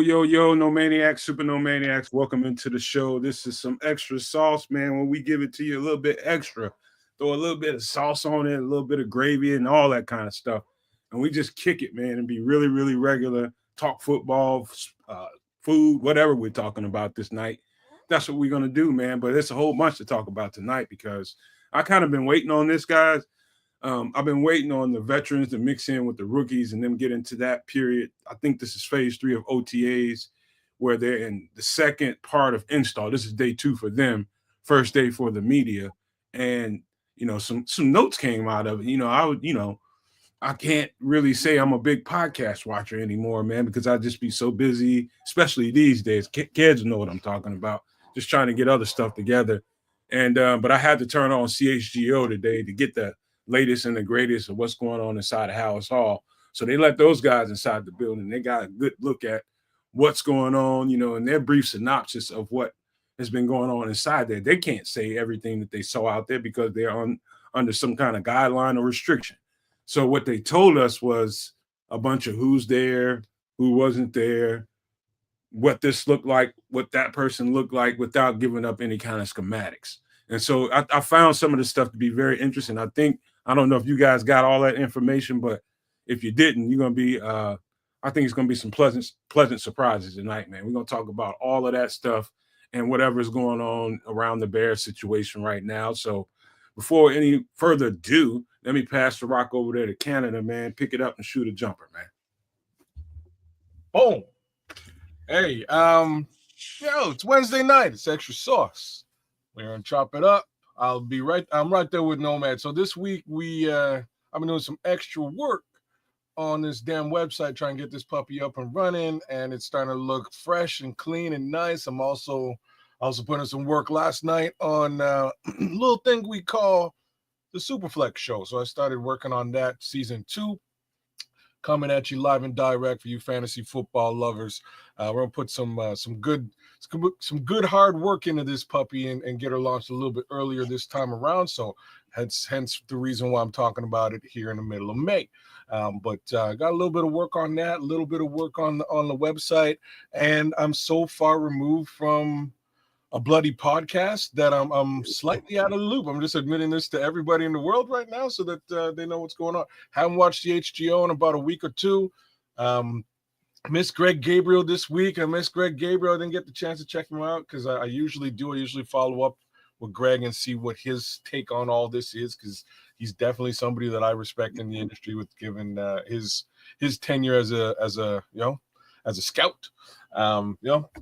Yo, no maniacs, super no maniacs. Welcome into the show. This is some extra sauce, man. When we give it to you a little bit extra, throw a little bit of sauce on it, a little bit of gravy, and all that kind of stuff. And we just kick it, man, and be really, really regular. Talk football, food, whatever we're talking about this night. That's what we're going to do, man. But it's a whole bunch to talk about tonight because I kind of been waiting on this, guys. I've been waiting on the veterans to mix in with the rookies and them get into that period. I think this is phase 3 of OTAs where they're in the second part of install. This is day 2 for them, first day for the media. And, some notes came out of it. I can't really say I'm a big podcast watcher anymore, man, because I just be so busy, especially these days. Kids know what I'm talking about, just trying to get other stuff together. And but I had to turn on chgo today to get the latest and the greatest of what's going on inside of Howard Hall. So they let those guys inside the building. They got a good look at what's going on, and their brief synopsis of what has been going on inside there. They can't say everything that they saw out there because they're under some kind of guideline or restriction. So what they told us was a bunch of who's there, who wasn't there, what this looked like, what that person looked like without giving up any kind of schematics. And so I found some of the stuff to be very interesting. I don't know if you guys got all that information, but if you didn't, you're going to be, I think it's going to be some pleasant surprises tonight, man. We're going to talk about all of that stuff and whatever is going on around the Bears situation right now. So before any further ado, let me pass the rock over there to Canada, man. Pick it up and shoot a jumper, man. Boom. Hey, it's Wednesday night. It's extra sauce. We're going to chop it up. I'm right there with Nomad. So this week I've been doing some extra work on this damn website trying to get this puppy up and running, and it's starting to look fresh and clean and nice. I'm also putting in some work last night on a little thing we call the Superflex show. So I started working on that season 2, coming at you live and direct for you fantasy football lovers. We're gonna put some good hard work into this puppy and get her launched a little bit earlier this time around. So hence the reason why I'm talking about it here in the middle of May. But got a little bit of work on that, a little bit of work on the website, and I'm so far removed from a bloody podcast that I'm slightly out of the loop. I'm just admitting this to everybody in the world right now so that they know what's going on. Haven't watched the chgo in about a week or two. Miss Greg Gabriel this week. I miss Greg Gabriel. I didn't get the chance to check him out because I usually do. I usually follow up with Greg and see what his take on all this is, because he's definitely somebody that I respect in the industry, with given his tenure as a scout.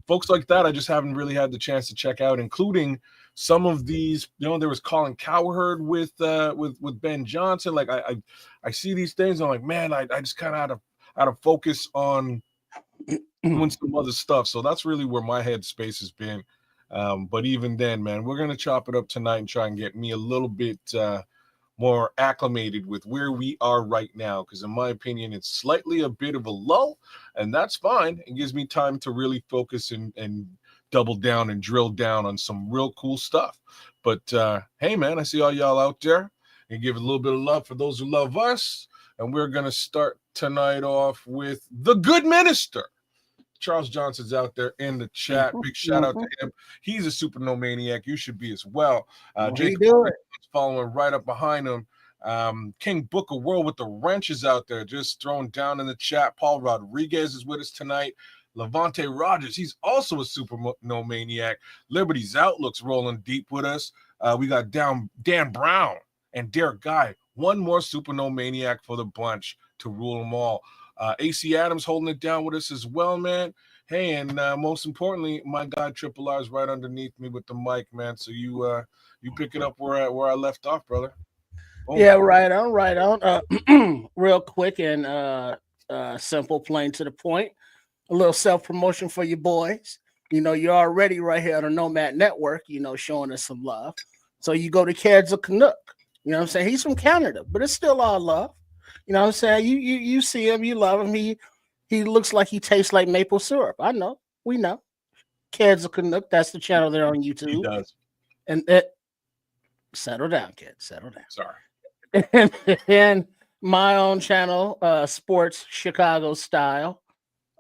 Folks like that I just haven't really had the chance to check out, including some of these. There was Colin Cowherd with Ben Johnson. Like I see these things, I'm like, man, I just kind of out of focus on doing some other stuff. So that's really where my headspace has been. But even then, man, we're gonna chop it up tonight and try and get me a little bit more acclimated with where we are right now, because in my opinion it's slightly a bit of a lull, and that's fine. It gives me time to really focus and double down and drill down on some real cool stuff. But hey man, I see all y'all out there, and give a little bit of love for those who love us. And we're gonna start tonight off with the good minister. Charles Johnson's out there in the chat. Big shout out to him. He's a super no maniac. You should be as well. Jake following right up behind him. King Booker World with the wrenches out there, just thrown down in the chat. Paul Rodriguez is with us tonight. Levante Rogers, he's also a super no maniac. Liberty's Outlook's rolling deep with us. We got Dan Brown and Derek Guy. One more super no maniac for the bunch to rule them all. AC Adams holding it down with us as well, man. Hey, and most importantly, my guy Triple R is right underneath me with the mic, man. So you pick it up where I left off, brother. Boom. Yeah, right on. Real quick and simple, plain to the point. A little self-promotion for you boys. You're already right here on the Nomad Network, showing us some love. So you go to Kids of Canuck. You know what I'm saying? He's from Canada, but it's still all love. You know what I'm saying? You see him, you love him. He looks like he tastes like maple syrup. I know. We know. Kids of Canuck, that's the channel there on YouTube. He does. And settle down, kid. Settle down. Sorry. And my own channel, Sports Chicago Style.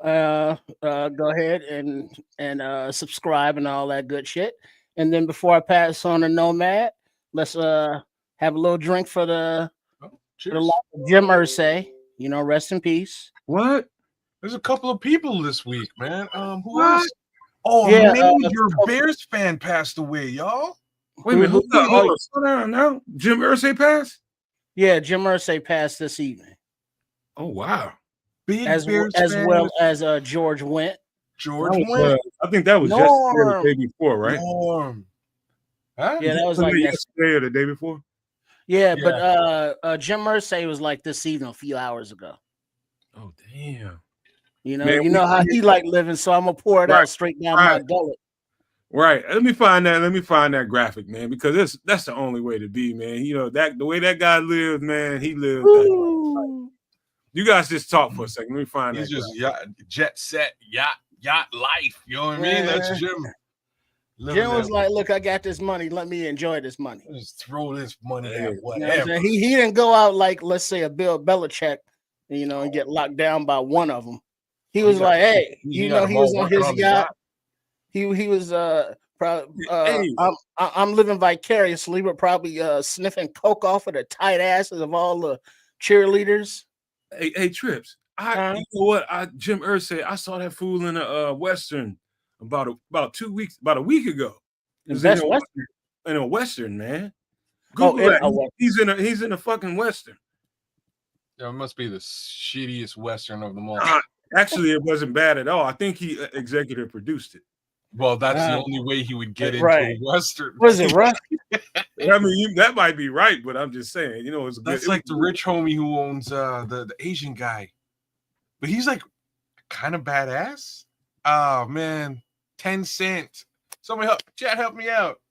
go ahead and subscribe and all that good shit. And then before I pass on to Nomad, let's have a little drink for the Cheers. Jim Irsay. You know, rest in peace. What? There's a couple of people this week, man. Who What? else? Oh, Yeah, major Bears fan passed away, y'all. Wait a minute. Hold on. Slow down now. Jim Irsay passed? Yeah, Jim Irsay passed this evening. Oh, wow. Big As Bears fan. well as George Wendt. George Wendt. I think that was just the day before, right? Norm. Huh? Yeah, that was like yesterday or the day before. Yeah, but Jim Irsay was like this evening, a few hours ago. Oh, damn. You know, man, how he like living, so I'm gonna pour it out straight down my gullet. Right. Let me find that graphic, man, because that's the only way to be, man. You know, that the way that guy lived, man, he lived that. You guys just talk for a second. Let me find He's that. He's just jet set, yacht life. You know what I mean? That's Jim. Jim was like, "Look, I got this money. Let me enjoy this money. Just throw this money at whatever." You know he didn't go out like, let's say, a Bill Belichick, you know, and get locked down by one of them. He was like, "Hey, you know, he was on his yacht. He was probably. I'm living vicariously, but probably sniffing coke off of the tight asses of all the cheerleaders." Hey, Trips. You know what? Jim Irsay, I saw that fool in a Western about a week ago. In a Western, man. Google that. He's in a fucking Western. Yeah, it must be the shittiest Western of them all. Actually, it wasn't bad at all. I think he executive produced it. Well, that's the only way he would get into a Western. Was it rough? I mean, that might be right, but I'm just saying, you know, that's like the rich homie who owns the Asian guy, but he's like kind of badass. Oh man, 10 cents. Somebody help me out.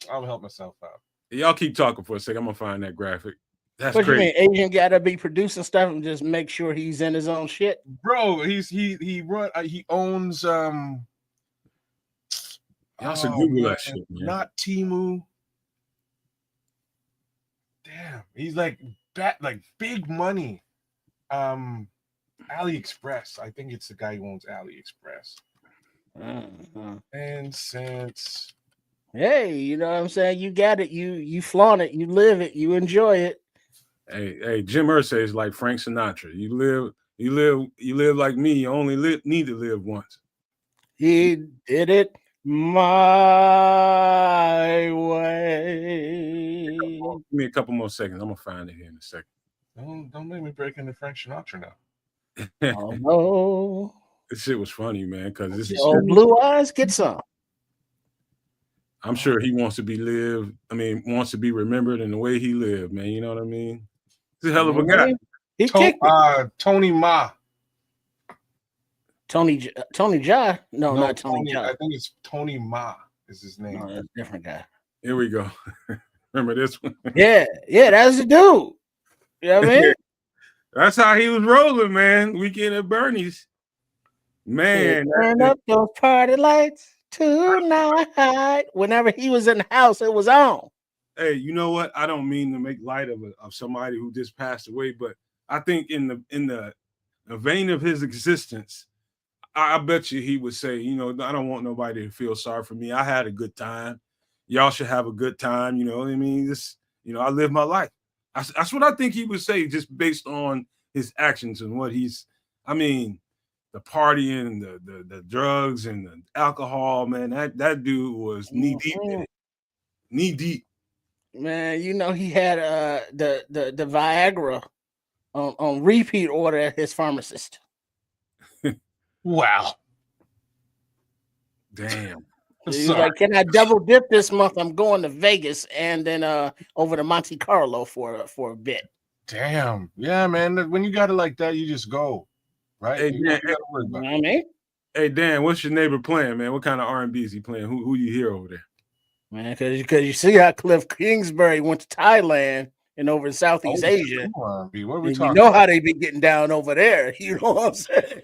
I'll help myself out. Y'all keep talking for a second. I'm gonna find that graphic. That's what crazy. You mean? Asian gotta be producing stuff and just make sure he's in his own shit, bro. He owns Y'all should Google that shit, man. Not Temu. Damn, he's like big money. AliExpress. I think it's the guy who owns AliExpress. And since hey, you know what I'm saying? You got it, you flaunt it, you live it, you enjoy it. Hey, Jim Irsay is like Frank Sinatra. You live like me. You only need to live once. He did it my way. Give me a couple more seconds. I'm gonna find it here in a second. Don't make me break into Frank Sinatra now. Oh no. This shit was funny, man, because this is blue eyes, get some. I'm sure he wants to be remembered in the way he lived, man. You know what I mean? He's a hell of a guy. He kicked it. Tony Ma. Tony Jaa? No, not Tony Jaa. I think it's Tony Ma is his name. No, that's a different guy. Here we go. Remember this one? Yeah, that's the dude. You know what I mean? That's how he was rolling, man. Weekend at Bernie's. Man. Turn up those party lights tonight. Whenever he was in the house, it was on. Hey, you know what? I don't mean to make light of somebody who just passed away, but I think in the vein of his existence, I bet you he would say, you know, I don't want nobody to feel sorry for me. I had a good time. Y'all should have a good time. You know what I mean? I live my life. That's what I think he would say, just based on his actions and what the partying, the drugs and the alcohol, man. That dude was knee deep in it. Knee deep. Man, you know, he had the Viagra on repeat order at his pharmacist. Wow. Damn. He's like, can I double dip this month? I'm going to Vegas and then over to Monte Carlo for a bit. Damn. Yeah, man. When you got it like that, you just go. Right? Hey, Dan, hey, Dan, what's your neighbor playing, man? What kind of R&B is he playing? Who you hear over there? Man, because you see how Cliff Kingsbury went to Thailand and over in Southeast Asia. R&B. What are we talking you know how they be getting down over there. You know what I'm saying?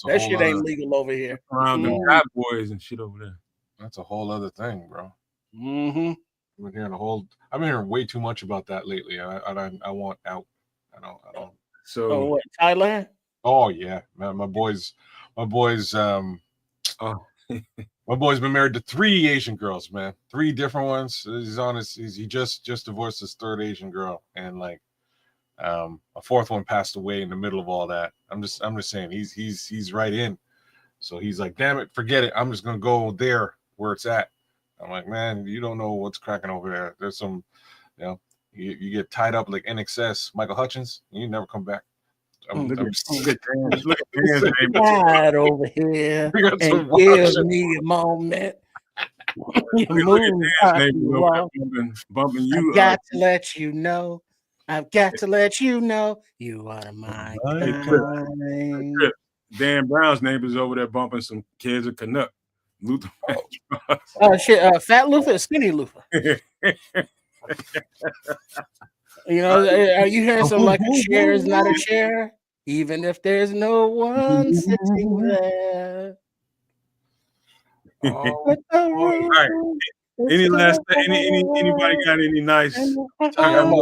That shit ain't legal over here. Around the bad boys and shit over there. That's a whole other thing, bro. Mm-hmm. I've been hearing way too much about that lately. I want out. I don't. So what, Thailand? Oh yeah, man. My boy's Oh, my boy's been married to 3 Asian girls, man. 3 different ones. He just divorced his 3rd Asian girl, and like a 4th one passed away in the middle of all that. I'm just saying he's right in. So he's like, damn it, forget it. I'm just gonna go there where it's at. I'm like, man, you don't know what's cracking over there. There's some, you get tied up like NXS, Michael Hutchins, and you never come back. look at Dan's name. Right over here We got some and give Russian- me a moment. You Look move, at I Dan's name do wrong. bumping you I've got to let you know. I've got to let you know you are my kind. Dan Brown's neighbors over there bumping some kids of Canuck. Luther. Oh shit! Fat Luther, or Skinny Luther. You know, are you hearing something like a chair is not a chair, even if there's no one sitting there? Oh, All right. Anybody got any nice? I'm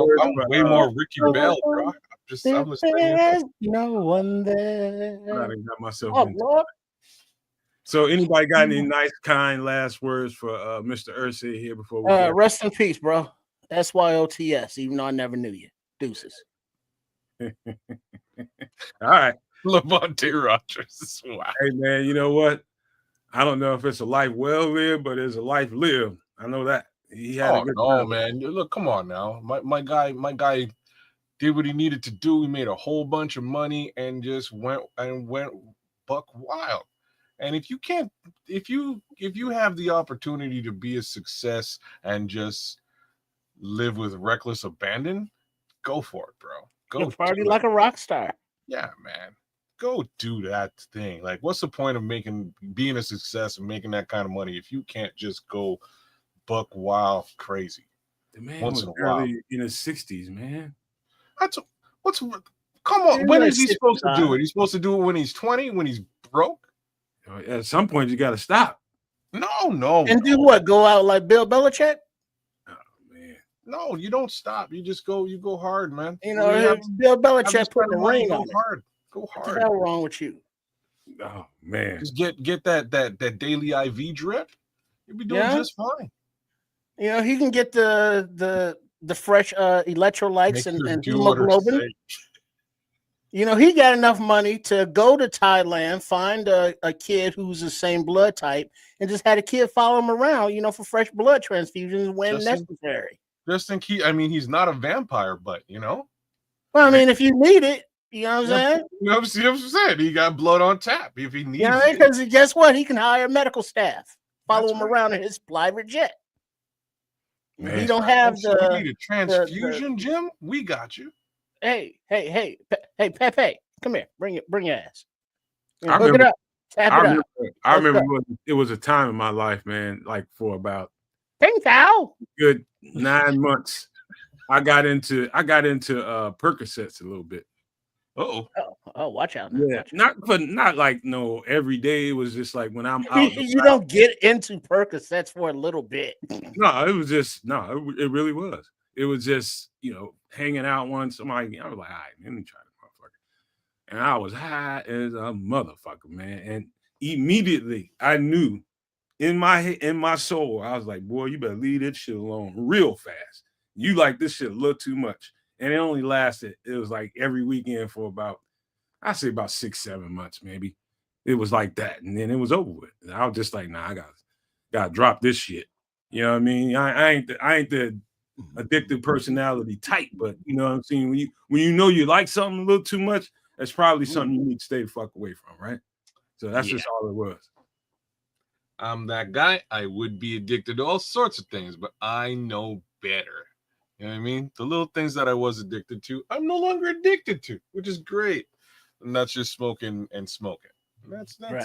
way more Ricky Bell, bro. I'm just There's no one there. I done got myself Oh, into. Lord. So anybody got any nice, kind last words for Mr. Ursay here before we go? Rest in peace, bro. SYOTS, even though I never knew you. Deuces. All right. Levante Rogers. Wow. Hey man, you know what? I don't know if it's a life well lived, but it's a life lived. I know that. He had a good time. Man. Look, come on now. My guy did what he needed to do. He made a whole bunch of money and just went buck wild. And if you have the opportunity to be a success and just live with reckless abandon, go for it, bro. Go party like a rock star. Yeah, man. Go do that thing. Like, what's the point of being a success and making that kind of money if you can't just go buck wild crazy? The man once was in a while. in his 60s, man. Come on. When is he supposed to do it? He's supposed to do it when he's 20, when he's broke? At some point, you got to stop. No. And do what? Go out like Bill Belichick? Oh, man. No, you don't stop. You just go. You go hard, man. You know, Bill Belichick put the ring on hard. Go hard. hard. What the hell wrong with you? Oh man. Just get that daily IV drip. You'll be doing just fine. You know, he can get the fresh electrolytes and hemoglobin. You know, he got enough money to go to Thailand, find a kid who's the same blood type, and just had a kid follow him around, you know, for fresh blood transfusions when necessary. Just in case, I mean, he's not a vampire, but, you know. Well, I mean, if you need it, you know what I'm saying? You know what I'm saying? He got blood on tap if he needs it. Because guess what? He can hire medical staff, follow him around in his private jet. Man, he don't have you need a transfusion, Jim? We got you. Hey, Pepe, come here. Bring your ass. Hook it up. I remember it was a time in my life, man, like for about good 9 months. I got into Percocets a little bit. Oh, watch out. Yeah, not like no every day. It was just like when I'm out. You don't get into Percocets for a little bit. No, it was just it really was. It was just, you know, hanging out somebody. I was like, all right, let me try this motherfucker. And I was high as a motherfucker, man. And immediately I knew in my soul, I was like, boy, you better leave this shit alone real fast. You like this shit a little too much. And it only lasted, it was like every weekend for about 6-7 months, maybe. It was like that. And then it was over with. And I was just like, nah, I gotta drop this shit. You know what I mean? I ain't the addictive personality type, but you know what I'm saying? When you know you like something a little too much, that's probably something you need to stay the fuck away from, right? So that's just all it was. I'm that guy. I would be addicted to all sorts of things, but I know better. You know what I mean? The little things that I was addicted to, I'm no longer addicted to, which is great. And that's just smoking. That's where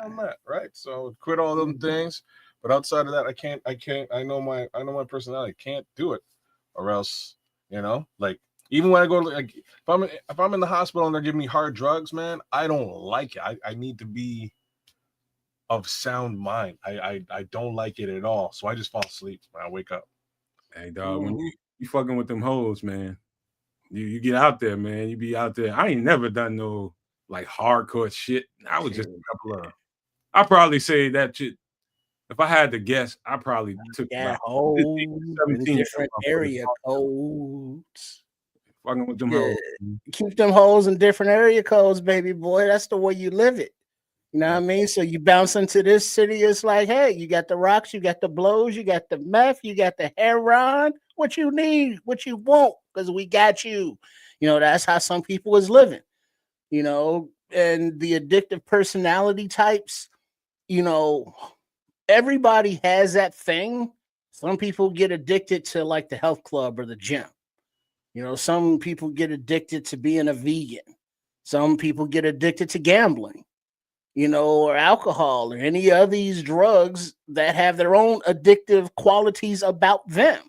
I'm at, right? So quit all them things. But outside of that, I can't. I know my personality. I can't do it, or else, you know, like even when I go, like if I'm in the hospital and they're giving me hard drugs, man, I don't like it. I need to be of sound mind. I don't like it at all. So I just fall asleep when I wake up. Hey dog, when you fucking with them hoes, man, you get out there, man. You be out there. I ain't never done no like hardcore shit. I was just a couple of. I probably say that shit. If I had to guess, I probably took Yeah, about 15, 17 different area codes. Fucking with them Yeah. hoes. Keep them hoes in different area codes, baby boy. That's the way you live it. You know what I mean? So you bounce into this city, it's like, hey, you got the rocks, you got the blows, you got the meth, you got the heroin. What you need, what you want, because we got you. You know, that's how some people is living. You know, and the addictive personality types, you know, everybody has that thing. Some people get addicted to like the health club or the gym. You know, some people get addicted to being a vegan. Some people get addicted to gambling, you know, or alcohol or any of these drugs that have their own addictive qualities about them.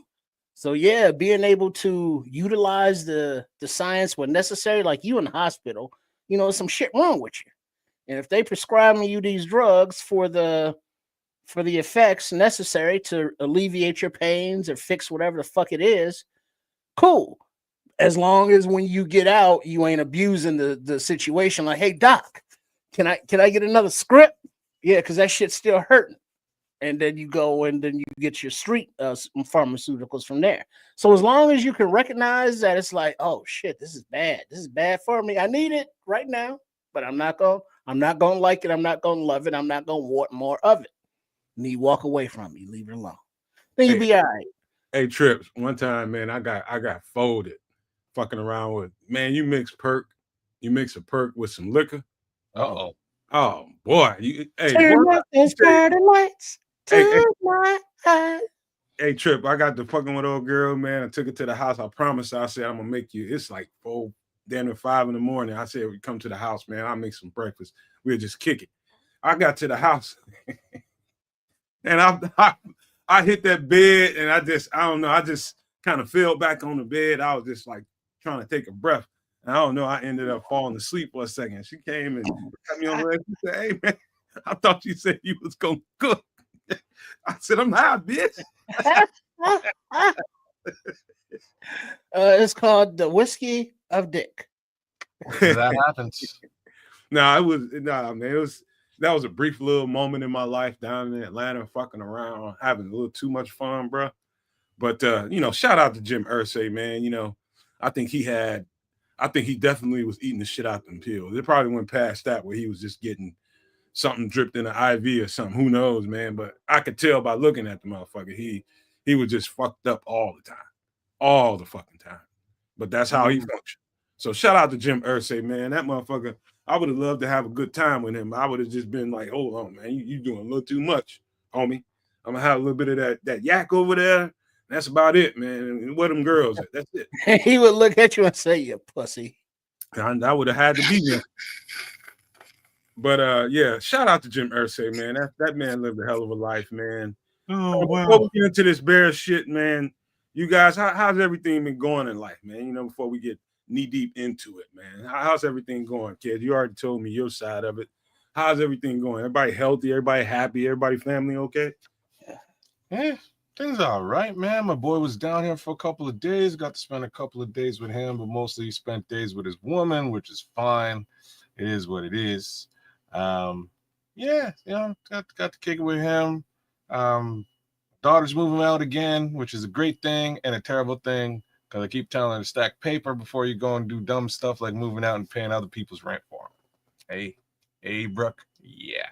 So yeah, being able to utilize the science when necessary, like you in the hospital, you know, some shit wrong with you. And if they prescribe you these drugs for the effects necessary to alleviate your pains or fix whatever the fuck it is, cool. As long as when you get out, you ain't abusing the situation. Like, hey doc, can I get another script? Yeah, because that shit's still hurting. And then you go and then you get your street pharmaceuticals from there. So as long as you can recognize that it's like, oh shit, this is bad. This is bad for me. I need it right now, but I'm not gonna like it. I'm not gonna love it. I'm not gonna want more of it. And you walk away from it, leave it alone. Then you'll be all right. Hey, Trips, one time, man, I got folded fucking around with, man, you mix a perk with some liquor. Uh-oh. Oh boy. Hey, turn up those party lights. Hey, Trip, I got to fucking with old girl, man. I took it to the house. I promised. I said, I'm gonna make you. It's like 4, damn near 5 in the morning. I said, we come to the house, man. I'll make some breakfast. We'll just kick it. I got to the house and I hit that bed and I don't know. I just kind of fell back on the bed. I was just like trying to take a breath. And I don't know. I ended up falling asleep for a second. She came and got me on the leg. She said, hey, man, I thought you said you was going to cook. I said, I'm not, bitch. It's called the whiskey of dick. That happens. That was a brief little moment in my life down in Atlanta, fucking around, having a little too much fun, bro. But you know, shout out to Jim Irsay, man. You know, I think he definitely was eating the shit out them pills. It probably went past that where he was just getting something dripped in an IV or something. Who knows, man? But I could tell by looking at the motherfucker, he was just fucked up all the time. All the fucking time. But that's how he functioned. So shout out to Jim Irsay, man. That motherfucker, I would have loved to have a good time with him. I would have just been like, hold on, man, you doing a little too much, homie. I'm gonna have a little bit of that yak over there. That's about it, man. And where them girls at? That's it. He would look at you and say, you pussy. And I would have had to be there. But yeah, shout out to Jim Irsay, man. That man lived a hell of a life, man. Oh, wow. Before we get into this bear shit, man, you guys, how's everything been going in life, man? You know, before we get knee deep into it, man. How's everything going, kid? You already told me your side of it. How's everything going? Everybody healthy? Everybody happy? Everybody family okay? Yeah, things are all right, man. My boy was down here for a couple of days. Got to spend a couple of days with him, but mostly he spent days with his woman, which is fine. It is what it is. Yeah, you know, got to kick it with him. Daughter's moving out again, which is a great thing and a terrible thing because I keep telling her to stack paper before you go and do dumb stuff like moving out and paying other people's rent for them. Hey, Brooke. Yeah.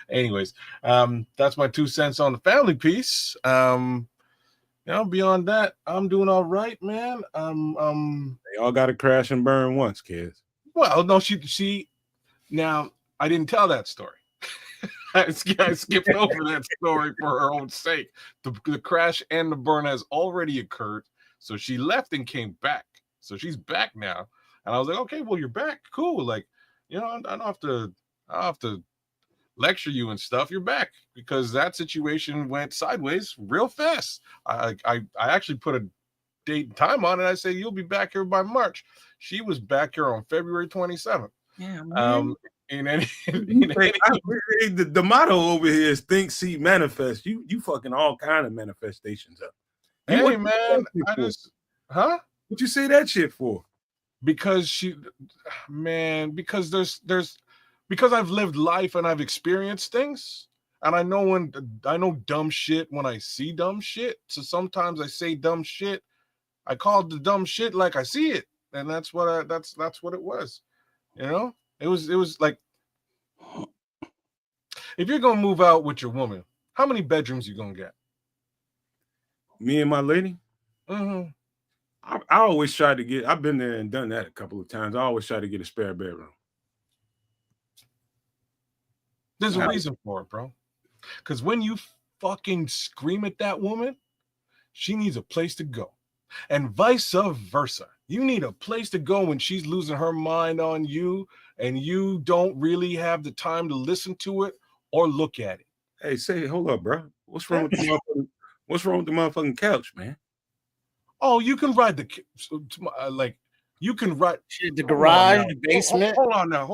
Anyways, that's my 2 cents on the family piece. You know, beyond that, I'm doing all right, man. They all got to crash and burn once, kids. Well, no, she now I didn't tell that story. I skipped over that story for her own sake. The crash and the burn has already occurred. So she left and came back. So she's back now. And I was like, okay, well, you're back. Cool. Like, you know, I don't have to lecture you and stuff. You're back because that situation went sideways real fast. I actually put a date and time on it. I say, you'll be back here by March. She was back here on February 27th. Yeah, man. The motto over here is think, see, manifest. You fucking all kind of manifestations up. Hey, man, What you say that shit for? because because I've lived life and I've experienced things, and I know dumb shit when I see dumb shit. So sometimes I say dumb shit. I call the dumb shit like I see it, and that's what it was. You know, it was like, if you're gonna move out with your woman, how many bedrooms you gonna get? Me and my lady. Mm-hmm. I always try to get. I've been there and done that a couple of times. I always try to get a spare bedroom. There's a reason for it, bro. Because when you fucking scream at that woman, she needs a place to go, and vice versa. You need a place to go when she's losing her mind on you, and you don't really have the time to listen to it or look at it. Hey, hold up, bro. What's wrong with the motherfucking couch, man? Oh, you can ride you can ride the garage, the basement. Hold on now.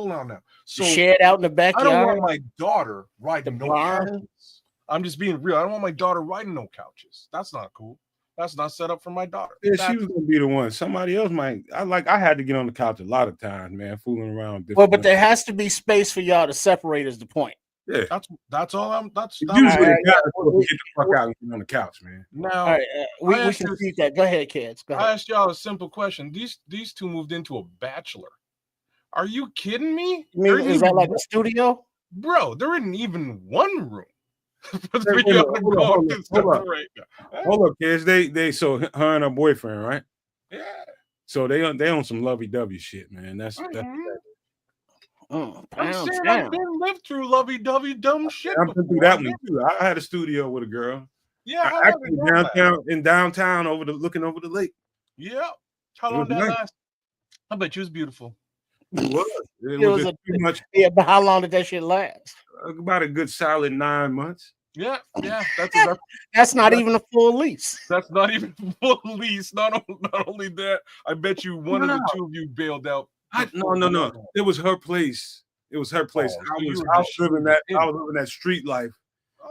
So the shed out in the backyard. I don't want my daughter riding the no barn. couches. I'm just being real. I don't want my daughter riding no couches. That's not cool. That's not set up for my daughter. Yeah, she was gonna be the one. Somebody else might. I had to get on the couch a lot of times, man, fooling around. Well, but there has to be space for y'all to separate. Is the point? Yeah, that's all. That's usually get the fuck out and get on the couch, man. Now, all right, we can see that. Go ahead, kids. Go ahead. I asked y'all a simple question. These two moved into a bachelor. Are you kidding me? Is that like a studio? Bro, there isn't even one room. Hold up, kids. They so her and her boyfriend, right? Yeah. So they on some lovey-dovey shit, man. That's I'm saying I've been lived through lovey-dovey dumb shit. I've been through that one too. I had a studio with a girl. Yeah, in downtown looking over the lake. Yeah. How long did that last? I bet you was beautiful. It was. It was pretty much. Yeah, but how long did that shit last? About a good solid 9 months. Yeah. That's not even a full lease. That's not even a full lease. Not only that, I bet you one of the two of you bailed out. No. It was her place. I was living that street life.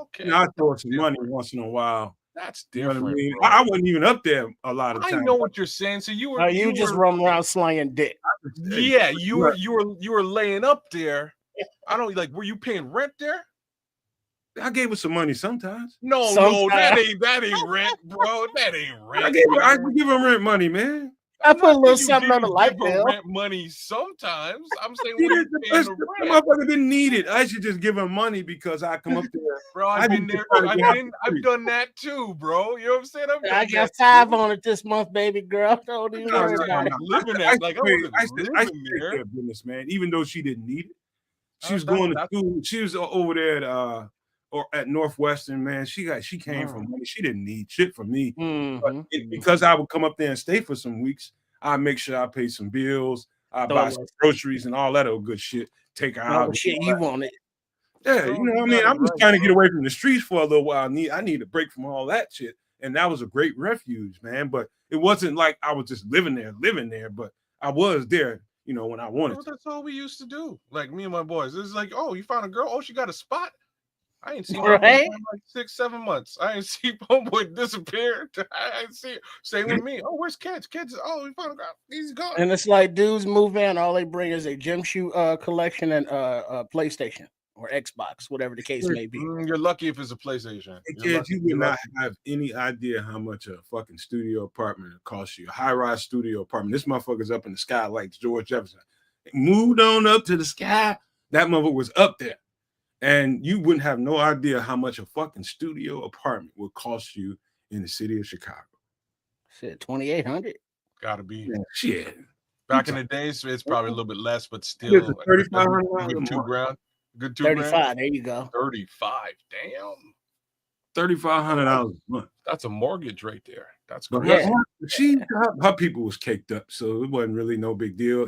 Okay. I throw some money once in a while. That's different. You know what I mean? I wasn't even up there a lot of times. I know what you're saying. So you were you just roaming around slinging dick. Yeah, you were laying up there. I don't were you paying rent there? I gave her some money sometimes. No, that ain't rent, bro. That ain't rent. I give her rent money, man. I put a little something on the light bill. Rent money sometimes. I'm saying the motherfucker didn't need it. I should just give him money because I come up there. Bro, I've been there. I've done that too, bro. You know what I'm saying? I got 5 on it this month, baby girl. Don't even worry about it. Living at I take care of business, man. Even though she didn't need it, she was going to school. She was over there at Northwestern, man. She came from money. She didn't need shit from me. But because I would come up there and stay for some weeks, I make sure I pay some bills. I buy some groceries and all that old good shit. Take her out. Shit you wanted. Yeah, you know what I mean? I'm just trying to get away from the streets for a little while. I need a break from all that shit. And that was a great refuge, man. But it wasn't like I was just living there, but I was there, when I wanted to. That's all we used to do. Like me and my boys. It's like, oh, you found a girl? Oh, she got a spot? I ain't seen her in like 6-7 months. I ain't see homeboy disappear. I ain't see it. Same with me. Oh, where's kids? Kids. Oh, we found a guy. He's gone. And it's like dudes move in. All they bring is a gym shoe collection and PlayStation or Xbox, whatever the case may be. You're lucky if it's a PlayStation. Hey, kids, you would not have any idea how much a fucking studio apartment costs you. A high-rise studio apartment. This motherfucker's up in the sky like George Jefferson. Moved on up to the sky. That motherfucker was up there. And you wouldn't have no idea how much a fucking studio apartment would cost you in the city of Chicago. Shit, $2,800. Gotta be. Yeah, shit. Back in the days, it's probably a little bit less, but still $3,500. Good $2,000. Good $35. There you go. 35. Damn. $3,500 a month. That's a mortgage right there. That's good. Yeah. Her people was caked up, so it wasn't really no big deal.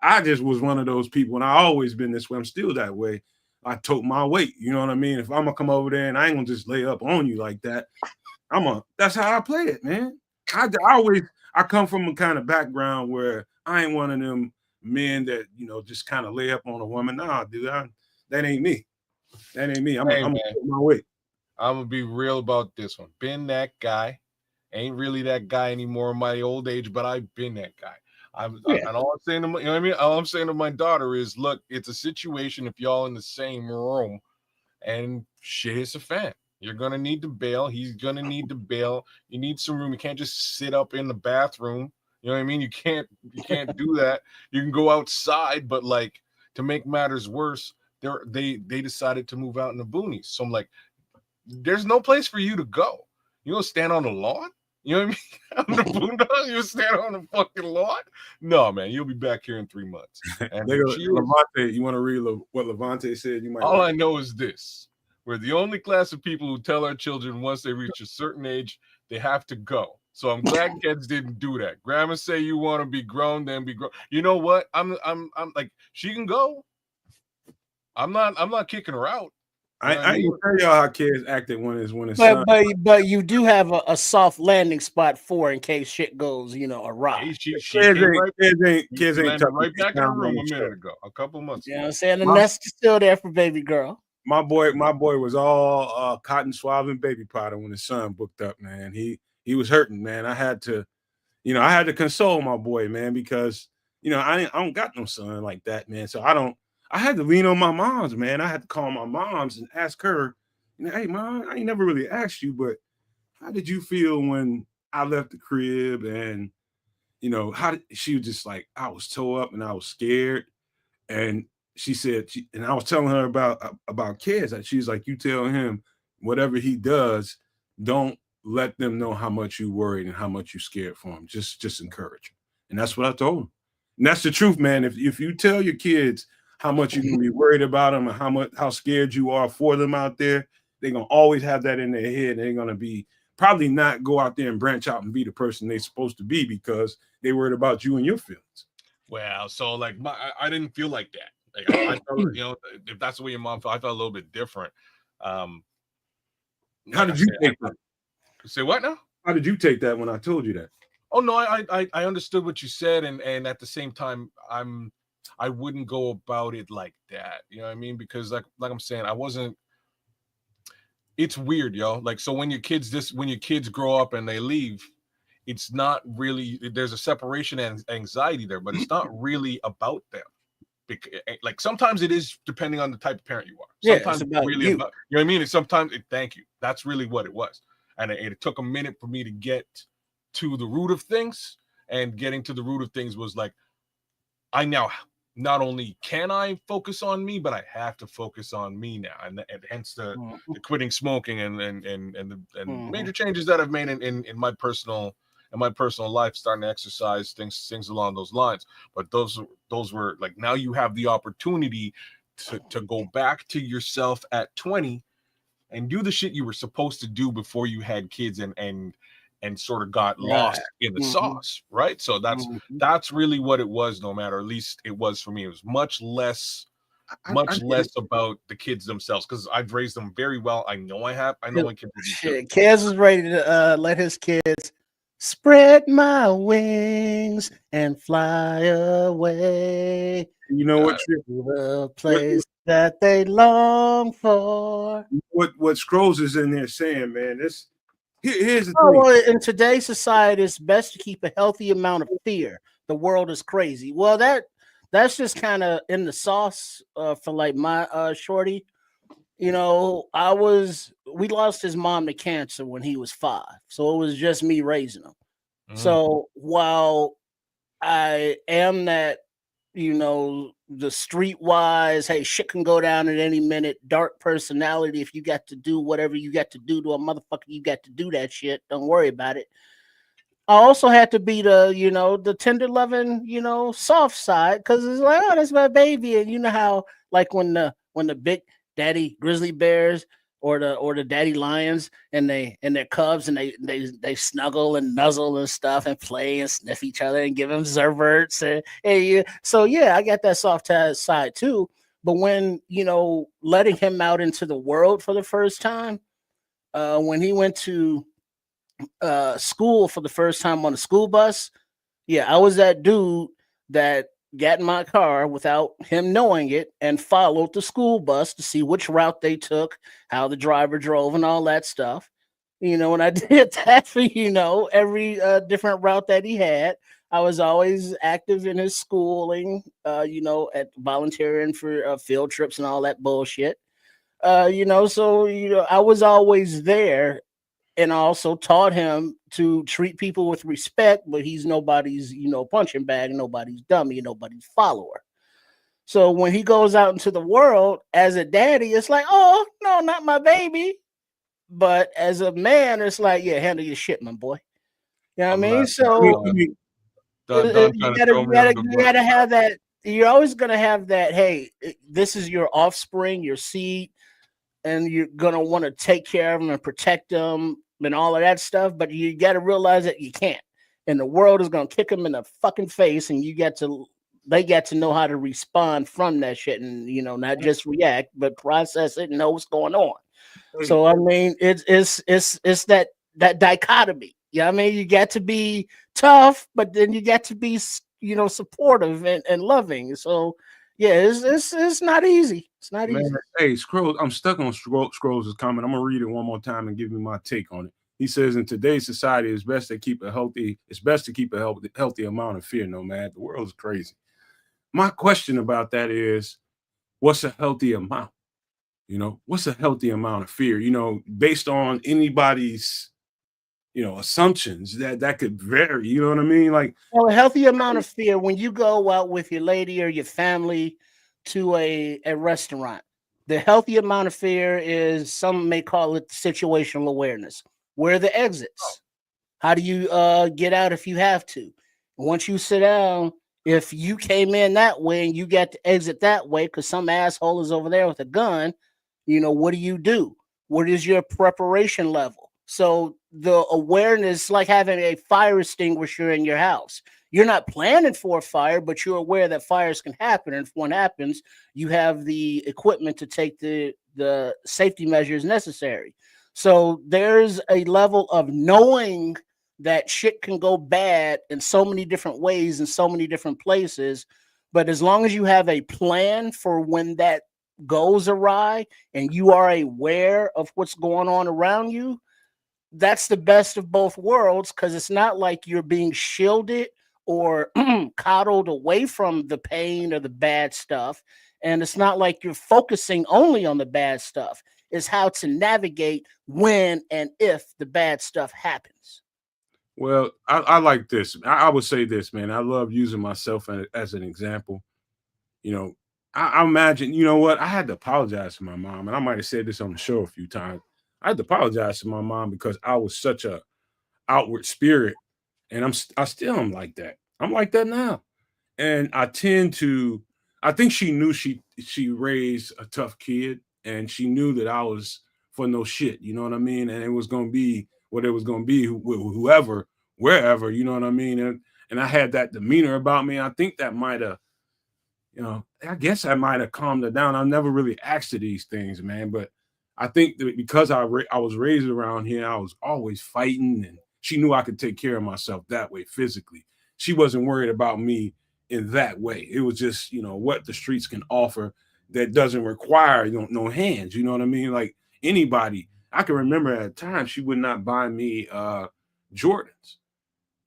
I just was one of those people, and I always been this way. I'm still that way. I tote my weight. You know what I mean? If I'm gonna come over there and I ain't gonna just lay up on you like that, that's how I play it, man. I come from a kind of background where I ain't one of them men that, just kind of lay up on a woman. Nah, dude, that ain't me. That ain't me. I'm gonna tote my weight. I'm gonna be real about this one. Been that guy. Ain't really that guy anymore in my old age, but I've been that guy. And all I'm saying to my, you know what I mean? All I'm saying to my daughter is, look, it's a situation if y'all in the same room and shit hits a fan. You're gonna need to bail. He's gonna need to bail. You need some room. You can't just sit up in the bathroom. You know what I mean? You can't do that. You can go outside, but like to make matters worse, they decided to move out in the boonies. So I'm like, there's no place for you to go. You gonna stand on the lawn? You know what I mean? On the boondocks, you stand on the fucking lawn? No, man, you'll be back here in 3 months. And Levante, you want to read what Levante said? You might. All I know is this: we're the only class of people who tell our children once they reach a certain age they have to go. So I'm glad kids didn't do that. Grandma say you want to be grown, then be grown. You know what? I'm like, she can go. I'm not kicking her out. I ain't tell y'all how kids acted when it's but you do have a soft landing spot for in case shit goes awry. Kids ain't right back in the room a minute ago, a couple months ago. You know what I'm saying? The nest is still there for baby girl. My boy was all cotton swab and baby powder when his son booked up, man. He was hurting, man. I had to console my boy, man, because I don't got no son like that, man. So I had to lean on my mom's, man. I had to call my mom's and ask her, hey, mom, I ain't never really asked you, but how did you feel when I left the crib? And, she was just like, I was tore up and I was scared. And she said, and I was telling her about kids. That she's like, you tell him whatever he does, don't let them know how much you worried and how much you scared for him. Just encourage him. And that's what I told him. And that's the truth, man. If you tell your kids how much you can be worried about them and how scared you are for them out there, they're going to always have that in their head. They're going to be probably not go out there and branch out and be the person they're supposed to be because they worried about you and your feelings. Well, so like I didn't feel like that. Like I felt, if that's the way your mom felt, I felt a little bit different. How did you take that? Say what now? How did you take that when I told you that? Oh no, I understood what you said, and at the same time, I wouldn't go about it like that. You know what I mean? Because like I'm saying, I wasn't. It's weird, yo. Like, so when your kids grow up and they leave, it's not really, there's a separation and anxiety there, but it's not really about them. Like sometimes it is depending on the type of parent you are. Sometimes it's really you know what I mean? Thank you. That's really what it was. And it took a minute for me to get to the root of things, and getting to the root of things was like, I now not only can I focus on me, but I have to focus on me now, and hence the quitting smoking and major changes that I've made in my personal life, starting to exercise, things along those lines. But those were like, now you have the opportunity to go back to yourself at 20 and do the shit you were supposed to do before you had kids and sort of got lost in the sauce, right? So that's really what it was, no matter, at least it was for me. It was much less about the kids themselves, because I've raised them very well. I know my kids. Kaz is ready to let his kids spread my wings and fly away. You know what? The place that they long for. What Scrolls is in there saying, man, here's the thing. Well, in today's society, it's best to keep a healthy amount of fear. The world is crazy. Well, that's just kind of in the sauce for like my shorty. We lost his mom to cancer when he was 5, so it was just me raising him. So while I am that, the streetwise, hey, shit can go down at any minute, dark personality, if you got to do whatever you got to do to a motherfucker, you got to do that shit. Don't worry about it. I also had to be the tender loving, soft side, because it's like, oh, that's my baby. And you know how, like, when the big daddy grizzly bears or the daddy lions and their cubs, and they snuggle and nuzzle and stuff and play and sniff each other and give them zerverts so I got that soft side too. But when letting him out into the world for the first time, when he went to school for the first time on a school bus, I was that dude that got in my car without him knowing it and followed the school bus to see which route they took, how the driver drove, and all that stuff. And I did that for every different route that he had. I was always active in his schooling, at volunteering for field trips and all that bullshit. So I was always there, and I also taught him to treat people with respect, but he's nobody's, punching bag, nobody's dummy, nobody's follower. So when he goes out into the world as a daddy, it's like, oh no, not my baby. But as a man, it's like, yeah, handle your shit, my boy. You know what I mean? So you gotta have that. You're always gonna have that. Hey, this is your offspring, your seed, and you're gonna want to take care of them and protect them and all of that stuff. But you got to realize that you can't, and the world is gonna kick them in the fucking face, and they got to know how to respond from that shit, and not just react, but process it and know what's going on. So I mean, it's that dichotomy. Yeah, I mean, you got to be tough, but then you got to be supportive and loving. So yeah, it's not easy. It's not easy. Hey, Scrolls, I'm stuck on Scrolls' comment. I'm gonna read it one more time and give you my take on it. He says, in today's society, it's best to keep a healthy amount of fear, Nomad. The world is crazy. My question about that is, what's a healthy amount? What's a healthy amount of fear? Based on anybody's, assumptions that could vary. You know what I mean? Like, a healthy amount of fear when you go out with your lady or your family to a restaurant. The healthy amount of fear is, some may call it situational awareness. Where are the exits? How do you get out if you have to? Once you sit down, if you came in that way and you got to exit that way because some asshole is over there with a gun, what do? What is your preparation level? So the awareness, like having a fire extinguisher in your house. You're not planning for a fire, but you're aware that fires can happen. And if one happens, you have the equipment to take the safety measures necessary. So there's a level of knowing that shit can go bad in so many different ways in so many different places. But as long as you have a plan for when that goes awry and you are aware of what's going on around you, that's the best of both worlds, because it's not like you're being shielded or coddled away from the pain or the bad stuff. And it's not like you're focusing only on the bad stuff. It's how to navigate when and if the bad stuff happens. Well, I like this. I would say this, man. I love using myself as an example. I imagine, I had to apologize to my mom, and I might have said this on the show a few times. I had to apologize to my mom because I was such a outward spirit, and I still am like that. I'm like that now, and I think she knew she raised a tough kid, and she knew that I was for no shit. You know what I mean? And it was gonna be what it was gonna be, whoever, wherever. You know what I mean? And I had that demeanor about me. I think that might have. I guess I might have calmed her down. I never really asked her these things, man. But I think that because I was raised around here, I was always fighting, and she knew I could take care of myself that way physically. She wasn't worried about me in that way. It was just, what the streets can offer that doesn't require, no hands. You know what I mean? Like anybody, I can remember at a time she would not buy me Jordans,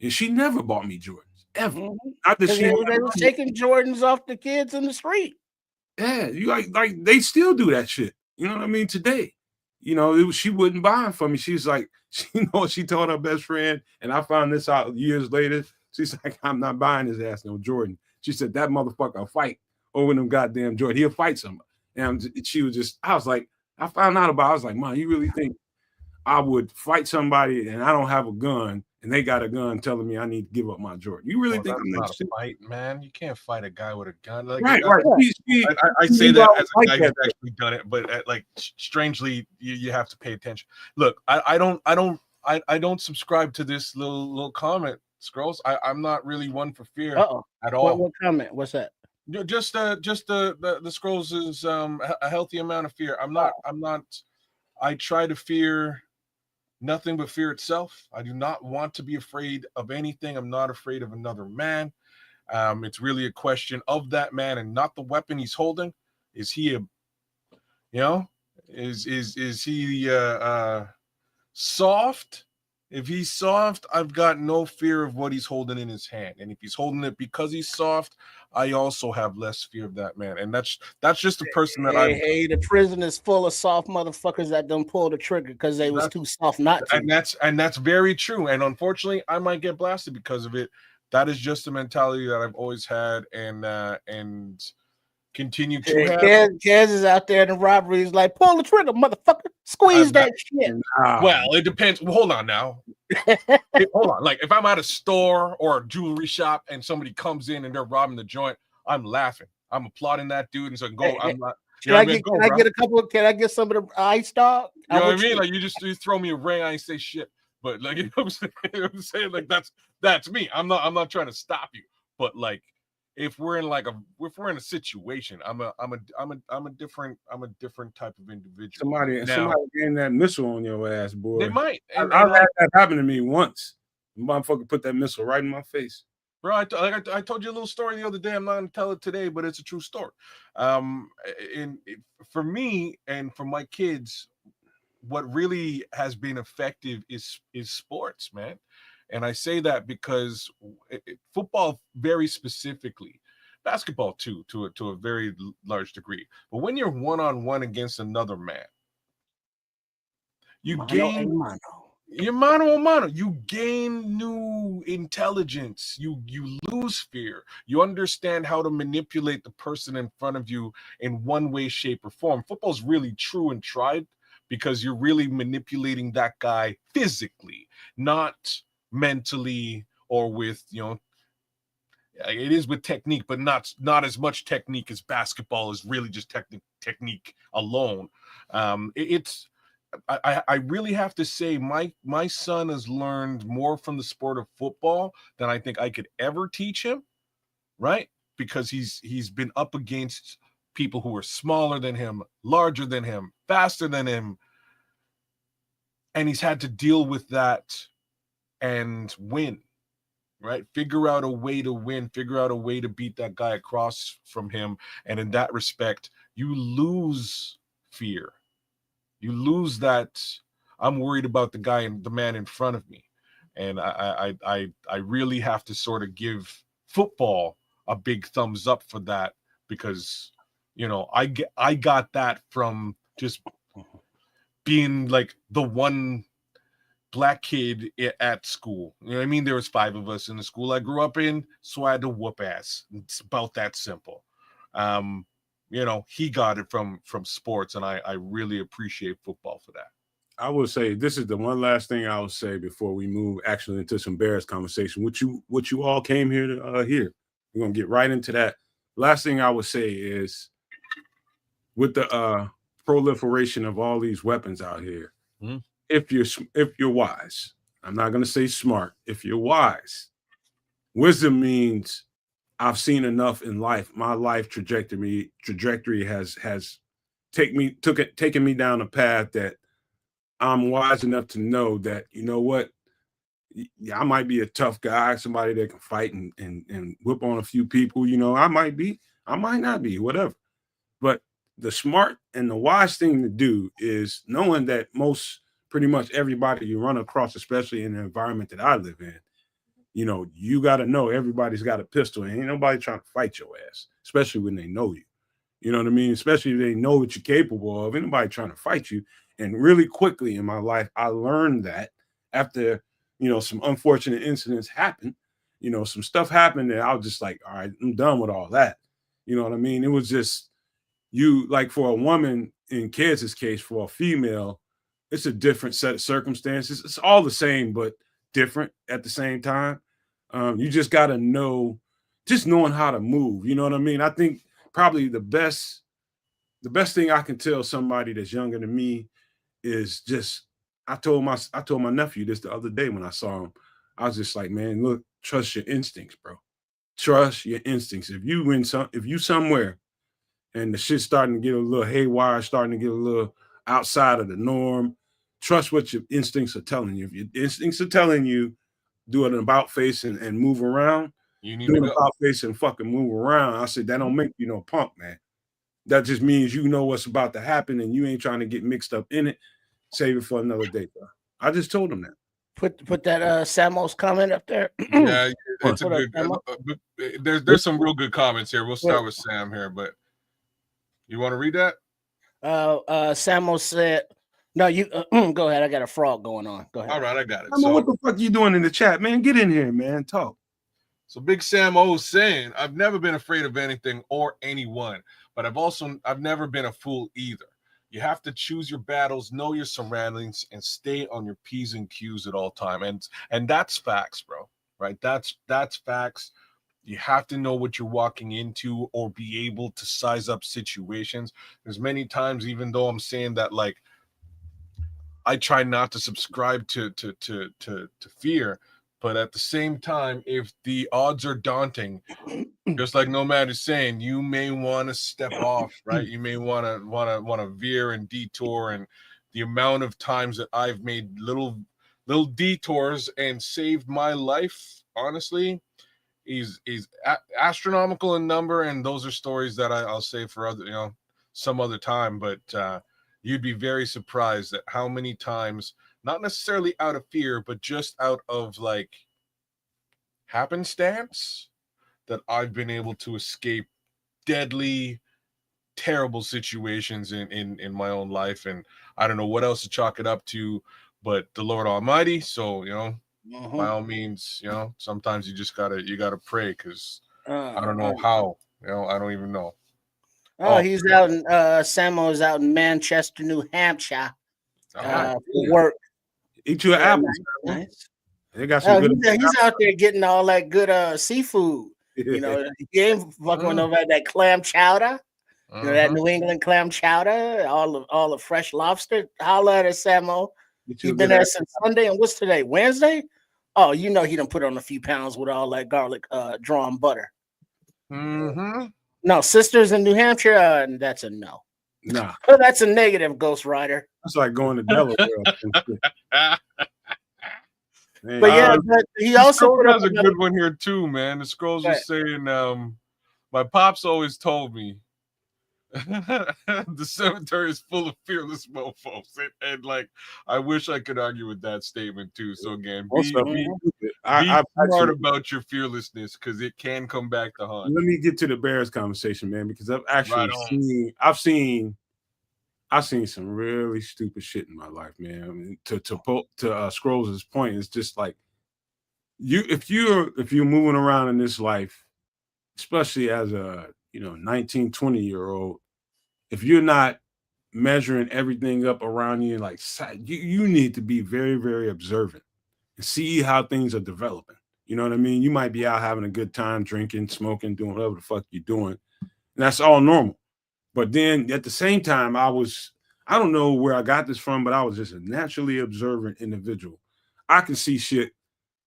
and she never bought me Jordans. Ever. Not that they were taking Jordans off the kids in the street. Yeah, you like they still do that shit. You know what I mean? Today, she wouldn't buy them for me. She's like, she told her best friend, and I found this out years later. She's like, I'm not buying his ass no Jordan. She said that motherfucker will fight over them goddamn Jordan. He'll fight somebody. And she was just, I was like, I found out about. I was like, Mom, you really think I would fight somebody and I don't have a gun? And they got a gun telling me I need to give up my Jordan. You really think I'm not a fight, man? You can't fight a guy with a gun. Like, right. I say that as a guy who's actually done it, but strangely, you have to pay attention. Look, I don't subscribe to this little comment, Scrolls. I'm not really one for fear at all. What comment? What's that? Just the Scrolls is a healthy amount of fear. I'm not. I try to fear nothing but fear itself. I do not want to be afraid of anything. I'm not afraid of another man. It's really a question of that man and not the weapon he's holding. Is he is he soft If he's soft, I've got no fear of what he's holding in his hand. And if he's holding it because he's soft, I also have less fear of that man. And that's just the person that Hey, the prison is full of soft motherfuckers that don't pull the trigger because they was too soft not to. And that's very true. And unfortunately, I might get blasted because of it. That is just the mentality that I've always had and continue to have. Kaz is out there in the robberies like, pull the trigger, motherfucker. Squeeze that shit. Well, it depends. Well, hold on now. Hold on. Like if I'm at a store or a jewelry shop and somebody comes in and they're robbing the joint, I'm laughing. I'm applauding that dude and saying, "Go!" I'm not. Can I get a couple? Can I get some of the ice dog? You know what I mean? Like you throw me a ring, I ain't say shit. But like you know what I'm saying? Like that's me. I'm not trying to stop you. But like if we're in a situation, I'm a different type of individual. Somebody getting that missile on your ass, boy. They might. I've had that happen to me once. Motherfucker put that missile right in my face. Bro, I told you a little story the other day. I'm not gonna tell it today, but it's a true story. For me and for my kids, what really has been effective is sports, man. And I say that because football very specifically, basketball too, to a very large degree. But when you're one-on-one against another man, you gain mano a mano. You gain new intelligence. You lose fear. You understand how to manipulate the person in front of you in one way, shape, or form. Football's really true and tried because you're really manipulating that guy physically, not mentally or with, it is with technique, but not as much technique as basketball is really just technique alone. I really have to say my son has learned more from the sport of football than I think I could ever teach him, right? Because he's been up against people who are smaller than him, larger than him, faster than him, and he's had to deal with that and win, right? Figure out a way to win, figure out a way to beat that guy across from him. And in that respect, you lose fear. You lose that I'm worried about the man in front of me. And I really have to sort of give football a big thumbs up for that because, I got that from just being like the one black kid at school. You know what I mean? There was 5 of us in the school I grew up in, so I had to whoop ass. It's about that simple. He got it from sports, and I really appreciate football for that. I will say this is the one last thing I will say before we move actually into some Bears conversation. What you all came here to hear. We're gonna get right into that. Last thing I would say is with the proliferation of all these weapons out here, if you're wise, I'm not gonna say smart. If you're wise, wisdom means I've seen enough in life. My life trajectory has taken me down a path that I'm wise enough to know that, you know what, I might be a tough guy, somebody that can fight and whip on a few people. I might be, I might not be, whatever. But the smart and the wise thing to do is knowing that pretty much everybody you run across, especially in the environment that I live in, you got to know everybody's got a pistol and ain't nobody trying to fight your ass, especially when they know you. You know what I mean? Especially if they know what you're capable of. Ain't nobody trying to fight you. And really quickly in my life, I learned that after, some unfortunate incidents happened, some stuff happened that I was just like, all right, I'm done with all that. You know what I mean? It was just like for a woman in Kansas case, for a female, it's a different set of circumstances. It's all the same, but different at the same time. You just got to know, just knowing how to move. You know what I mean? I think probably the best thing I can tell somebody that's younger than me is just, I told my nephew this the other day when I saw him. I was just like, man, look, trust your instincts, bro. Trust your instincts. If you somewhere and the shit's starting to get a little haywire, starting to get a little outside of the norm, trust what your instincts are telling you. If your instincts are telling you do an about face and move around, you need do to an about face and fucking move around. I said, that don't make you no punk, man. That just means you know what's about to happen and you ain't trying to get mixed up in it. Save it for another day, bro. I just told him that. Put that Samo's comment up there. Yeah, it's a Hold up, good. There's some real good comments here. We'll start with Sam here, but you want to read that? Samo said, "No, you go ahead. I got a frog going on. Go ahead." All right, I got it. I mean, what the fuck you doing in the chat, man? Get in here, man. Talk. So Big Sam O saying, I've never been afraid of anything or anyone, but I've never been a fool either. You have to choose your battles, know your surroundings, and stay on your P's and Q's at all time. And that's facts, bro. Right? That's facts. You have to know what you're walking into or be able to size up situations. There's many times, even though I'm saying that, like, I try not to subscribe to fear, but at the same time, if the odds are daunting, just like Nomad is saying, you may want to step off, right? You may want to veer and detour. And the amount of times that I've made little detours and saved my life, honestly, is astronomical in number. And those are stories that I'll say for other, some other time. But you'd be very surprised at how many times, not necessarily out of fear, but just out of like happenstance, that I've been able to escape deadly, terrible situations in my own life. And I don't know what else to chalk it up to, but the Lord Almighty. So, by all means, sometimes you just gotta pray, because I don't know how, I don't even know. He's out in Samo is out in Manchester, New Hampshire, for work. Eat you an apple. Nice. They got some good. He's out there getting all that good seafood. He ain't fucking with nobody that clam chowder. That New England clam chowder, all the fresh lobster. Holla at us, Samo. He's been there since Sunday, and what's today? Wednesday? Oh, he done put on a few pounds with all that garlic drawn butter. Mm-hmm. No, sisters in New Hampshire, that's a no. Nah. That's a negative, Ghost Rider. That's like going to Delaware. But yeah, but he also has a good one here too, man. The scrolls are saying, my pops always told me the cemetery is full of fearless mofos, and like, I wish I could argue with that statement too. So again, be smart about your fearlessness, because it can come back to haunt. Let me get to the Bears conversation, man, because I've actually seen some really stupid shit in my life, man. I mean, to Scrolls' point, it's just like if you're moving around in this life, especially as a 19, 20-year-old, if you're not measuring everything up around you, like, you need to be very, very observant and see how things are developing. You know what I mean? You might be out having a good time, drinking, smoking, doing whatever the fuck you're doing, and that's all normal. But then at the same time, I don't know where I got this from, but I was just a naturally observant individual. I can see shit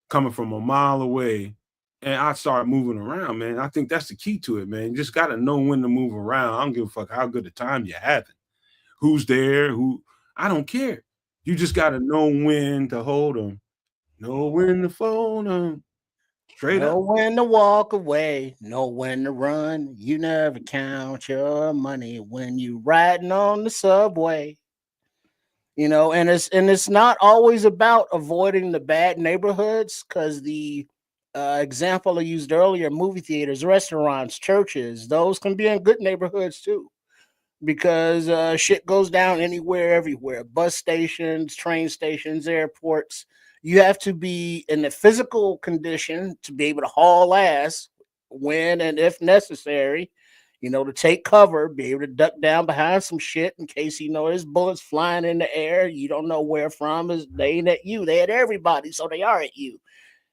coming from a mile away, and I start moving around, man. I think that's the key to it, man. You just got to know when to move around. I don't give a fuck how good a time you're having, who's there, I don't care. You just got to know when to hold them, know when to fold them. Know when to walk away, know when to run. You never count your money when you riding on the subway. And it's not always about avoiding the bad neighborhoods, because the example I used earlier, movie theaters, restaurants, churches, those can be in good neighborhoods too, because shit goes down anywhere, everywhere. Bus stations, train stations, airports. You have to be in the physical condition to be able to haul ass when and if necessary, to take cover, be able to duck down behind some shit in case, there's bullets flying in the air. You don't know where from. They ain't at you. They at everybody, so they are at you.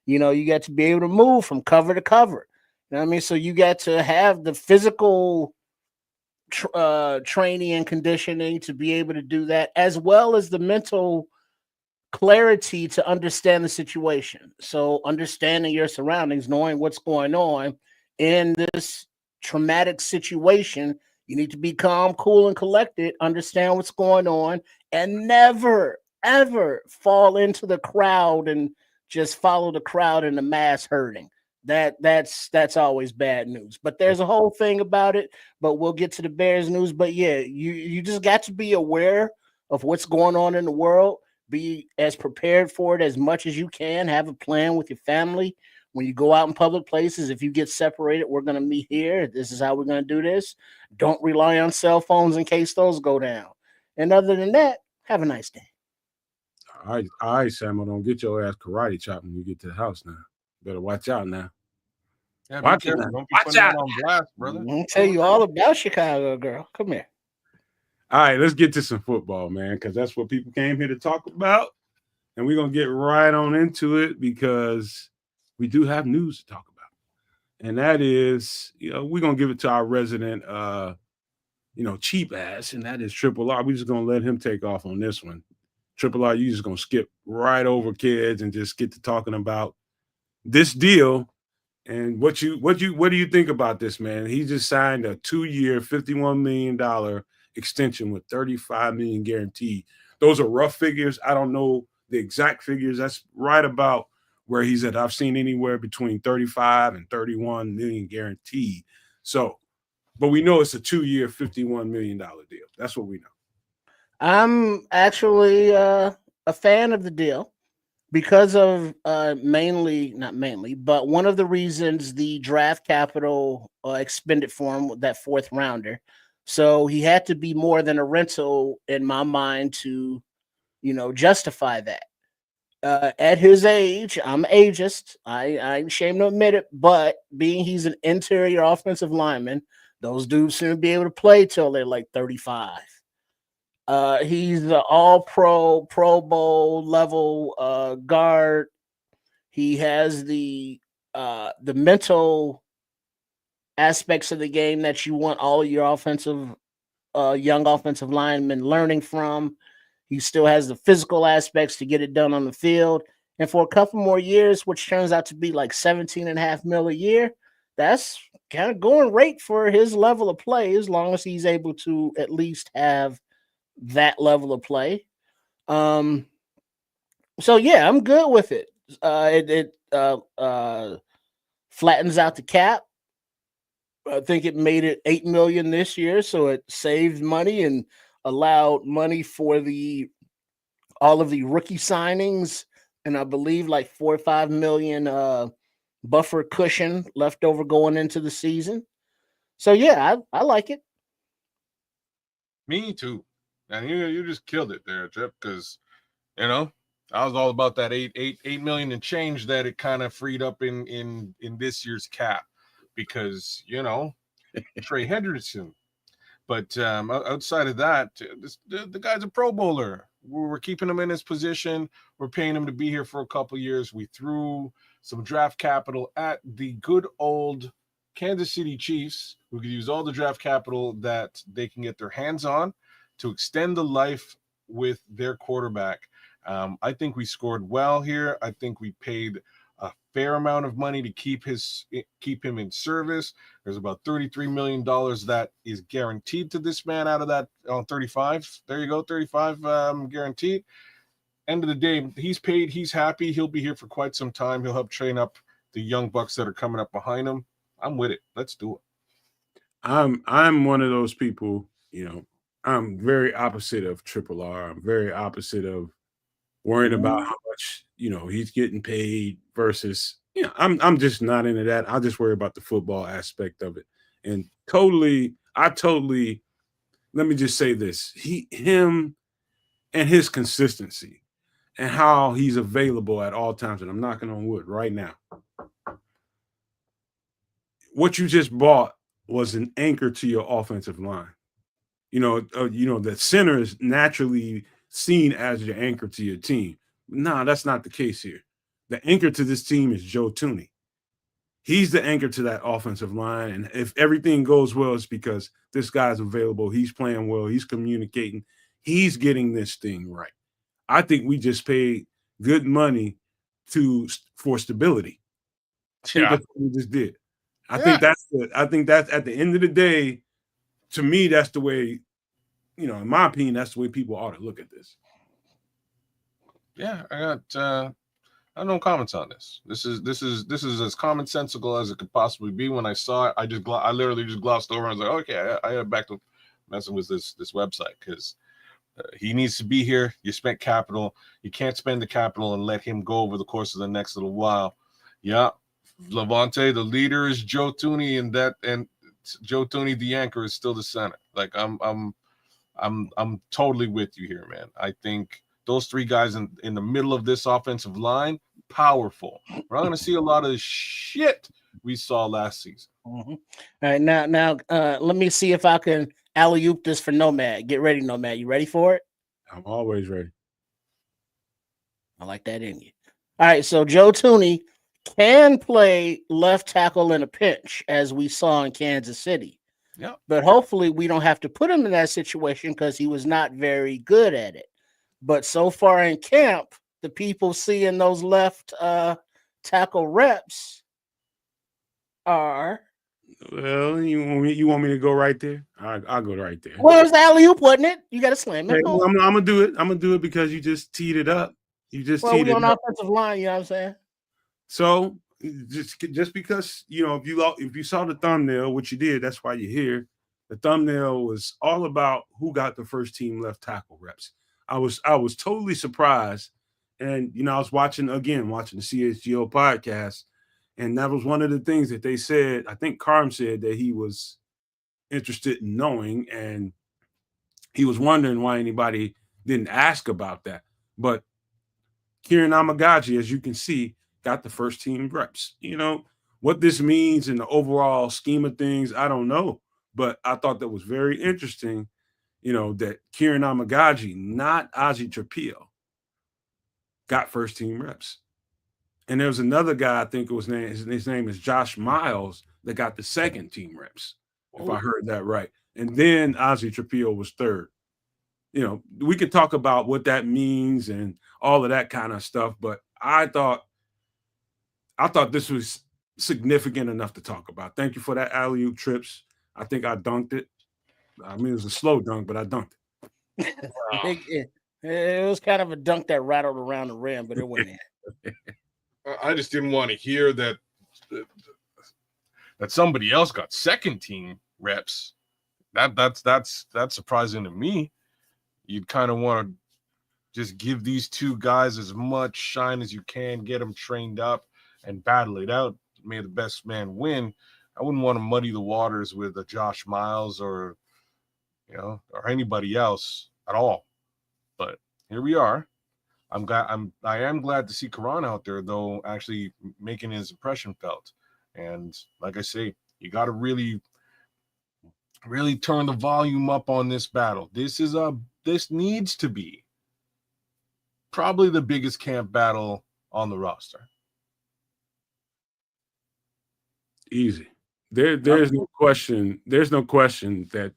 You got to be able to move from cover to cover. You know what I mean? So you got to have the physical training and conditioning to be able to do that, as well as the mental clarity to understand the situation. So understanding your surroundings, knowing what's going on in this traumatic situation, you need to be calm, cool, and collected, understand what's going on, and never, ever fall into the crowd and just follow the crowd in the mass herding. That's always bad news. But there's a whole thing about it, but we'll get to the Bears news. But yeah, you just got to be aware of what's going on in the world. be as prepared for it as much as you can. Have a plan with your family. When you go out in public places, if you get separated, we're going to meet here. This is how we're going to do this. Don't rely on cell phones in case those go down. And other than that, have a nice day. All right, Samuel, don't get your ass karate chopped when you get to the house now. Better watch out now. Yeah, Watch be careful. out. Don't be Watch putting out. that on blast, brother. I'm going to tell you all about Chicago, girl. Come here. All right, let's get to some football, man, because that's what people came here to talk about. And we're going to get right on into it because we do have news to talk about. And that is, we're going to give it to our resident, cheap ass, and that is Triple R. We're just going to let him take off on this one. Triple R, you just going to skip right over kids and just get to talking about this deal. And what do you think about this, man? He just signed a 2-year, $51 million extension with $35 million guaranteed. Those are rough figures. I don't know the exact figures. That's right about where he's at. I've seen anywhere between 35 and 31 million guaranteed. So, but we know it's a 2-year, $51 million deal. That's what we know. I'm actually a fan of the deal because of not mainly, but one of the reasons the draft capital expended for him, that 4th rounder. So he had to be more than a rental in my mind to, justify that. At his age, I'm ageist. I'm ashamed to admit it, but being he's an interior offensive lineman, those dudes seem to be able to play till they're like 35. He's the all-pro, Pro Bowl level guard. He has the mental aspects of the game that you want all your young offensive linemen learning from. He still has the physical aspects to get it done on the field. And for a couple more years, which turns out to be like $17.5 million a year, that's kind of going rate for his level of play, as long as he's able to at least have that level of play. So yeah, I'm good with it. It flattens out the cap. I think it made it $8 million this year, so it saved money and allowed money for all of the rookie signings, and I believe like $4 or $5 million buffer cushion left over going into the season. So yeah, I like it. Me too. And you just killed it there, Trip, because I was all about that $8 million and change that it kind of freed up in this year's cap, because Trey Hendrickson. But outside of that, the guy's a Pro Bowler. We're keeping him in his position. We're paying him to be here for a couple years. We threw some draft capital at the good old Kansas City Chiefs, who could use all the draft capital that they can get their hands on to extend the life with their quarterback. I think we scored well here. I think we paid a fair amount of money to keep him in service. There's about $33 million that is guaranteed to this man out of that 35. There you go, 35 guaranteed. End of the day, he's paid. He's happy. He'll be here for quite some time. He'll help train up the young bucks that are coming up behind him. I'm with it. Let's do it. I'm one of those people, I'm very opposite of Triple R. I'm very opposite of worrying about how much, he's getting paid versus, I'm just not into that. I just worry about the football aspect of it. And let me just say this, him and his consistency and how he's available at all times. And I'm knocking on wood right now. What you just bought was an anchor to your offensive line. The center is naturally seen as your anchor to your team. No, that's not the case here. The anchor to this team is Joe Thuney. He's the anchor to that offensive line. And if everything goes well, it's because this guy's available. He's playing well. He's communicating. He's getting this thing right. I think we just paid good money for stability. I think that's what we just did. I think that's at the end of the day, to me, that's the way, in my opinion, that's the way people ought to look at this. Yeah, I got no comments on this. This is as commonsensical as it could possibly be. When I saw it, I literally just glossed over and was like, okay, I got back to messing with this website, because He needs to be here. You spent capital. You can't spend the capital and let him go over the course of the next little while. Yeah, Levante, the leader is Joe Tooney, and Joe Tooney, the anchor, is still the center. Like I'm totally with you here, man. I think those three guys in the middle of this offensive line, powerful. We're not going to see a lot of the shit we saw last season. All right, now, let me see if I can alley-oop this for Nomad. Get ready, Nomad. You ready for it? I'm always ready. I like that in you. All right, so Joe Tooney can play left tackle in a pinch, as we saw in Kansas City. Yeah. But hopefully we don't have to put him in that situation because he was not very good at it. But so far in camp, the people seeing those left tackle reps are. Well, you want me to go right there? I'll go right there. Well, it's the alley-oop, wasn't it? You got to slam it. Hey, well, I'm gonna do it. I'm gonna do it because you just teed it up. You just teed we it on up. offensive line. You know what I'm saying? So just because if you saw the thumbnail, which you did, that's why you're here. The thumbnail was all about who got the first team left tackle reps. I was totally surprised, and I was watching the CHGO podcast, and that was one of the things that they said. I think Carm said that he was interested in knowing, and he was wondering why anybody didn't ask about that. But Kieran Amagaji, as you can see, got the first team reps. What this means in the overall scheme of things, I don't know. But I thought that was very interesting, that Kieran Amagaji, not Ozzie Trapillo, got first team reps. And there was another guy, I think his name is Josh Miles, that got the second team reps, if I heard that right. And then Ozzie Trapillo was third. We could talk about what that means and all of that kind of stuff, but I thought this was significant enough to talk about. Thank you for that alley-oop, Trips. I think I dunked it. I mean, it was a slow dunk, but I dunked it. It was kind of a dunk that rattled around the rim, but it went in. I just didn't want to hear that somebody else got second team reps. That's surprising to me. You'd kind of want to just give these two guys as much shine as you can, get them trained up and battle it out. May the best man win. I wouldn't want to muddy the waters with a Josh Miles or anybody else at all. But here we are. I am glad to see Karan out there, though, actually making his impression felt. And like I say, you got to really, really turn the volume up on this battle. This needs to be probably the biggest camp battle on the roster. Easy. There's no question. There's no question that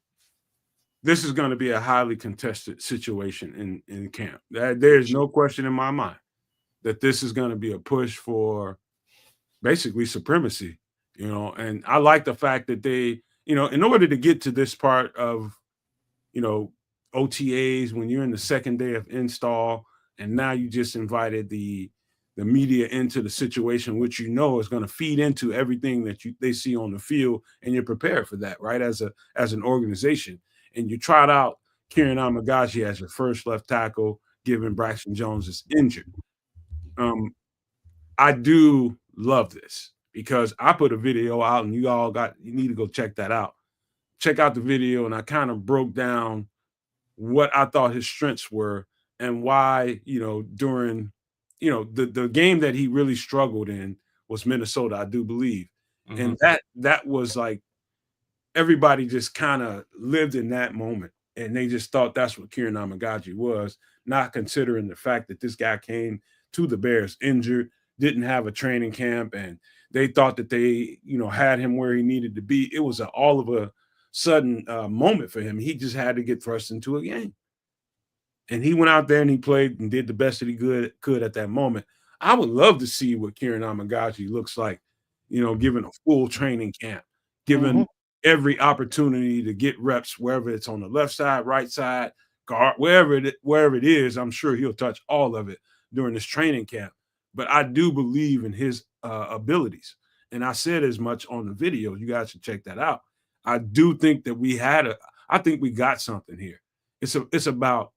this is going to be a highly contested situation in camp. There's no question in my mind that this is going to be a push for basically supremacy, and I like the fact that they, in order to get to this part of, OTAs, when you're in the second day of install, and now you just invited the media into the situation, which is going to feed into everything that they see on the field, and you're prepared for that, right? As an organization. And you tried out Kieran Amagaji as your first left tackle, given Braxton Jones is injured. I do love this because I put a video out, and you need to go check that out. Check out the video, and I kind of broke down what I thought his strengths were and why, during, the game that he really struggled in was Minnesota, I do believe. Mm-hmm. And that was like, everybody just kind of lived in that moment, and they just thought that's what Kieran Amagaji was, not considering the fact that this guy came to the Bears injured, didn't have a training camp, and they thought that they, had him where he needed to be. It was all of a sudden moment for him. He just had to get thrust into a game. And he went out there and he played and did the best that he could at that moment. I would love to see what Kieran Amagaji looks like, given a full training camp, given every opportunity to get reps, wherever it's on the left side, right side, guard, wherever it is. I'm sure he'll touch all of it during this training camp. But I do believe in his abilities. And I said as much on the video. You guys should check that out. I do think that I think we got something here. It's about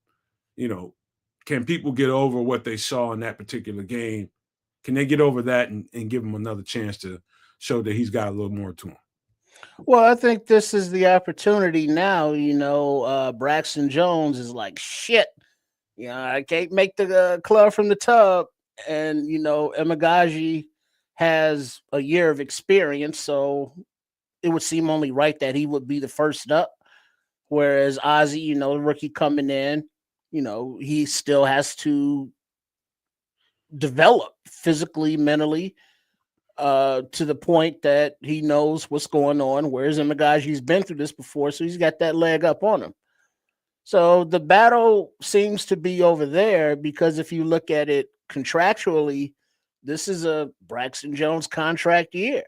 can people get over what they saw in that particular game? Can they get over that and give him another chance to show that he's got a little more to him? Well, I think this is the opportunity now. Braxton Jones is like, shit. I can't make the club from the tub. And, Emagaji has a year of experience. So it would seem only right that he would be the first up. Whereas Ozzy, the rookie coming in, he still has to develop physically, mentally, to the point that he knows what's going on. Whereas Emagaji's been through this before, so he's got that leg up on him. So the battle seems to be over there because if you look at it contractually, this is a Braxton Jones contract year.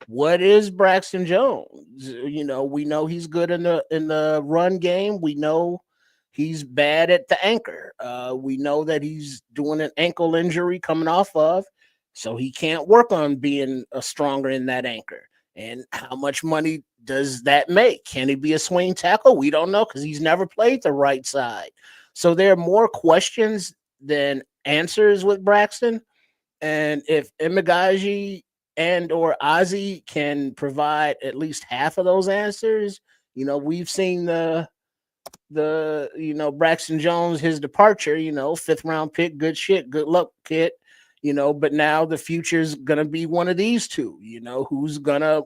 What is Braxton Jones? We know he's good in the run game. We know he's bad at the anchor. We know that he's doing an ankle injury coming off of, so he can't work on being stronger in that anchor. And how much money does that make? Can he be a swing tackle? We don't know because he's never played the right side. So there are more questions than answers with Braxton. And if Emagaji and or Ozzy can provide at least half of those answers, we've seen the Braxton Jones, his departure, 5th round pick, good shit, good luck, kid. But now the future's gonna be one of these two, who's gonna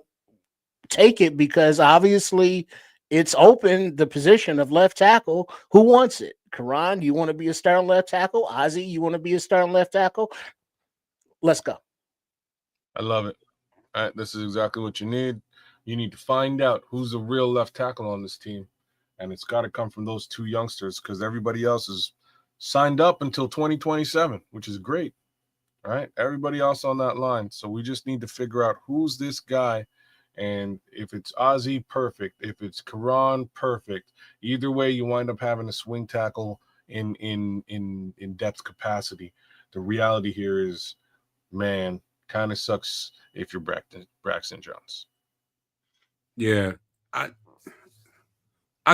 take it, because obviously it's open, the position of left tackle. Who wants it? Karan, you want to be a starting left tackle? Ozzy, you want to be a starting left tackle? Let's go. I love it. All right, this is exactly what you need. You need to find out who's the real left tackle on this team. And it's got to come from those two youngsters, because everybody else is signed up until 2027, which is great. All right, everybody else on that line. So we just need to figure out who's this guy. And if it's Ozzy, perfect. If it's Karan, perfect. Either way, you wind up having a swing tackle in depth capacity. The reality here is, man, kind of sucks if you're Braxton Jones. Yeah, I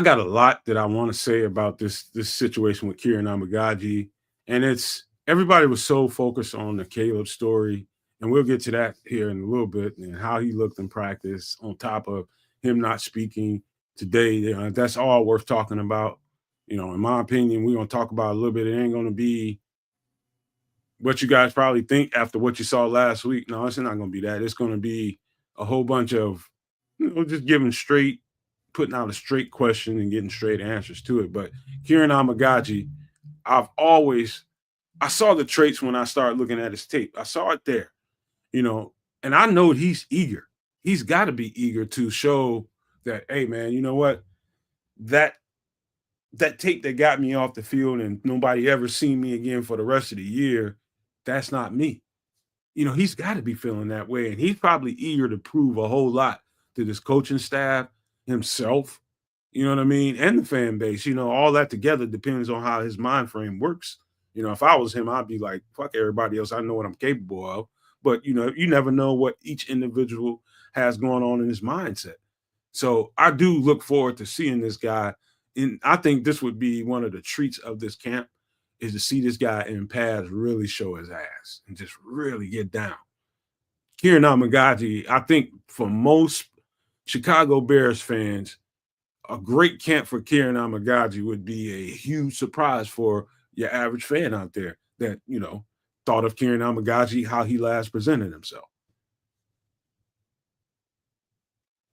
got a lot that I want to say about this situation with Kieran Emagaji, and it's everybody was so focused on the Caleb story, and we'll get to that here in a little bit, and how he looked in practice on top of him not speaking today. That's all worth talking about. In my opinion, we're going to talk about a little bit. It ain't going to be what you guys probably think after what you saw last week. No, it's not going to be that. It's going to be a whole bunch of, just putting out a straight question and getting straight answers to it. But Kieran Emagaji, I saw the traits when I started looking at his tape. I saw it there, and I know he's eager. He's got to be eager to show that, hey, man, you know what? That tape that got me off the field and nobody ever seen me again for the rest of the year, that's not me. He's got to be feeling that way. And he's probably eager to prove a whole lot to this coaching staff, himself, you know what I mean? And the fan base, all that together depends on how his mind frame works. If I was him, I'd be like, fuck everybody else. I know what I'm capable of. But, you never know what each individual has going on in his mindset. So I do look forward to seeing this guy. And I think this would be one of the treats of this camp, is to see this guy in pads really show his ass and just really get down. Kieran Emagaji, I think for most Chicago Bears fans, a great camp for Kieran Emagaji would be a huge surprise for your average fan out there that, thought of Kieran Emagaji, how he last presented himself.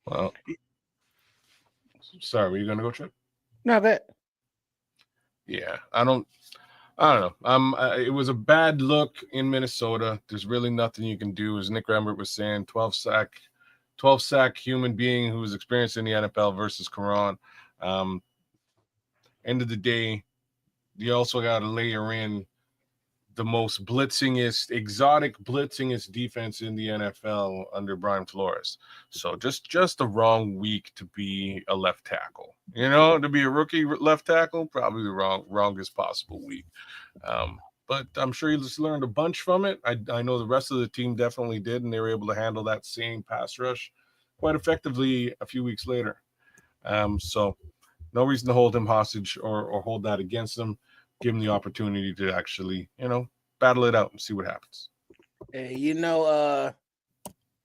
Well, sorry, were you going to go, Trip? No, bet. Yeah, I don't know. It was a bad look in Minnesota. There's really nothing you can do. As Nick Rambert was saying, 12 sack human being who's experienced in the NFL versus Karan. End of the day, you also got to layer in the most exotic blitzingest defense in the NFL under Brian Flores. So just the wrong week to be a left tackle. To be a rookie left tackle, probably the wrongest possible week. But I'm sure he just learned a bunch from it. I know the rest of the team definitely did, and they were able to handle that same pass rush quite effectively a few weeks later. So no reason to hold him hostage or hold that against him. give him the opportunity to actually, battle it out and see what happens. Hey,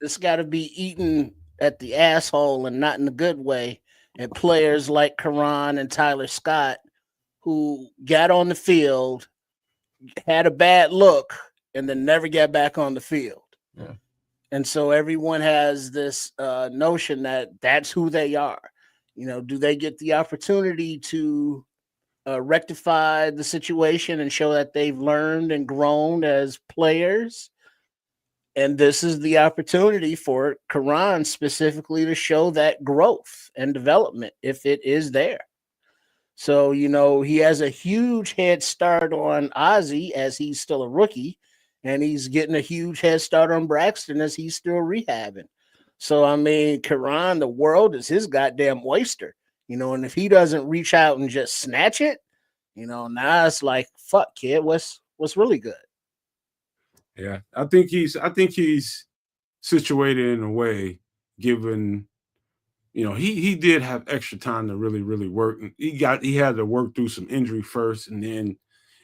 this got to be eaten at the asshole and not in a good way. And players like Karan and Tyler Scott, who got on the field, had a bad look, and then never got back on the field. Yeah. And so everyone has this notion that that's who they are. Do they get the opportunity to rectify the situation and show that they've learned and grown as players? And this is the opportunity for Karan specifically to show that growth and development if it is there. So, he has a huge head start on Ozzy as he's still a rookie, and he's getting a huge head start on Braxton as he's still rehabbing. So, Karan, the world is his goddamn oyster, and if he doesn't reach out and just snatch it, now it's like, fuck, kid, what's really good? Yeah, I think he's situated in a way, given, he did have extra time to really, really work. He had to work through some injury first, and then,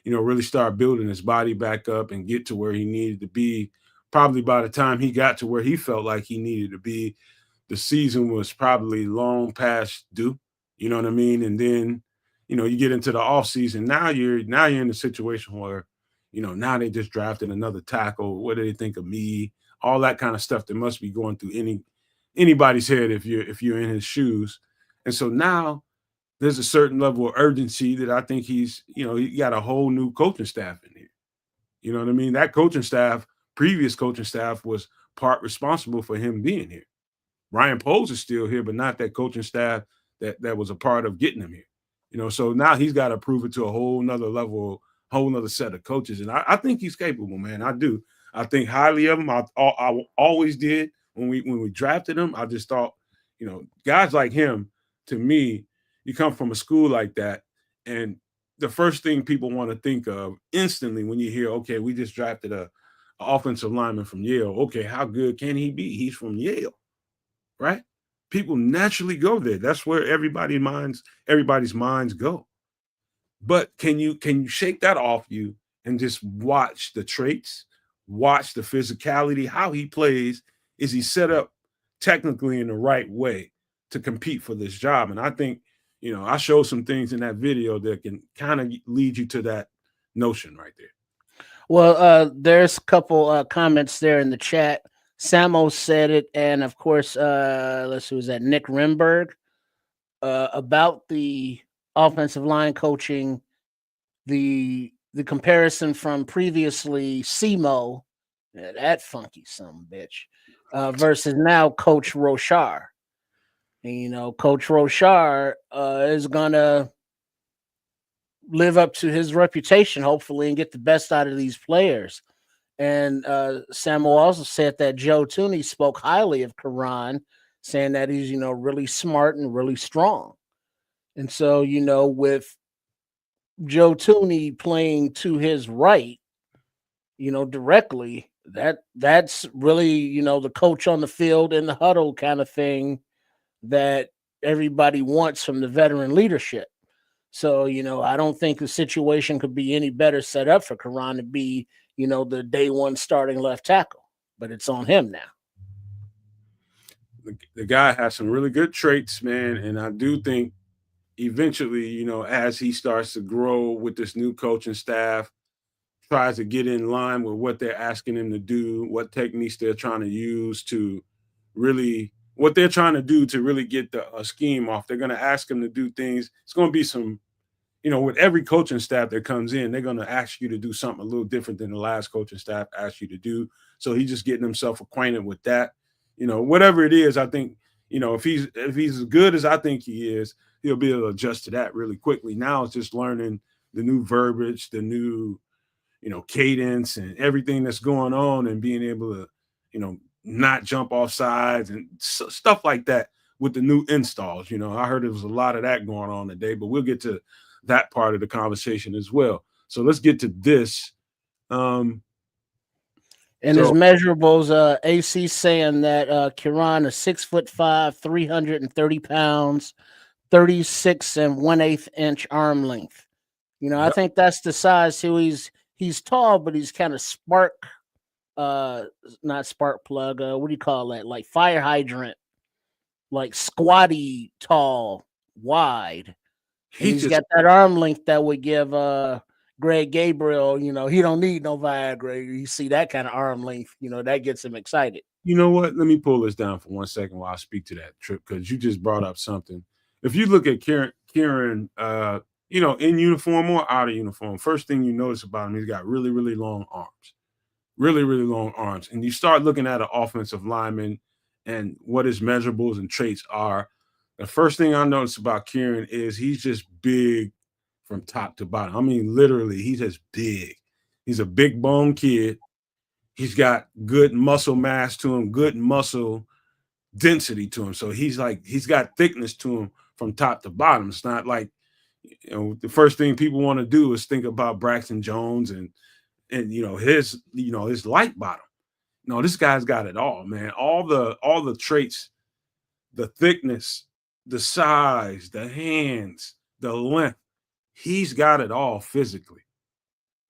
really start building his body back up and get to where he needed to be. Probably by the time he got to where he felt like he needed to be, the season was probably long past due. You know what I mean? And then, you get into the offseason. Now you're in a situation where, now they just drafted another tackle. What do they think of me? All that kind of stuff that must be going through anybody's head if you're in his shoes. And so now there's a certain level of urgency that I think he got a whole new coaching staff in here. You know what I mean? That previous coaching staff was part responsible for him being here. Ryan Poles is still here, but not that coaching staff that was a part of getting him here. So now he's got to prove it to a whole nother level, whole nother set of coaches. And I think he's capable, man. I do. I think highly of him. I always did when we drafted him. I just thought, guys like him, to me, you come from a school like that, and the first thing people want to think of instantly when you hear, okay, we just drafted a offensive lineman from Yale. Okay, how good can he be? He's from Yale, right? People naturally go there. That's where everybody's minds go. But can you shake that off you and just watch the traits, watch the physicality, how he plays? Is he set up technically in the right way to compete for this job? And I think, I showed some things in that video that can kind of lead you to that notion right there. Well, there's a couple comments there in the chat. Samo said it, and of course, let's see, was that Nick Rimberg about the offensive line coaching, the comparison from previously Simo, that funky son of a bitch, versus now Coach Rochar. And, Coach Rochar is gonna live up to his reputation, hopefully, and get the best out of these players. And Samuel also said that Joe Tooney spoke highly of Karan, saying that he's, really smart and really strong. And so, with Joe Tooney playing to his right, directly, that's really, the coach on the field in the huddle kind of thing that everybody wants from the veteran leadership. So, I don't think the situation could be any better set up for Karan to be, the day one starting left tackle, but it's on him now. The guy has some really good traits, man. And I do think eventually, as he starts to grow with this new coaching staff, tries to get in line with what they're asking him to do, what techniques they're trying to use to really, what they're trying to do to really get the scheme off. They're going to ask him to do things. It's going to be some, with every coaching staff that comes in, they're going to ask you to do something a little different than the last coaching staff asked you to do. So he's just getting himself acquainted with that. Whatever it is, I think, if he's as good as I think he is, he'll be able to adjust to that really quickly. Now it's just learning the new verbiage, the new, cadence and everything that's going on, and being able to, not jump off sides and stuff like that with the new installs. I heard there was a lot of that going on today, but we'll get to that part of the conversation as well. So let's get to this. And his measurables, AC saying that Karan is 6'5", 330 pounds, 36 1/8 inch arm length. You know, I think that's the size too. He's tall, but he's kind of not spark plug. What do you call that? Like fire hydrant, like squatty, tall, wide. And he's got that arm length that would give Greg Gabriel, you know, he don't need no Viagra. You see that kind of arm length, you know, that gets him excited. You know what? Let me pull this down for 1 second while I speak to that trip, because you just brought up something. If you look at Kieran, you know, in uniform or out of uniform, first thing you notice about him, he's got really, really long arms. Really, really long arms. And you start looking at an offensive lineman and what his measurables and traits are. The first thing I notice about Kieran is he's just big from top to bottom. I mean, literally, he's just big. He's a big bone kid. He's got good muscle mass to him, good muscle density to him. So he's got thickness to him from top to bottom. It's not like, you know, the first thing people want to do is think about Braxton Jones and his light bottom. No, this guy's got it all, man. All the traits, the thickness, the size, the hands, the length. He's got it all physically.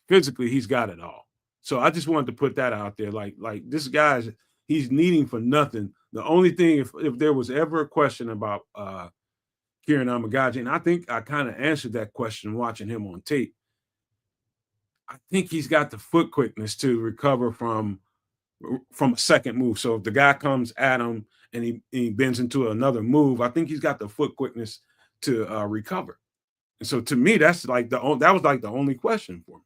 Physically, he's got it all. So I just wanted to put that out there. Like this guy's, he's needing for nothing. The only thing, if there was ever a question about Kieran Amagaji, and I think I kind of answered that question watching him on tape. I think he's got the foot quickness to recover from a second move. So if the guy comes at him and he bends into another move, I think he's got the foot quickness to recover. And so to me, that was like the only question for me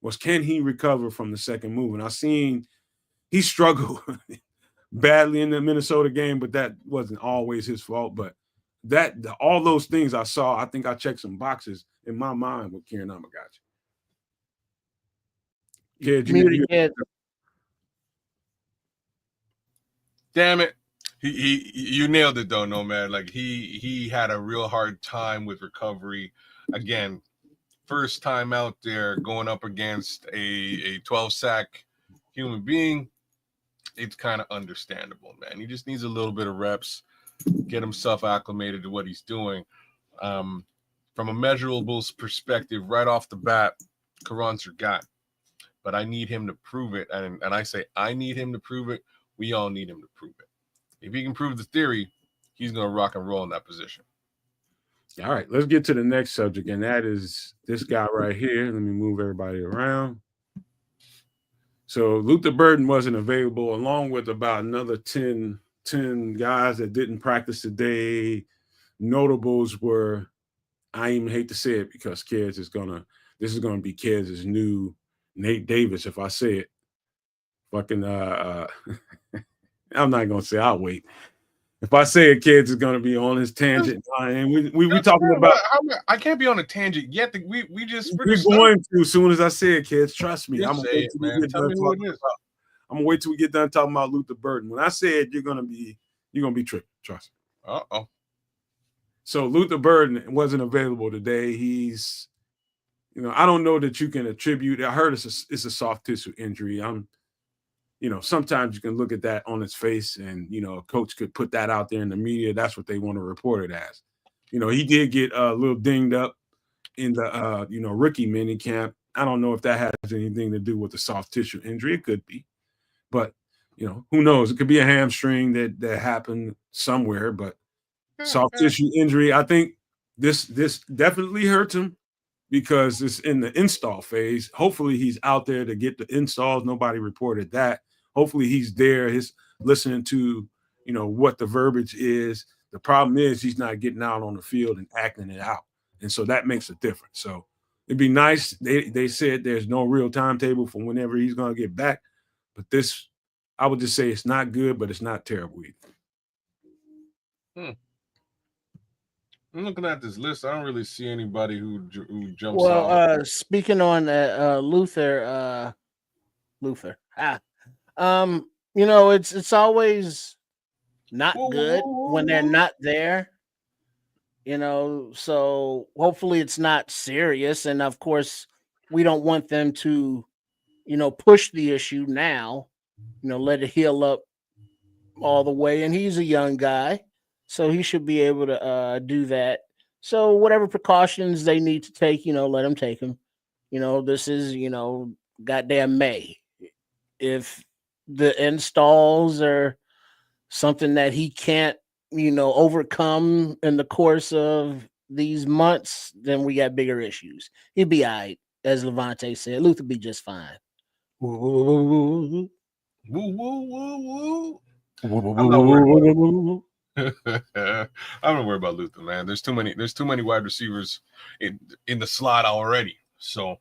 was, can he recover from the second move? And I seen he struggled badly in the Minnesota game, but that wasn't always his fault. But all those things I saw, I think I checked some boxes in my mind with Kieran Amagaji. Kid, damn it. You nailed it though, Nomad. Like he had a real hard time with recovery. Again, first time out there going up against a 12-sack human being. It's kind of understandable, man. He just needs a little bit of reps, get himself acclimated to what he's doing. From a measurables perspective, right off the bat, Karan's your guy. But I need him to prove it. And I say I need him to prove it. We all need him to prove it. If he can prove the theory, he's going to rock and roll in that position. All right, let's get to the next subject, and that is this guy right here. Let me move everybody around. So Luther Burden wasn't available, along with about another 10 guys that didn't practice today. Notables were, I even hate to say it because this is gonna be Keds' new Nate Davis, if I say it. Fucking I'm not gonna say, I'll wait. If I say it, Keds is gonna be on his tangent. And we talking about, I can't be on a tangent yet. We're going to as soon as I say it, Keds. Trust me. I'm gonna wait till we get done talking about Luther Burden. When I say it, you're gonna be tripping. Trust me. Uh-oh. So Luther Burden wasn't available today. He's, I don't know that you can attribute. I heard it's a soft tissue injury. Sometimes you can look at that on his face and, a coach could put that out there in the media. That's what they want to report it as. He did get a little dinged up in the, rookie mini camp. I don't know if that has anything to do with the soft tissue injury. It could be. But, who knows? It could be a hamstring that happened somewhere. But soft tissue injury, I think this definitely hurts him because it's in the install phase. Hopefully he's out there to get the installs. Nobody reported that. Hopefully he's there. He's listening to, what the verbiage is. The problem is he's not getting out on the field and acting it out. And so that makes a difference. So it'd be nice. They said there's no real timetable for whenever he's going to get back. But this, I would just say it's not good, but it's not terrible either. I'm looking at this list. I don't really see anybody who jumps out. Speaking on Luther. It's always not good when they're not there. So hopefully it's not serious. And of course, we don't want them to, push the issue now. Let it heal up all the way. And he's a young guy, so he should be able to do that. So whatever precautions they need to take, let them take them. This is, goddamn May. If the installs are something that he can't, overcome in the course of these months, then we got bigger issues. He'll be all right, as Levante said. Luther be just fine. Woo, woo, woo, woo. I'm not worried about I'm not worried about Luther, man. There's too many wide receivers in the slot already. So,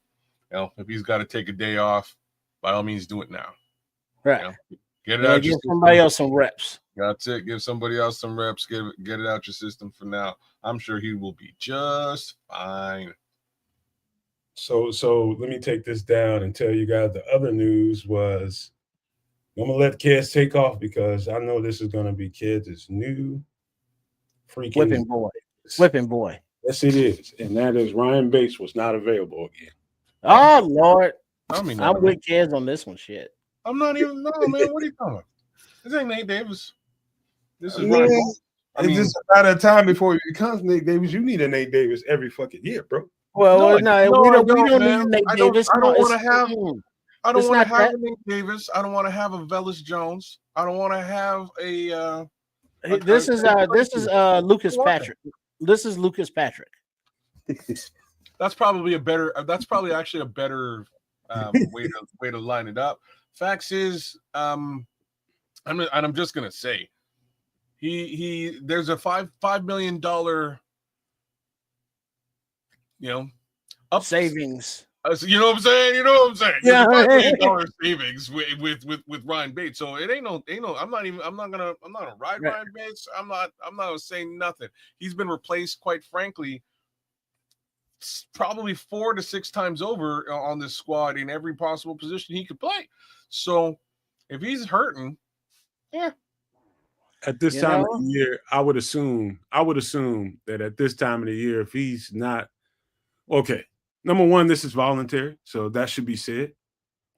if he's got to take a day off, by all means, do it now. Right. Get it out. Give somebody else some reps. That's it. Give somebody else some reps. Get it out your system for now. I'm sure he will be just fine. So let me take this down and tell you guys the other news was I'm gonna let kids take off because I know this is gonna be kids' new freaking whipping boy. Yes, it is, and that is Ryan Bates was not available again. Oh Lord, I'm with kids on this one. Shit, I'm not even man. What are you talking about? This ain't Nate Davis. This is Ryan Bates. It's just a matter of time before he becomes Nate Davis. You need a Nate Davis every fucking year, bro. Well, we don't need Nate Davis. I don't want to have a Nate Davis. I don't want to have a Velus Jones. I don't want to have a. This is Lucas Patrick. This is Lucas Patrick. That's probably actually a better way to line it up. Facts is, I'm just gonna say, there's a $5 million, savings. You know what I'm saying? Yeah. $5 million savings with Ryan Bates. So it ain't no. I'm not gonna ride Ryan Bates. I'm not saying nothing. He's been replaced, quite frankly, probably 4 to 6 times over on this squad in every possible position he could play. So if he's hurting, at this time of the year, I would assume that at this time of the year, if he's not okay, number one, this is voluntary, so that should be said.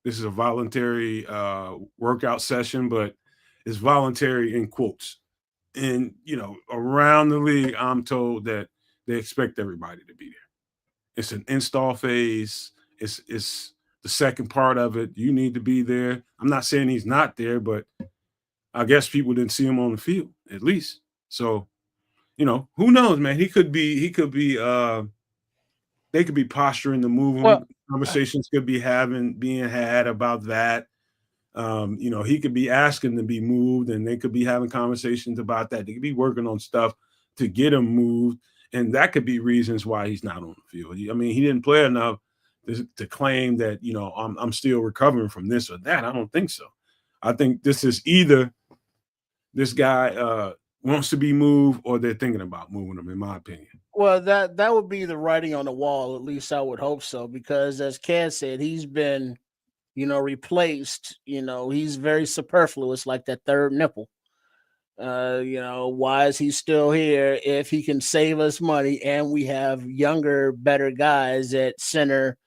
This is a voluntary workout session, but it's voluntary in quotes. And around the league, I'm told that they expect everybody to be there. It's an install phase. It's the second part of it. You need to be there. I'm not saying he's not there, but I guess people didn't see him on the field at least. So, who knows, man? He could be. They could be posturing to move him. Well, conversations could be being had about that. He could be asking to be moved, and they could be having conversations about that. They could be working on stuff to get him moved, and that could be reasons why he's not on the field. I mean, he didn't play enough to claim that I'm still recovering from this or that. I don't think so. I think this is either this guy wants to be moved or they're thinking about moving him, in my opinion. Well, that would be the writing on the wall. At least I would hope so, because as Ken said, he's been, replaced. He's very superfluous, like that third nipple. Why is he still here if he can save us money and we have younger, better guys at center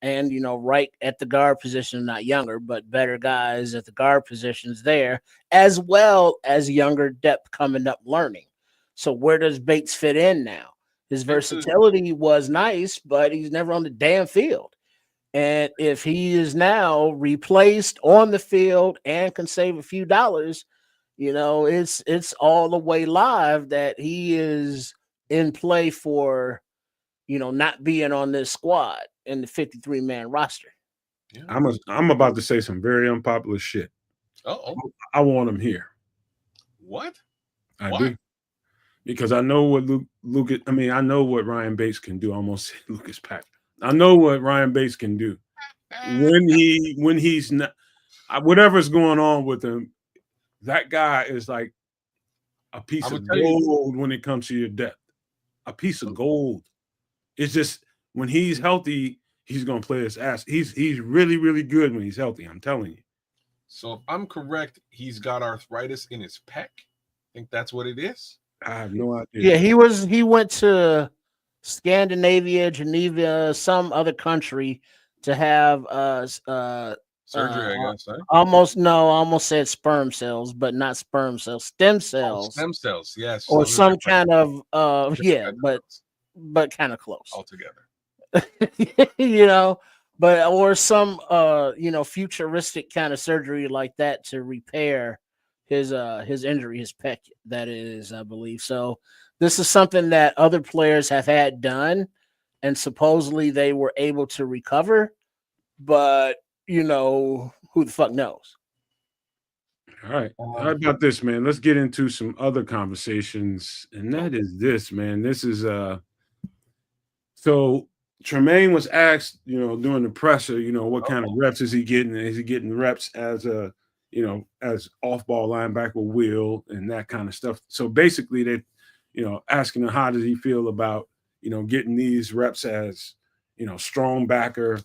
and, right at the guard position, not younger, but better guys at the guard positions there, as well as younger depth coming up learning. So where does Bates fit in now? His versatility was nice, but he's never on the damn field. And if he is now replaced on the field and can save a few dollars, it's all the way live that he is in play for, not being on this squad in the 53-man roster. Yeah. I'm about to say some very unpopular shit. I want him here. What? I do. Because I know what I know what Ryan Bates can do. I almost said Lucas Patrick. I know what Ryan Bates can do when he's not, whatever's going on with him. That guy is like a piece of gold when it comes to your depth. A piece of gold. It's just when he's healthy, he's gonna play his ass. He's really, really good when he's healthy. I'm telling you. So if I'm correct, he's got arthritis in his pec. I think that's what it is. I have no idea. Yeah, he went to Scandinavia, Geneva, some other country to have surgery, I guess. Right? Almost said sperm cells, but not sperm cells, stem cells. Stem cells, yes. Or some kind of but but kind of close altogether. you know, but or some futuristic kind of surgery like that to repair his injury, his pec, that is, I believe. So this is something that other players have had done, and supposedly they were able to recover, but who the fuck knows? All right. How about this, man? Let's get into some other conversations. And that is this, man. This is so Tremaine was asked, during the presser, what kind of reps is he getting? Is he getting reps as as off-ball linebacker will and that kind of stuff? So basically they, asking him how does he feel about, getting these reps as, strong backer,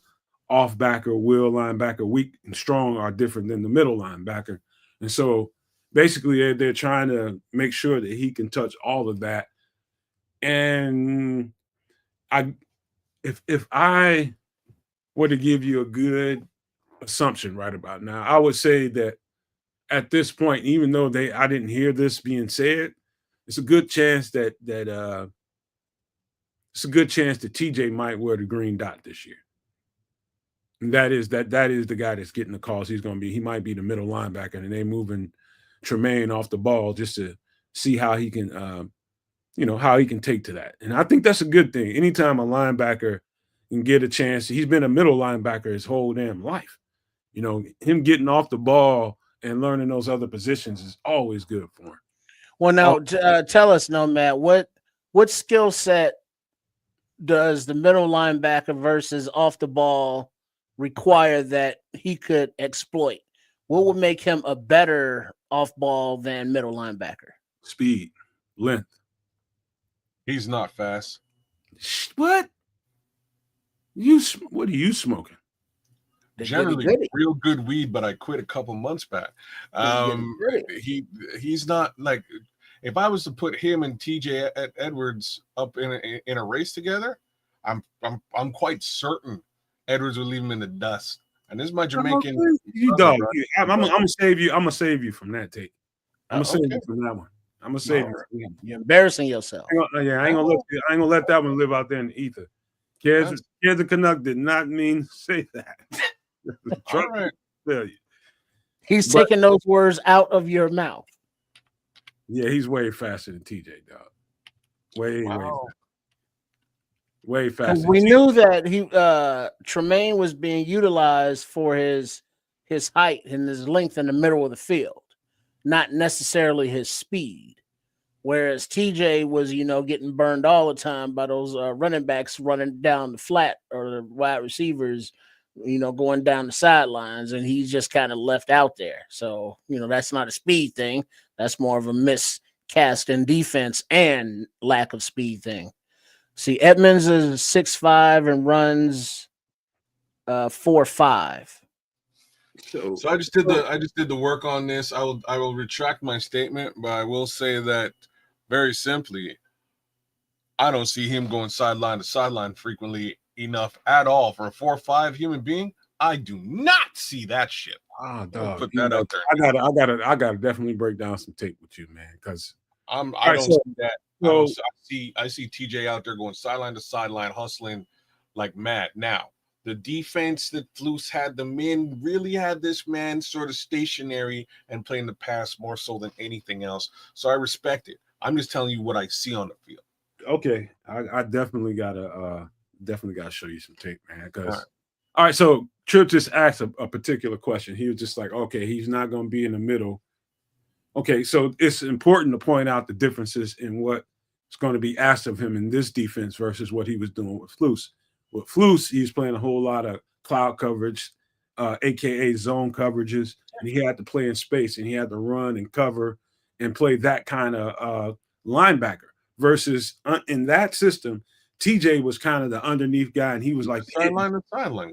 off backer, will linebacker. Weak and strong are different than the middle linebacker. And so basically they're trying to make sure that he can touch all of that. And if I were to give you a good assumption right about now, I would say that at this point, even though I didn't hear this being said, it's a good chance that TJ might wear the green dot this year. And that is the guy that's getting the calls. He might be the middle linebacker, and they moving Tremaine off the ball just to see how he can how he can take to that. And I think that's a good thing. Anytime a linebacker can get a chance, he's been a middle linebacker his whole damn life. Him getting off the ball and learning those other positions is always good for him. Well, now tell us, Matt, what skill set does the middle linebacker versus off the ball require that he could exploit? What would make him a better off ball than middle linebacker? Speed, length. He's not fast. What? What are you smoking? Generally real good weed, but I quit a couple months back. He's not like, if I was to put him and TJ Edwards up in a race together, I'm quite certain Edwards would leave him in the dust. And this is my Jamaican. You dog. I'm gonna save you. I'm gonna save you from that take. I'm gonna save you from that one. I'm gonna save you. You're embarrassing yourself. I ain't gonna let that one live out there in the ether. Kids the Canuck did not mean to say that. All right. He's taking those words out of your mouth. Yeah, he's way faster than TJ, dog. Way faster. We knew that Tremaine was being utilized for his height and his length in the middle of the field, not necessarily his speed. Whereas TJ was, getting burned all the time by those running backs running down the flat, or the wide receivers, going down the sidelines, and he's just kind of left out there. So, that's not a speed thing. That's more of a miscast in defense and lack of speed thing. See, Edmunds is 6'5" and runs 4.5. So I just did the work on this. I will retract my statement, but I will say that very simply, I don't see him going sideline to sideline frequently enough at all for a 4.5 human being. I do not see that shit. Dog, put that out there. I gotta definitely break down some tape with you, man, because I don't see that. I see TJ out there going sideline to sideline, hustling like mad. Now, the defense that Flus had them in really had this man sort of stationary and playing the pass more so than anything else. So I respect it. I'm just telling you what I see on the field. Okay, I definitely gotta show you some tape, man. Because all right, so Trip just asked a particular question. He was just like, okay, he's not going to be in the middle. Okay, so it's important to point out the differences in what's going to be asked of him in this defense versus what he was doing with Flus. With Flus, he's playing a whole lot of cloud coverage, aka zone coverages, and he had to play in space, and he had to run and cover and play that kind of linebacker. Versus in that system, TJ was kind of the underneath guy, and he was like sideline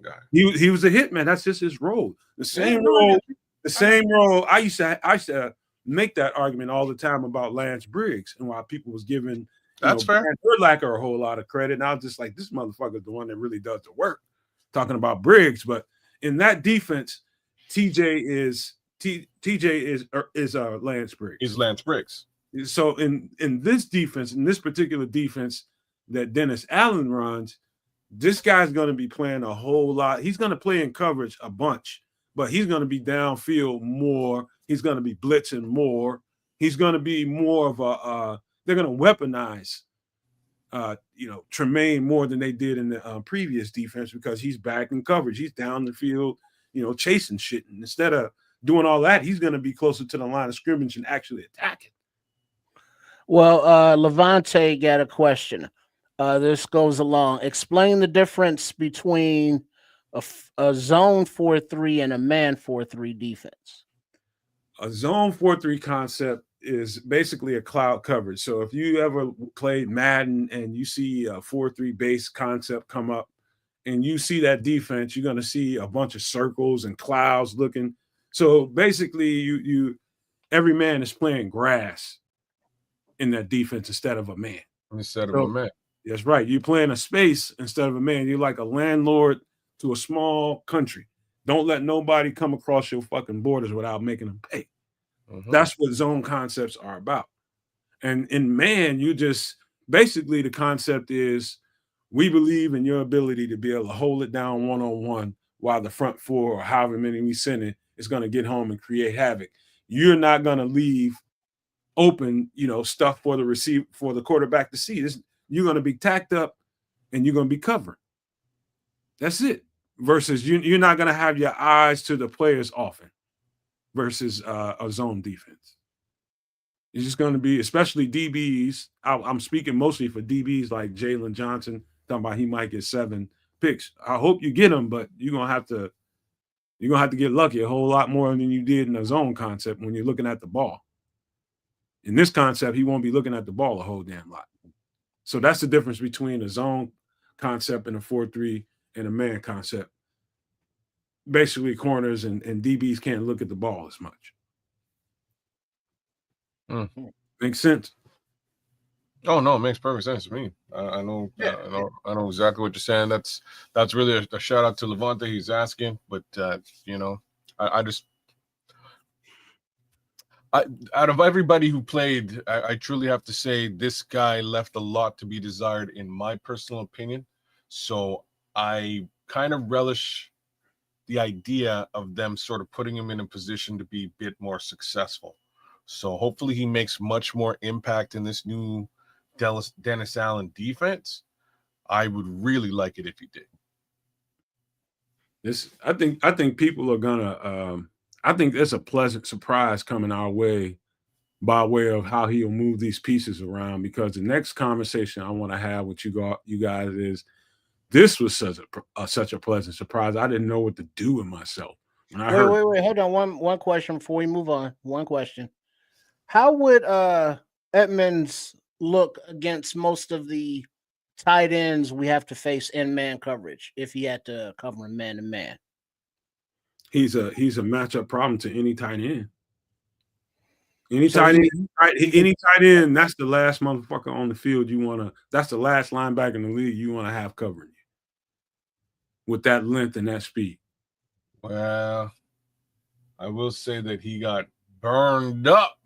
guy. He was a hitman. That's just his role. The same role. I used to make that argument all the time about Lance Briggs and why people was giving fair. Urlacher a whole lot of credit. And I was just like, this motherfucker is the one that really does the work. Talking about Briggs, but in that defense, TJ is Lance Briggs. He's Lance Briggs. So in this defense, in this particular defense, that Dennis Allen runs, this guy's going to be playing a whole lot. He's going to play in coverage a bunch, but he's going to be downfield more. He's going to be blitzing more. He's going to be more of a they're going to weaponize Tremaine more than they did in the previous defense, because he's back in coverage. He's down the field, chasing shit. And instead of doing all that, he's going to be closer to the line of scrimmage and actually attacking. Well, Levante got a question. This goes along. Explain the difference between a zone 4-3 and a man 4-3 defense. A zone 4-3 concept is basically a cloud coverage. So if you ever played Madden and you see a 4-3 base concept come up and you see that defense, you're going to see a bunch of circles and clouds looking. So basically you every man is playing grass in that defense instead of a man. Instead of a man. That's right. You're playing a space instead of a man. You're like a landlord to a small country. Don't let nobody come across your fucking borders without making them pay. Mm-hmm. That's what zone concepts are about. And in man, you just basically the concept is we believe in your ability to be able to hold it down one-on-one while the front four or however many we send it is going to get home and create havoc. You're not going to leave open, stuff for the quarterback to see. You're going to be tacked up and you're going to be covered. That's it. Versus you're not going to have your eyes to the players often versus a zone defense. It's just going to be, especially DBs. I'm speaking mostly for DBs like Jalen Johnson, talking about he might get 7 picks. I hope you get them, but you're going to have to get lucky a whole lot more than you did in a zone concept when you're looking at the ball. In this concept, he won't be looking at the ball a whole damn lot. So that's the difference between a zone concept and a 4-3 and a man concept. Basically, corners and DBs can't look at the ball as much. Mm-hmm. Makes sense? Oh no, it makes perfect sense to me. I know exactly what you're saying. That's really a shout out to Levante. He's asking, but out of everybody who played, I truly have to say this guy left a lot to be desired, in my personal opinion. So I kind of relish the idea of them sort of putting him in a position to be a bit more successful. So hopefully he makes much more impact in this new Dennis Allen defense. I would really like it if he did. I think people are gonna. I think there's a pleasant surprise coming our way by way of how he'll move these pieces around, because the next conversation I want to have with you guys is this was such a pleasant surprise. I didn't know what to do with myself. Wait, hold on. One question before we move on. One question. How would Edmunds look against most of the tight ends we have to face in man coverage if he had to cover man to man? He's a matchup problem to any tight end. Any tight end, that's the last motherfucker on the field that's the last linebacker in the league you want to have covering you with that length and that speed. Well, I will say that he got burned up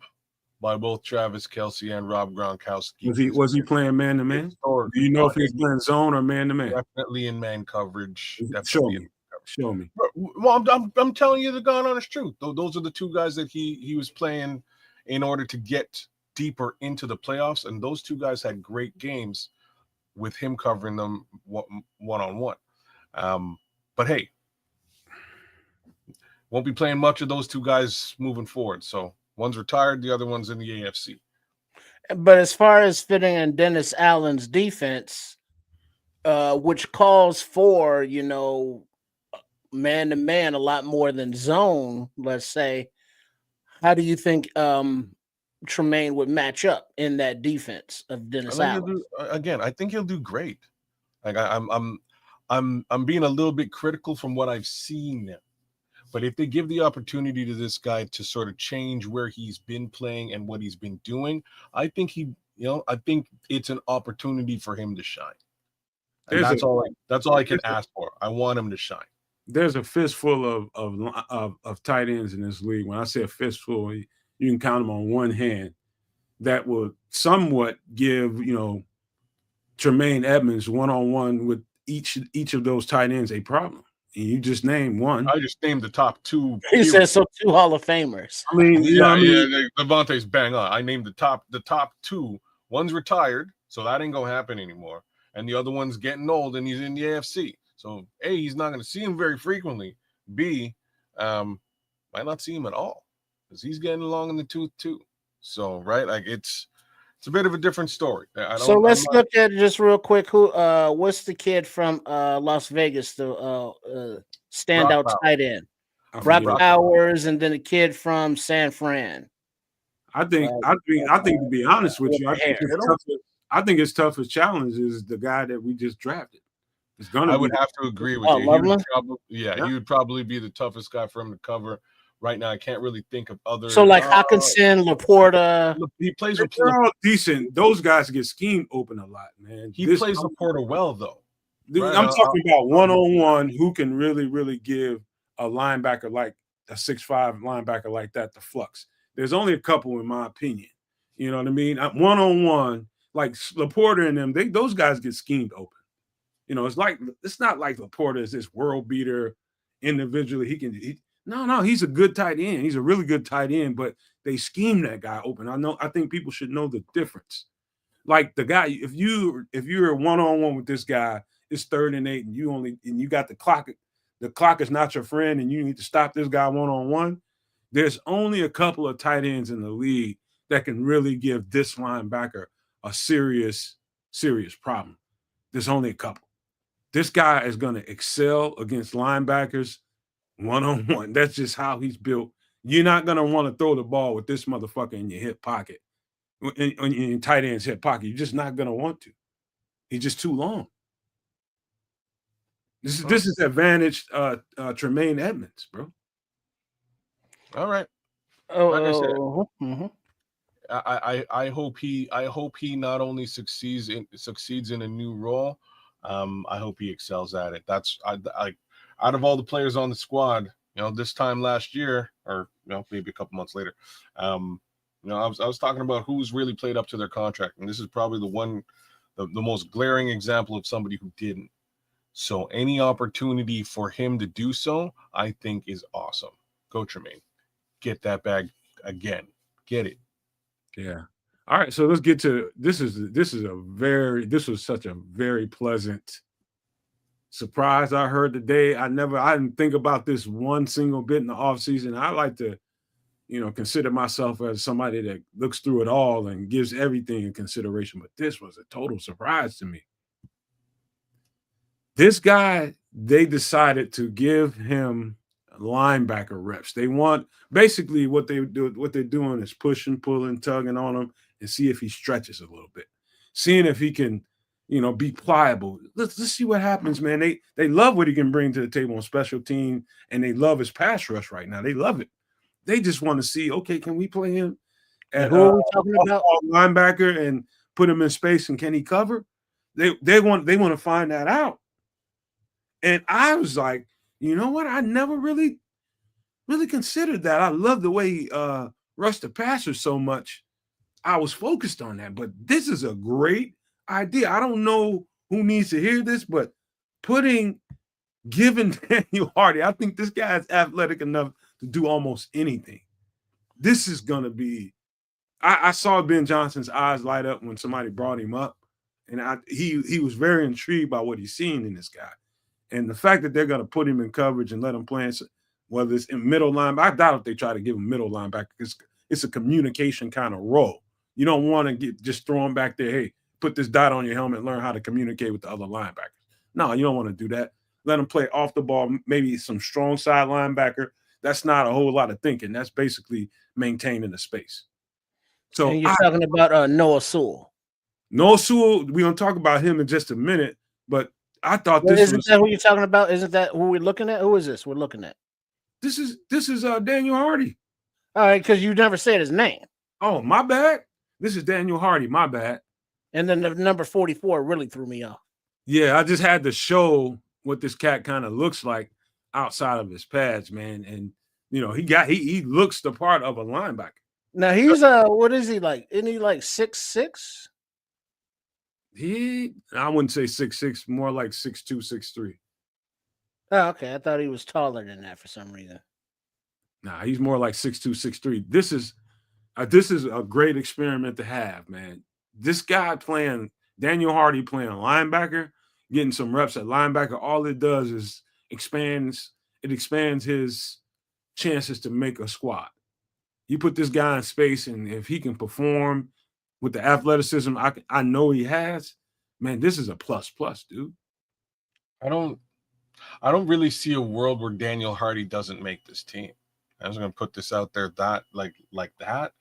by both Travis Kelce and Rob Gronkowski. Was he playing man to man? Do you know if he was playing zone or man to man? Definitely in man coverage. Show me. Well, I'm telling you the God honest truth. Those are the two guys that he was playing in order to get deeper into the playoffs, and those two guys had great games with him covering them one-on-one. But hey, won't be playing much of those two guys moving forward. So one's retired, the other one's in the AFC. But as far as fitting in Dennis Allen's defense, which calls for, man to man a lot more than zone, let's say, how do you think Tremaine would match up in that defense of Dennis Allen? I think he'll do great. Like I'm being a little bit critical from what I've seen now. But if they give the opportunity to this guy to sort of change where he's been playing and what he's been doing, I think I think it's an opportunity for him to shine. And that's all I can ask for. I want him to shine. There's a fistful of tight ends in this league. When I say a fistful, you can count them on one hand. That will somewhat give Tremaine Edmunds one-on-one with each of those tight ends a problem. And you just named one. I just named the top two. He said so 2 Hall of Famers. I mean, you know what I mean? Yeah, Devontae's bang on. I named the top two. One's retired, so that ain't gonna happen anymore. And the other one's getting old, and he's in the AFC. So A, he's not gonna see him very frequently. B, might not see him at all because he's getting along in the tooth too. So right, like it's a bit of a different story. So let's look at it just real quick. Who what's the kid from Las Vegas, the standout tight end? Brock Powers, and then a kid from San Fran. I think to be honest with you, I think his toughest challenge is the guy that we just drafted. I would have to agree with you. He would probably be the toughest guy for him to cover. Right now, I can't really think of other. So like Hawkinson, Laporta. He plays with. They're all decent. Those guys get scheme open a lot, man. He plays Laporta well, though. Right? I'm talking about one-on-one who can really give a linebacker like a 6'5" linebacker like that the flux. There's only a couple, in my opinion. You know what I mean? One-on-one, like Laporta and them, those guys get schemed open. You know, it's not like Laporta is this world beater individually. No, he's a good tight end. He's a really good tight end, but they scheme that guy open. I think people should know the difference. Like the guy, if you're one-on-one with this guy, it's 3rd and 8, and you got the clock. The clock is not your friend, and you need to stop this guy one-on-one. There's only a couple of tight ends in the league that can really give this linebacker a serious problem. There's only a couple. This guy is going to excel against linebackers one-on-one. That's just how he's built. You're not going to want to throw the ball with this motherfucker in your hip pocket, in tight end's hip pocket. You're just not going to want to. He's just too long. This is advantage Tremaine Edmunds, bro. All right. Mm-hmm. I hope he not only succeeds in a new role. I hope he excels at it. That's I out of all the players on the squad, this time last year, or maybe a couple months later, I was talking about who's really played up to their contract, and this is probably the most glaring example of somebody who didn't. So any opportunity for him to do so, I think, is awesome. Go Tremaine, get that bag again, get it. Yeah. All right, so let's get to this was such a very pleasant surprise I heard today. I didn't think about this one single bit in the offseason. I like to, consider myself as somebody that looks through it all and gives everything in consideration. But this was a total surprise to me. This guy, they decided to give him linebacker reps. They want basically what they're doing is pushing, pulling, tugging on him and see if he stretches a little bit, seeing if he can, be pliable. Let's see what happens, man. They love what he can bring to the table on special team, and they love his pass rush right now. They love it. They just want to see, okay, can we play him at who are we talking about? Linebacker and put him in space, and can he cover? They want to find that out. And I was like, you know what? I never really considered that. I love the way he rushed the passer so much. I was focused on that, but this is a great idea. I don't know who needs to hear this, but giving Daniel Hardy, I think this guy is athletic enough to do almost anything. This is going to be, I saw Ben Johnson's eyes light up when somebody brought him up, and he was very intrigued by what he's seeing in this guy. And the fact that they're going to put him in coverage and let him play, whether it's in middle linebacker, I doubt if they try to give him middle linebacker because it's a communication kind of role. You don't want to just throw him back there, hey, put this dot on your helmet and learn how to communicate with the other linebackers. No, you don't want to do that. Let him play off the ball, maybe some strong side linebacker. That's not a whole lot of thinking. That's basically maintaining the space. So and you're talking about Noah Sewell. Noah Sewell, we're going to talk about him in just a minute, but I thought isn't that who you're talking about? Isn't that who we're looking at? Who is this we're looking at? This is Daniel Hardy. All right, because you never said his name. Oh, my bad. This is Daniel Hardy. My bad. And then the number 44 really threw me off. Yeah, I just had to show what this cat kind of looks like outside of his pads, man. And he looks the part of a linebacker. Now he's what is he like? Isn't he like 6'6"? I wouldn't say 6'6", more like 6'2", 6'3". Oh, okay. I thought he was taller than that for some reason. Nah, he's more like 6'2", 6'3". This is a great experiment to have, man. This guy playing Daniel Hardy playing linebacker, getting some reps at linebacker. All it does is expands his chances to make a squad. You put this guy in space, and if he can perform with the athleticism I know he has, man, this is a plus, dude. I don't really see a world where Daniel Hardy doesn't make this team. I was going to put this out there that like that.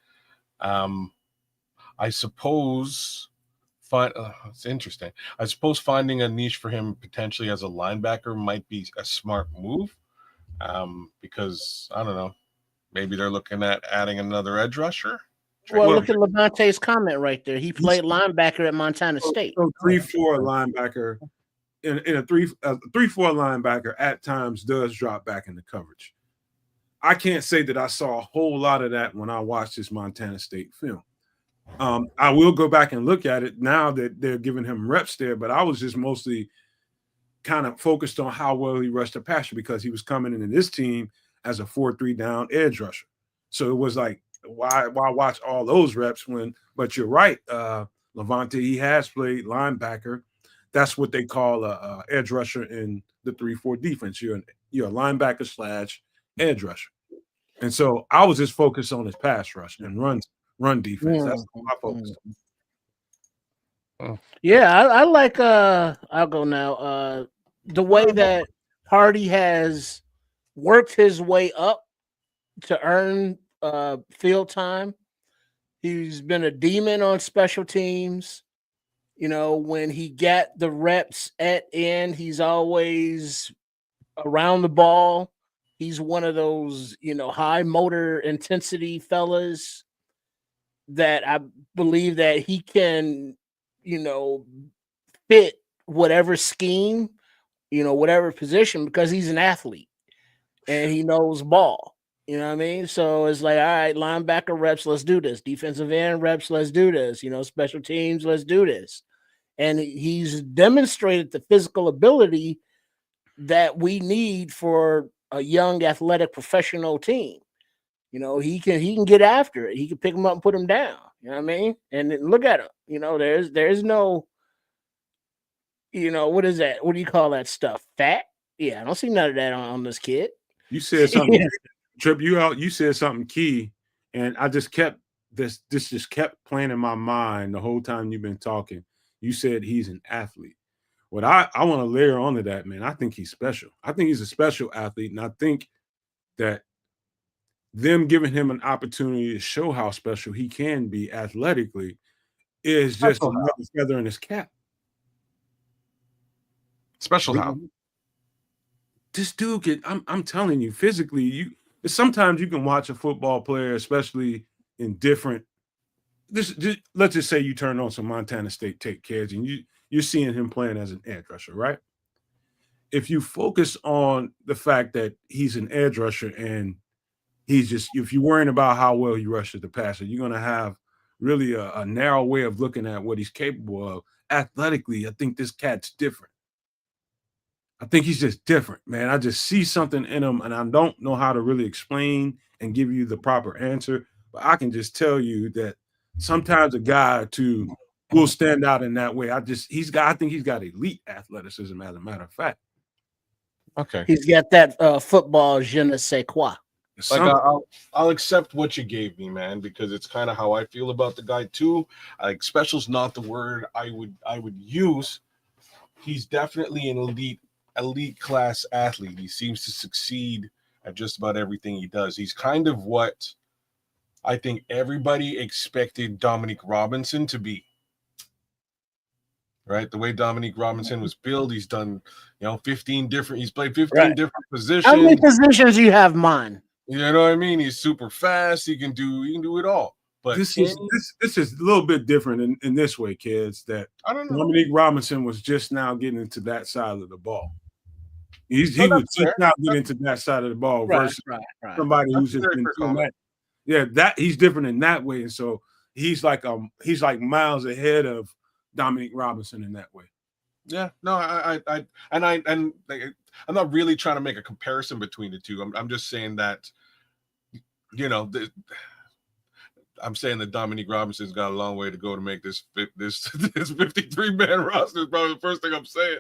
I suppose it's interesting. I suppose finding a niche for him potentially as a linebacker might be a smart move. Because I don't know, maybe they're looking at adding another edge rusher. Well, look at Levante's comment right there. He played linebacker at Montana State. So 3-4 linebacker in a 3-4 linebacker at times does drop back into coverage. I can't say that I saw a whole lot of that when I watched this Montana State film. I will go back and look at it now that they're giving him reps there, but I was just mostly kind of focused on how well he rushed the passer because he was coming into this team as a 4-3 down edge rusher. So it was like, why watch all those reps but you're right, Levante, he has played linebacker. That's what they call a edge rusher in the 3-4 defense. You're a linebacker / edge rusher. And so I was just focused on his pass rush and run defense. That's my focus. Yeah, I like I'll go now. The way that Hardy has worked his way up to earn field time. He's been a demon on special teams. You know, when he got the reps at end, he's always around the ball. He's one of those, high motor intensity fellas that I believe that he can, fit whatever scheme, whatever position, because he's an athlete and he knows ball. You know what I mean? So it's like, all right, linebacker reps, let's do this. Defensive end reps, let's do this. Special teams, let's do this. And he's demonstrated the physical ability that we need for a young athletic professional team. He can get after it. He can pick them up and put them down. You know what I mean? And look at him. There's no, what is that? What do you call that stuff? Fat? Yeah, I don't see none of that on this kid. You said something, Trip. You said something key, and I just kept this just kept playing in my mind the whole time you've been talking. You said he's an athlete. What I want to layer onto that, man, I think he's special. I think he's a special athlete, and I think that them giving him an opportunity to show how special he can be athletically is just another feather in his cap. Special how? This dude I'm telling you, physically, sometimes you can watch a football player, especially in different. Let's just say you turn on some Montana State tape, kids, and you're seeing him playing as an edge rusher, right? If you focus on the fact that he's an edge rusher and if you're worrying about how well he rushes the passer, you're going to have really a narrow way of looking at what he's capable of. Athletically, I think this cat's different. I think he's just different, man. I just see something in him, and I don't know how to really explain and give you the proper answer, but I can just tell you that sometimes a guy will stand out in that way. I think he's got elite athleticism, as a matter of fact. Okay. He's got that football je ne sais quoi. Like I'll accept what you gave me, man, because it's kind of how I feel about the guy too. Like, special's not the word I would use. He's definitely an elite class athlete. He seems to succeed at just about everything he does. He's kind of what I think everybody expected Dominique Robinson to be. Right? The way Dominique Robinson was built, he's done, 15 different, he's played 15 different positions. How many positions do you have mine? You know what I mean? He's super fast. He can do it all. But this is a little bit different in this way, kids, that I don't know. Dominique Robinson was just now getting into that side of the ball. He was just now getting into that side of the ball versus somebody who's just been doing that. Yeah, that he's different in that way. And so he's like miles ahead of Dominique Robinson in that way. Yeah, no, I'm not really trying to make a comparison between the two. I'm just saying that, I'm saying that Dominique Robinson's got a long way to go to make this 53-man roster. Is probably the first thing I'm saying.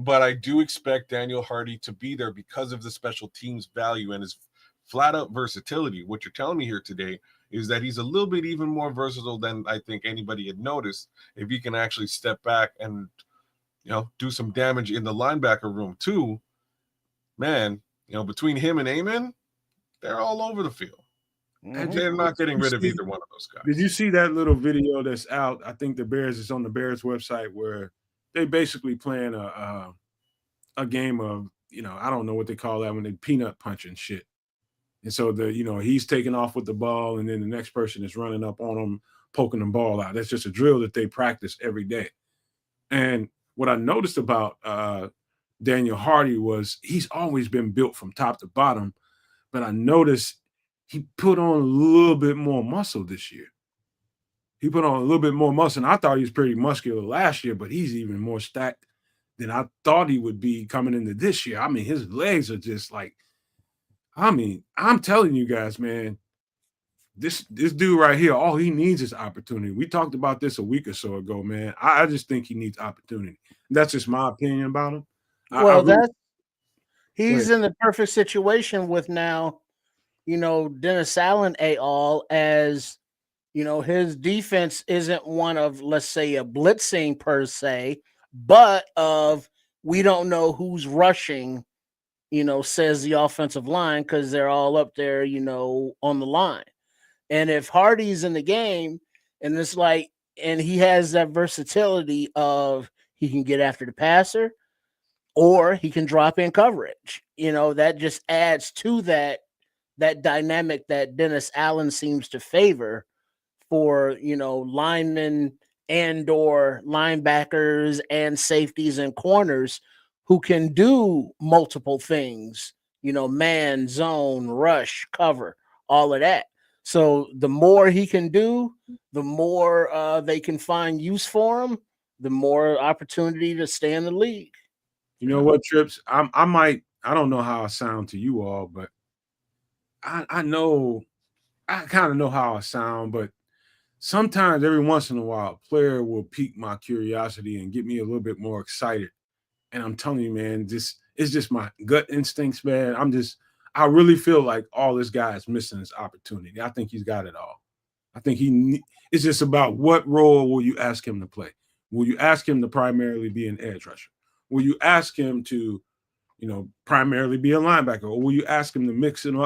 But I do expect Daniel Hardy to be there because of the special teams value and his flat out versatility. What you're telling me here today is that he's a little bit even more versatile than I think anybody had noticed. If he can actually step back and do some damage in the linebacker room too, man. Between him and Amon, they're all over the field. And they're not getting rid of either one of those guys. Did you see that little video that's out? I think the Bears is on the Bears website where they basically playing a game of, I don't know what they call that when they peanut punch and shit. And so he's taking off with the ball, and then the next person is running up on him, poking the ball out. That's just a drill that they practice every day. And what I noticed about Daniel Hardy was he's always been built from top to bottom, but I noticed he put on a little bit more muscle this year. He put on a little bit more muscle. And I thought he was pretty muscular last year, but he's even more stacked than I thought he would be coming into this year. I mean, his legs are just like, I'm telling you guys, man, this dude right here, all he needs is opportunity. We talked about this a week or so ago, man. I just think he needs opportunity. That's just my opinion about him. He's in the perfect situation with now, Dennis Allen et al. As his defense isn't one of, let's say, a blitzing per se, but of we don't know who's rushing, says the offensive line, because they're all up there, on the line. And if Hardy's in the game, and it's like, and he has that versatility of he can get after the passer or he can drop in coverage, that just adds to that dynamic that Dennis Allen seems to favor for, linemen and or linebackers and safeties and corners who can do multiple things, man, zone, rush, cover, all of that. So the more he can do, the more they can find use for him, the more opportunity to stay in the league. You know what, Trips? I don't know how I sound to you all, but I know, I kind of know how I sound, but sometimes every once in a while, a player will pique my curiosity and get me a little bit more excited. And I'm telling you, man, it's just my gut instincts, man. I really feel like all this guy is missing his opportunity. I think he's got it all. I think it's just about what role will you ask him to play? Will you ask him to primarily be an edge rusher? Will you ask him to, primarily be a linebacker? Or will you ask him to mix him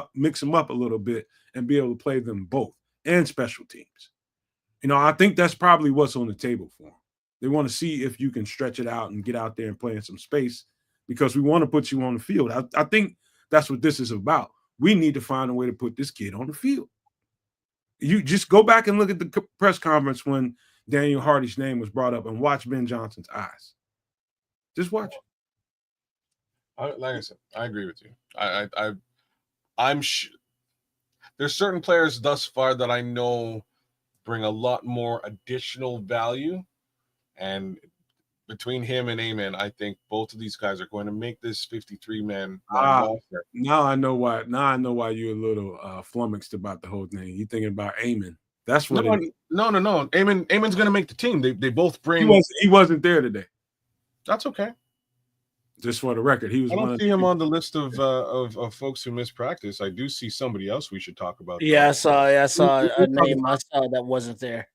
up a little bit and be able to play them both and special teams? I think that's probably what's on the table for him. They want to see if you can stretch it out and get out there and play in some space, because we want to put you on the field. I think that's what this is about. We need to find a way to put this kid on the field. You just go back and look at the press conference when Daniel Hardy's name was brought up and watch Ben Johnson's eyes. Just watch it. Like I said, I agree with you. I'm there's certain players thus far that I know bring a lot more additional value, and between him and Amon, I think both of these guys are going to make this 53-man roster. Now I know why. Now I know why you're a little flummoxed about the whole thing. You're thinking about Amon. That's what. No. Amon's going to make the team. They both bring. He wasn't there today. That's okay. Just for the record, he was. I don't see him on the list of folks who missed practice. I do see somebody else we should talk about. Yeah, I saw a name I saw that wasn't there.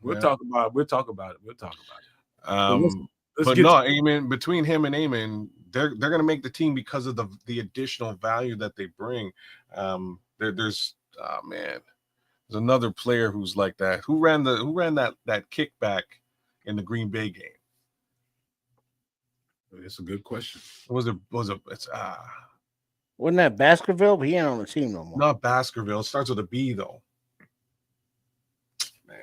We'll talk about it. Amon, between him and Amon, they're going to make the team because of the additional value that they bring. There's another player who's like that. Who ran that kickback in the Green Bay game? It's a good question. Wasn't that Baskerville? But he ain't on the team no more. Not Baskerville. It starts with a B though. Man.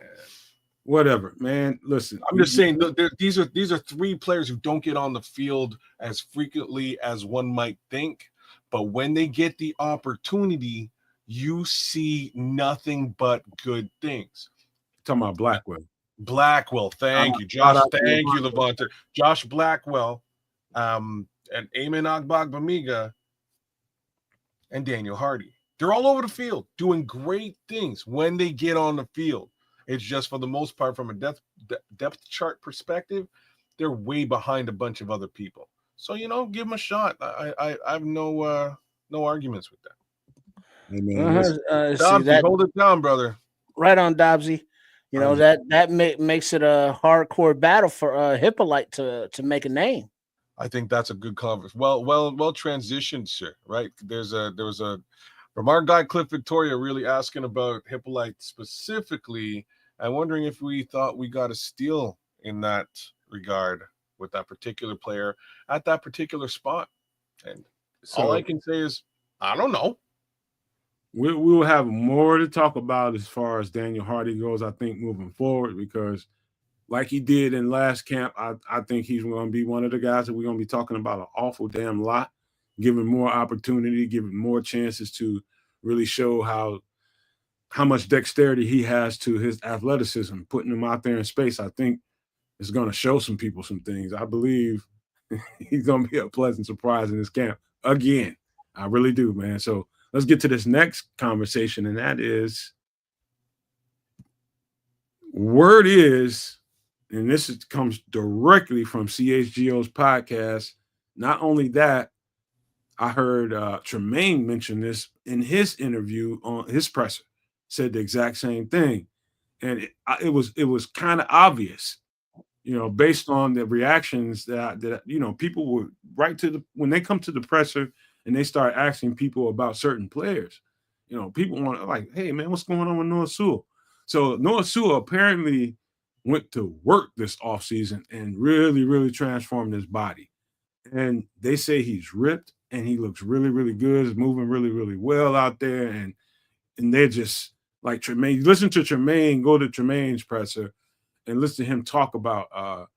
Whatever, man. Listen, I'm just saying these are three players who don't get on the field as frequently as one might think, but when they get the opportunity, you see nothing but good things. Talking about Blackwell. Blackwell, thank you, Josh. Thank you, Levante. Josh Blackwell, and Eamon Agbagbamiga, and Daniel Hardy. They're all over the field doing great things when they get on the field. It's just for the most part, from a depth chart perspective, they're way behind a bunch of other people. So, give them a shot. I have no arguments with that. Dobbsy, hold it down, brother. Right on, Dobbsy. That makes it a hardcore battle for Hippolyte to make a name. I think that's a good conversation. Well transitioned, sir. Right? There was a from our guy Cliff Victoria really asking about Hippolyte specifically. I'm wondering if we thought we got a steal in that regard with that particular player at that particular spot. And all I can say is, I don't know. We will have more to talk about as far as Daniel Hardy goes, I think, moving forward, because like he did in last camp, I think he's going to be one of the guys that we're going to be talking about an awful damn lot, giving more opportunity, giving more chances to really show how much dexterity he has to his athleticism. Putting him out there in space, I think, is going to show some people some things. I believe he's going to be a pleasant surprise in this camp again. I really do, man. So let's get to this next conversation, and that is, word is, and this comes directly from CHGO's podcast. Not only that, I heard Tremaine mention this in his interview on his presser. Said the exact same thing, and it was kind of obvious, based on the reactions that people were when they come to the presser and they start asking people about certain players. People want like, hey man, what's going on with Noah Sewell? So Noah Sewell apparently went to work this offseason and really, really transformed his body. And they say he's ripped and he looks really, really good. He's moving really, really well out there. And they're just like Tremaine. Listen to Tremaine, go to Tremaine's presser and listen to him talk about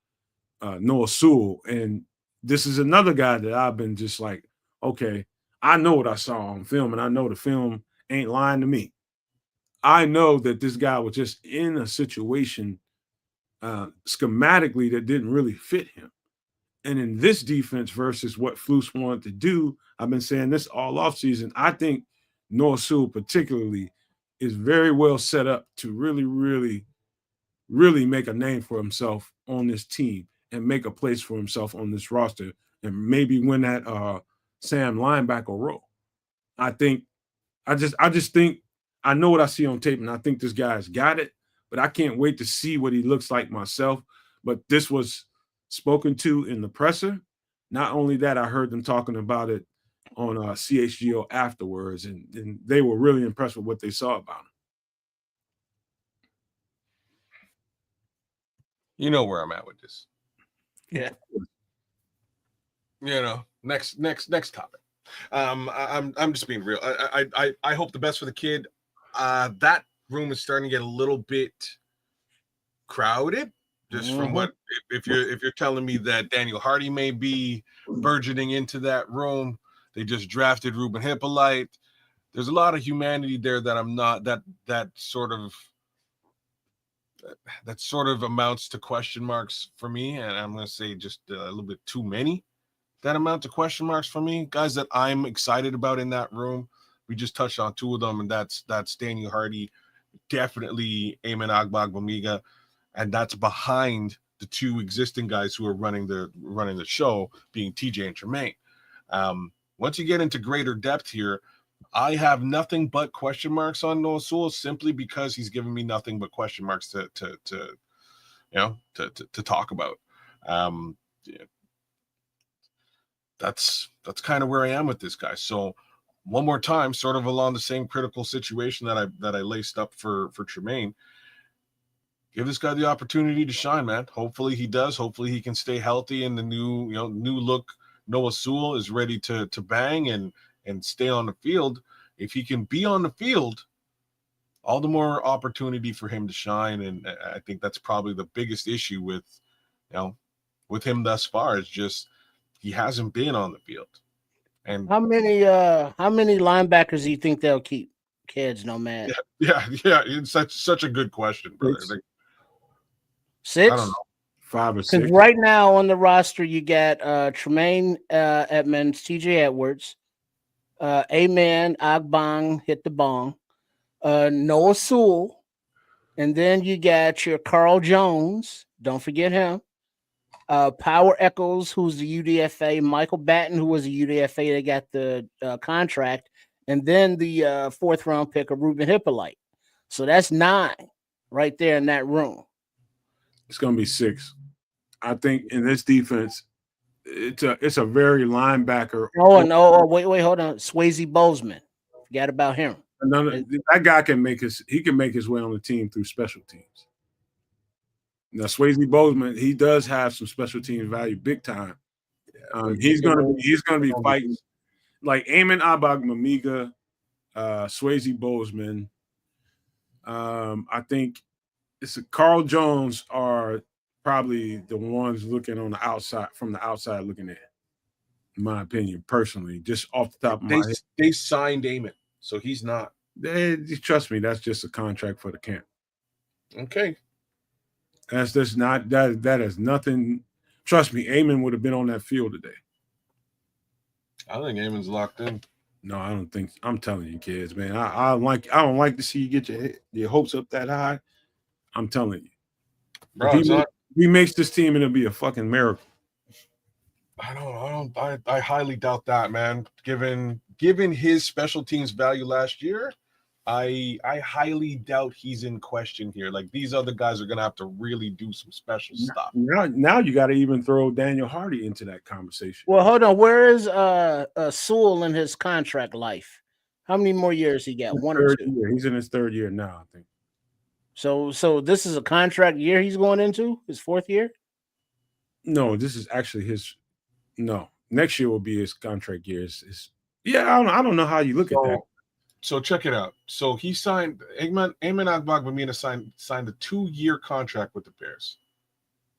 Noah Sewell. And this is another guy that I've been just like, okay, I know what I saw on film, and I know the film ain't lying to me. I know that this guy was just in a situation schematically that didn't really fit him. And in this defense versus what Flus wanted to do, I've been saying this all offseason, I think Noah Sewell particularly is very well set up to really, really, really make a name for himself on this team and make a place for himself on this roster and maybe win that Sam linebacker role. I just think I know what I see on tape, and I think this guy's got it, but I can't wait to see what he looks like myself. But this was spoken to in the presser. Not only that, I heard them talking about it on CHGO afterwards, and they were really impressed with what they saw about him. You know where I'm at with this. Yeah. Next topic. I'm just being real. I hope the best for the kid. That room is starting to get a little bit crowded. Just from what if you're telling me that Daniel Hardy may be burgeoning into that room. They just drafted Ruben Hippolyte. There's a lot of humanity there that I'm not that sort of amounts to question marks for me, and I'm going to say just a little bit too many that amount to question marks for me. Guys that I'm excited about in that room, we just touched on two of them, and that's Daniel Hardy, definitely Eamon Agbagbamiga, and that's behind the two existing guys who are running the show, being TJ and Tremaine. Once you get into greater depth here, I have nothing but question marks on Noah Sewell simply because he's given me nothing but question marks to talk about. That's kind of where I am with this guy. So one more time, sort of along the same critical situation that I laced up for Tremaine. Give this guy the opportunity to shine, man. Hopefully he does. Hopefully he can stay healthy, and the new look Noah Sewell is ready to bang and stay on the field. If he can be on the field, all the more opportunity for him to shine. And I think that's probably the biggest issue with him thus far, is just he hasn't been on the field. And how many linebackers do you think they'll keep? Kids, no man. Yeah. It's such a good question, brother. 6? I don't know. 5 or Because 6. right now on the roster, you got Tremaine Edmunds, TJ Edwards, Amen, Agbong, hit the bong, Noah Sewell, and then you got your Carl Jones. Don't forget him. Power Echols, who's the UDFA, Michael Batten, who was a UDFA that got the contract, and then the 4th round pick of Ruben Hippolyte. So that's 9 right there in that room. It's going to be 6. I think in this defense, it's a very linebacker. Wait, hold on. Swayze Bozeman. Forgot about him. That guy can make his way on the team through special teams. Now, Swayze Bozeman, he does have some special teams value, big time. He's gonna be fighting like Eamon Agbagmamiga, Swayze Bozeman. I think Carl Jones are probably the ones looking on the outside, from the outside looking in my opinion, personally, just off the top of my head. They signed Eamon, so he's not. Trust me, that's just a contract for the camp. Okay. That's just not that is nothing. Trust me, Eamon would have been on that field today. I think Eamon's locked in. No, I don't think. I'm telling you, kids, man. I don't like to see you get your hopes up that high. I'm telling you, bro. If he makes this team, it'll be a fucking miracle. I highly doubt that, man. Given his special teams value last year, I highly doubt he's in question here. Like, these other guys are gonna have to really do some special stuff. Now you got to even throw Daniel Hardy into that conversation. Well, hold on. Where is Sewell in his contract life? How many more years he got? 1 or 2? Year. He's in his 3rd year now, I think. So this is a contract year he's going into, his 4th year? No, this is actually his. No, next year will be his contract year. I don't know how you look at that. So check it out. So he signed Eamon Agbagmamina signed a 2-year contract with the Bears,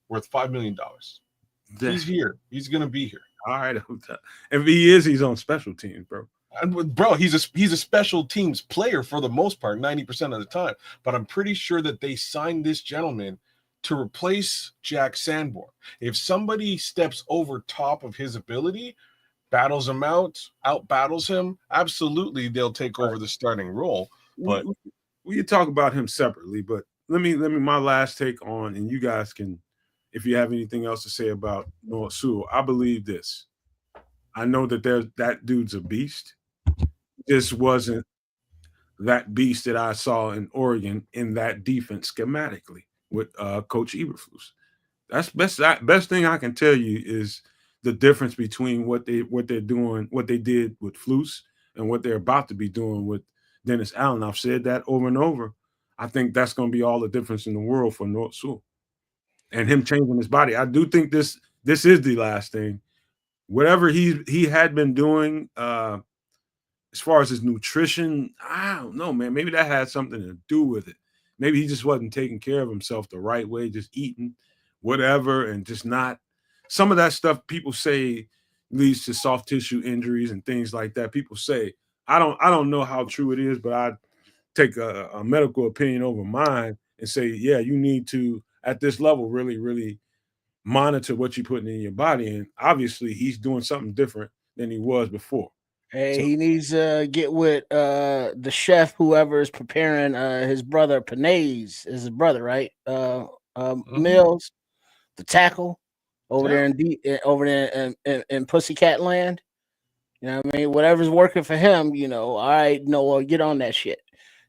worth $5 million. He's here. He's gonna be here. All right. If he is, he's on special teams, bro. And bro, he's a special teams player for the most part, 90% of the time. But I'm pretty sure that they signed this gentleman to replace Jack Sanborn. If somebody steps over top of his ability, battles him out battles him, absolutely they'll take over the starting role. But we can talk about him separately, but let me my last take on, and you guys can, if you have anything else to say about Noah Sewell. I believe this. I know that that dude's a beast. This wasn't that beast that I saw in Oregon in that defense schematically with Coach Eberflus. That's best thing I can tell you is the difference between what they're doing, what they did with Flus, and what they're about to be doing with Dennis Allen. I've said that over and over. I think that's going to be all the difference in the world for Noah Sewell and him changing his body. I do think this is the last thing. Whatever he had been doing as far as his nutrition, I don't know, man. Maybe that had something to do with it. Maybe he just wasn't taking care of himself the right way, just eating whatever and just not. Some of that stuff people say leads to soft tissue injuries and things like that. People say, I don't know how true it is, but I take a medical opinion over mine and say, yeah, you need to, at this level, really, really monitor what you're putting in your body. And obviously he's doing something different than he was before. Hey, so he needs to get with the chef, whoever is preparing his brother Panay's is his brother, right? Mills, the tackle over there in Pussycat Land. You know what I mean? Whatever's working for him, all right, Noah, get on that shit.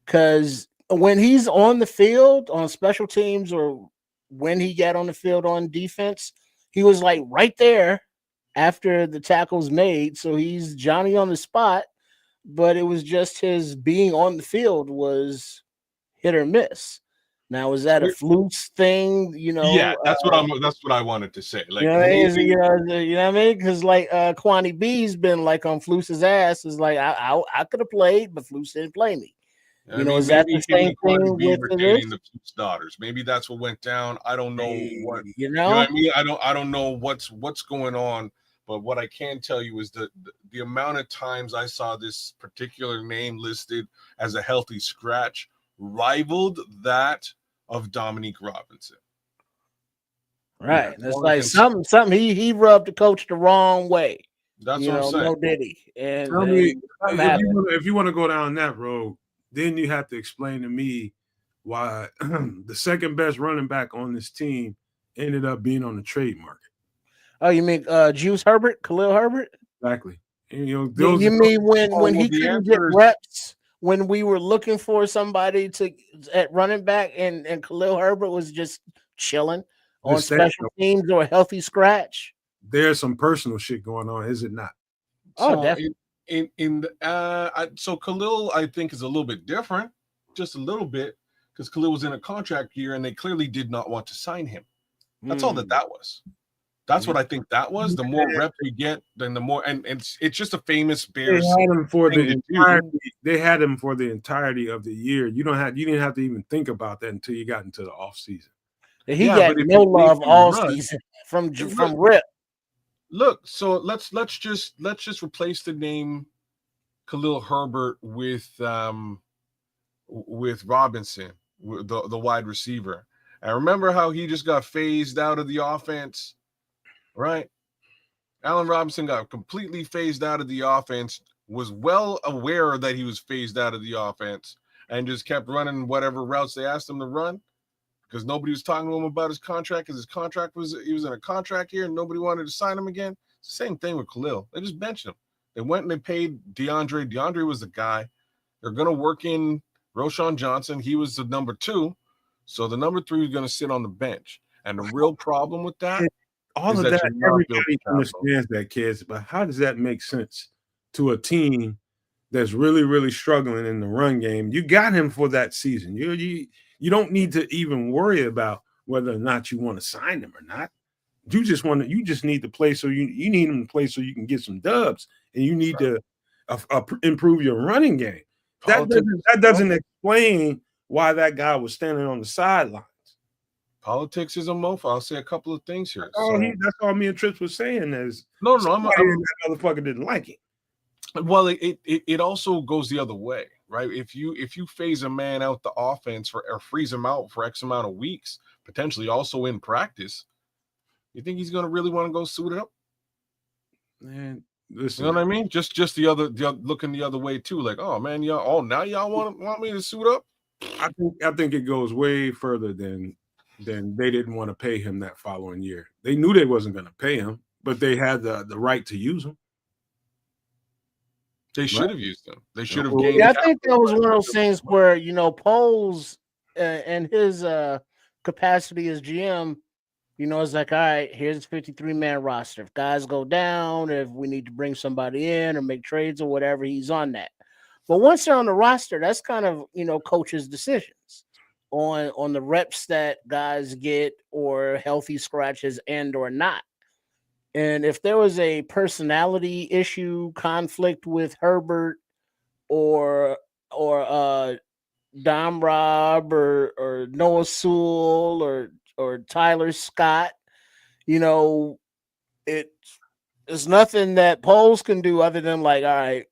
Because when he's on the field on special teams or when he got on the field on defense, he was like right there after the tackle's made. So he's Johnny on the spot, but it was just his being on the field was hit or miss. Now, is that a Flus thing? Yeah, that's what I wanted to say. Like, you know what I mean? Because like Kwani B's been like on Flus's ass. Is like I could have played, but Flus didn't play me. Is that the same thing with the Flus daughters? Maybe that's what went down. I don't know what you know what I mean. I don't know what's going on. But what I can tell you is that the amount of times I saw this particular name listed as a healthy scratch rivaled that of Dominique Robinson. Right. Yeah, It's like something he rubbed the coach the wrong way. That's what I'm saying. No diddy. And Tell me, something happened. if you want to go down that road, then you have to explain to me why the second best running back on this team ended up being on the trade market. Oh, you mean Juice Herbert, Khalil Herbert? Exactly. And, You mean when he couldn't get reps, when we were looking for somebody at running back, and Khalil Herbert was just chilling on special teams or a healthy scratch? There's some personal shit going on, is it not? Oh, definitely. So Khalil, I think, is a little bit different, just a little bit, because Khalil was in a contract year and they clearly did not want to sign him. That's all that was. That's what I think that was. The more reps we get, then the more, and it's just a famous Bears. They had him for the entirety of the year. You didn't have to even think about that until you got into the offseason. He got no love all season from Rip. Look, so let's just replace the name Khalil Herbert with Robinson, the wide receiver. And remember how he just got phased out of the offense, right? Allen Robinson got completely phased out of the offense, was well aware that he was phased out of the offense, and just kept running whatever routes they asked him to run, because nobody was talking to him about his contract, because he was in a contract here and nobody wanted to sign him again. Same thing with Khalil. They just benched him. They went and they paid DeAndre. DeAndre was the guy. They're going to work in Roschon Johnson. He was the number 2. So the number 3 is going to sit on the bench. And the real problem with that, everybody understands that, kids, but how does that make sense to a team that's really, really struggling in the run game? You got him for that season. You don't need to even worry about whether or not you want to sign him or not. You just need to play, so you need him to play so you can get some dubs, and you need to improve your running game. That doesn't explain why that guy was standing on the sidelines. Politics is a mofo. I'll say a couple of things here. That's all me and Trips was saying is that motherfucker didn't like it. Well, it also goes the other way, right? If you phase a man out the offense or freeze him out for X amount of weeks, potentially also in practice, you think he's gonna really want to go suit it up? Man, listen, you know what I mean? Just looking the other way too, like, oh man, now y'all want me to suit up? I think it goes way further than they didn't want to pay him that following year. They knew they wasn't going to pay him, but they had the right to use him. They should have used him. They should have gained. Yeah, I think that was one of those things where Poles and his capacity as GM, it's like, all right, here's a 53-man roster. If guys go down, if we need to bring somebody in or make trades or whatever, he's on that. But once they're on the roster, that's kind of coach's decisions on the reps that guys get, or healthy scratches and or not. And if there was a personality issue, conflict with Herbert or Dom Rob or Noah Sewell or Tyler Scott, it's nothing that Poles can do other than like, all right,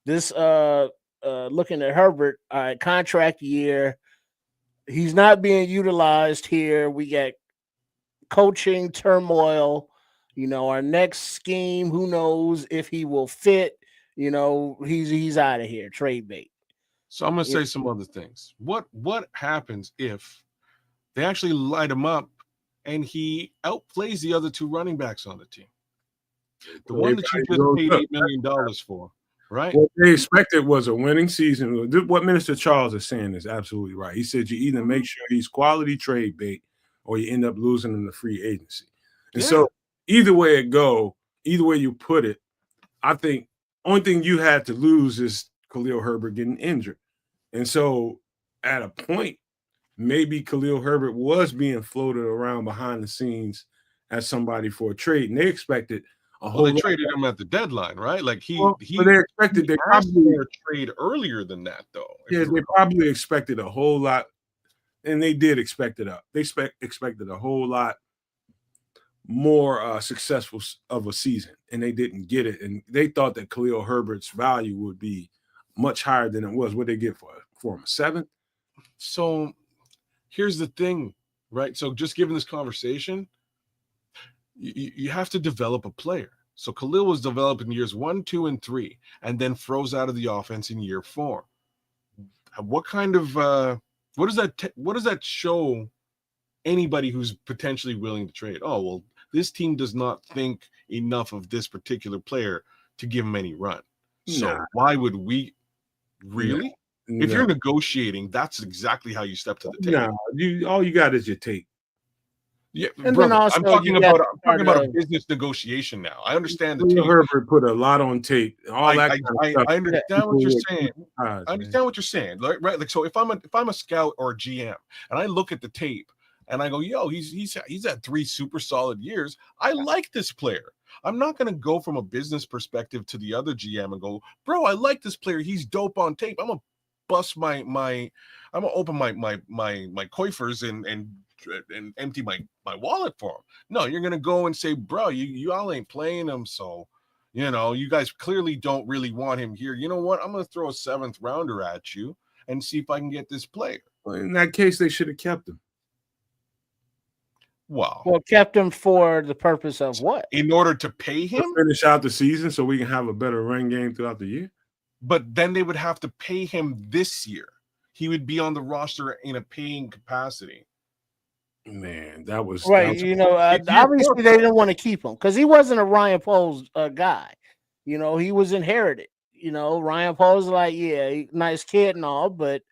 this looking at Herbert, all right, contract year, he's not being utilized here. We got coaching turmoil. Our next scheme, who knows if he will fit? He's out of here. Trade bait. So I'm gonna say some other things. What happens if they actually light him up and he outplays the other 2 running backs on the team? The one that you just paid $8 million for, right? What they expected was a winning season. What Minister Charles is saying is absolutely right. He said you either make sure he's quality trade bait or you end up losing in the free agency. And so either way you put it, I think only thing you had to lose is Khalil Herbert getting injured. And so at a point, maybe Khalil Herbert was being floated around behind the scenes as somebody for a trade. And they expected they traded him at the deadline, right? Like they expected they probably a trade earlier than that, though. Yeah, they probably expected a whole lot, and they did expect it up. They expected a whole lot more successful of a season, and they didn't get it. And they thought that Khalil Herbert's value would be much higher than it was. What they get for him, a 7th? So here's the thing, right? So just given this conversation, you have to develop a player. So Khalil was developed in years 1, 2, and 3, and then froze out of the offense in year 4. What kind of what does that show anybody who's potentially willing to trade? Oh, well, this team does not think enough of this particular player to give him any run. So why would we really? If you're negotiating, that's exactly how you step to the table. All you got is your tape. Yeah, and brother, I'm talking about a business negotiation now. I understand the tape. Herbert put a lot on tape. I understand what you're saying. I understand what you're saying, right? Like, so if I'm a scout or a GM and I look at the tape and I go, yo, he's had 3 super solid years. I like this player. I'm not going to go from a business perspective to the other GM and go, bro, I like this player. He's dope on tape. I'm gonna bust I'm gonna open my coifers and empty my wallet for him. No, you're gonna go and say, bro, you all ain't playing him, so you guys clearly don't really want him here. You know what? I'm gonna throw a 7th rounder at you and see if I can get this player. Well, in that case, they should have kept him. Wow. Well, kept him for the purpose of what? In order to pay him? To finish out the season so we can have a better run game throughout the year. But then they would have to pay him this year. He would be on the roster in a paying capacity. Man, that was right. Obviously they didn't want to keep him because he wasn't a Ryan Poles guy. He was inherited. Ryan Poles like, yeah, nice kid and all, but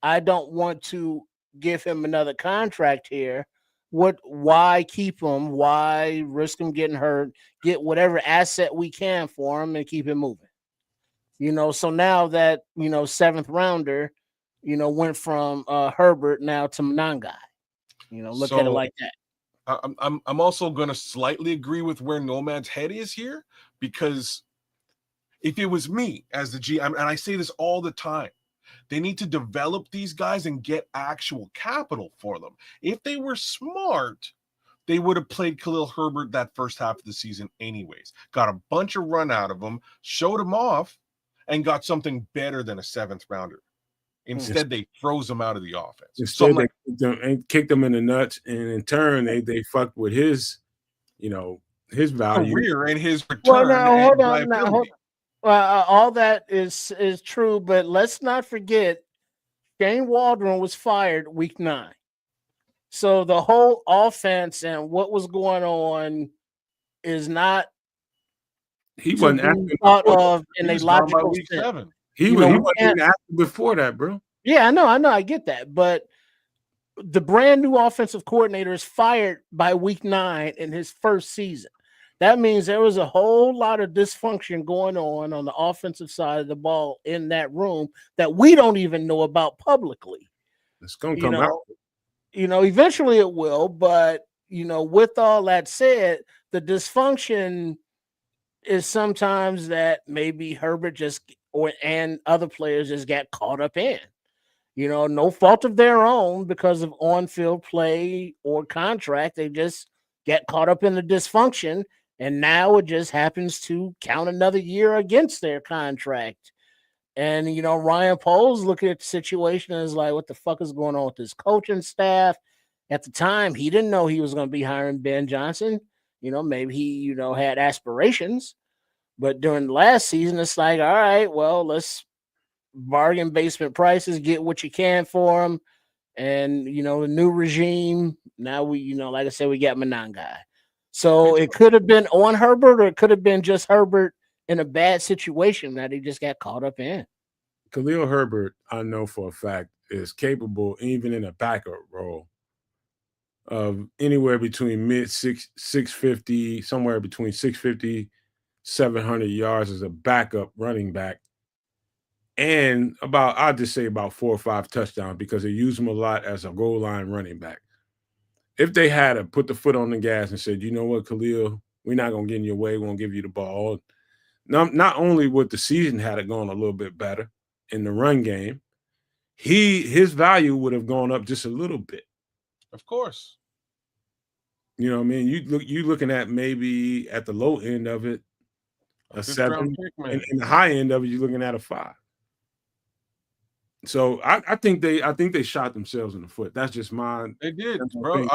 I don't want to give him another contract here. Why keep him? Why risk him getting hurt? Get whatever asset we can for him and keep him moving. So now that 7th rounder, went from Herbert now to Monangai. Look at it like that. I'm also going to slightly agree with where Nomad's head is here, because if it was me as the GM, and I say this all the time, they need to develop these guys and get actual capital for them. If they were smart, they would have played Khalil Herbert that first half of the season anyways. Got a bunch of run out of him, showed him off, and got something better than a 7th rounder. Instead, they froze him out of the offense. Instead, they kicked him in the nuts, and in turn, they fucked with his, his value, career, and his return. Well, now hold on. All that is true, but let's not forget, Shane Waldron was fired week 9. So the whole offense and what was going on is not. He wasn't acting thought of in a logical sense. He wasn't acting before that, bro. Yeah, I know, I get that, but the brand new offensive coordinator is fired by week 9 in his first season. That means there was a whole lot of dysfunction going on the offensive side of the ball in that room that we don't even know about publicly. It's gonna come out. Eventually it will, but with all that said, the dysfunction is sometimes that maybe Herbert and other players just got caught up in. No fault of their own because of on-field play or contract. They just get caught up in the dysfunction, and now it just happens to count another year against their contract. And, Ryan Poles looking at the situation and is like, what the fuck is going on with this coaching staff? At the time, he didn't know he was going to be hiring Ben Johnson. Maybe he, had aspirations. But during the last season, it's like, all right, well, let's bargain basement prices, get what you can for them. And, the new regime, now we, like I said, we got Monangai. So it could have been on Herbert, or it could have been just Herbert in a bad situation that he just got caught up in. Khalil Herbert, I know for a fact, is capable, even in a backup role, of anywhere between mid 650, somewhere between 650, 700 yards as a backup running back, and I'll just say about 4 or 5 touchdowns, because they use him a lot as a goal line running back. If they had to put the foot on the gas and said, you know what, Khalil, we're not going to get in your way, we're going to give you the ball. Not only would the season had it gone a little bit better in the run game, his value would have gone up just a little bit. Of course. You know what I mean? You looking at maybe at the low end of it, a 7, and the high end of it, you're looking at a 5. So I think they shot themselves in the foot. That's just mine. They did, bro.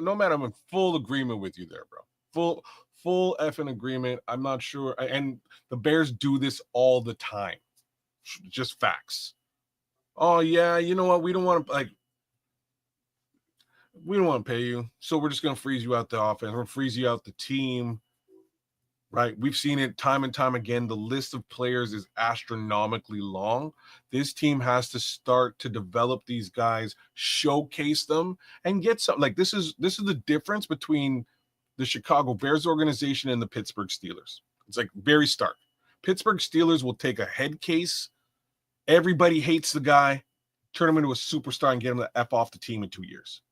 No matter, I'm in full agreement with you there, bro. full effing agreement. I'm not sure. And the Bears do this all the time. Just facts. Oh yeah, you know what? We don't want to pay you, so we're just going to freeze you out the offense. We're going to freeze you out the team. Right? We've seen it time and time again. The list of players is astronomically long. This team has to start to develop these guys, showcase them, and get something. Like this is the difference between the Chicago Bears organization and the Pittsburgh Steelers. It's like very stark. Pittsburgh Steelers will take a head case. Everybody hates the guy, turn him into a superstar, and get him the F off the team in 2 years.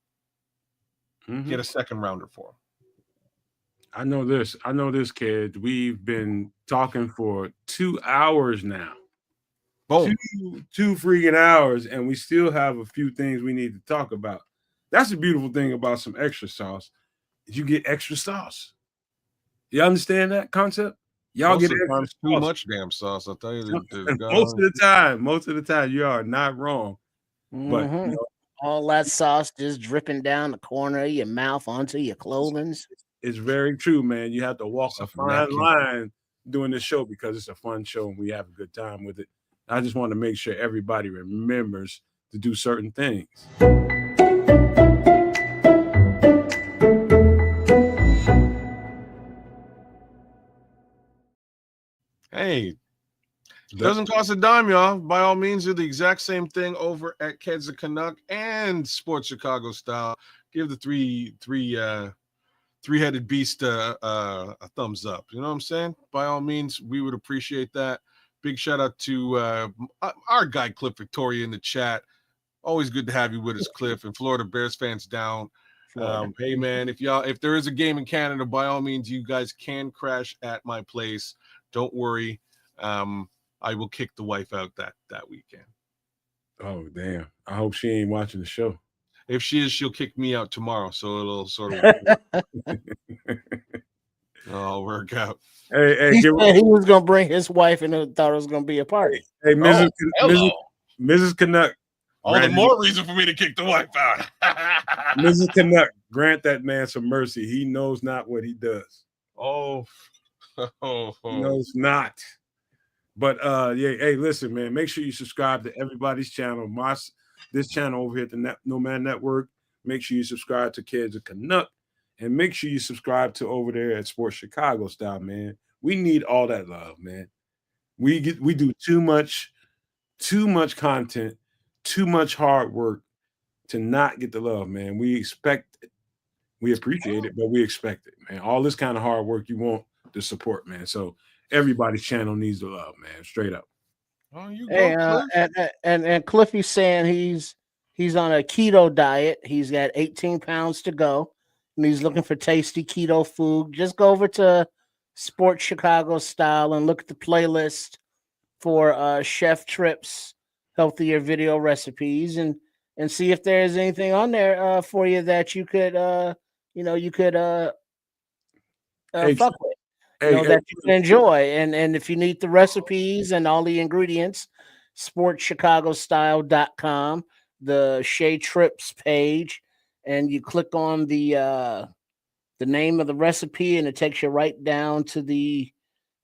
Mm-hmm. Get a second rounder for him. I know this, kid. We've been talking for 2 hours now. Boom. Two freaking hours, and we still have a few things we need to talk about. That's the beautiful thing about some extra sauce. Is you get extra sauce. You understand that concept? Y'all Most get of the time, extra too sauce. much damn sauce. I'll tell you. Most of the time, you are not wrong. But Mhm. All that sauce just dripping down the corner of your mouth onto your clothing. It's very true, man. You have to walk a fine napkin. line doing this show because it's a fun show and we have a good time with it. I just want to make sure everybody remembers to do certain things. Hey, it doesn't cost a dime, y'all. By all means, do the exact same thing over at Kids of Canuck and Sports Chicago Style. Give the three-headed beast a thumbs up. You know what I'm saying? By all means, we would appreciate that. Big shout out to our guy Cliff Victoria in the chat. Always good to have you with us, Cliff, and Florida Bears fans down. Hey man, if there is a game in Canada, by all means, you guys can crash at my place. Don't worry. I will kick the wife out that weekend. Oh damn! I hope she ain't watching the show. If she is, she'll kick me out tomorrow. So it'll sort of all work out. Hey, he was gonna bring his wife and thought it was gonna be a party. Hey, Mrs. Canuck. All the more reason for me to kick the wife out. Mrs. Canuck, grant that man some mercy. He knows not what he does. He knows not. But yeah, hey, listen, man, make sure you subscribe to everybody's channel. This channel over here at the Nomad Network. Make sure you subscribe to Kids of Canuck, and make sure you subscribe to over there at Sports Chicago Style, man. We need all that love, man. We do too much content, too much hard work to not get the love, man. We expect it. We appreciate it, but we expect it, man. All this kind of hard work, you want the support, man. So everybody's channel needs the love, man. Straight up. Oh, you go, Cliff. And Cliffy's saying he's on a keto diet. He's got 18 pounds to go, and he's looking for tasty keto food. Just go over to Sports Chicago Style and look at the playlist for Chef Tripp's healthier video recipes, and see if there's anything on there for you that you could fuck with. That you can enjoy, and if you need the recipes and all the ingredients, sportschicagostyle.com, the Shea Trips page, and you click on the name of the recipe, and it takes you right down to the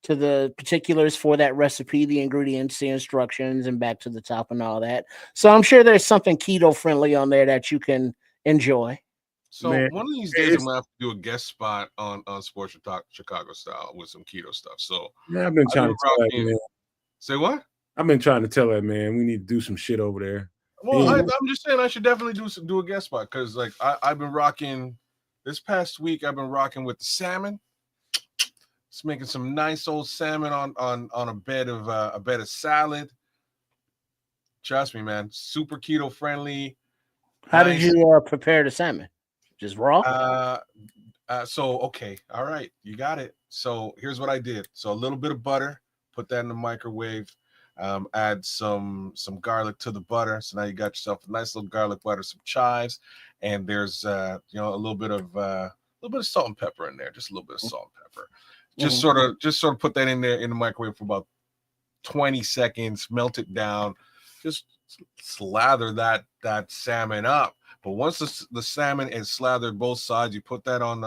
particulars for that recipe, the ingredients, the instructions, and back to the top and all that. So I'm sure there's something keto friendly on there that you can enjoy. So one of these days, I'm gonna have to do a guest spot on Sports Chicago Style with some keto stuff. So yeah, I've been trying to tell that, man. Say what? I've been trying to tell that man we need to do some shit over there. Well, I'm just saying I should definitely do a guest spot because like I've been rocking this past week. I've been rocking with the salmon. Just making some nice old salmon on a bed of salad. Trust me, man. Super keto friendly. How did you prepare the salmon? Just raw? So okay, all right, you got it. So here's what I did. So a little bit of butter, put that in the microwave. Add some garlic to the butter. So now you got yourself a nice little garlic butter, some chives, and there's a little bit of salt and pepper in there, just a little bit of salt and pepper. Just sort of put that in there in the microwave for about 20 seconds, melt it down, just slather that salmon up. But once the salmon is slathered both sides, you put that on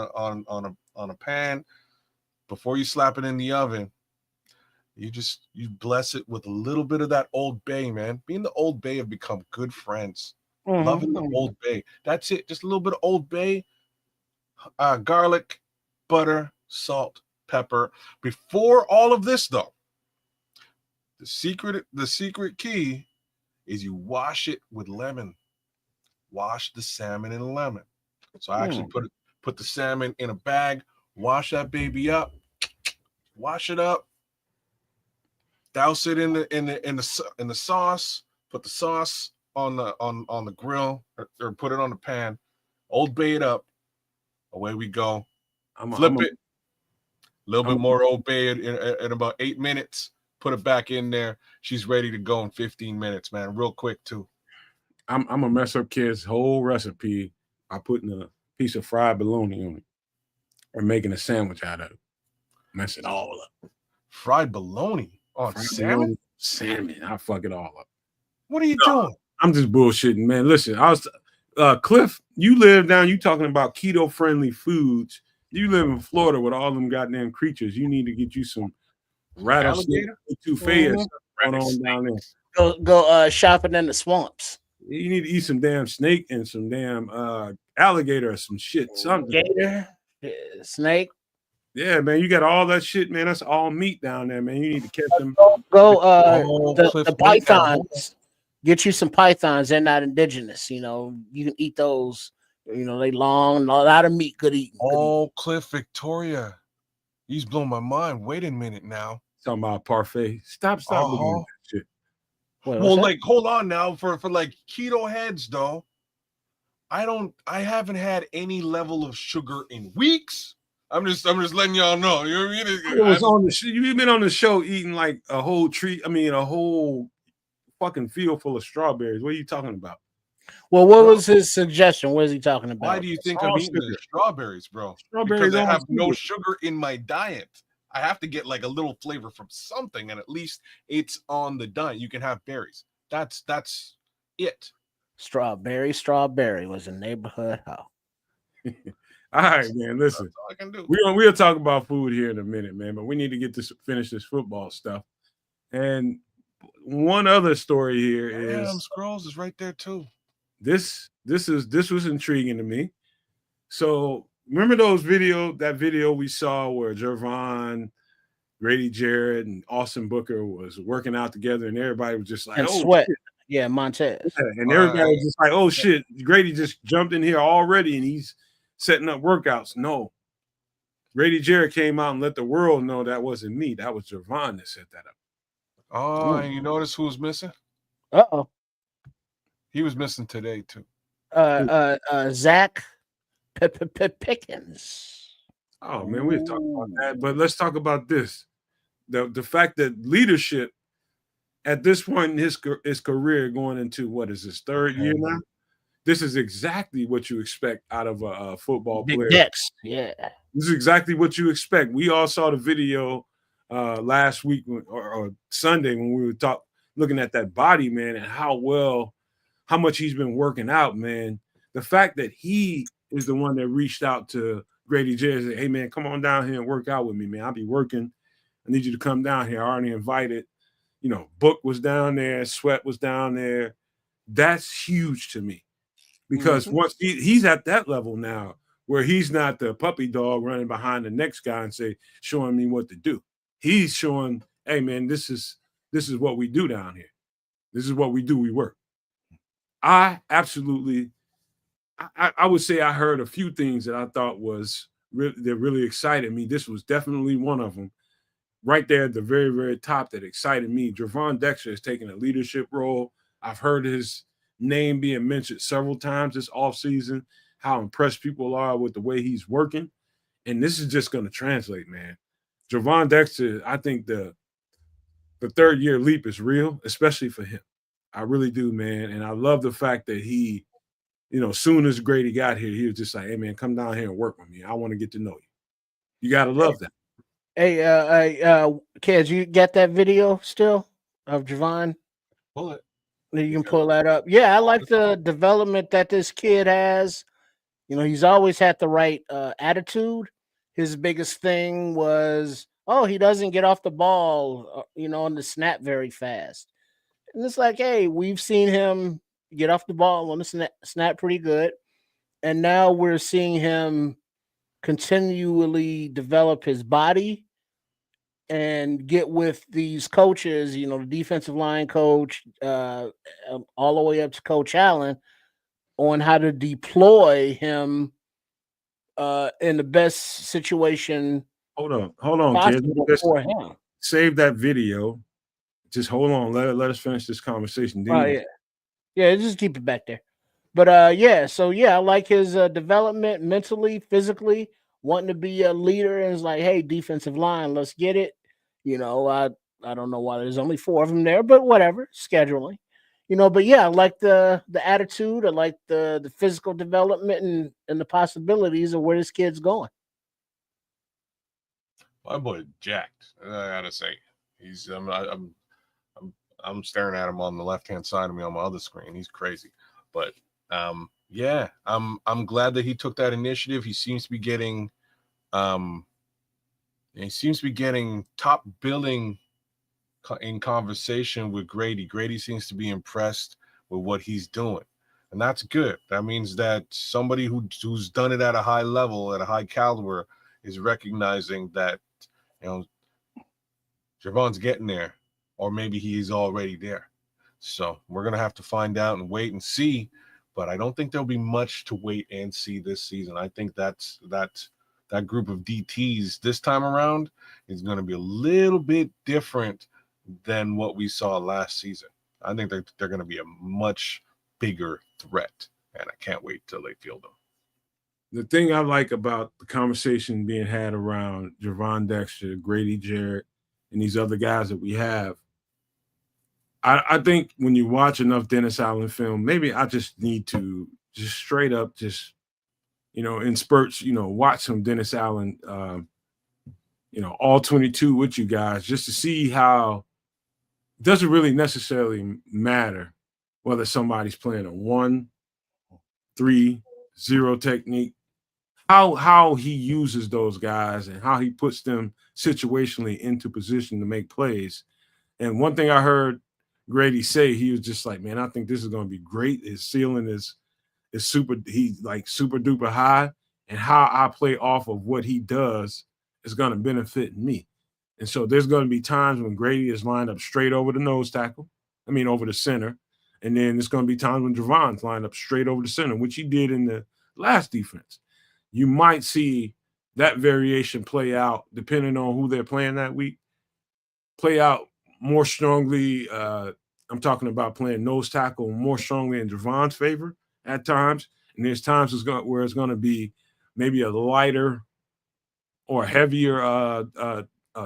on a pan. Before you slap it in the oven, you bless it with a little bit of that Old Bay, man. Me and the Old Bay have become good friends. Loving the Old Bay. That's it. Just a little bit of Old Bay, garlic, butter, salt, pepper. Before all of this, though, the secret key is you wash it with lemon. Wash the salmon in lemon. So I actually put the salmon in a bag, wash that baby up, wash it up, douse it in the sauce, put the sauce on the grill or put it on the pan, Old Bay it up, away we go. Flip it, a little bit more Old Bay in about 8 minutes. Put it back in there. She's ready to go in 15 minutes, man. Real quick too. I'm gonna mess up kids' whole recipe by putting a piece of fried bologna on it or making a sandwich out of it. Mess it all up. Fried bologna on salmon? Salmon. I fuck it all up. What are you doing? I'm just bullshitting, man. Listen, I was Cliff, you live down, you talking about keto-friendly foods. You live in Florida with all them goddamn creatures. You need to get you some rattlesnake going on down there. Go shopping in the swamps. You need to eat some damn snake and some damn alligator or some shit. Something. Gator, snake. Yeah, man, you got all that shit, man. That's all meat down there, man. You need to catch them. The pythons. Get you some pythons. They're not indigenous. You know, you can eat those. You know, they long, a lot of meat good eating. Cliff Victoria. He's blown my mind. Wait a minute now. Talking about parfait. Stop looking at that shit. Well, like, hold on now. For like keto heads, though, I haven't had any level of sugar in weeks. I'm just letting y'all know. You know what I mean? It was on the show. You've been on the show eating like a whole tree. I mean, a whole fucking field full of strawberries. What are you talking about? Well, what was his suggestion? What is he talking about? Why do you think I'm eating the strawberries, bro? Strawberries. Because I have no sugar in my diet. I have to get like a little flavor from something, and at least it's on the diet. You can have berries. That's it. Strawberry was a neighborhood house. All right, man. Listen, that's all I can do. We'll talk about food here in a minute, man. But we need to finish this football stuff. And one other story here is Scrolls is right there too. This was intriguing to me. So remember that video we saw where Javon, Grady Jarrett, and Austin Booker was working out together, and everybody was just like, and oh, sweat. Shit. Yeah, Montez. Yeah, and everybody was just like, oh shit, Grady just jumped in here already and he's setting up workouts. No. Grady Jarrett came out and let the world know that wasn't me. That was Javon that set that up. Oh, and you notice who was missing? Uh-oh. He was missing today too. Zach Pickens. Oh man, we'll talk about that. But let's talk about this. The fact that leadership at this point in his career, going into what is his third year now, this is exactly what you expect out of a football player. Next, yeah. This is exactly what you expect. We all saw the video last week or Sunday when we were looking at that body, man, and how much he's been working out, man. The fact that he is the one that reached out to Grady Jarrett and said, hey, man, come on down here and work out with me, man. I'll be working. I need you to come down here. I already invited. You know, Book was down there. Sweat was down there. That's huge to me because once he's at that level now where he's not the puppy dog running behind the next guy and showing me what to do. He's showing, hey, man, this is what we do down here. This is what we do. We work. I would say I heard a few things that I thought that really excited me. This was definitely one of them. Right there at the very, very top that excited me. Javon Dexter has taken a leadership role. I've heard his name being mentioned several times this offseason, how impressed people are with the way he's working. And this is just going to translate, man. Javon Dexter, I think the third year leap is real, especially for him. I really do, man. And I love the fact that he, as soon as Grady got here, he was just like, hey, man, come down here and work with me. I want to get to know you. You got to love that. Hey, kids, you got that video still of Javon? Pull it. You can pull that up. Yeah, I like the development that this kid has. He's always had the right attitude, his biggest thing was, oh, he doesn't get off the ball, on the snap very fast. And it's like, hey, we've seen him get off the ball on the snap pretty good. And now we're seeing him continually develop his body and get with these coaches, the defensive line coach, all the way up to Coach Allen, on how to deploy him in the best situation. Hold on, kid. For him. Save that video. Just hold on. Let us finish this conversation. Yeah, just keep it back there. But yeah, so yeah, I like his development mentally, physically, wanting to be a leader, and it's like, hey, defensive line, let's get it. I don't know why there's only 4 of them there, but whatever, scheduling. But yeah, I like the attitude, I like the physical development and the possibilities of where this kid's going. My boy jacked. I gotta say, he's I'm staring at him on the left hand side of me on my other screen. He's crazy, but yeah, I'm glad that he took that initiative. He seems to be getting top billing in conversation with Grady. Grady seems to be impressed with what he's doing, and that's good. That means that somebody who's done it at a high level, at a high caliber, is recognizing that Javon's getting there, or maybe he's already there. So we're gonna have to find out and wait and see. But I don't think there'll be much to wait and see this season. I think that group of DTs this time around is going to be a little bit different than what we saw last season. I think they're going to be a much bigger threat, and I can't wait till they field them. The thing I like about the conversation being had around Javon Dexter, Grady Jarrett, and these other guys that we have, I think when you watch enough Dennis Allen film, maybe I just need to just straight up in spurts, watch some Dennis Allen, all 22 with you guys, just to see how it doesn't really necessarily matter whether somebody's playing a 1-3-0 technique, how he uses those guys and how he puts them situationally into position to make plays. And one thing I heard Grady say, he was just like, man, I think this is going to be great. His ceiling is super duper high, and how I play off of what he does is going to benefit me. And so there's going to be times when Grady is lined up straight over the nose tackle, over the center, and then there's going to be times when Javon's lined up straight over the center, which he did in the last defense. You might see that variation play out, depending on who they're playing that week, play out more strongly. I'm talking about playing nose tackle more strongly in Javon's favor at times, and there's times where it's going to be maybe a lighter or heavier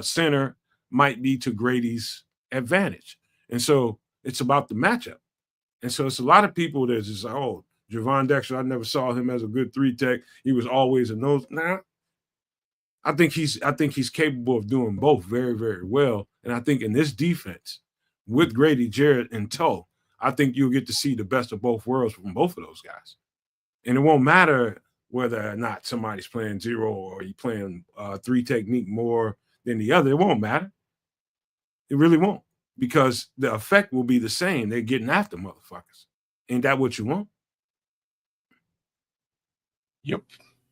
center might be to Grady's advantage. And so it's about the matchup. And so it's a lot of people that's just like, oh, Javon Dexter, I never saw him as a good 3-tech. He was always a nose. Nah, I think he's capable of doing both very, very well. And I think in this defense, with Grady Jarrett in tow, I think you'll get to see the best of both worlds from both of those guys. And it won't matter whether or not somebody's playing 0 or you playing 3 technique more than the other. It won't matter. It really won't, because the effect will be the same. They're getting after motherfuckers. Ain't that what you want? Yep.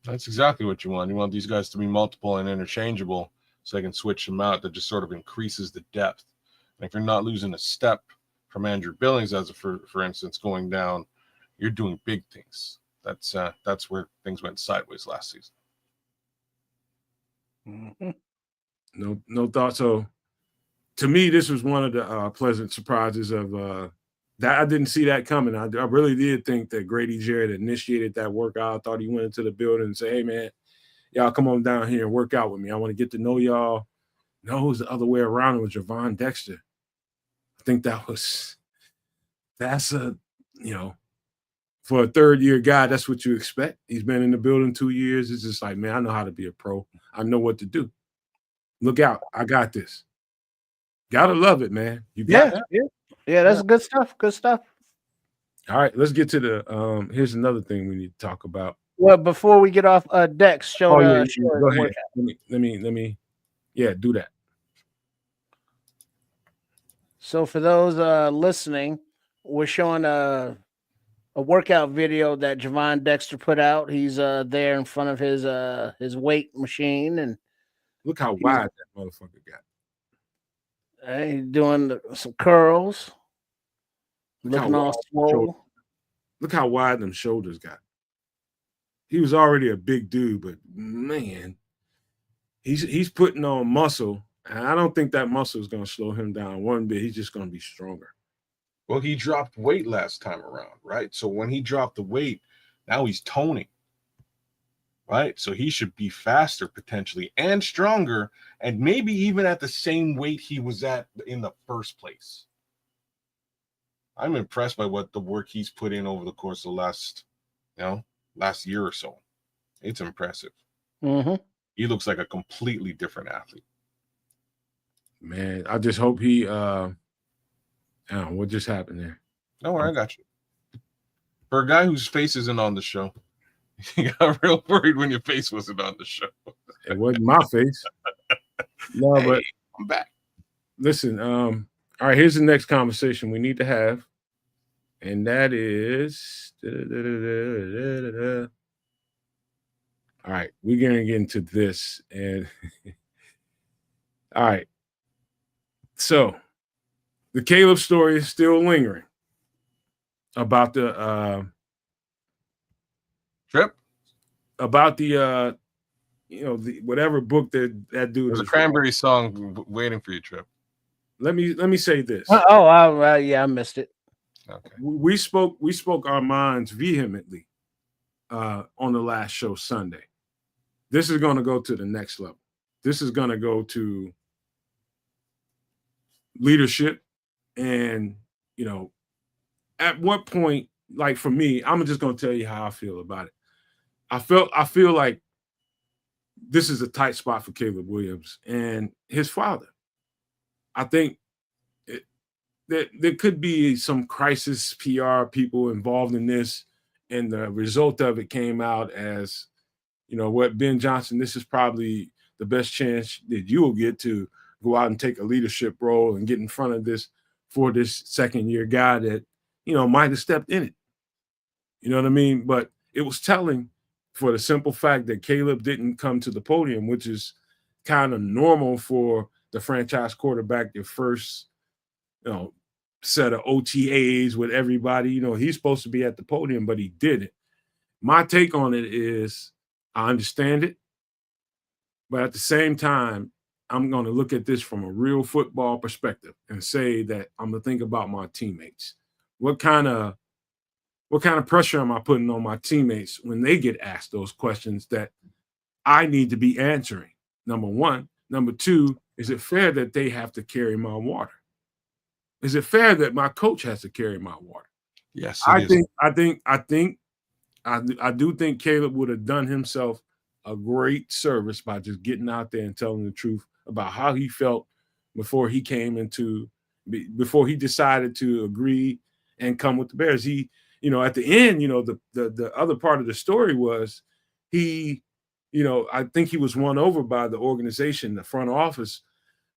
That's exactly what you want. You want these guys to be multiple and interchangeable so they can switch them out. That just sort of increases the depth. And if you're not losing a step from Andrew Billings, for instance, going down, you're doing big things. That's where things went sideways last season. Mm-hmm. No thought. So to me, this was one of the pleasant surprises of that. I didn't see that coming. I really did think that Grady Jarrett initiated that workout. I thought he went into the building and said, hey, man, y'all come on down here and work out with me. I want to get to know y'all. No, it was the other way around. It was Javon Dexter. I think that's for a third-year guy, that's what you expect. He's been in the building 2 years. It's just like, man, I know how to be a pro. I know what to do. Look out. I got this. Gotta love it, man. You got it. Yeah, that's good stuff. Good stuff. All right, let's get to the here's another thing we need to talk about. Well, before we get off, Dex, show Oh the yeah, show yeah, the go ahead. workout. Let me. Yeah, do that. So for those listening, we're showing a workout video that Javon Dexter put out. He's there in front of his weight machine, and Look how wide that motherfucker got. he's doing some curls, Look how looking all wide swole. Look how wide them shoulders got. He was already a big dude, but man, he's putting on muscle, and I don't think that muscle is going to slow him down one bit. He's just going to be stronger. Well, he dropped weight last time around, right? So when he dropped the weight, now he's toning, right? So he should be faster potentially and stronger, and maybe even at the same weight he was at in the first place. I'm impressed by what the work he's put in over the course of the last year or so. It's impressive. Mm-hmm. He looks like a completely different athlete. Man, I just hope he I don't know what just happened there. Don't worry, I got you. For a guy whose face isn't on the show, you got real worried when your face wasn't on the show. It wasn't my face. No, Hey, but I'm back. listen, all right, here's the next conversation we need to have. And that is all right, we're gonna get into this. And all right. So the Caleb story is still lingering about the Trip? about the the whatever book that dude There's a has Cranberry song waiting for you, Trip. Let me say this. Yeah, I missed it. Okay. We spoke our minds vehemently on the last show Sunday. This is going to go to the next level. This is going to go to leadership, and at what point, like for me, I'm just going to tell you how I feel about it. I feel like this is a tight spot for Caleb Williams and his father. I think there could be some crisis PR people involved in this, and the result of it came out as, what, Ben Johnson, this is probably the best chance that you will get to go out and take a leadership role and get in front of this second-year guy that, might have stepped in it. You know what I mean? But it was telling for the simple fact that Caleb didn't come to the podium, which is kind of normal for the franchise quarterback, your first, set of OTAs with everybody. He's supposed to be at the podium, but he didn't. My take on it is I understand it, but at the same time, I'm going to look at this from a real football perspective and say that I'm going to think about my teammates. What kind of pressure am I putting on my teammates when they get asked those questions that I need to be answering? Number one. Number two, is it fair that they have to carry my water? Is it fair that my coach has to carry my water? Yes, I do think Caleb would have done himself a great service by just getting out there and telling the truth about how he felt before he decided to agree and come with the Bears. He, at the end, the other part of the story was he, I think he was won over by the organization. The front office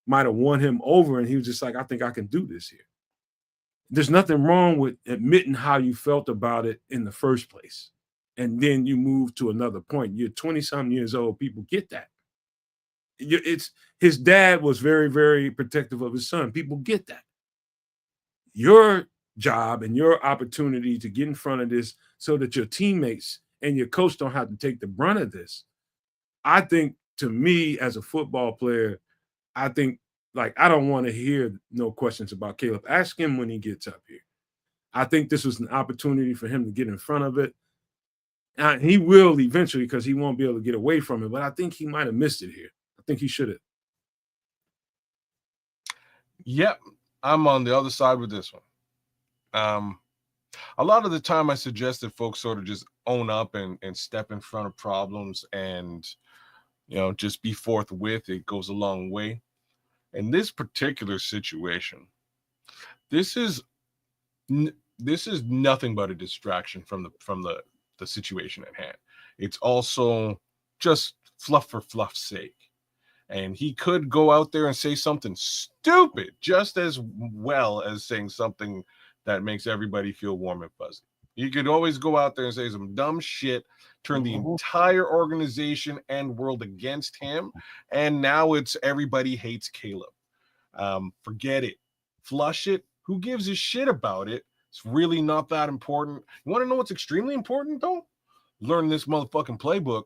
might have won him over, and he was just like, I think I can do this here. There's nothing wrong with admitting how you felt about it in the first place. And then you move to another point. You're 20-something years old. People get that. His dad was very, very protective of his son. People get that. Your job and your opportunity to get in front of this so that your teammates and your coach don't have to take the brunt of this. I think, to me, as a football player, I think, I don't want to hear no questions about Caleb. Ask him when he gets up here. I think this was an opportunity for him to get in front of it. He will eventually, because he won't be able to get away from it, but I think he might have missed it here. I think he should have. Yep, I'm on the other side with this one. A lot of the time I suggest that folks sort of just own up and step in front of problems and, just be forthwith. It goes a long way. In this particular situation, this is nothing but a distraction from the situation at hand. It's also just fluff for fluff's sake. And he could go out there and say something stupid just as well as saying something that makes everybody feel warm and fuzzy. He could always go out there and say some dumb shit, turn the entire organization and world against him. And now it's everybody hates Caleb. Forget it. Flush it. Who gives a shit about it? It's really not that important. You want to know what's extremely important, though? Learn this motherfucking playbook.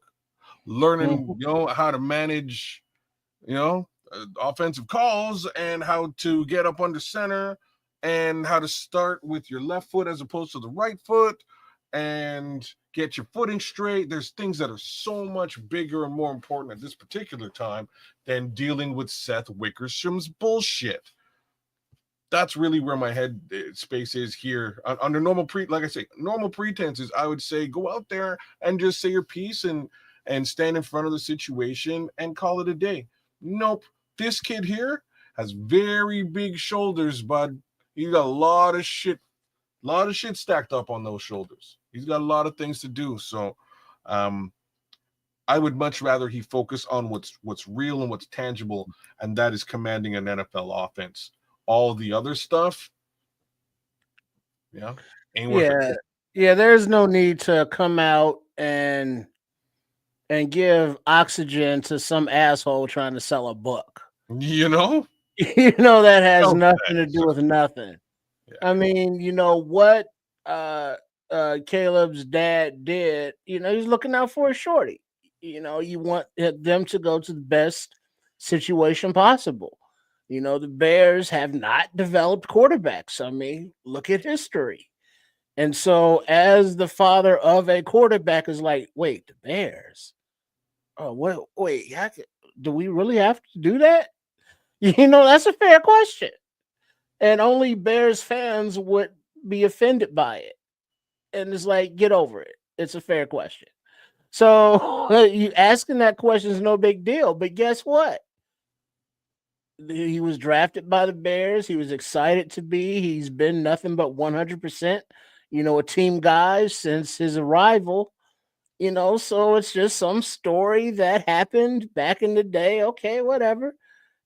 Learning, how to manage offensive calls and how to get up under center and how to start with your left foot as opposed to the right foot and get your footing straight. There's things that are so much bigger and more important at this particular time than dealing with Seth Wickersham's bullshit. That's really where my head space is here. Under normal pretenses, I would say go out there and just say your piece and stand in front of the situation and call it a day. Nope. This kid here has very big shoulders, bud. He's got a lot of shit stacked up on those shoulders. He's got a lot of things to do. So I would much rather he focus on what's real and what's tangible, and that is commanding an NFL offense. All the other stuff, ain't worth it. Yeah, there's no need to come out and give oxygen to some asshole trying to sell a book. That has nothing to do with nothing. Yeah. I mean, what Caleb's dad did, he's looking out for a shorty. You want them to go to the best situation possible. The Bears have not developed quarterbacks. I mean, look at history. And so as the father of a quarterback is like, wait, the Bears? Oh, wait, do we really have to do that? That's a fair question. And only Bears fans would be offended by it. And it's like, get over it. It's a fair question. So you asking that question is no big deal. But guess what? He was drafted by the Bears. He was excited to be. He's been nothing but 100%, a team guy since his arrival. So it's just some story that happened back in the day. Okay, whatever.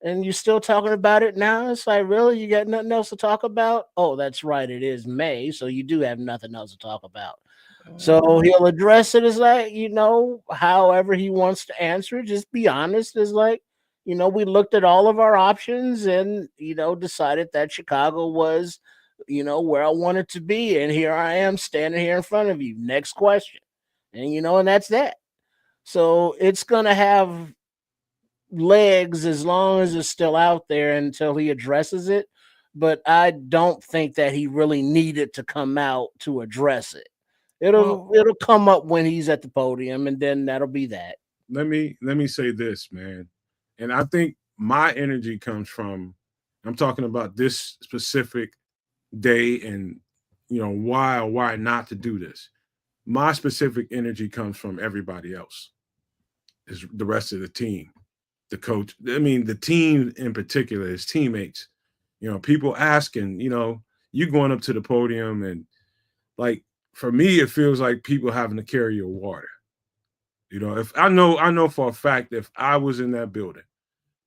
And you're still talking about it now. It's like, really? You got nothing else to talk about? Oh, that's right. It is May. So you do have nothing else to talk about. So he'll address it as like, however he wants to answer it. Just be honest. It's like, we looked at all of our options and, decided that Chicago was, where I wanted to be. And here I am standing here in front of you. Next question. And, and that's that. So it's going to have legs as long as it's still out there until he addresses it. But I don't think that he really needed to come out to address it. It'll come up when he's at the podium, and then that'll be that. Let me say this, man. And I think my energy comes from, I'm talking about this specific day and, why or why not to do this. My specific energy comes from everybody else, is the rest of the team, the coach. I mean, the team in particular, his teammates, people asking, you going up to the podium and like, for me, it feels like people having to carry your water. If I know for a fact, if I was in that building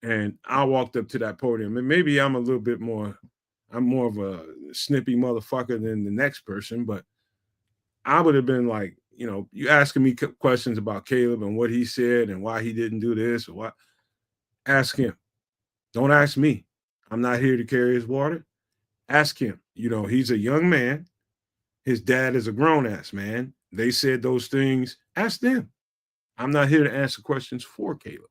and I walked up to that podium, and maybe I'm more of a snippy motherfucker than the next person, but I would have been like, you asking me questions about Caleb and what he said and why he didn't do this or what. Ask him. Don't ask me. I'm not here to carry his water. Ask him. He's a young man. His dad is a grown-ass man. They said those things. Ask them. I'm not here to answer questions for Caleb.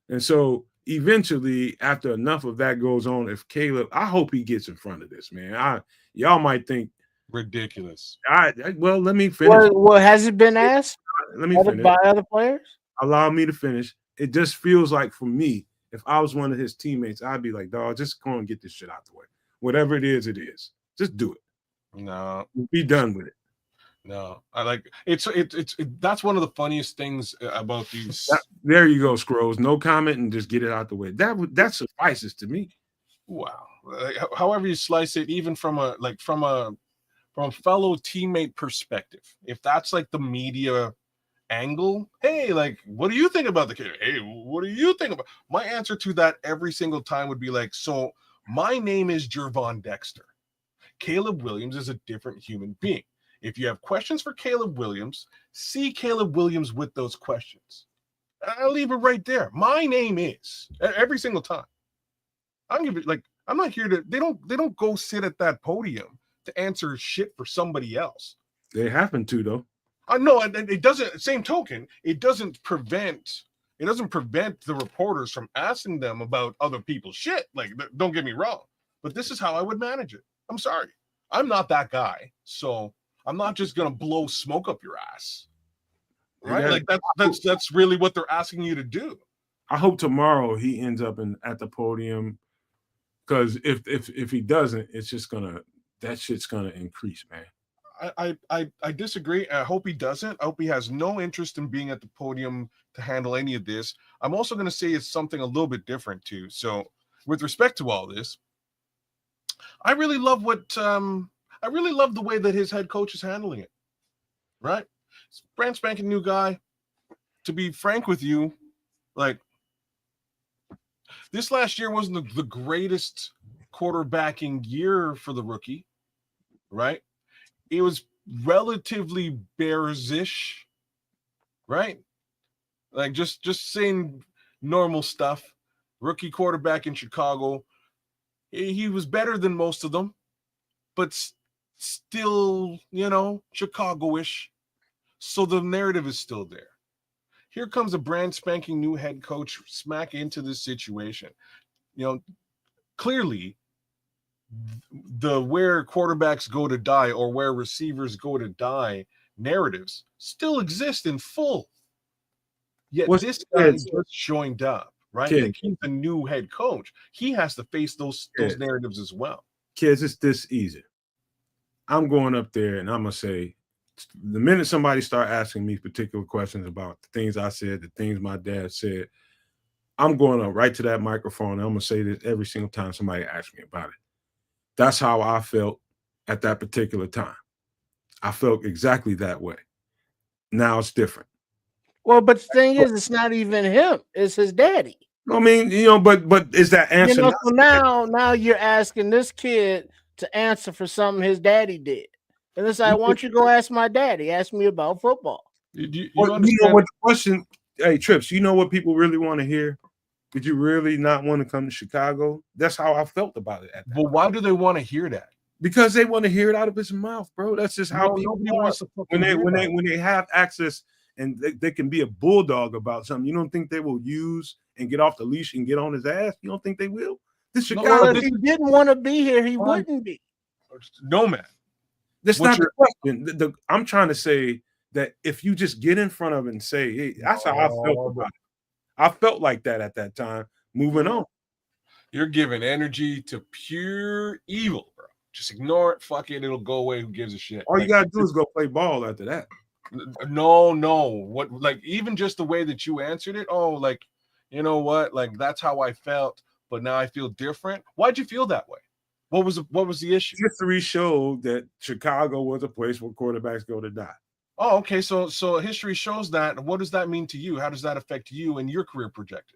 And so eventually, after enough of that goes on, if Caleb, I hope he gets in front of this, man. Y'all might think ridiculous. Well, let me finish. Well, has it been asked? Let me finish. By other players? Allow me to finish. It just feels like for me, if I was one of his teammates, I'd be like, dog, just go and get this shit out the way. Whatever it is, just do it. No, be done with it. No, I like it's that's one of the funniest things about these. There you go, Scrolls. No comment and just get it out the way. That suffices to me. Wow. However you slice it, even from a fellow teammate perspective, if that's like the media angle. Hey, like, what do you think about the kid? Hey, what do you think about? My answer to that every single time would be like, so my name is Jervon Dexter. Caleb Williams is a different human being. If you have questions for Caleb Williams, see Caleb Williams with those questions. I'll leave it right there. My name is every single time. I'm not here to. They don't go sit at that podium to answer shit for somebody else. They happen to though. I know, and it doesn't. Same token, it doesn't prevent the reporters from asking them about other people's shit. Like, don't get me wrong, but this is how I would manage it. I'm sorry, I'm not that guy, so I'm not just gonna blow smoke up your ass. Right? Like that's really what they're asking you to do. I hope tomorrow he ends up at the podium, because if he doesn't, it's just that shit's gonna increase, man. I disagree. I hope he doesn't. I hope he has no interest in being at the podium to handle any of this. I'm also going to say it's something a little bit different too. So with respect to all this, I really love the way that his head coach is handling it. Right? It's a brand spanking new guy. To be frank with you, like, this last year wasn't the greatest quarterbacking year for the rookie, right? It was relatively Bears-ish, right? Like, just saying normal stuff. Rookie quarterback in Chicago. He was better than most of them, but still, Chicago-ish. So the narrative is still there. Here comes a brand spanking new head coach smack into this situation. Clearly, the where quarterbacks go to die or where receivers go to die narratives still exist in full. Yet this guy just joined up, right? Like, he's a new head coach. He has to face those narratives as well. Kids, it's this easy. I'm going up there and I'm gonna say, the minute somebody start asking me particular questions about the things I said, the things my dad said, I'm going up right to that microphone and I'm gonna say this every single time somebody asks me about it. That's how I felt at that particular time. I felt exactly that way. Now it's different. Well, but the thing is, it's not even him. It's his daddy. I mean, but is that answer? So now you're asking this kid to answer for something his daddy did. And it's like, why don't you go ask my daddy? Ask me about football. You know what the question? Hey, Trips, you know what people really want to hear? Did you really not want to come to Chicago? That's how I felt about it. But why do they want to hear that? Because they want to hear it out of his mouth, bro. That's just how people wants to when they have access and they can be a bulldog about something. You don't think they will use and get off the leash and get on his ass? You don't think they will? This Chicago. If he didn't want to be here, he wouldn't be. No, man. That's not the question. I'm trying to say that if you just get in front of it and say, hey, that's how I felt about it. I felt like that at that time. Moving on. You're giving energy to pure evil, bro. Just ignore it. Fuck it. It'll go away. Who gives a shit? All you gotta do is go play ball after that. No. What? Like, even just the way that you answered it. Oh, like, you know what? Like, that's how I felt, but now I feel different. Why'd you feel that way? What was the issue? History showed that Chicago was a place where quarterbacks go to die. Oh, okay. So history shows that. What does that mean to you? How does that affect you and your career project?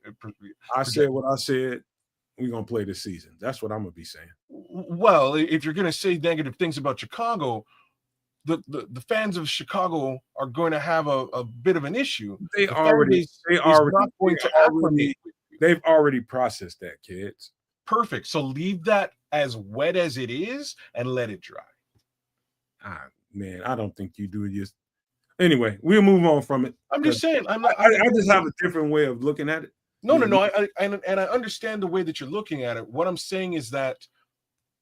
I said what I said. We're gonna play this season. That's what I'm gonna be saying. Well, if you're gonna say negative things about Chicago, the fans of Chicago are going to have a bit of an issue. They've already processed that, kids. Perfect. So leave that as wet as it is and let it dry. Man, I don't think you do it. Just anyway, we'll move on from it. I'm just saying. I just have a different way of looking at it. No. I understand the way that you're looking at it. What I'm saying is that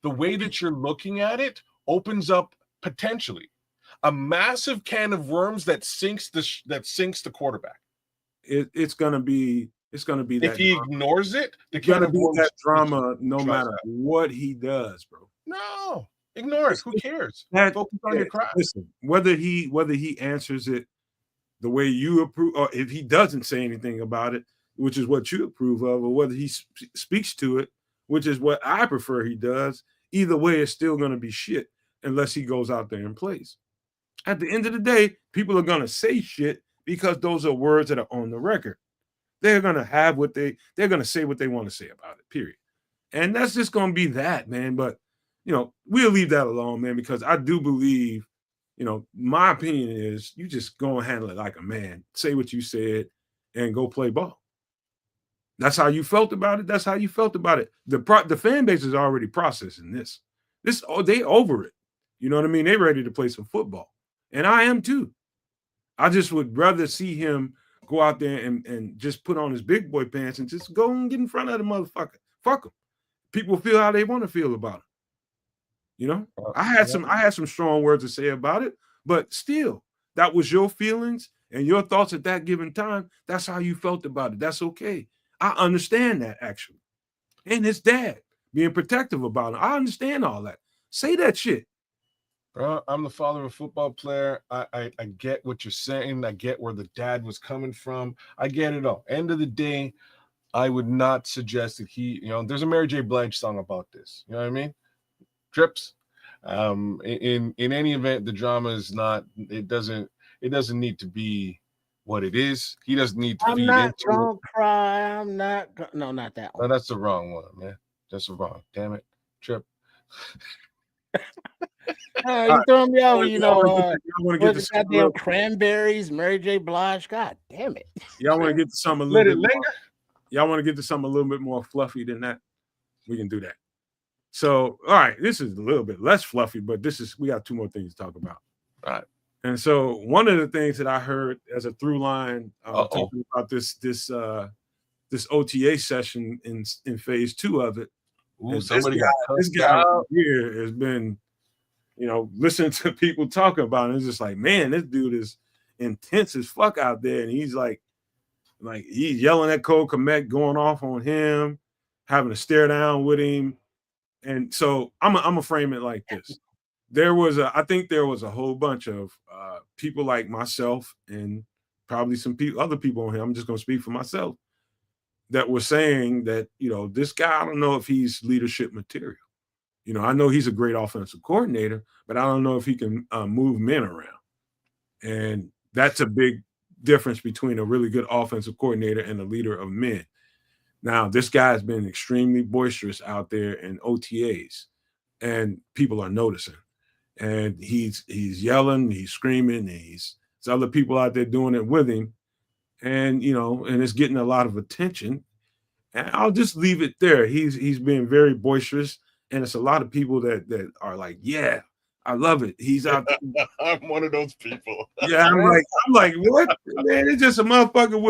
the way that you're looking at it opens up potentially a massive can of worms that sinks the quarterback. It's gonna be that if he ignores it, it's gonna be that drama no matter what he does, bro. No, ignore it. Who cares? Focus on your craft. Listen, whether he answers it the way you approve, or if he doesn't say anything about it, which is what you approve of, or whether he speaks to it, which is what I prefer he does, either way, it's still going to be shit unless he goes out there and plays. At the end of the day, people are going to say shit because those are words that are on the record. They're gonna have they're gonna say what they want to say about it, period. And that's just gonna be that, man. But we'll leave that alone, man, because I do believe, my opinion is you just go and handle it like a man. Say what you said and go play ball. That's how you felt about it. That's how you felt about it. The fan base is already processing this. They over it. You know what I mean? They're ready to play some football. And I am too. I just would rather see him go out there and just put on his big boy pants and just go and get in front of the motherfucker. Fuck him. People feel how they want to feel about him. I had some strong words to say about it, but still, that was your feelings and your thoughts at that given time. That's how you felt about it. That's okay. I understand that, actually. And his dad being protective about him. I understand all that. Say that shit. Bro, I'm the father of a football player. I get what you're saying. I get where the dad was coming from. I get it all. End of the day, I would not suggest that there's a Mary J. Blige song about this. You know what I mean? Trips. In any event, the drama is not, it doesn't need to be what it is. He doesn't need to feed into it. I'm not gonna cry. I'm not no, not that one. No, that's the wrong one, man. That's the wrong. Damn it. Trip. You throwing me over, with the goddamn cranberries, Mary J. Blige. God damn it. Y'all want to get to something a little bit more, y'all want to get to something a little bit more fluffy than that? We can do that. So, all right, this is a little bit less fluffy, but we got two more things to talk about. All right. And so one of the things that I heard as a through line talking about this OTA session in phase 2 of it. Ooh, this guy here has been, listening to people talking about it. It's just like, man, this dude is intense as fuck out there. And he's like he's yelling at Cole Kmet, going off on him, having to stare down with him. And so I'm gonna frame it like this. I think there was a whole bunch of people like myself and probably some other people on here. I'm just gonna speak for myself, that were saying that, this guy, I don't know if he's leadership material. I know he's a great offensive coordinator, but I don't know if he can move men around. And that's a big difference between a really good offensive coordinator and a leader of men. Now, this guy has been extremely boisterous out there in OTAs, and people are noticing. And he's yelling, he's screaming, and there's other people out there doing it with him. And, and it's getting a lot of attention. And I'll just leave it there. He's been very boisterous. And it's a lot of people that are like, yeah, I love it. He's out there. I'm one of those people. Yeah, I'm like, what? Man, it's just a motherfucker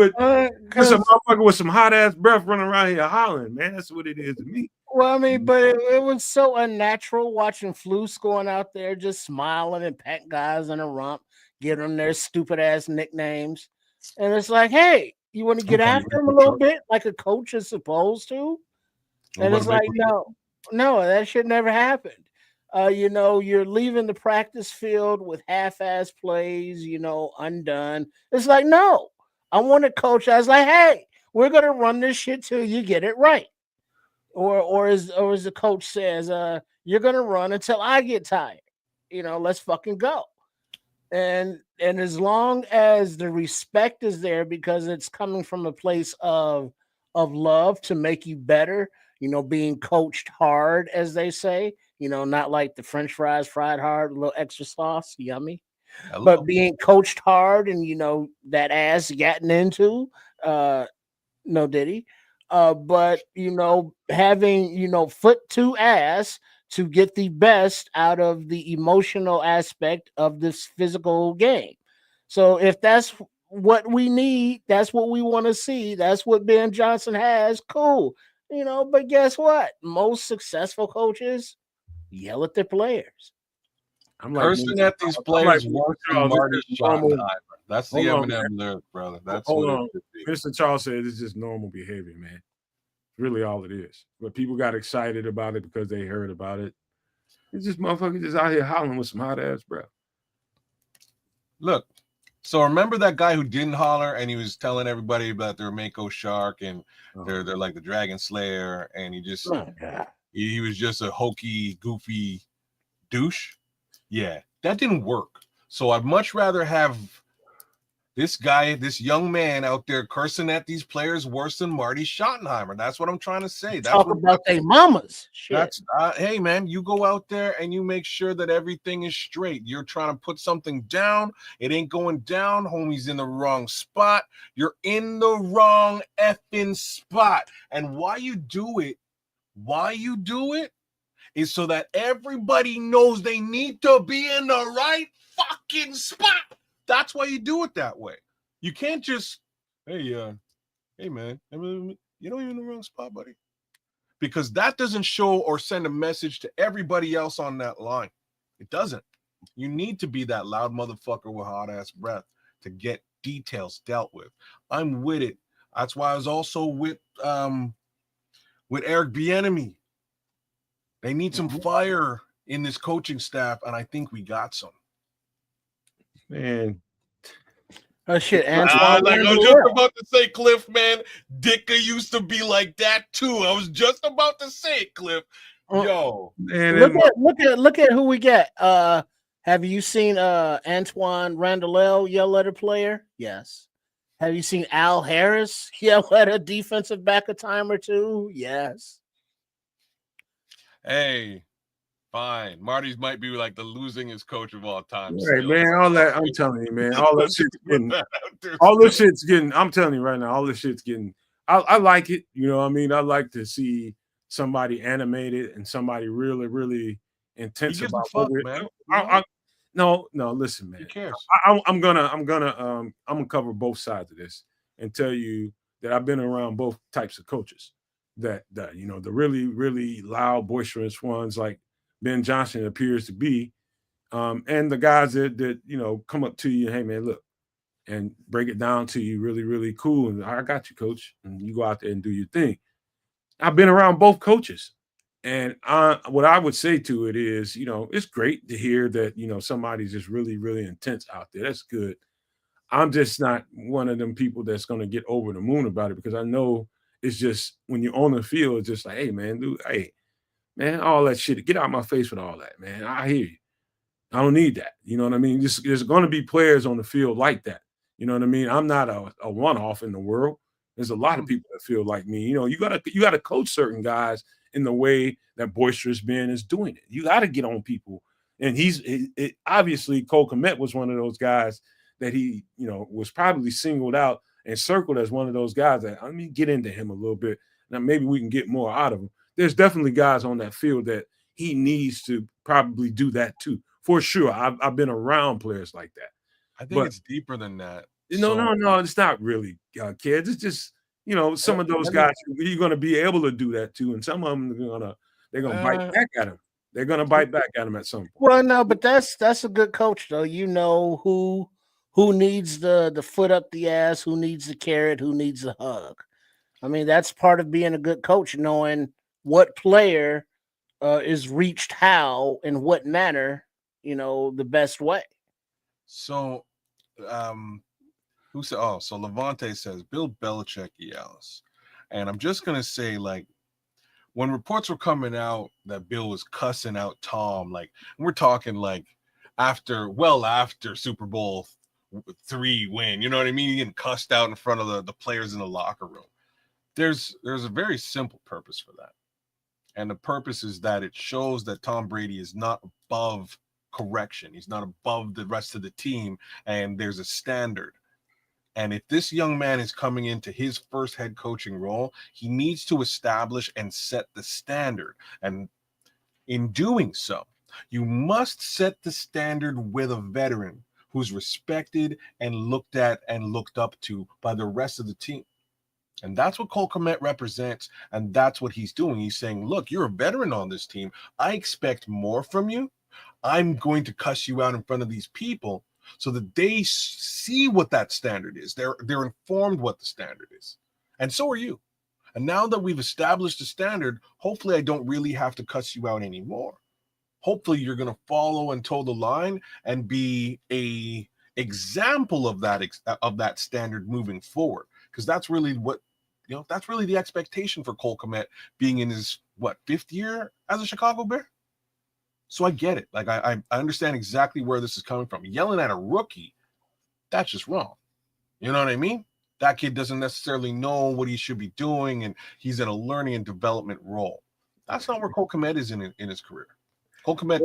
with some hot ass breath running around here hollering, man. That's what it is to me. Well, I mean, but it was so unnatural watching Flus going out there just smiling and patting guys in the rump, giving them their stupid ass nicknames. And it's like, hey, you want to get after him a little bit like a coach is supposed to? And it's like, no, that should never happen. You're leaving the practice field with half-ass plays, undone. It's like, no, I want to coach. I was like, hey, we're going to run this shit till you get it right. Or as the coach says, you're going to run until I get tired. Let's fucking go. And as long as the respect is there, because it's coming from a place of love to make you better, being coached hard, as they say, not like the French fries fried hard, a little extra sauce, yummy, but being coached hard and, that ass getting into, no diddy. But, having, foot to ass to get the best out of the emotional aspect of this physical game. So if that's what we need, that's what we want to see, that's what Ben Johnson has, cool. But guess what? Most successful coaches yell at their players. I'm like, cursing at these players worse than Marty Schottenheimer. That's the Eminem lyric, brother. That's what it is. Mr. Charles said it's just normal behavior, man. Really all it is. But people got excited about it because they heard about it. It's just motherfuckers just out here hollering with some hot ass breath. Look, so remember that guy who didn't holler and he was telling everybody about their Mako shark and they're like the Dragon Slayer, and he just he was just a hokey, goofy douche. Yeah, that didn't work. So I'd much rather have This guy, this young man out there cursing at these players worse than Marty Schottenheimer. That's what I'm trying to say. That's Talk what about their mamas. Shit. That's hey man, you go out there and you make sure that everything is straight. You're trying to put something down, it ain't going down. Homie's in the wrong spot. You're in the wrong effing spot. And why you do it is so that everybody knows they need to be in the right fucking spot. That's why you do it that way. You can't just, hey man, you know you're in the wrong spot, buddy. Because that doesn't show or send a message to everybody else on that line. It doesn't. You need to be that loud motherfucker with hot ass breath to get details dealt with. I'm with it. That's why I was also with Eric Bieniemy. They need some fire in this coaching staff, and I think we got some. Man. Oh shit, I was just about to say, Cliff, man, Dicka used to be like that too. I was just about to say it, Cliff. Yo. Man, look at who we get. Have you seen Antoine Randall yell at a player? Yes. Have you seen Al Harris yell at a defensive back a time or two? Yes. Hey, fine. Marty's might be like the losingest coach of all time. Right, man. All that, I'm telling you, man. All that shit's getting. All this shit's getting. I'm telling you right now. All this shit's getting. I like it. You know what I mean? I like to see somebody animated and somebody really, really intense about man. No, listen, man. Who cares? I'm gonna cover both sides of this and tell you that I've been around both types of coaches. That you know, the really, really loud, boisterous ones like Ben Johnson appears to be, and the guys that you know come up to you, hey man, look, and break it down to you really, really cool, and I got you, coach, and you go out there and do your thing. I've been around both coaches, and what I would say to it is, you know, it's great to hear that, you know, somebody's just really, really intense out there. That's good. I'm just not one of them people that's going to get over the moon about it, because I know it's just when you're on the field, it's just like, hey man, dude, hey man, all that shit, get out of my face with all that, man. I hear you. I don't need that. You know what I mean? There's going to be players on the field like that. You know what I mean? I'm not a one-off in the world. There's a lot of people that feel like me. You know, you gotta coach certain guys in the way that Boisterous Ben is doing it. You got to get on people. And obviously Cole Kmet was one of those guys that he, you know, was probably singled out and circled as one of those guys that, let me get into him a little bit. Now maybe we can get more out of him. There's definitely guys on that field that he needs to probably do that too. For sure. I've been around players like that. I think it's deeper than that. No, it's not really, kids. It's just, you know, some of those guys, you're going to be able to do that too. And some of them they're going to bite back at him. They're going to bite back at him at some point. Well, no, but that's a good coach though. You know who needs the foot up the ass, who needs the carrot, who needs the hug. I mean, that's part of being a good coach, knowing what player is reached how, in what manner, you know, the best way. So, who said? Oh, so Levante says Bill Belichick yells, and I'm just gonna say, like, when reports were coming out that Bill was cussing out Tom, like, we're talking like after Super Bowl 3 win, you know what I mean? He getting cussed out in front of the players in the locker room. There's a very simple purpose for that. And the purpose is that it shows that Tom Brady is not above correction. He's not above the rest of the team, and there's a standard. And if this young man is coming into his first head coaching role, he needs to establish and set the standard. And in doing so, you must set the standard with a veteran who's respected and looked at and looked up to by the rest of the team. And that's what Cole Kmet represents, and that's what he's doing. He's saying, look, you're a veteran on this team. I expect more from you. I'm going to cuss you out in front of these people so that they see what that standard is. They're informed what the standard is. And so are you. And now that we've established a standard, hopefully I don't really have to cuss you out anymore. Hopefully you're going to follow and toe the line and be a example of that standard moving forward. Because that's really what, you know, that's really the expectation for Cole Kmet being in his, 5th year as a Chicago Bear? So I get it. Like, I understand exactly where this is coming from. Yelling at a rookie, that's just wrong. You know what I mean? That kid doesn't necessarily know what he should be doing, and he's in a learning and development role. That's not where Cole Kmet is in his career. Cole Kmet,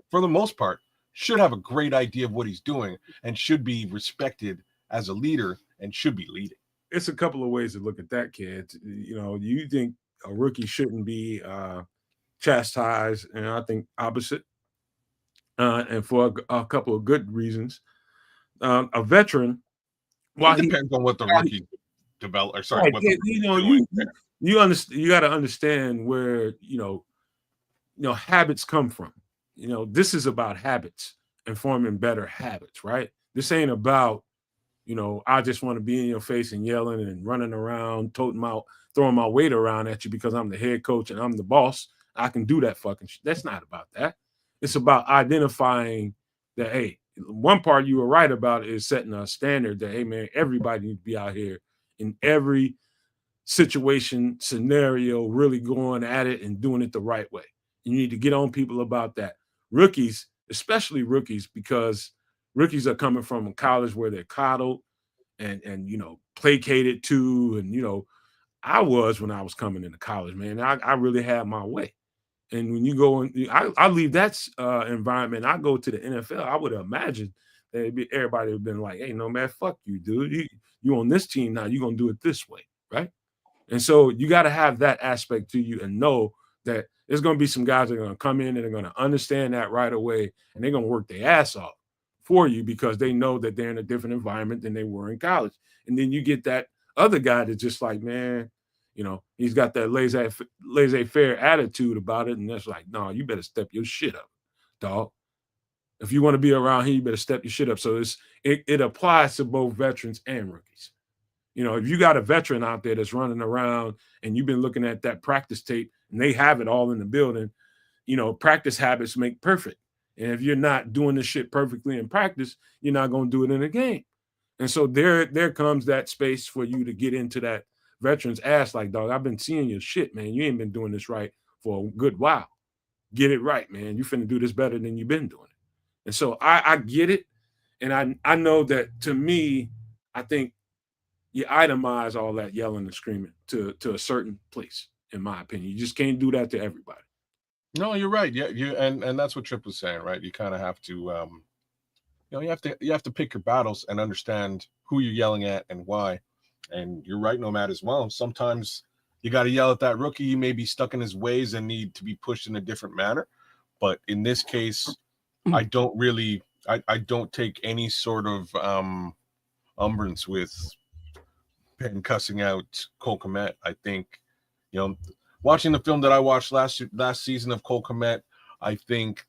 for the most part, should have a great idea of what he's doing and should be respected as a leader and should be leading. It's a couple of ways to look at that, kid. You know, you think a rookie shouldn't be chastised, and I think opposite. And for a couple of good reasons. A veteran, while it depends on what the rookie develop. Or sorry, what you understand. You got to understand where habits come from. You know, this is about habits and forming better habits, right? This ain't about I just want to be in your face and yelling and running around, throwing my weight around at you because I'm the head coach and I'm the boss. I can do that fucking shit. That's not about that. It's about identifying that, hey, one part you were right about is setting a standard that, hey, man, everybody needs to be out here in every situation, scenario, really going at it and doing it the right way. You need to get on people about that. Rookies, especially rookies, because rookies are coming from a college where they're coddled and placated to. And, I was when I was coming into college, man. I really had my way. And when you go and I leave that environment, I go to the NFL, I would imagine that everybody would have been like, hey, no, man, fuck you, dude. You on this team now, you're going to do it this way, right? And so you got to have that aspect to you and know that there's going to be some guys that are going to come in and they're going to understand that right away, and they're going to work their ass off for you because they know that they're in a different environment than they were in college. And then you get that other guy that's just like, man, he's got that laissez-faire attitude about it. And that's like, no, you better step your shit up, dog. If you want to be around here, you better step your shit up. So it applies to both veterans and rookies. If you got a veteran out there that's running around and you've been looking at that practice tape and they have it all in the building, practice habits make perfect. And if you're not doing this shit perfectly in practice, you're not going to do it in a game. And so there comes that space for you to get into that veteran's ass like, dog, I've been seeing your shit, man. You ain't been doing this right for a good while. Get it right, man. You finna do this better than you've been doing it. And so I get it. And I know that, to me, I think you itemize all that yelling and screaming to a certain place, in my opinion. You just can't do that to everybody. No, you're right. Yeah, and that's what Trip was saying, right? You kind of have to you have to pick your battles and understand who you're yelling at and why. And you're right, Nomad, as well. Sometimes you got to yell at that rookie. He may be stuck in his ways and need to be pushed in a different manner. But in this case, I don't take any sort of umbrance with Ben cussing out Cole Kmet. I think, watching the film that I watched last season of Cole Kmet, I think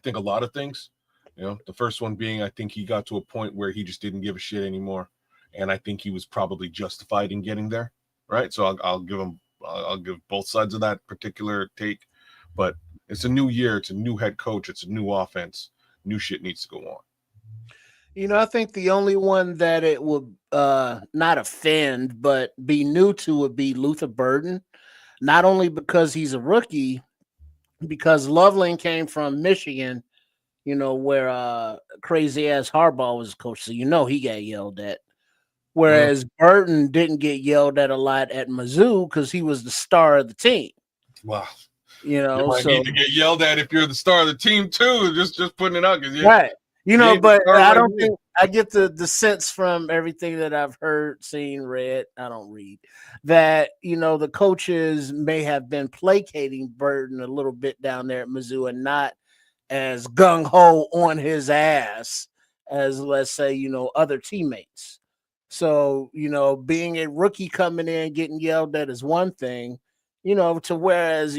a lot of things. The first one being, I think he got to a point where he just didn't give a shit anymore. And I think he was probably justified in getting there, right? So I'll give both sides of that particular take. But it's a new year, it's a new head coach, it's a new offense, new shit needs to go on. I think the only one that it would not offend, but be new to would be Luther Burden. Not only because he's a rookie, because Loveland came from Michigan, where crazy ass Harbaugh was coach. So he got yelled at. Whereas Burton didn't get yelled at a lot at Mizzou because he was the star of the team. Wow. You might need to get yelled at if you're the star of the team too. Just putting it out. Right. But I don't think I get the sense from everything that I've heard, seen, read. I don't read that, the coaches may have been placating Burton a little bit down there at Mizzou and not as gung-ho on his ass as, let's say, other teammates. So, being a rookie coming in, getting yelled at is one thing, to whereas,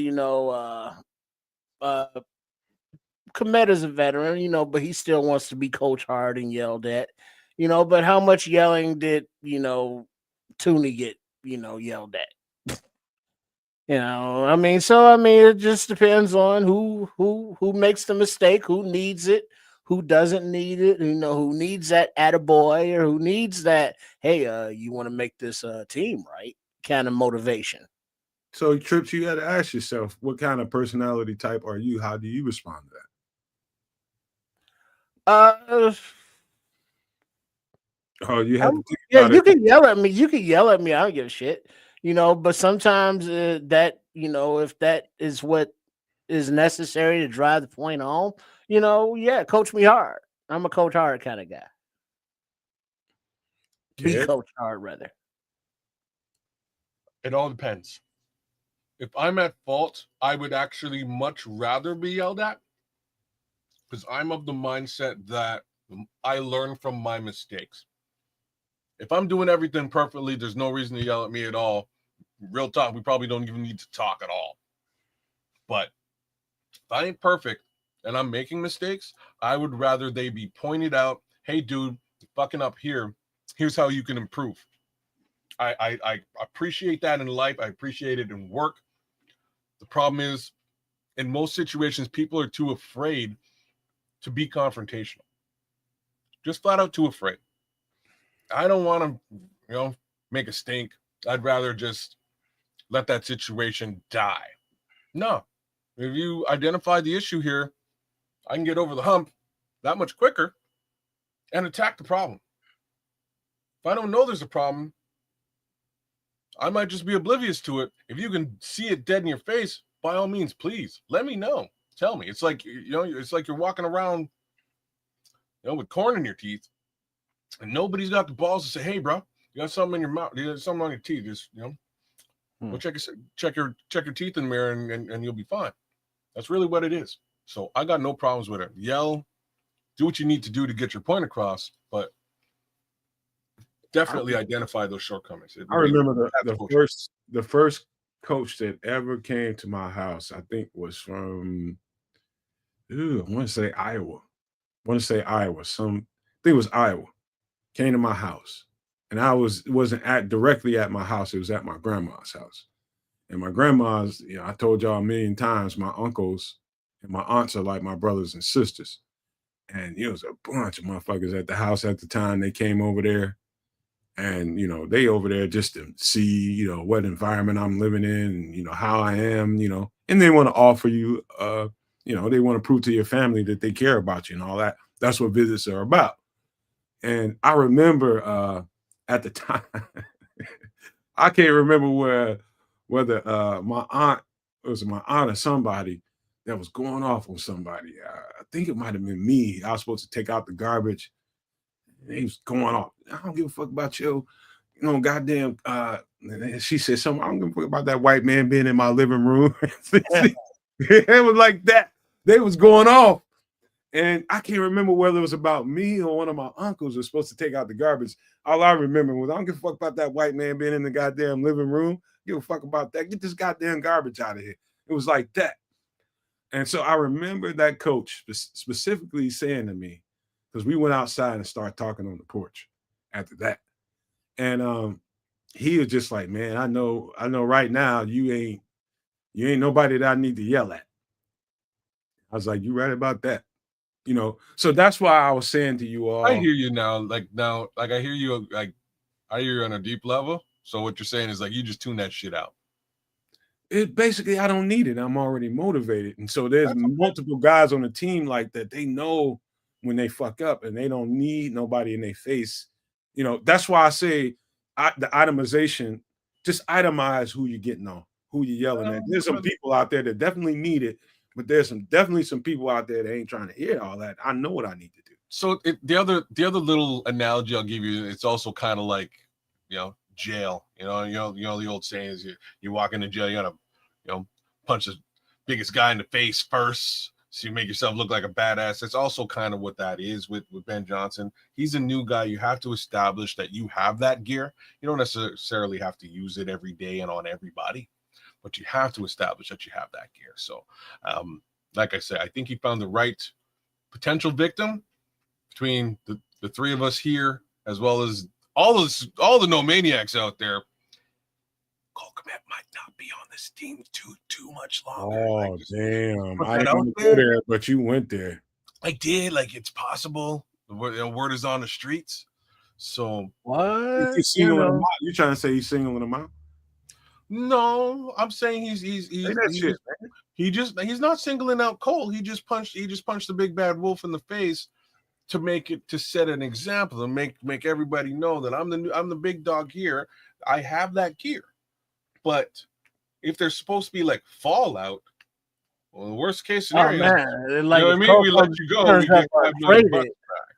Kmet is a veteran, but he still wants to be coached hard and yelled at, but how much yelling did, Tooney get, yelled at? It just depends on who makes the mistake, who needs it, who doesn't need it, who needs that attaboy or who needs that, hey, you want to make this team right kind of motivation. So, Trips, you got to ask yourself, what kind of personality type are you? How do you respond to that? Oh, you have to think Yeah, about you it. can yell at me. You can yell at me. I don't give a shit. But sometimes that if that is what is necessary to drive the point home, yeah, coach me hard. I'm a coach hard kind of guy. Be Kid? coach hard, rather. It all depends. If I'm at fault, I would actually much rather be yelled at because I'm of the mindset that I learn from my mistakes. If I'm doing everything perfectly, there's no reason to yell at me at all. Real talk, we probably don't even need to talk at all. But if I ain't perfect and I'm making mistakes, I would rather they be pointed out. Hey, dude, you're fucking up here. Here's how you can improve. I appreciate that in life. I appreciate it in work. The problem is, in most situations, people are too afraid to be confrontational. Just flat out too afraid. I don't want to, make a stink. I'd rather just let that situation die. No. If you identify the issue here, I can get over the hump that much quicker and attack the problem. If I don't know there's a problem, I might just be oblivious to it. If you can see it dead in your face, by all means, please let me know. Tell me. It's like, it's like you're walking around, with corn in your teeth, and nobody's got the balls to say, "Hey, bro, you got something in your mouth. You got something on your teeth. Just, go check your teeth in the mirror, and you'll be fine." That's really what it is. So I got no problems with it. Yell, do what you need to do to get your point across, but definitely identify those shortcomings. I remember the first coach that ever came to my house, I think was from I want to say Iowa. I think it was Iowa. Came to my house. And it wasn't directly at my house, it was at my grandma's house. And my grandma's, I told y'all a million times, my uncles and my aunts are like my brothers and sisters. And it was a bunch of motherfuckers at the house at the time. They came over there. And they over there just to see what environment I'm living in, and how I am, and they want to offer you they want to prove to your family that they care about you and all that. That's what visits are about. And I remember at the time I can't remember whether my aunt or somebody that was going off on somebody. I think it might have been me. I was supposed to take out the garbage. He was going off. I don't give a fuck about goddamn. She said something. I don't give a fuck about that white man being in my living room. It was like that. They was going off. And I can't remember whether it was about me or one of my uncles who was supposed to take out the garbage. All I remember was, I don't give a fuck about that white man being in the goddamn living room. Give a fuck about that. Get this goddamn garbage out of here. It was like that. And so I remember that coach specifically saying to me, because we went outside and started talking on the porch after that. And he was just like, man, I know right now you ain't nobody that I need to yell at. I was like, you right about that. So that's why I was saying to you all. I hear you now. I hear you, I hear you on a deep level. So what you're saying is you just tune that shit out. It basically, I don't need it. I'm already motivated. And so there's multiple guys on the team like that. They know when they fuck up and they don't need nobody in their face. That's why I say the itemization, just itemize who you're getting on, who you're yelling at. There's some people out there that definitely need it, but there's definitely some people out there that ain't trying to hear all that. I know what I need to do. So the other little analogy I'll give you, it's also kind of like, jail. The old saying is you walk into jail, you gotta, punch the biggest guy in the face first, so you make yourself look like a badass. It's also kind of what that is with Ben Johnson. He's a new guy. You have to establish that you have that gear. You don't necessarily have to use it every day and on everybody, but you have to establish that you have that gear. So, like I said, I think he found the right potential victim between the three of us here, as well as all the no maniacs out there. Cole Kmet might not be on this team too much longer. Oh, damn. I didn't go there, but you went there. I did. It's possible. The word is on the streets. So what? You trying to say he's singling them out? No, I'm saying he's not singling out Cole. He just punched the big bad wolf in the face to set an example and make everybody know that I'm the big dog here. I have that gear. But if there's supposed to be like fallout, well, the worst case scenario, like, you know what I mean? We let you go, we get $5 million back,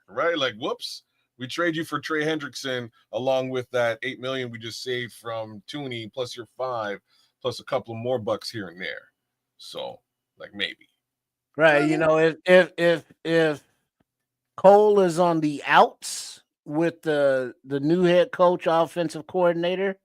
right? Like, whoops, we trade you for Trey Hendrickson along with that $8 million we just saved from Tooney plus your $5 plus a couple of more bucks here and there. So, like, maybe. Right. You know, if Cole is on the outs with the new head coach, offensive coordinator,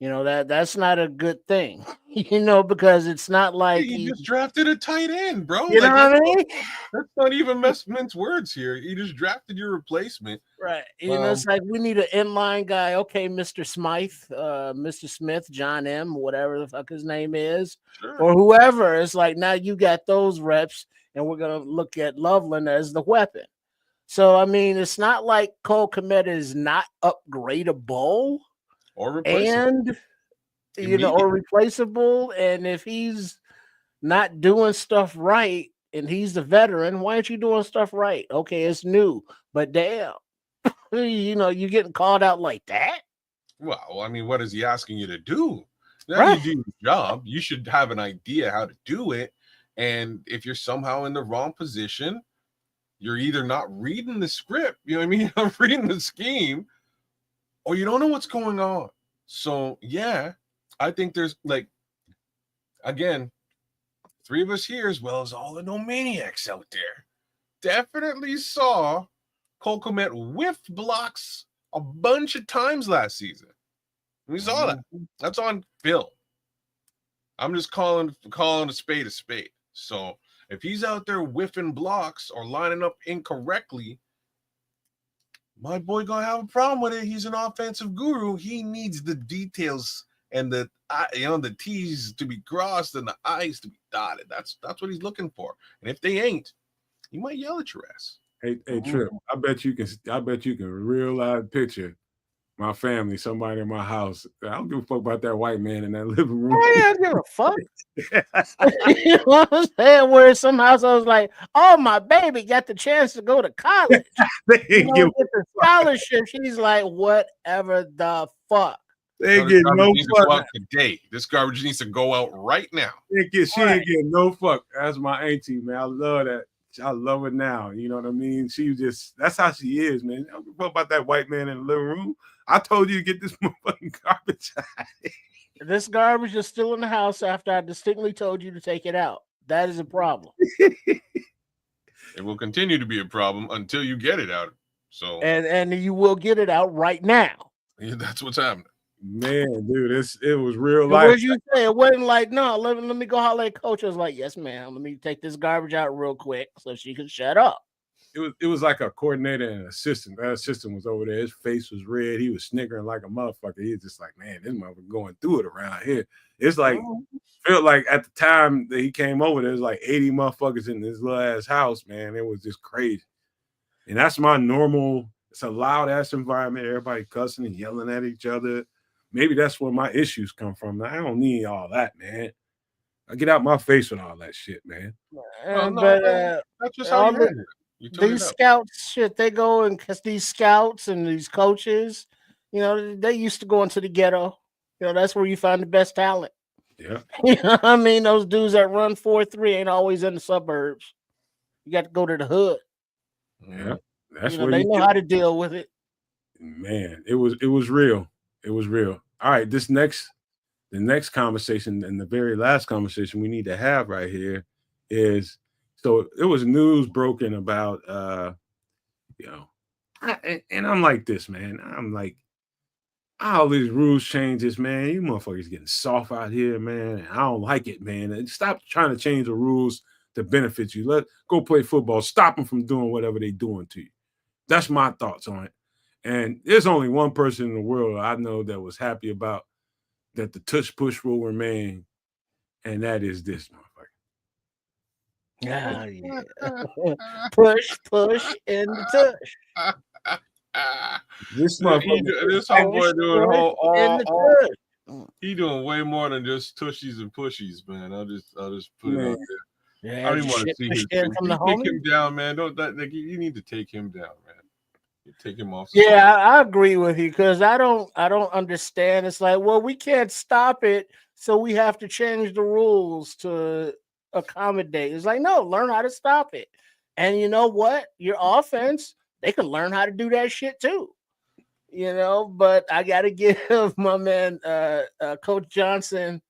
you know, that's not a good thing, you know, because it's not like he just drafted a tight end, bro. You know what I mean? That's not even mince words here. He just drafted your replacement. Right. You know, it's like we need an inline guy. Okay, Mr. Smythe, Mr. Smith, John M., whatever the fuck his name is, or whoever. It's like now you got those reps, and we're gonna look at Loveland as the weapon. So I mean, it's not like Cole Kmet is not upgradable. Or replaceable. And or replaceable. And if he's not doing stuff right and he's the veteran, why aren't you doing stuff right? Okay, it's new, but damn, you know, you getting called out like that. Well, I mean, what is he asking you to do? Now you do your job. You should have an idea how to do it. And if you're somehow in the wrong position, you're either not reading the script, you know what I mean? Not reading the scheme, or you don't know what's going on. So, yeah, I think there's, like, again, three of us here, as well as all the no maniacs out there, definitely saw Cole Kmet whiff blocks a bunch of times last season. We saw that. That's on film. I'm just calling a spade a spade. So, if he's out there whiffing blocks or lining up incorrectly, my boy gonna have a problem with it. He's an offensive guru. He needs the details and the T's to be crossed and the I's to be dotted. That's what he's looking for. And if they ain't, he might yell at your ass. Hey, Trip. I bet you can real live picture my family, somebody in my house. I don't give a fuck about that white man in that living room. I don't give a fuck. You know what I'm saying? Where some house I was like, oh, my baby got the chance to go to college. They ain't get the scholarship. She's like, whatever the fuck. They ain't get no fuck today. This garbage needs to go out right now. She ain't getting no fuck. That's my auntie, man. I love that. I love it now. You know what I mean? That's how she is, man. I don't give a fuck about that white man in the living room. I told you to get this motherfucking garbage out. This garbage is still in the house after I distinctly told you to take it out. That is a problem. It will continue to be a problem until you get it out. So and you will get it out right now. Yeah, that's what's happening. Man, dude, it was real life. What did you say? It wasn't like, no, let me go holler at coach. I was like, yes, ma'am. Let me take this garbage out real quick so she could shut up. It was like a coordinator and an assistant. That assistant was over there. His face was red. He was snickering like a motherfucker. He was just like, man, this motherfucker going through it around here. It's like, felt like at the time that he came over, there was like 80 motherfuckers in this little ass house, man. It was just crazy. And that's my normal, it's a loud ass environment. Everybody cussing and yelling at each other. Maybe that's where my issues come from. I don't need all that, man. I get out my face with all that shit, man. That's just how these scouts, shit, they go and because these scouts and these coaches, you know, they used to go into the ghetto. You know, that's where you find the best talent. Yeah. You know what I mean? Those dudes that run 4-3 ain't always in the suburbs. You got to go to the hood. Yeah. That's where they know how to deal with it. Man, it was real. It was real. All right, the next conversation and the very last conversation we need to have right here is, so it was news broken about, and I'm like this, man. I'm like, all these rules changes, man. You motherfuckers getting soft out here, man. And I don't like it, man. And stop trying to change the rules to benefit you. Let go play football. Stop them from doing whatever they're doing to you. That's my thoughts on it. And there's only one person in the world I know that was happy about that the tush push will remain, and that is this motherfucker. Yeah. push, and the tush. This motherfucker, this homeboy doing he doing way more than just tushies and pushies, man. I'll just put it out there. Yeah, I don't even want to shit see his pushed in face. from the Take homie. him down, man. Don't that like, you need to take him down, man. You take him off. Yeah, I agree with you because I don't understand. It's like, well, we can't stop it, so we have to change the rules to accommodate. It's like, no, learn how to stop it. And you know what? Your offense, they can learn how to do that shit too. But I gotta give my man Coach Johnson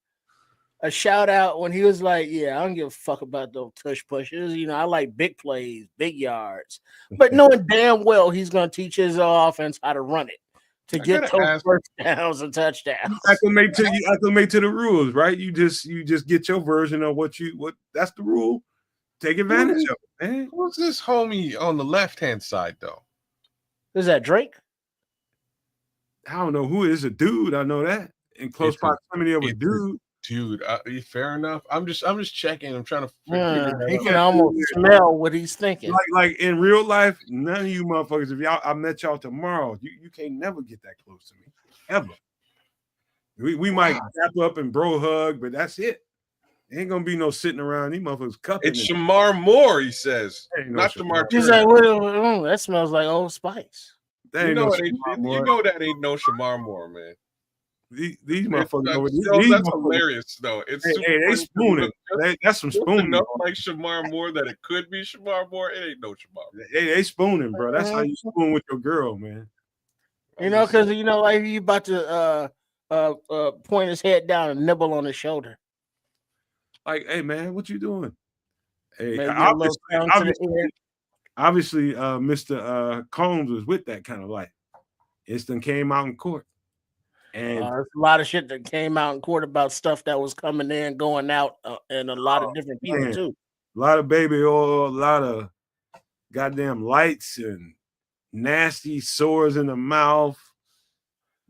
a shout out when he was like, yeah, I don't give a fuck about those tush pushes. I like big plays, big yards. But knowing damn well he's gonna teach his offense how to run it to get those first downs and touchdowns. Acclimate to the rules, right? You just get your version of what that's the rule. Take advantage of it, man. Who's this homie on the left-hand side though? Is that Drake? I don't know who is a dude. I know that in close proximity of a dude. Dude, fair enough. I'm just checking. I'm trying to figure that he can almost smell what he's thinking. Like in real life, none of you motherfuckers, if I met y'all tomorrow, you can't never get that close to me. Ever. We might tap up and bro hug, but that's it. Ain't gonna be no sitting around. These motherfuckers cupping. It's Shamar Moore, he says. Not Shamar. He's like, that smells like Old Spice. You know that ain't no Shamar Moore, man. These motherfuckers over that's hilarious though. It's they spooning. That's some spooning. Like Shamar Moore that it could be Shamar Moore. It ain't no Shamar Moore. They spooning, bro. That's how you spoon with your girl, man. Because like you about to point his head down and nibble on his shoulder. Like, hey man, what you doing? Hey, obviously, Mr. Combs was with that kind of life. It's done came out in court. And there's a lot of shit that came out in court about stuff that was coming in, going out, and a lot of different people too. A lot of baby oil, a lot of goddamn lights and nasty sores in the mouth,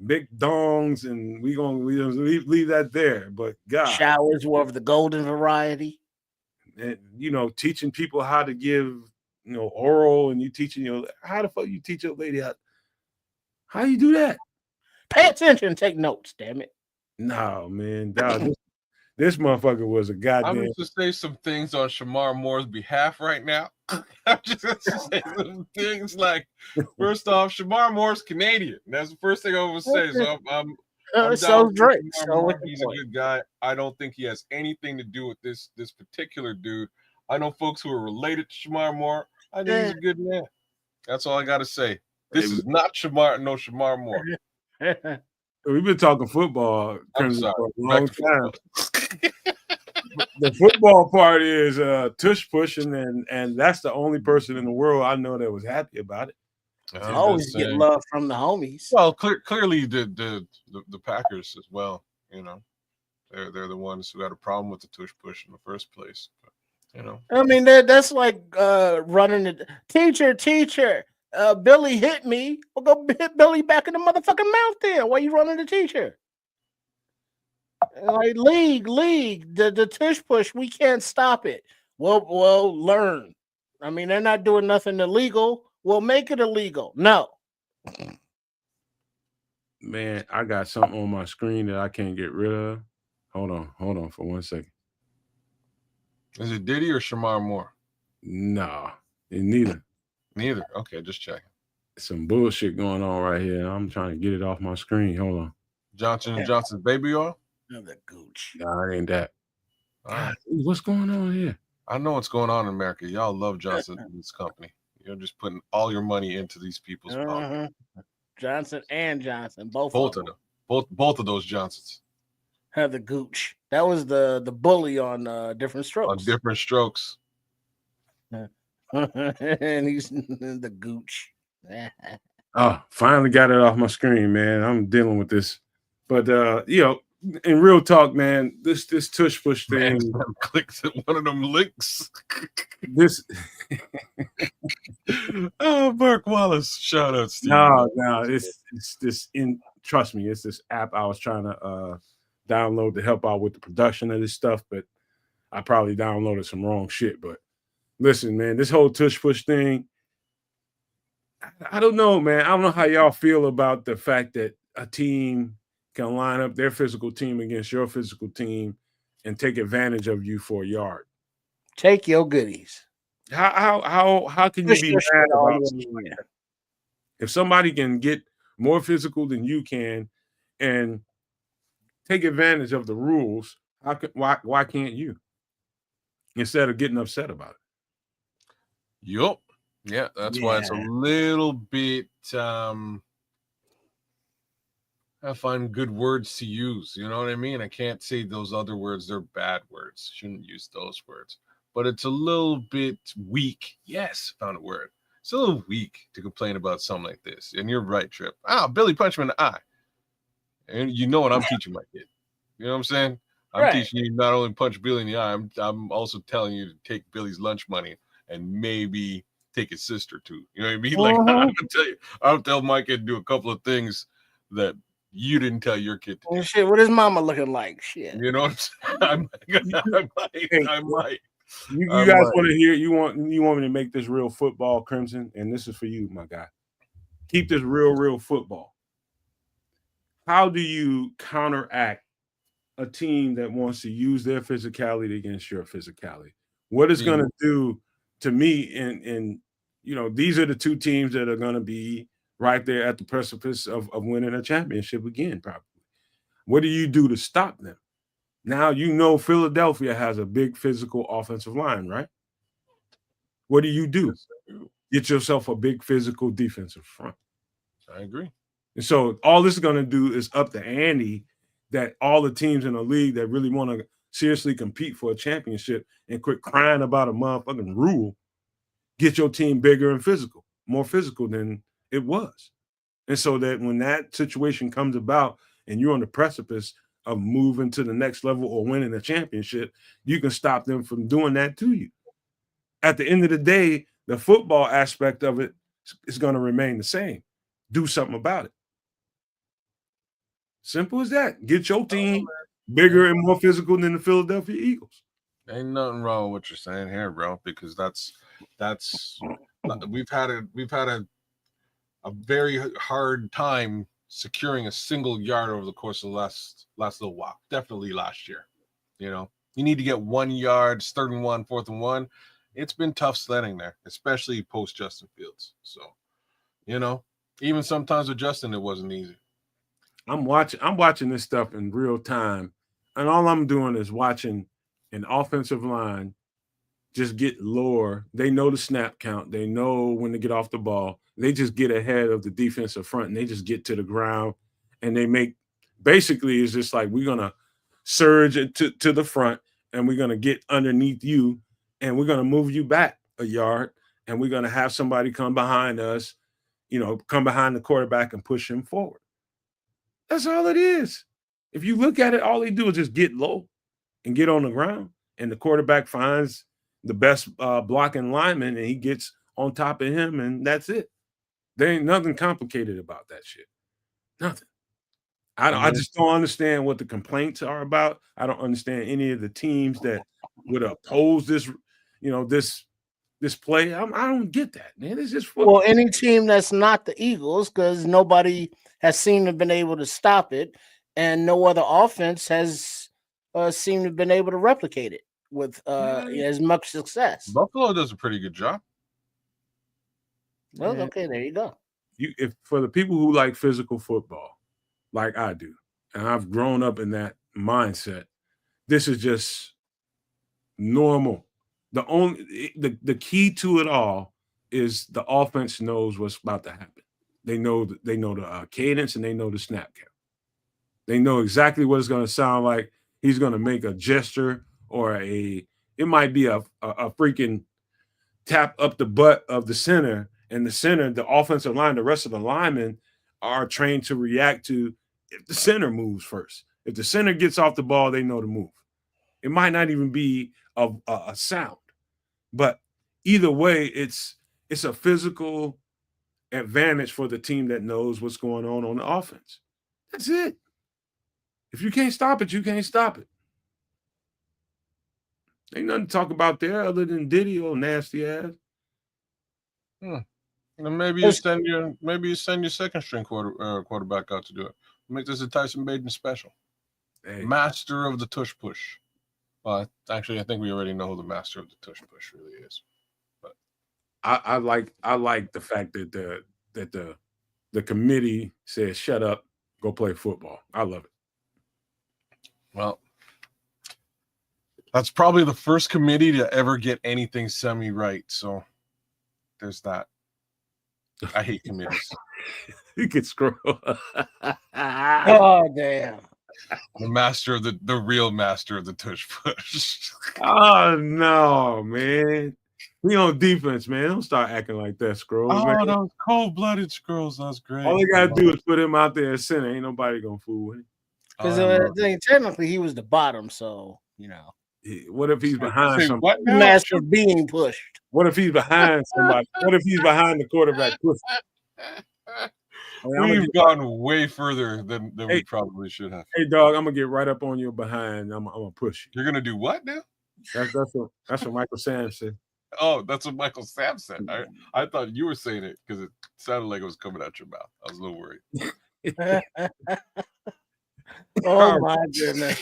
big dongs, and we gonna leave that there. But God, showers were of the golden variety. And teaching people how to give oral, and you teaching how the fuck you teach a lady how you do that? Pay attention, take notes, damn it. No, man. This motherfucker was a goddamn. I'm going to say some things on Shamar Moore's behalf right now. I'm just going to say some things like, first off, Shamar Moore's Canadian. That's the first thing I was going to say. So I'm so Drake. He's a good guy. I don't think he has anything to do with this particular dude. I know folks who are related to Shamar Moore. I think he's a good man. That's all I got to say. This is not Shamar Moore. We've been talking football for a long time. The football part is tush pushing, and that's the only person in the world I know that was happy about it. I always get love from the homies. Well, clearly the Packers as well. They're the ones who had a problem with the tush push in the first place. But, I mean that's like running the teacher. Billy hit me. We'll go hit Billy back in the motherfucking mouth there. Why you running the teacher? Like league, the tush push, we can't stop it. Well, learn. I mean, they're not doing nothing illegal. We'll make it illegal. No. Man, I got something on my screen that I can't get rid of. Hold on for 1 second. Is it Diddy or Shamar Moore? No, neither. Neither. Okay, just checking. Some bullshit going on right here. I'm trying to get it off my screen. Hold on. Johnson & Johnson's baby oil? The gooch. Nah, it ain't that. God, what's going on here? I know what's going on in America. Y'all love Johnson's company. You're just putting all your money into these people's pockets. Johnson & Johnson, both of them. Both of those Johnsons. Have the gooch. That was the bully on Different Strokes. On Different Strokes. And he's the gooch. Oh, finally got it off my screen, man. I'm dealing with this. But in real talk, man, this tush push thing. Clicks at one of them links. This Mark Wallace. Shout out, Steve. No, it's this trust me, it's this app I was trying to download to help out with the production of this stuff, but I probably downloaded some wrong shit. But listen, man, this whole tush push thing, I don't know, man. I don't know how y'all feel about the fact that a team can line up their physical team against your physical team and take advantage of you for a yard. Take your goodies. How can you Push be your mad shit all about you something like need. that? If somebody can get more physical than you can and take advantage of the rules, why can't you? Instead of getting upset about it. Yup. Yeah, that's why it's a little bit I find good words to use. You know what I mean? I can't say those other words, they're bad words. Shouldn't use those words. But it's a little bit weak. Yes, found a word. It's a little weak to complain about something like this. And you're right, Trip. Billy punched me in the eye. And you know what I'm teaching my kid. You know what I'm saying? I'm teaching you not only punch Billy in the eye, I'm also telling you to take Billy's lunch money and maybe take his sister too. You know what I mean? Like, I'm gonna tell you, I'll tell my kid to do a couple of things that you didn't tell your kid to do. Shit, what is mama looking like? Shit. You know what I'm saying? I might. You guys want to hear? You want me to make this real football, Crimson? And this is for you, my guy. Keep this real football. How do you counteract a team that wants to use their physicality against your physicality? What it's going to do to me, and you know, these are the two teams that are going to be right there at the precipice of winning a championship again, probably. What do you do to stop them? Now you know Philadelphia has a big physical offensive line, right? What do you do? Get yourself a big physical defensive front. I agree. And so all this is going to do is up the ante that all the teams in the league that really want to seriously compete for a championship and quit crying about a motherfucking rule, get your team bigger and physical, more physical than it was. And so that when that situation comes about and you're on the precipice of moving to the next level or winning a championship, you can stop them from doing that to you. At the end of the day, the football aspect of it is going to remain the same. Do something about it. Simple as that. Get your team bigger and more physical than the Philadelphia Eagles. Ain't nothing wrong with what you're saying here, bro, because that's we've had a very hard time securing a single yard over the course of the last little while. Definitely last year. You know, you need to get 1 yard, 3rd and 1, 4th and 1. It's been tough sledding there, especially post Justin Fields. So, you know, even sometimes with Justin, it wasn't easy. I'm watching this stuff in real time, and all I'm doing is watching an offensive line just get lower. They know the snap count. They know when to get off the ball. They just get ahead of the defensive front, and they just get to the ground, and they make basically it's just like we're gonna surge to the front, and we're gonna get underneath you, and we're gonna move you back a yard, and we're gonna have somebody come behind us, you know, come behind the quarterback and push him forward. That's all it is. If you look at it, all they do is just get low and get on the ground, and the quarterback finds the best blocking lineman, and he gets on top of him, and that's it. There ain't nothing complicated about that shit. Nothing. I just don't understand what the complaints are about. I don't understand any of the teams that would oppose this, you know, this play. I don't get that, man. It's just football. Well, any team that's not the Eagles, because nobody has seemed to have been able to stop it, and no other offense has seemed to have been able to replicate it with as much success. Buffalo does a pretty good job. Well, okay, there you go. If for the people who like physical football, like I do, and I've grown up in that mindset, this is just normal. The key to it all is the offense knows what's about to happen. They know the cadence, and they know the snap count. They know exactly what it's going to sound like. He's going to make a gesture or it might be a freaking tap up the butt of the center, and the center, the offensive line, the rest of the linemen are trained to react to if the center moves first. If the center gets off the ball, they know to move. It might not even be a sound, but either way, it's a physical advantage for the team that knows what's going on the offense. That's it. If you can't stop it, you can't stop it. Ain't nothing to talk about there other than Diddy, old nasty ass. And maybe you send your second string quarterback out to do it. Make this a Tyson Baden special. Hey. Master of the tush push. Well, actually, I think we already know who the master of the tush push really is. But I like the fact that the committee says, "Shut up, go play football." I love it. well, that's probably the first committee to ever get anything semi-right. So there's that. I hate committees. You can scroll. Oh damn! The master of the real master of the tush push. Oh no, man. We on defense, man. Don't start acting like that, Scrolls. Man. Those cold-blooded Scrolls. That's great. All they gotta do is put him out there at center. Ain't nobody gonna fool with him. Because technically he was the bottom, so you know. What if he's behind somebody? What now? Master being pushed. What if he's behind somebody? What if he's behind the quarterback pushing? We've gone way further than we probably should have. Hey, dog, I'm gonna get right up on your behind. I'm gonna push you. You're gonna do what now? That's what Michael Sam said. Oh, that's what Michael Sam said. I thought you were saying it because it sounded like it was coming out your mouth. I was a little worried. Oh my goodness!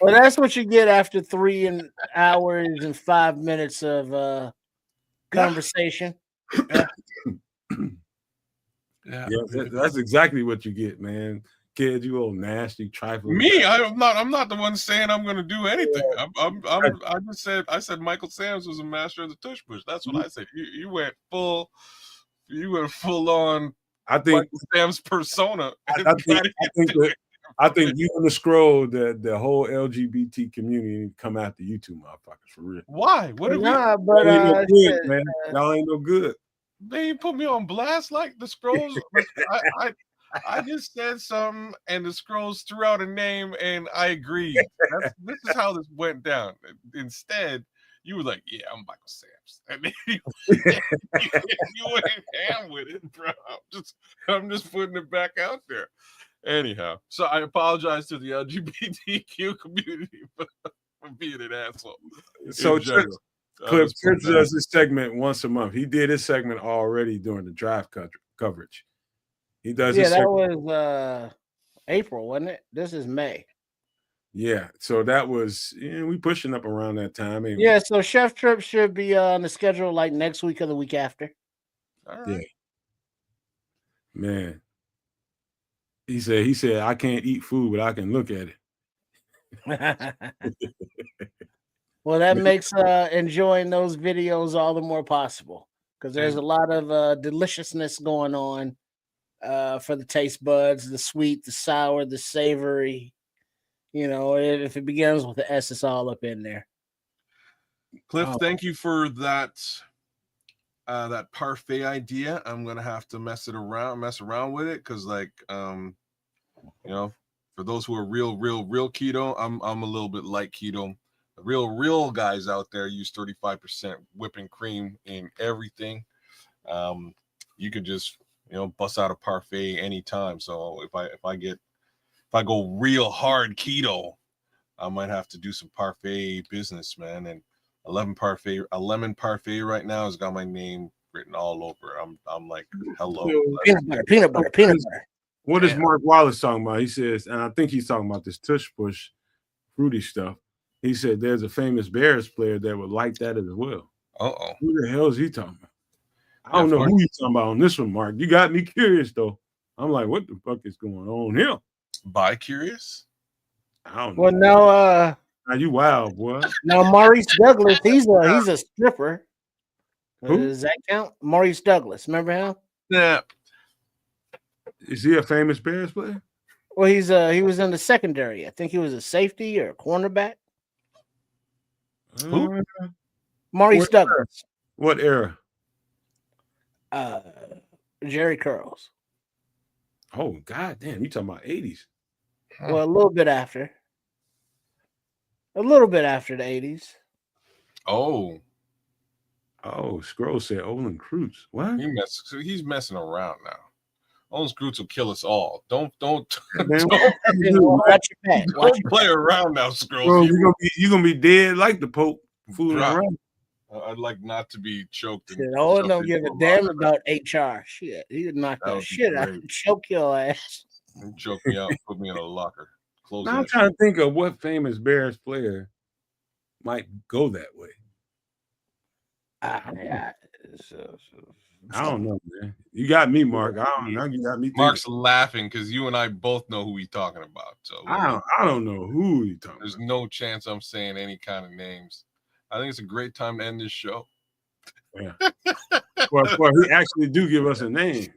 Well, that's what you get after 3 hours and 5 minutes of conversation. Yeah, that's exactly what you get, man. Kid, you old nasty trifling. Me, I'm not the one saying I'm going to do anything. I said Michael Sam's was a master of the tush push. That's what I said. You went full on. I think Michael Sam's persona. I think you and the Scroll, the whole LGBT community come after you two motherfuckers for real. Why? What are but man. Y'all ain't no good. They put me on blast like the Scrolls. I just said something, and the Scrolls threw out a name, and I agreed. This is how this went down. Instead, you were like, "Yeah, I'm Michael Sam's," and then you went ham with it, bro. I'm just putting it back out there. Anyhow, so I apologize to the LGBTQ community for being an asshole. So Cliff does this segment once a month. He did his segment already during the draft coverage. He does. Yeah, that was April, wasn't it? This is May. Yeah, so that was we pushing up around that time. Anyway. Yeah, so Chef Trip should be on the schedule like next week or the week after. All right. Yeah, man. He said I can't eat food, but I can look at it. Well, that makes enjoying those videos all the more possible because there's a lot of deliciousness going on for the taste buds, the sweet, the sour, the savory. You know, if it begins with the S, it's all up in there. Cliff, thank you for that parfait idea. I'm gonna have to mess around with it because, like, for those who are real keto, I'm a little bit light keto. The real guys out there use 35% whipping cream in everything. You could just bust out a parfait anytime. So if I go real hard keto, I might have to do some parfait business, man. And a lemon parfait right now has got my name written all over. I'm like, hello. Peanut butter. What is Mark Wallace talking about? He says, and I think he's talking about this tush push fruity stuff. He said there's a famous Bears player that would like that as well. Uh-oh. Who the hell is he talking about? I don't know who he's talking about on this one, Mark. You got me curious, though. I'm like, what the fuck is going on here? Bi-curious? I don't know. Well, now, you wild, boy. Now, Maurice Douglas, he's a stripper. Who? Does that count? Maurice Douglas, remember him? Yeah. Is he a famous Bears player? Well, he was in the secondary. I think he was a safety or a cornerback. Who? Maurice Douglas. What era? Jerry Curls. Oh, god damn, you talking about 80s. Well, a little bit after the 80s. Oh, Scroll said Olin Cruz. What? He's messing around now. Olin Cruz will kill us all. Don't Man, don't play around now, Scroll. Bro, you're gonna be dead like the Pope. Fooling around. I'd like not to be choked. Owen don't give a damn about HR. Shit, he would knock that shit out and choke your ass. Choke me out, put me in a locker. close. Now I'm trying to think of what famous Bears player might go that way. Yeah. I don't know, man. You got me, Mark. I don't know. You got me thinking. Mark's laughing because you and I both know who he's talking about. So I don't know who he's talking there's about. no chance I'm saying any kind of names. I think it's a great time to end this show. Yeah. well, he actually do give us a name.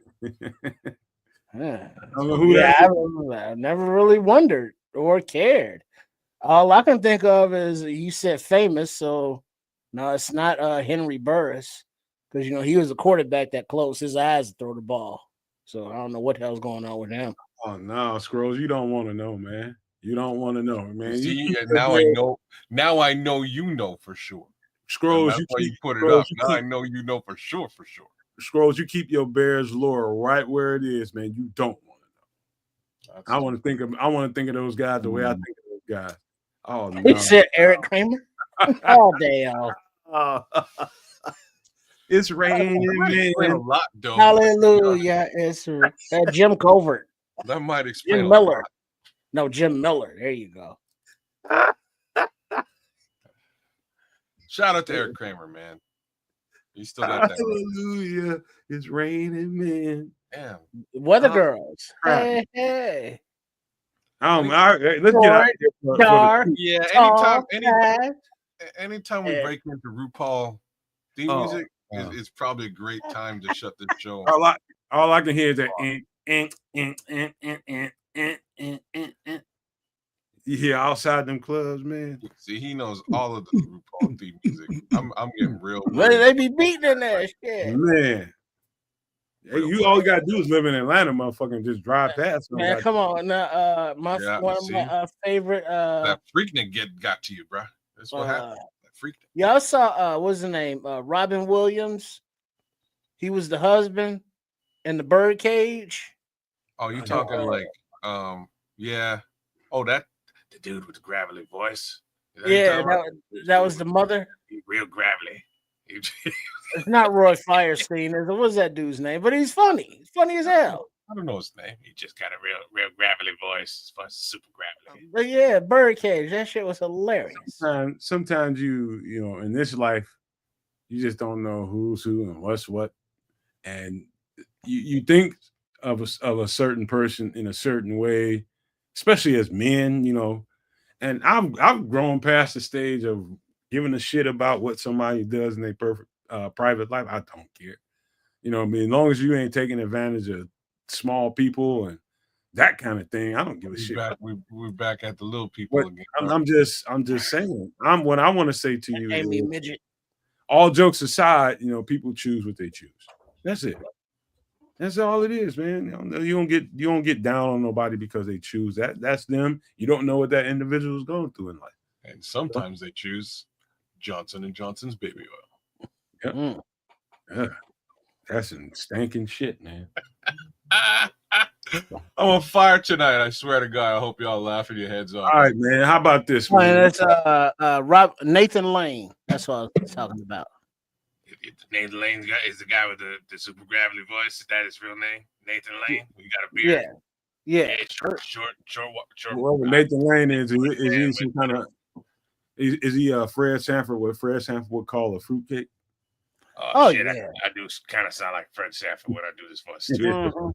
I don't know who that is. I never really wondered or cared. All I can think of is you said famous, so no, it's not Henry Burris, because he was a quarterback that closed his eyes to throw the ball. So I don't know what the hell's going on with him. Oh no, Scrolls, you don't want to know, man. You don't want to know, man. See, now I know. Now I know you know for sure. Scrolls, you put it up. Now I know you know for sure. Scrolls, you keep your Bears lore right where it is, man. You don't want to know. I want to think of those guys the way I think of those guys. Oh no. He said Eric Kramer. Oh damn. It's raining, man. A lot, though. Hallelujah. It's Jim Covert. That might explain Jim Miller. No, Jim Miller. There you go. Shout out to Eric Kramer, man. He still got that. Hallelujah. It's raining, man. Damn. Weather girls. Hey. Let's get out here. Dark. Yeah, anytime we break into RuPaul theme music, it's probably a great time to shut this show. All I can hear is that You hear outside them clubs, man. See, he knows all of the RuPaul theme music. I'm getting real. They be beating in there, shit. Man. You all you gotta do is live in Atlanta, motherfucker, and just drive past. Man, come on. Now, one of my favorite that Freaknik got to you, bro. That's what happened. That Freaknik. Y'all saw what's his name? Robin Williams. He was the husband in the birdcage. Oh, you talking yeah. Oh, that the dude with the gravelly voice. Yeah, that was the mother. Real gravelly. It's not Roy Firestein. What's that dude's name? But he's funny. He's funny as hell. I don't know his name. He just got a real gravelly voice. It's super gravelly. But yeah, birdcage. That shit was hilarious. Sometimes you in this life, you just don't know who's who and what's what, and you think of a certain person in a certain way, especially as men, And I've grown past the stage of giving a shit about what somebody does in their private life. I don't care. I mean, as long as you ain't taking advantage of small people and that kind of thing, I don't give a shit. We're back at the little people again. I'm just saying. What I want to say to you is, midget. All jokes aside, people choose what they choose. That's it. That's all it is, man. You don't get down on nobody because they choose that. That's them. You don't know what that individual is going through in life. And sometimes they choose Johnson & Johnson's baby oil. Yeah. Yeah. That's some stinking shit, man. I'm on fire tonight. I swear to God. I hope y'all laughing your heads off. All right, man. How about this, man? That's Nathan Lane. That's what I was talking about. Nathan Lane is the guy with the super gravelly voice. Is that his real name? Nathan Lane? We got a beard. Yeah. Short. Whoever Nathan Lane is he some kind of is he Fred Sanford, what Fred Sanford would call a fruitcake? Oh shit, yeah. I do kind of sound like Fred Sanford when I do this voice too.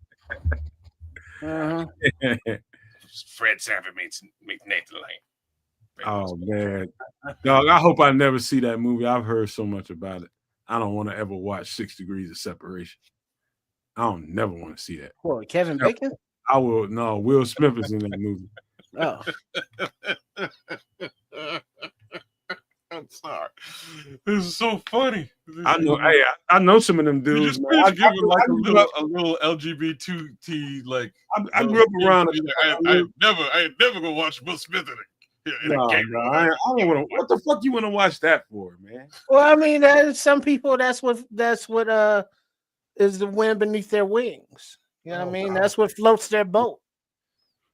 Fred Sanford meets Nathan Lane. Oh man. Dog, I hope I never see that movie. I've heard so much about it. I don't want to ever watch 6 Degrees of Separation. I don't never want to see that. What, Kevin Bacon? I will. No, Will Smith is in that movie. Oh. I'm sorry. This is so funny. I know. Hey, I know some of them dudes. I give it like a little LGBT like. I grew up around. I ain't never gonna watch Will Smith in it. No, I don't want to. What the fuck you want to watch that for, man? Well, I mean, some people that's what is the wind beneath their wings. You know what I mean? God. That's what floats their boat.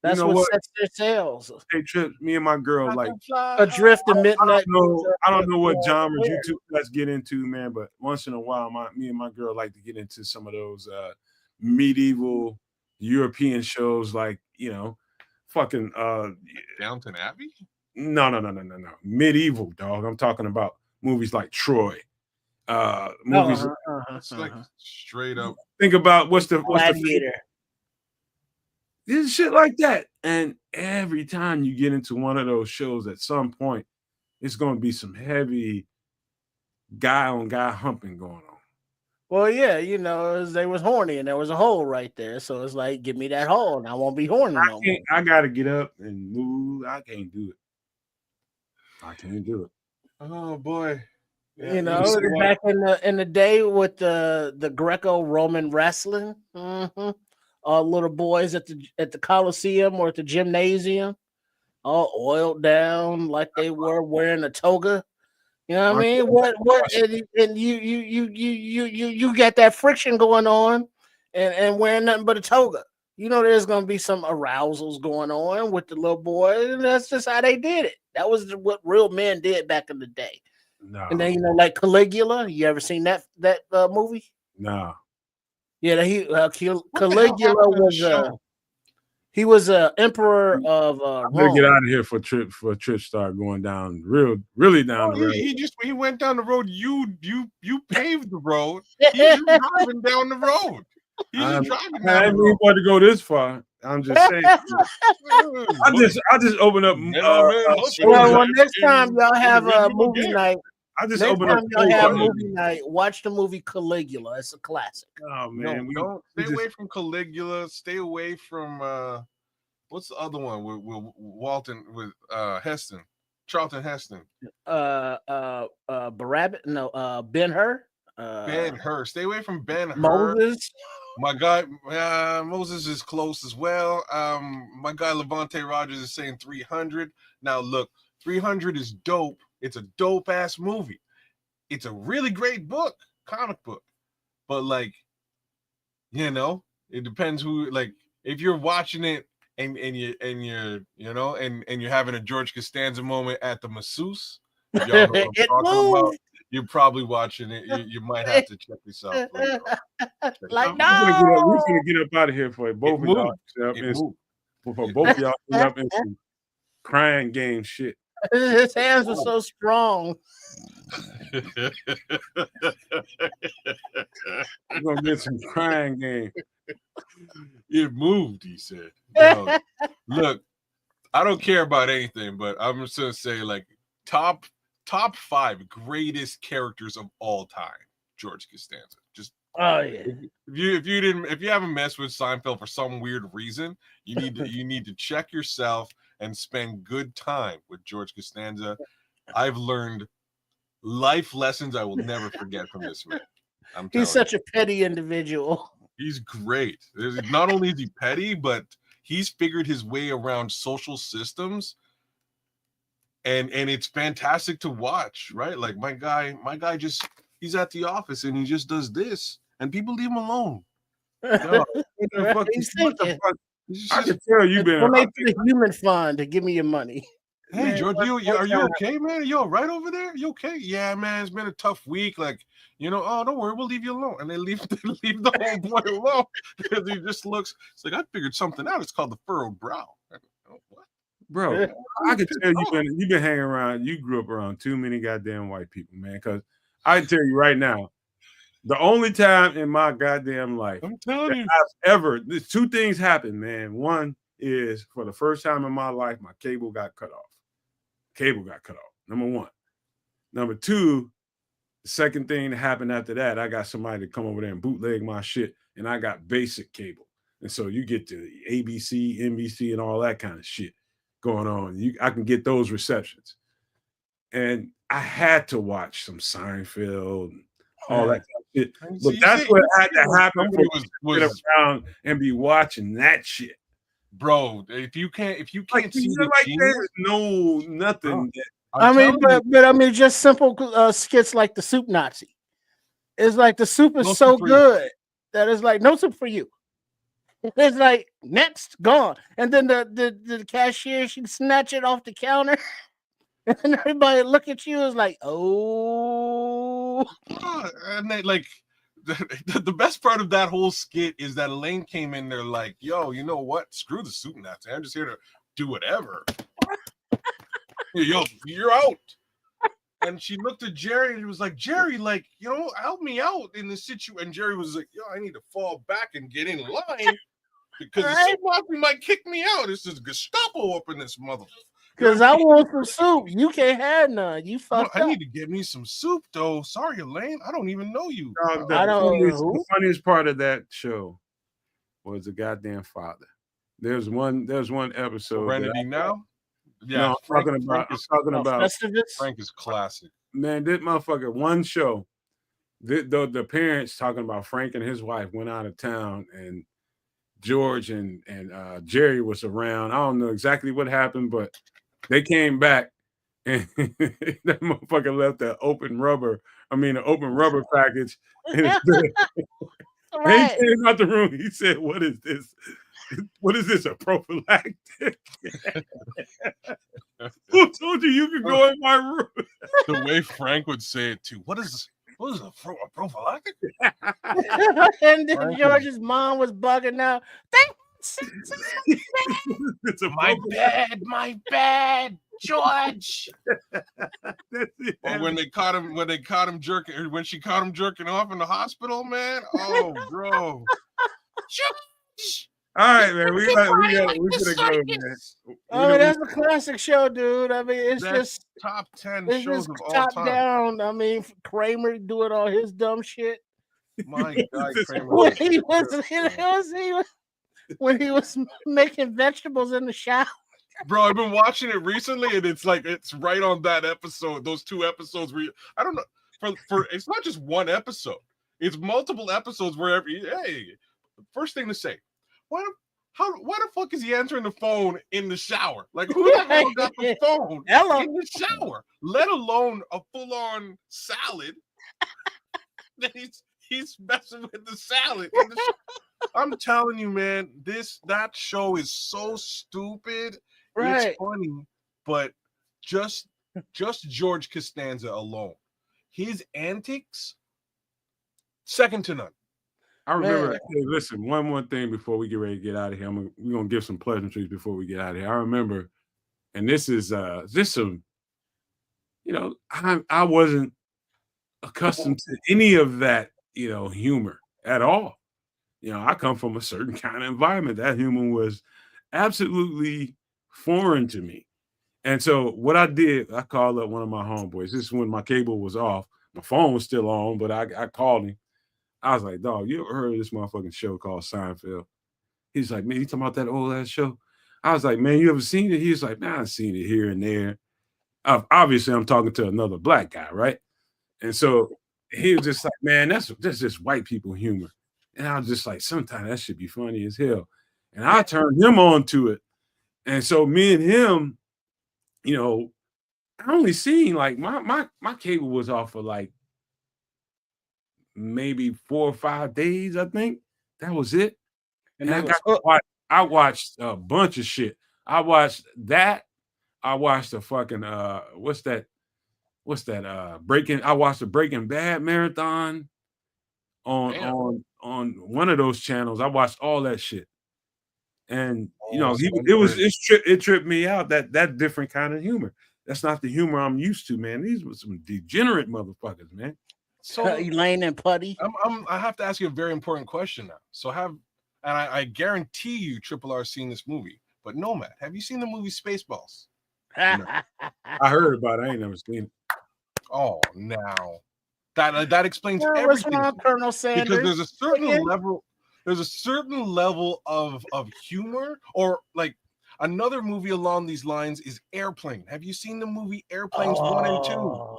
That's what sets their sails. Hey, Trip, me and my girl like adrift in midnight. I don't know what genres you two guys get into, man, but once in a while, me and my girl like to get into some of those medieval European shows, like fucking Downton Abbey? No. Medieval, dog. I'm talking about movies like Troy. Movies It's like straight up. think about what's the Gladiator. This shit like that. And every time you get into one of those shows, at some point, it's going to be some heavy guy on guy humping going on. Well, yeah, you know, they was horny and there was a hole right there. So it's like, give me that hole and I won't be horny no more. I got to get up and move. I can't do it. I can't do it. Oh, boy. Yeah, you know, back in the day with the Greco-Roman wrestling, all little boys at the Coliseum or at the gymnasium, all oiled down like they were wearing a toga. You know what I mean? What and you got that friction going on and wearing nothing but a toga. You know there's gonna be some arousals going on with the little boy, and that's just how they did it. That was what real men did back in the day. No. And then, you know, like Caligula, you ever seen that movie? No. Yeah, Caligula was he was emperor of Rome. Get out of here for a trip start going down really down the road. He went down the road. You paved the road. He's driving down the road. He's driving down I didn't mean to go this far. I'm just saying. I just open up. Well, next time y'all have a movie night. Next time y'all have movie night, watch the movie Caligula. It's a classic. Oh man, don't stay away from Caligula. Stay away from what's the other one with Heston, Charlton Heston. Barabbas? No, Ben-Hur. Ben-Hur. Stay away from Ben-Hur. Moses. My guy, Moses is close as well. My guy Levante Rogers is saying 300. Now look, 300 is dope. It's a dope ass movie. It's a really great book, comic book. But like, you know, it depends who. Like, if you're watching it and you're having a George Costanza moment at the masseuse, y'all know what I'm talking about. You're probably watching it. You might have to check yourself. Like, we're gonna get up out of here for both of y'all. For both of y'all end up in some crying game shit. His hands were so strong. We're gonna get some crying game. It moved, he said. No, look, I don't care about anything, but I'm just gonna say, like, top 5 greatest characters of all time. George Costanza. Just yeah. If you haven't messed with Seinfeld for some weird reason, you need to check yourself and spend good time with George Costanza. I've learned life lessons I will never forget from this man. He's such a petty individual. He's great. Not only is he petty, but he's figured his way around social systems. And it's fantastic to watch, right? Like my guy he's at the office and he just does this and people leave him alone. No, I can tell you've been donate to the human fund to give me your money. Hey, man, George, are you okay, man? Are you all right over there? You okay? Yeah, man, it's been a tough week. Like, oh, don't worry, we'll leave you alone. And they leave the whole boy alone because he just looks. It's like I figured something out. It's called the furrowed brow. What? Bro, I can tell you've been hanging around. You grew up around too many goddamn white people, man. Because I can tell you right now, the only time in my goddamn life I'm telling you, there's 2 things happened, man. One is for the first time in my life, my cable got cut off. Number 1. Number 2, the second thing that happened after that, I got somebody to come over there and bootleg my shit, and I got basic cable. And so you get to ABC, NBC, and all that kind of shit going on. I can get those receptions. And I had to watch some Seinfeld and all that kind of shit. But that's what had to happen for me to get around and be watching that shit. Bro, if you can't like, see the like genius, there's no nothing. I mean, just simple skits like the Soup Nazi. It's like the soup is so good that it's like no soup for you. It's like next gone, and then the cashier she snatch it off the counter, and everybody look at you is like, oh, and they like. The best part of that whole skit is that Elaine came in there like, yo, you know what? Screw the soup Nazi. I'm just here to do whatever. Yo, you're out. And she looked at Jerry and he was like, Jerry, like, help me out in this situation. And Jerry was like, yo, I need to fall back and get in line because the soup mafia might kick me out. This is Gestapo up in this mother. Because I want some soup. You can't have none. You fucked up. I need to get me some soup, though. Sorry, Elaine. I don't even know you. The funniest part of that show was the goddamn father. There's one episode. Serenity Now? Yeah, no, I'm talking about Festivus? Frank is classic. Man, this motherfucker, one show, the parents talking about Frank and his wife went out of town, and George and Jerry was around. I don't know exactly what happened, but they came back, and that motherfucker left an open rubber package. And he came out the room. He said, "What is this? What is this? A prophylactic? Who told you could go in my room?" The way Frank would say it too. What is a prophylactic? And then George's mom was bugging out. My bad, George. Or when she caught him jerking off in the hospital, man. Oh, bro. George. All right, man. We gotta go, man. Oh, that's a classic show, dude. I mean, it's just top 10 it's shows just of all top time. down. I mean, Kramer doing all his dumb shit. My God, Kramer. When he was making vegetables in the shower. Bro, I've been watching it recently, and it's right on that episode. Those 2 episodes where I don't know. For it's not just one episode; it's multiple episodes. First thing to say. Why the fuck is he answering the phone in the shower? Like, who the hell got the phone in the shower? Let alone a full-on salad. Then he's messing with the salad. I'm telling you, man, that show is so stupid. Right. It's funny, but just George Costanza alone, his antics, second to none. I remember. Hey, listen, one more thing before we get ready to get out of here. We're gonna give some pleasantries before we get out of here. I remember, and this is some, I wasn't accustomed to any of that, humor at all. I come from a certain kind of environment. That humor was absolutely foreign to me. And so what I did, I called up one of my homeboys. This is when my cable was off. My phone was still on, but I called him. I was like, dog, you ever heard of this motherfucking show called Seinfeld? He's like, man, you talking about that old ass show? I was like, man, you ever seen it? He was like, man, I've seen it here and there. Obviously, I'm talking to another black guy, right? And so he was just like, man, that's just white people humor. And I was just like, sometimes that should be funny as hell. And I turned him on to it. And so me and him, I only seen like my cable was off for like maybe 4 or 5 days, I think. That was it. And I watched a bunch of shit. I watched that. I watched the fucking what's that I watched the Breaking Bad marathon on one of those channels. I watched all that shit. And it tripped me out that different kind of humor. That's not the humor I'm used to, man. These were some degenerate motherfuckers, man. So Elaine and Putty. I have to ask you a very important question now. So I guarantee you Triple R seen this movie, but Nomad, have you seen the movie Spaceballs? No. I heard about it. I ain't never seen it. Oh, now that explains everything. What's wrong, Colonel Sanders? Because there's a certain level of humor, or like another movie along these lines is Airplane. Have you seen the movie Airplanes 1 and 2?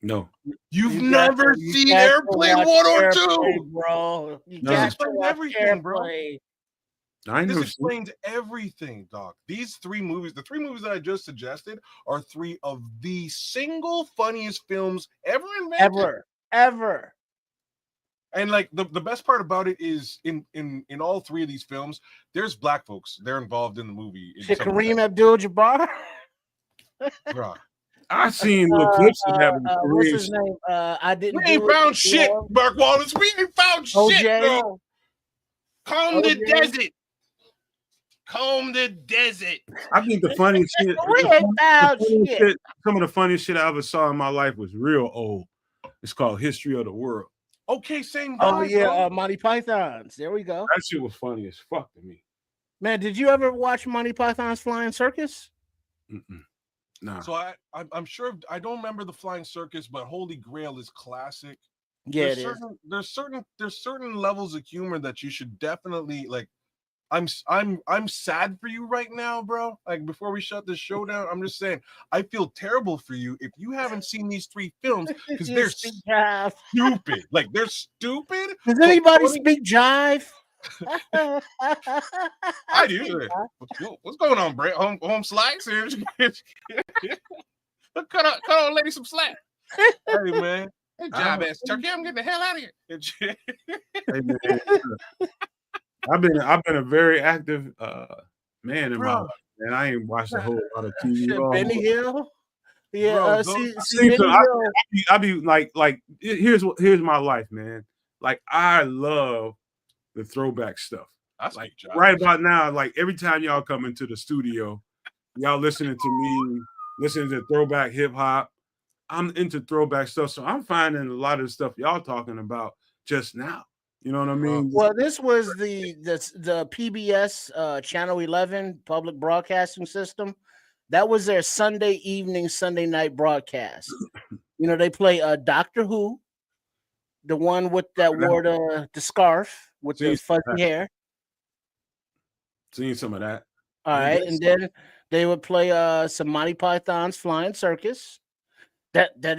No. You've never seen Airplane 1 or 2, bro. This explains everything, bro. This This explains everything, Doc. These 3 movies, the 3 movies that I just suggested, are 3 of the single funniest films ever invented. Ever. And like the best part about it is in all 3 of these films, there's black folks. They're involved in the movie. Kareem Abdul-Jabbar. Bro. I seen little clips of that. What's his name? We ain't found shit, Mark Wallace. We ain't found shit, bro. Calm the desert. comb the desert. I think the funniest shit, some of the funniest shit I ever saw in my life was real old. It's called History of the World. Okay, same guy. Oh yeah, Monty Python's. There we go. That shit was funny as fuck to me. Man, did you ever watch Monty Python's Flying Circus? No. So I'm sure I don't remember the Flying Circus, but Holy Grail is classic. Yeah, there's certain levels of humor that you should definitely like. I'm sad for you right now, bro. Like before we shut this show down, I'm just saying I feel terrible for you if you haven't seen these 3 films because they're stupid. Like they're stupid. Does anybody speak jive? I do. What's going on, Brett? Home slacks here. cut on, lady, some slack. Hey man, hey, job ass turkey. I'm getting the hell out of here. Hey, man. I've been a very active man in my life, and I ain't watched a whole lot of TV. Benny Hill, yeah. I be like here's my life, man. Like I love the throwback stuff. Like right about now, like every time y'all come into the studio, y'all listening to me, listening to throwback hip hop. I'm into throwback stuff, so I'm finding a lot of the stuff y'all talking about just now. You know what I mean? Well, this was the PBS Channel 11 public broadcasting system. That was their Sunday evening, Sunday night broadcast. You know, they play Doctor Who, the one with that wore the scarf with the fuzzy hair. Seen some of that. All right, and then they would play some Monty Python's Flying Circus. And they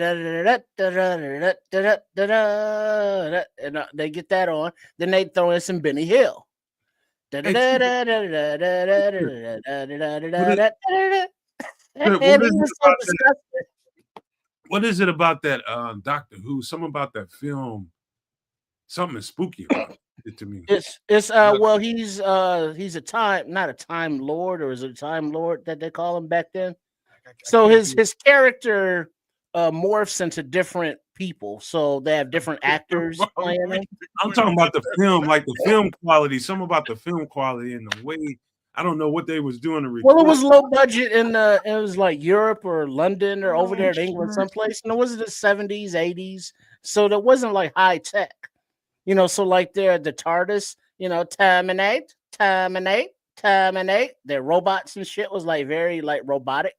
get that on. Then they throw in some Benny Hill. What is it about that Doctor Who? Something about that film. Something is spooky about it to me. It's well, he's a not a time lord, or is it a time lord that they call him back then? So his character morphs into different people, so they have different actors playing it. I'm talking about the film, like the film quality. Something about the film quality and the way I don't know what they was doing to record. Well, it was low budget in it was like Europe or London or over there in England, someplace. And it was the 70s, 80s, so there wasn't like high tech, you know. So like the TARDIS, you know, terminate. Their robots and shit was like very like robotic.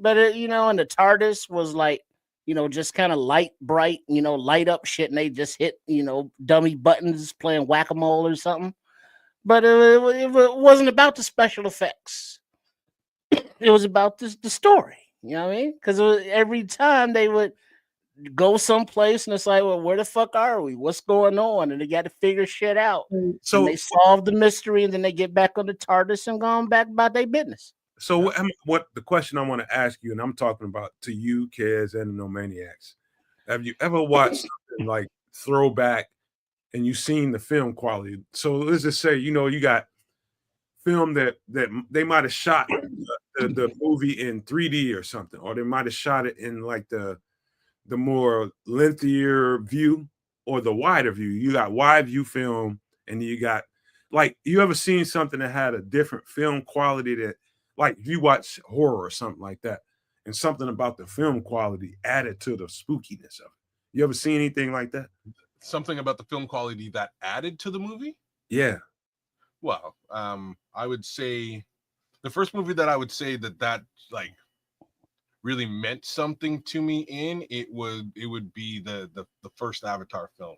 But you know, and the TARDIS was like, you know, just kind of light, bright, you know, light up shit, and they just hit, you know, dummy buttons playing whack-a-mole or something. But it wasn't about the special effects. It was about the story. You know what I mean? Because every time they would go someplace and it's like, well, where the fuck are we? What's going on? And they got to figure shit out. So and they solve the mystery, and then they get back on the TARDIS and go back about their business. So what the question I want to ask you, and I'm talking about to you, Kez, and the No Maniacs. Have you ever watched something like throwback and you seen the film quality? So let's just say, you know, you got film that they might have shot the movie in 3D or something, or they might have shot it in like the more lengthier view or the wider view. You got wide view film, and you got like, you ever seen something that had a different film quality that, like if you watch horror or something like that, and something about the film quality added to the spookiness of it? You ever seen anything like that? Something about the film quality that added to the movie? Yeah. Well, I would say the first movie that I would say that like really meant something to me it would be the first Avatar film.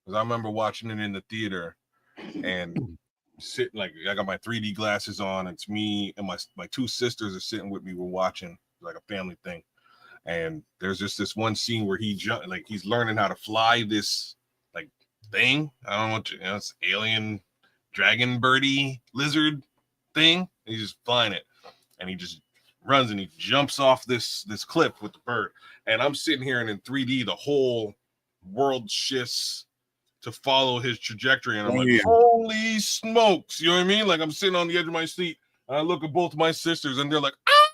Because I remember watching it in the theater and sitting, like, I got my 3D glasses on. It's me and my 2 sisters are sitting with me. We're watching like a family thing, and there's just this one scene where he's learning how to fly this like thing. I don't know what it's alien dragon birdie lizard thing. He's just flying it, and he just runs and he jumps off this cliff with the bird. And I'm sitting here, and in 3D, the whole world shifts to follow his trajectory, and I'm like, holy smokes, you know what I mean? Like, I'm sitting on the edge of my seat, and I look at both of my sisters, and they're like, ah,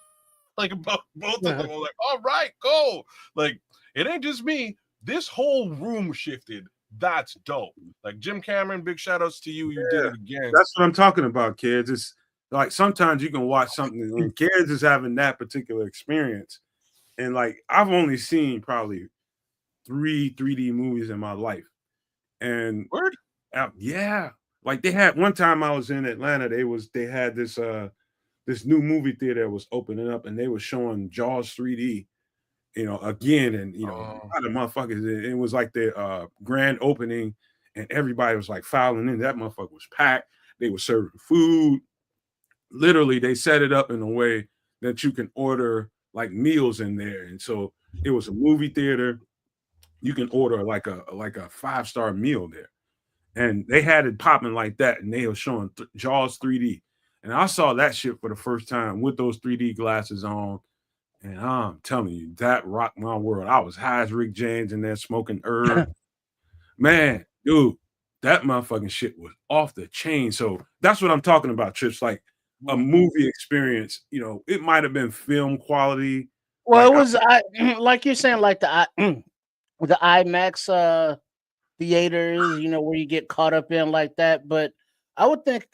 like both of them. I'm like, all right, go. Like, it ain't just me. This whole room shifted That's dope. Like Jim Cameron, big shout outs to you. You did it again. That's what I'm talking about, kids. It's like sometimes you can watch something and kids is having that particular experience. And like I've only seen probably 3 3D movies in my life. And Word? Yeah. Like they had one time I was in Atlanta, they had this new movie theater that was opening up and they were showing Jaws 3D, again. And a lot of motherfuckers, it was like the grand opening and everybody was like filing in. That motherfucker was packed. They were serving food. Literally, they set it up in a way that you can order like meals in there. And so it was a movie theater. You can order like a 5-star meal there. And they had it popping like that, and they were showing Jaws 3D. And I saw that shit for the first time with those 3D glasses on. And I'm telling you, that rocked my world. I was high as Rick James in there smoking herb. Man, dude, that motherfucking shit was off the chain. So that's what I'm talking about, Trips. Like a movie experience, it might have been film quality. Well, like it was like you're saying, like the IMAX theaters, where you get caught up in like that. But I would think,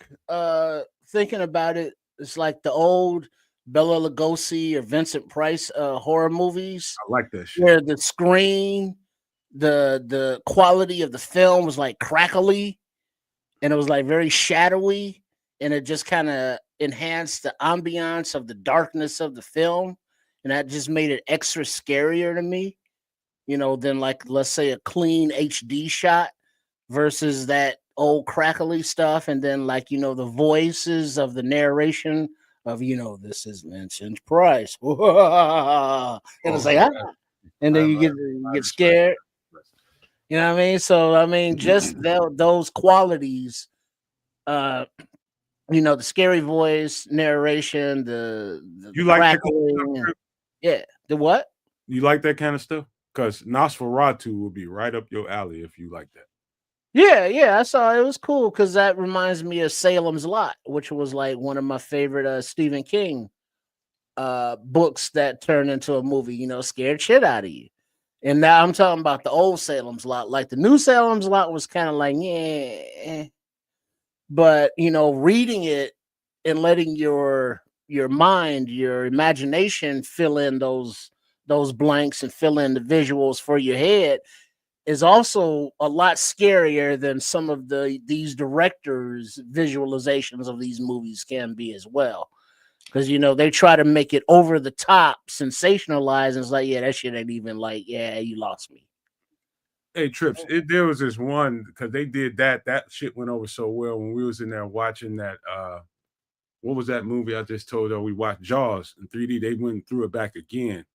thinking about it, it's like the old Bela Lugosi or Vincent Price horror movies. I like that shit. Where the screen, the quality of the film was like crackly, and it was like very shadowy, and it just kind of enhanced the ambiance of the darkness of the film, and that just made it extra scarier to me. Than like, let's say, a clean HD shot versus that old crackly stuff. And then like, the voices of the narration of, this is Vincent Price. And it's like, and then you get scared. You know what I mean? So, I mean, just those qualities, the scary voice, narration, the you like crackling. The what? You like that kind of stuff? Because Nosferatu will be right up your alley if you like that. Yeah, I saw it. It was cool because that reminds me of Salem's Lot, which was like one of my favorite Stephen King books that turned into a movie, scared shit out of you. And now I'm talking about the old Salem's Lot. Like the new Salem's Lot was kind of like, yeah. But, reading it and letting your mind, your imagination fill in those blanks and fill in the visuals for your head is also a lot scarier than some of these directors' visualizations of these movies can be as well. Because, they try to make it over the top, sensationalized, and it's like, yeah, that shit ain't even like, yeah, you lost me. Hey, Trips, there was this one, because they did that shit went over so well when we was in there watching that, what was that movie I just told you? We watched Jaws in 3D. They went through it back again.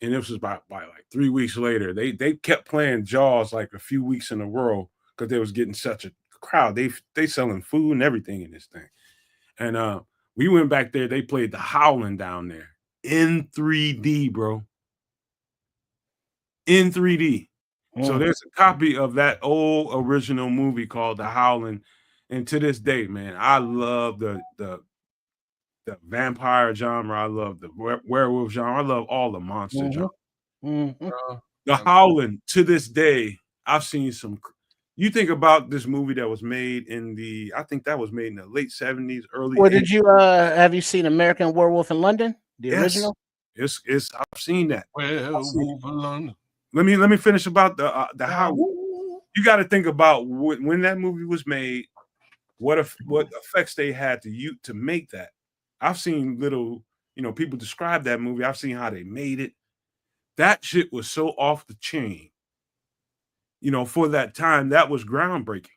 And this was by like 3 weeks later. They kept playing Jaws like a few weeks in a row because they was getting such a crowd. They selling food and everything in this thing. And we went back there. They played The Howling down there in 3D, bro. In 3D. So there's a copy of that old original movie called The Howling. And to this day, man, I love the vampire genre. I love the werewolf genre. I love all the monster genre. The Howling, to this day, I've seen some. You think about this movie that was made I think that was made in the late 70s, early. Well, did you have you seen American Werewolf in London? The original? It's I've seen that. Werewolf in London. Let me finish about the Howling. You got to think about when that movie was made, what effects they had to make that. I've seen little, people describe that movie. I've seen how they made it. That shit was so off the chain. For that time, that was groundbreaking.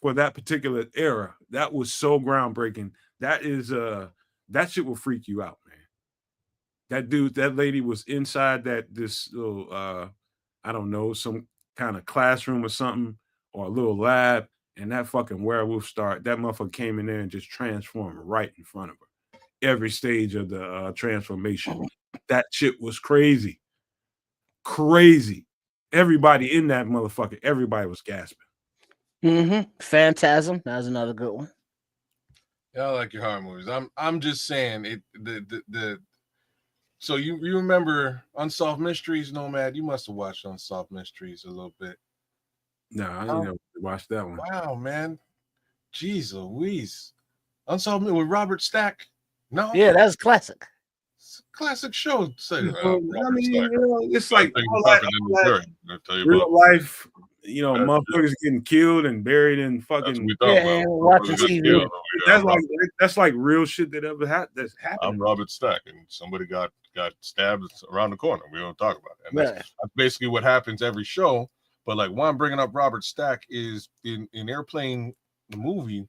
For that particular era, that was so groundbreaking. That is that shit will freak you out, man. That lady was inside this little I don't know, some kind of classroom or something, or a little lab. And that fucking werewolf that motherfucker came in there and just transformed right in front of her. Every stage of the transformation. That shit was crazy. Crazy. Everybody in that motherfucker, everybody was gasping. Phantasm. That was another good one. Yeah, I like your horror movies. I'm just saying it. So you remember Unsolved Mysteries, Nomad? You must have watched Unsolved Mysteries a little bit. No, I didn't know watch that one. Wow, man. Jeez Louise. Unsolved Mysteries with Robert Stack. No? Yeah, that's classic. It's a classic show. Say, I mean, it's like all tell you real about life, That's motherfuckers getting killed and buried in what fucking. we talking Yeah, about. watching Motherfuckers get TV. killed. That's like real shit that ever that's I'm happened. Robert Stack, and somebody got stabbed around the corner. We don't talk about it. And Yeah. that's basically what happens every show. But like why I'm bringing up Robert Stack is in Airplane, the movie,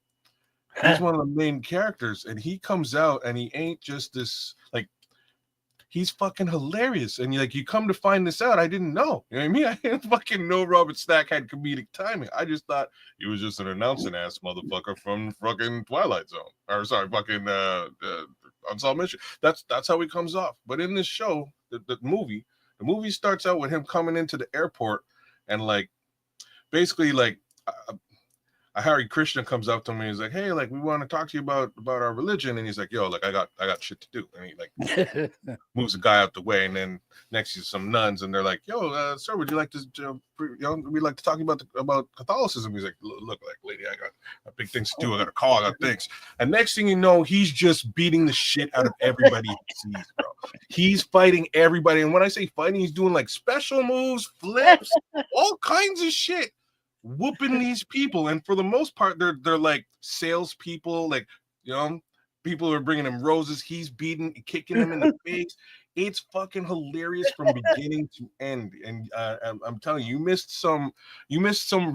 he's one of the main characters, and he comes out and he ain't just this like he's fucking hilarious. And you come to find this out, I didn't know. You know what I mean? I didn't fucking know Robert Stack had comedic timing. I just thought he was just an announcing ass motherfucker from fucking Twilight Zone. Or sorry, fucking Unsolved Mysteries. That's how he comes off. But in this show, the movie starts out with him coming into the airport and like basically like Harry Krishna comes up to me and he's like, hey, like we want to talk to you about our religion. And he's like, yo, like I got shit to do. And he like moves the guy out the way. And then next to some nuns, and they're like, yo, sir, would you like to we'd like to talk about Catholicism. He's like, look, like lady, I got big things to do. I got a call, I got things. And next thing you know, he's just beating the shit out of everybody he sees, bro. He's fighting everybody. And when I say fighting, he's doing like special moves, flips, all kinds of shit. Whooping these people, and for the most part, they're like salespeople, like people are bringing him roses. He's kicking them in the face. It's fucking hilarious from beginning to end. And I'm telling you, you missed some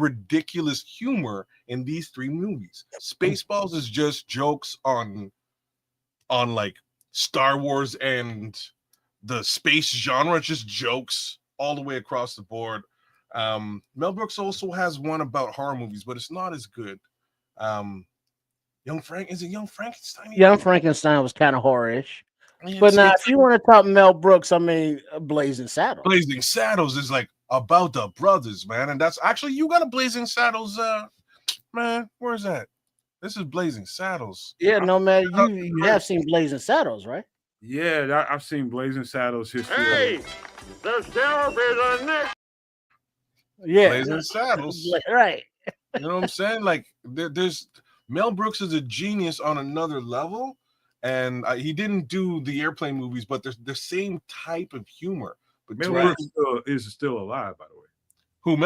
ridiculous humor in these three movies. Spaceballs is just jokes on like Star Wars and the space genre, just jokes all the way across the board. Mel Brooks also has one about horror movies, but it's not as good. Young Frankenstein? Young Frankenstein was kind of horror-ish. Yeah, But now, if you want to talk Mel Brooks, I mean, Blazing Saddles. Blazing Saddles is like about the brothers, man. And that's actually, you got a Blazing Saddles, man, where's that? This is Blazing Saddles. Yeah, no, man, you have seen Blazing Saddles, right? Yeah, I've seen Blazing Saddles history. Hey, the sheriff is a next. Yeah, Blazing Saddles. Right. You know what I'm saying? Like, there's Mel Brooks is a genius on another level, and he didn't do the Airplane movies, but there's the same type of humor. But Mel Brooks is still alive, by the way. Who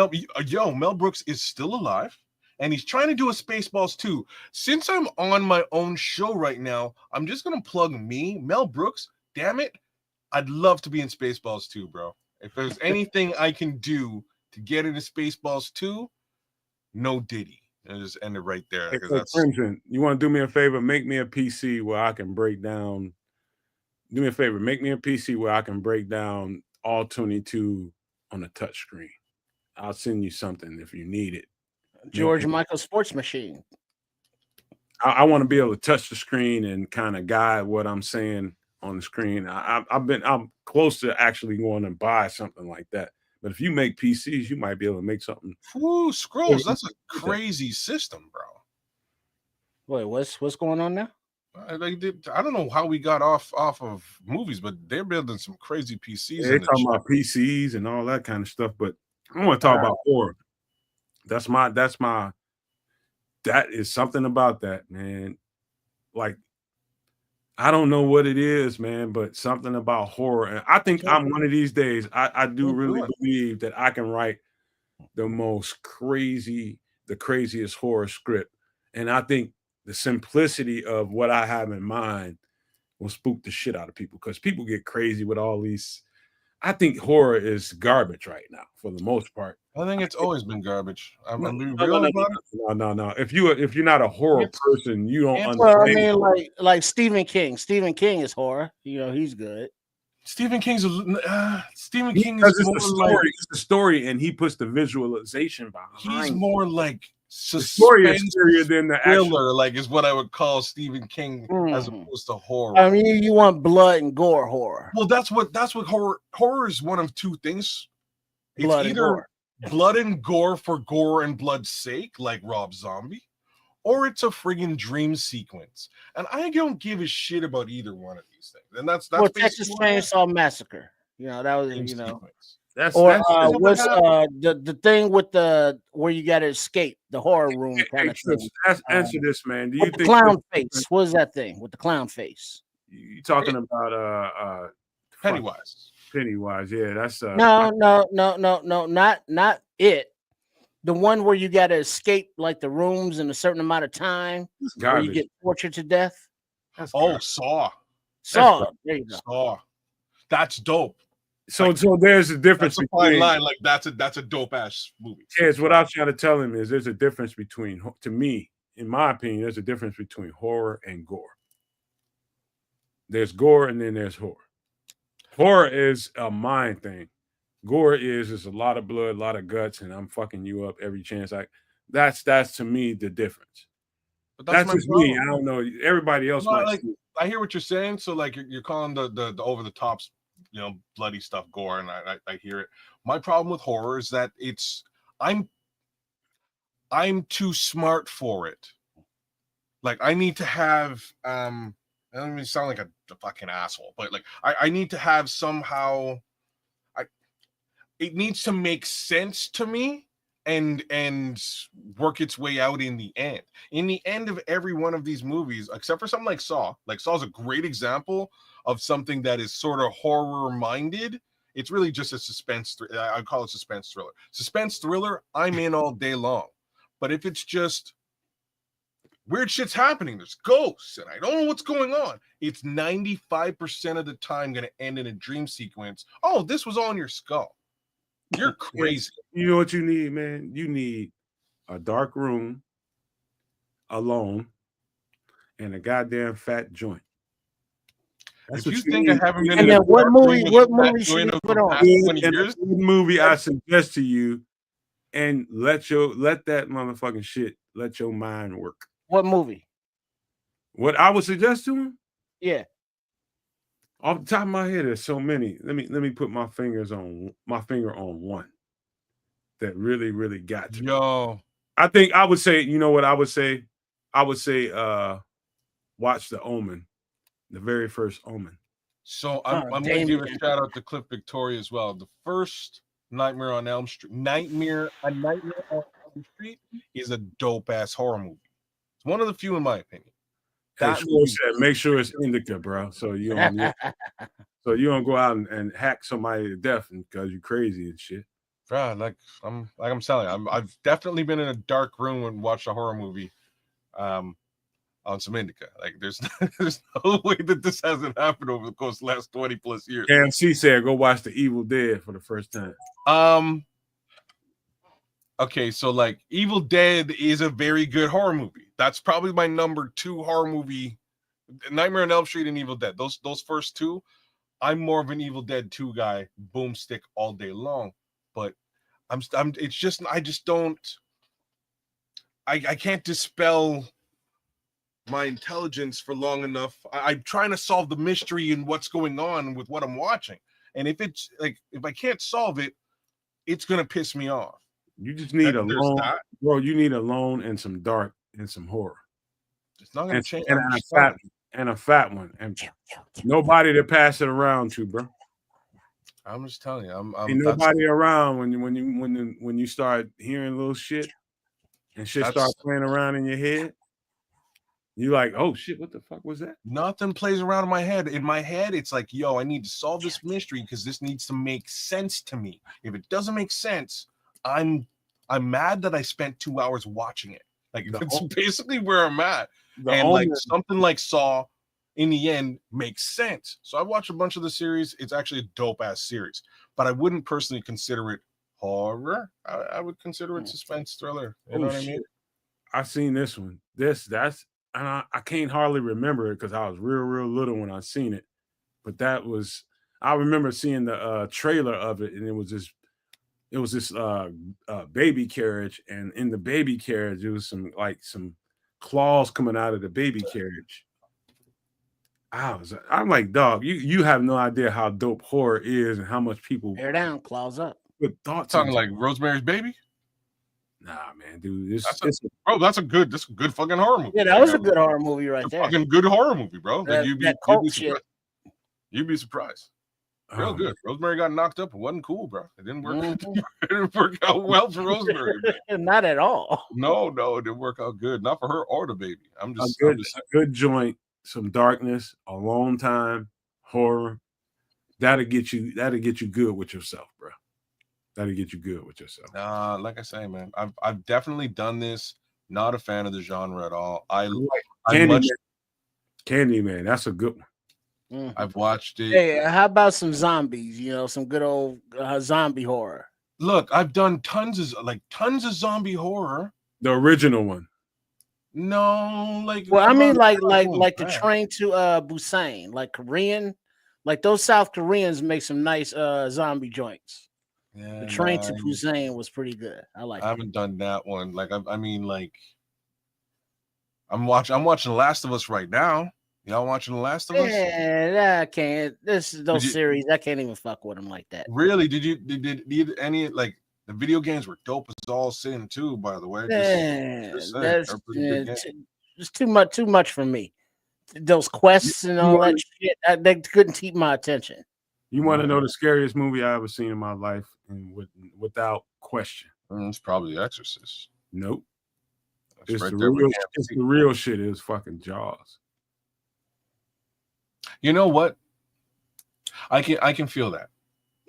Mel Brooks is still alive, and he's trying to do a Spaceballs 2. Since I'm on my own show right now, I'm just gonna plug me, Mel Brooks. Damn it, I'd love to be in Spaceballs 2, bro. If there's anything I can do to get into Spaceballs 2, no Diddy. And just end it right there. Hey, Crimson, you want to do me a favor? Make me a PC where I can break down. Do me a favor. Make me a PC where I can break down all 22 on a touch screen. I'll send you something if you need it. George Michael Sports Machine. I want to be able to touch the screen and kind of guide what I'm saying on the screen. I'm close to actually going to buy something like that. But if you make PCs, you might be able to make something. Ooh, Scrolls, that's a crazy system, bro. Wait, what's going on now? I don't know how we got off of movies, but they're building some crazy PCs. Yeah, they're talking about PCs and all that kind of stuff. But I want to talk about horror. That is something about that, man. Like, I don't know what it is, man, but something about horror. And I think I'm one of these days, I do really believe that I can write the craziest horror script. And I think the simplicity of what I have in mind will spook the shit out of people, because people get crazy with all these. I think horror is garbage right now for the most part. I think it's always been garbage. I'm being real about it. No. If you're not a horror person, you don't understand. Well, I mean, like Stephen King. Stephen King is horror. He's good. Stephen King is more it's the story, and he puts the visualization behind. He's more like the story is than the thriller, actual. like is what I would call Stephen King as opposed to horror. I mean, you want blood and gore horror. Well, that's what horror is. One of two things. It's Blood either blood and gore for gore and blood's sake, like Rob Zombie, or it's a friggin' dream sequence. And I don't give a shit about either one of these things. And that's Texas Chainsaw Massacre. That was sequence. That's what's the thing with the where you got to escape the horror room kind of thing? Answer this, man. Do you with think the clown face? What is that thing with the clown face? You talking about Pennywise? Pennywise, yeah. That's no, not it. The one where you got to escape like the rooms in a certain amount of time, where you get tortured to death. That's Saw. Saw. There you go. Saw. That's dope. So there's a difference that's a fine line. Like that's a dope ass movie. Yes, what I was trying to tell him is there's a difference between, to me, in my opinion, there's a difference between horror and gore. There's gore and then there's horror. Horror is a mind thing. Gore is a lot of blood, a lot of guts, and I'm fucking you up every chance. That's to me the difference. But that's just me. I don't know. Everybody else might. Like, I hear what you're saying. So like you're calling the over the tops, bloody stuff gore, and I hear it. My problem with horror is that I'm too smart for it. Like I need to have I don't mean to sound like a fucking asshole, but like I need to have somehow it needs to make sense to me and work its way out in the end. In the end of every one of these movies, except for something like Saw. Like Saw is a great example of something that is sort of horror minded. It's really just a suspense. I call it suspense thriller. Suspense thriller, I'm in all day long. But if it's just weird shit's happening, there's ghosts, and I don't know what's going on, it's 95% of the time going to end in a dream sequence. Oh, this was all in your skull. You're crazy. You know what you need, man? You need a dark room, alone, and a goddamn fat joint. That's what you think. I haven't been. And then what movie should you put on? What movie I suggest to you, and let that motherfucking shit let your mind work. What movie? What I would suggest to him? Yeah. Off the top of my head, there's so many. Let me put my finger on one that really, really got to me. I think I would say, you know what I would say? I would say watch The Omen, the very first Omen. So I'm going to give a shout out to Cliff Victoria as well. The first Nightmare on Elm Street is a dope ass horror movie. It's one of the few, in my opinion. Make sure it's indica, bro. So you don't go out and hack somebody to death because you're crazy and shit. Bro, I'm telling you, I've definitely been in a dark room and watched a horror movie on some indica. Like there's no way that this hasn't happened over the course of the last 20 plus years. KMC said go watch The Evil Dead for the first time. Okay, so like Evil Dead is a very good horror movie. That's probably my number 2 horror movie. Nightmare on Elm Street and Evil Dead. Those first two, I'm more of an Evil Dead 2 guy. Boomstick all day long. But I can't dispel my intelligence for long enough. I'm trying to solve the mystery and what's going on with what I'm watching. And if it's like if I can't solve it, it's gonna piss me off. You just need a lone, bro. You need a lone and some dark and some horror. It's not gonna change. And a fat one, and nobody to pass it around to, bro. I'm just telling you, ain't nobody around when you start hearing little shit and shit starts playing around in your head. You like, oh shit, what the fuck was that? Nothing plays around in my head. In my head, it's like, yo, I need to solve this mystery because this needs to make sense to me. If it doesn't make sense, I'm mad that I spent 2 hours watching it. Like it's basically where I'm at. And like something like Saw, in the end, makes sense. So I watched a bunch of the series. It's actually a dope ass series, but I wouldn't personally consider it horror. I would consider it suspense thriller. You know what I mean? I seen this one. That's and I can't hardly remember it because I was real little when I seen it. But I remember seeing the trailer of it, and it was this baby carriage, and in the baby carriage there was some claws coming out of the baby carriage. I'm like, dog, you have no idea how dope horror is and how much people bear down, claws up. With thoughts talking like Rosemary's Baby. Nah, man, dude, that's a good fucking horror movie. Yeah, that was a good horror movie right there. Fucking good horror movie, bro. That you'd be surprised. Real good. man. Rosemary got knocked up. It wasn't cool, bro. It didn't work. Mhm. It didn't work out well for Rosemary, man. Not at all. No, it didn't work out good. Not for her or the baby. I'm A just good joint, some darkness, a long time, horror. That'll get you good with yourself, bro. That'll get you good with yourself. like I say, man, I've definitely done this. Not a fan of the genre at all. Candyman, that's a good one. Mhm. I've watched it. Hey, how about some zombies? Some good old zombie horror. Look, I've done tons of zombie horror. The original one. No, Well, I mean, like the the Train to Busan, like Korean, like those South Koreans make some nice zombie joints. Yeah, The Train to Busan was pretty good. I haven't done that one. I'm watching The Last of Us right now. Y'all watching The Last of Us? Yeah, I can't. Those series, I can't even fuck with them like that. Really? Did any the video games were dope as all sin too? By the way, That's just too much for me. Those quests and all that shit, they couldn't keep my attention. You want to know the scariest movie I ever seen in my life, and without question? It's probably The Exorcist. Nope. That's It's the real shit. Is fucking Jaws. You know what? I can feel that.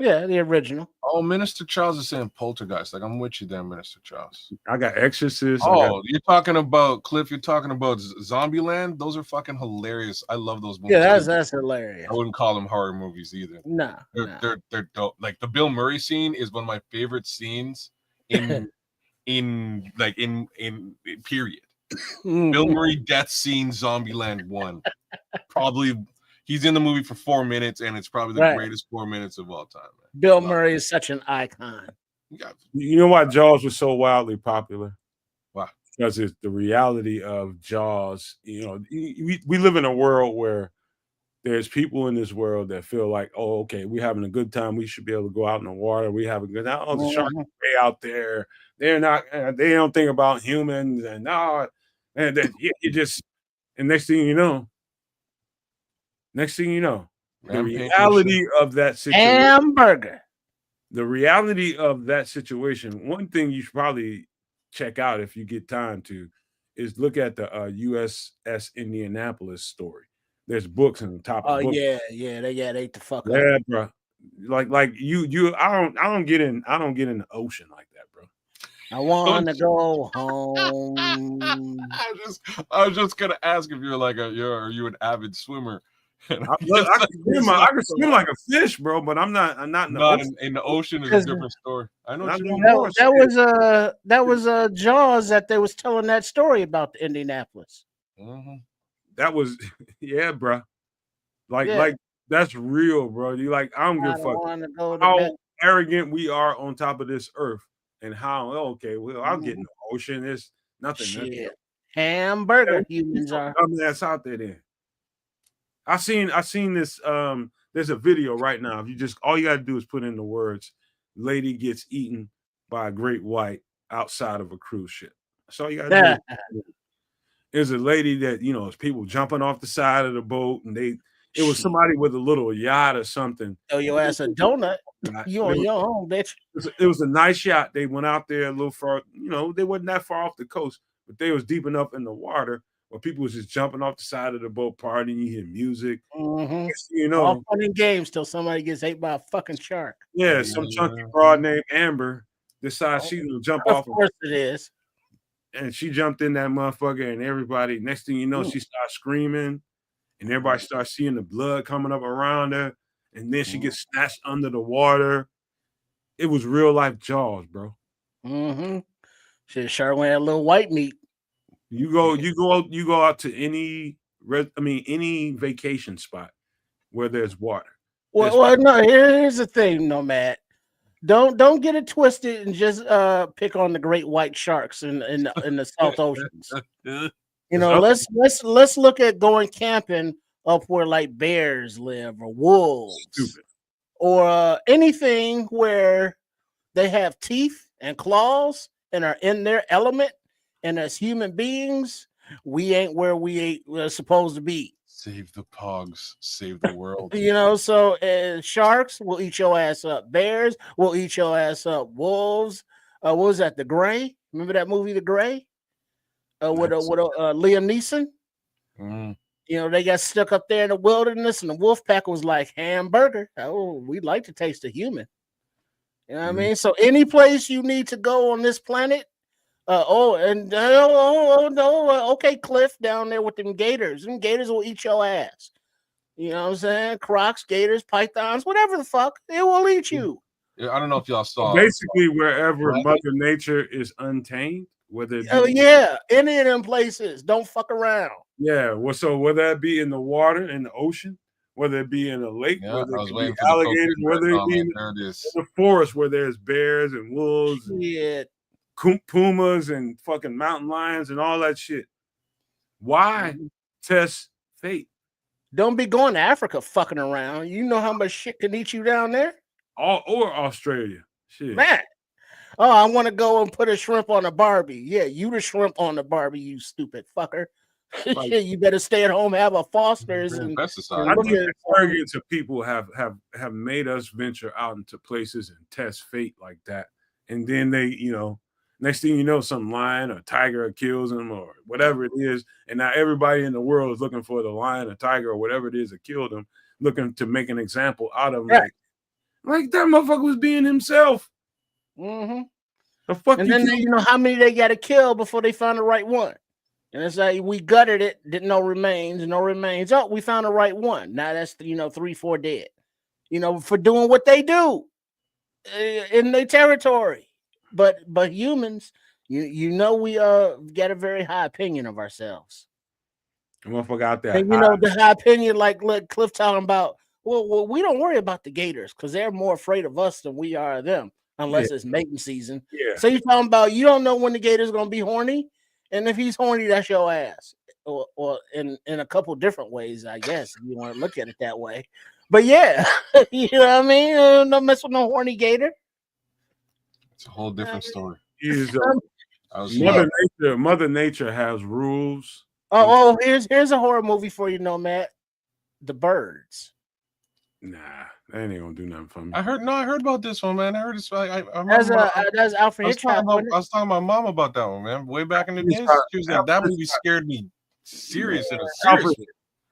Yeah, the original. Oh, Minister Charles is saying Poltergeist. I'm with you there, Minister Charles. I got Exorcist. You're talking about Cliff. You're talking about Zombieland. Those are fucking hilarious. I love those movies. Yeah, that's hilarious. I wouldn't call them horror movies either. Nah, they're dope. Like the Bill Murray scene is one of my favorite scenes in period. Bill Murray death scene, Zombieland 1. Probably he's in the movie for 4 minutes, and it's probably the greatest 4 minutes of all time. Man. Bill Murray is such an icon. You know why Jaws was so wildly popular? Why? Because it's the reality of Jaws. We live in a world where there's people in this world that feel like, oh, okay, we're having a good time. We should be able to go out in the water. We have a good time. Oh, the sharks are way out there. They don't think about humans, and you just, and next thing you know, the reality of that situation. Hamburger. The reality of that situation. One thing you should probably check out if you get time to is look at the USS Indianapolis story. There's books on the top of the book. They ate the fuck up. Yeah, bro. Like you. I don't get in the ocean like that, bro. I want to go home. I was just gonna ask if you're are you an avid swimmer? I can swim like a fish, bro, but I'm not in the ocean. In the ocean is a different story. I know that was Jaws that they was telling that story about the Indianapolis. Mm-hmm. That was bro. Like that's real, bro. You I don't give a fuck how arrogant we are on top of this earth, and how I'll get in the ocean. There's nothing. Shit. Hamburger humans are. That's out there then. I seen this. There's a video right now. All you gotta do is put in the words "lady gets eaten by a great white" outside of a cruise ship. That's all you gotta do. There's a lady that it's people jumping off the side of the boat, and it was somebody with a little yacht or something. Oh, your ass a donut. You on your own, bitch. It was a nice yacht. They went out there a little far. They wasn't that far off the coast, but they was deep enough in the water where people was just jumping off the side of the boat, partying. You hear music. Mm-hmm. All fun and games till somebody gets ate by a fucking shark. Yeah, some chunky broad named Amber decides she's gonna jump off. Of course it is. And she jumped in that motherfucker, and everybody, next thing you know, she starts screaming, and everybody starts seeing the blood coming up around her, and then she gets snatched under the water. It was real life Jaws, bro. Mm-hmm. She sure went a little white meat. You go out to any vacation spot where there's water. Well, no. Here's the thing, Nomad. Don't get it twisted and just pick on the great white sharks in the South Oceans. Let's look at going camping up where like bears live or wolves, or anything where they have teeth and claws and are in their element. And as human beings, we ain't where we're supposed to be. Save the pogs, save the world. You know, so sharks will eat your ass up. Bears will eat your ass up. Wolves, what was that? The Gray? Remember that movie, The Gray? With Liam Neeson? Mm. You know, they got stuck up there in the wilderness, and the wolf pack was like, hamburger. Oh, we'd like to taste a human. You know what I mean? So any place you need to go on this planet, okay, Cliff down there with them gators. Them gators will eat your ass. You know what I'm saying? Crocs, gators, pythons, whatever the fuck, it will eat you. Yeah, I don't know if y'all saw. Basically, wherever Mother Nature is untamed, whether any of them places, don't fuck around. Yeah, well, so whether it be in the water, in the ocean, whether it be in a lake, whether it be alligators, whether it be in the forest where there's bears and wolves, and pumas and fucking mountain lions and all that shit. Why test fate? Don't be going to Africa fucking around. You know how much shit can eat you down there? Or Australia. Shit. Man. Oh, I want to go and put a shrimp on a Barbie. Yeah, you the shrimp on the Barbie, you stupid fucker. Like, you better stay at home, have a Foster's and I think arrogance of people have made us venture out into places and test fate like that. And then they, you know, next thing you know, some lion or tiger kills them or whatever it is. And now everybody in the world is looking for the lion or tiger or whatever it is that killed them, looking to make an example out of him. Right. Like that motherfucker was being himself. Mm-hmm. The fuck. And then you know how many they got to kill before they find the right one. And it's like we gutted it, didn't know remains, no remains. Oh, we found the right one. Now that's 3-4 dead. You know, for doing what they do in their territory. But humans, you know, we get a very high opinion of ourselves. Motherfucker out there. And you know the high opinion, like Cliff talking about. Well, we don't worry about the gators because they're more afraid of us than we are of them, unless it's mating season. Yeah. So you're talking about you don't know when the gator's gonna be horny, and if he's horny, that's your ass. Or in a couple different ways, I guess, if you want to look at it that way. But yeah, you know what I mean? Don't mess with no horny gator. It's a whole different story. Mother Nature has rules. Here's a horror movie for you, Nomad. The Birds. Nah, that ain't gonna do nothing for me. I heard about this one, man. I heard it's like that's Alfred Hitchcock. I was talking to my mom about that one, man. Way back in the days, she was like, that movie scared me seriously.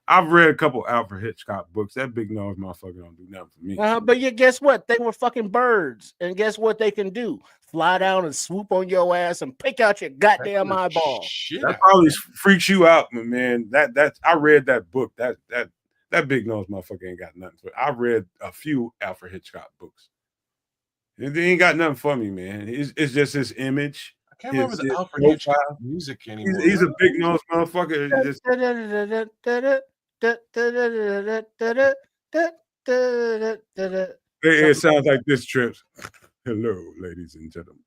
I've read a couple Alfred Hitchcock books. That big nose motherfucker don't do nothing for me. But yeah, guess what? They were fucking birds, and guess what they can do? Fly down and swoop on your ass and pick out your goddamn eyeball. That probably freaks you out, man. I read that book. That big nose motherfucker ain't got nothing for it. I read a few Alfred Hitchcock books. They ain't got nothing for me, man. It's just his image. I can't remember the Alfred Hitchcock music anymore. He's a big nose motherfucker. It sounds like this, Trips. Hello, ladies and gentlemen.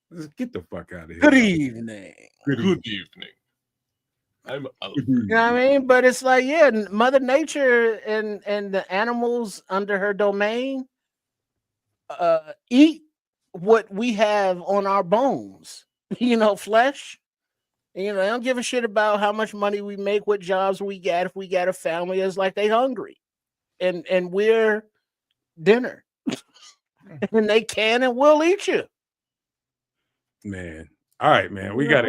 Let's get the fuck out of here. Good evening. Good evening. You know what I mean? But it's like, yeah, Mother Nature and the animals under her domain eat what we have on our bones, flesh. And, they don't give a shit about how much money we make, what jobs we got, if we got a family. It's like they hungry. And we're dinner. And they can and will eat you. Man. All right, man. We can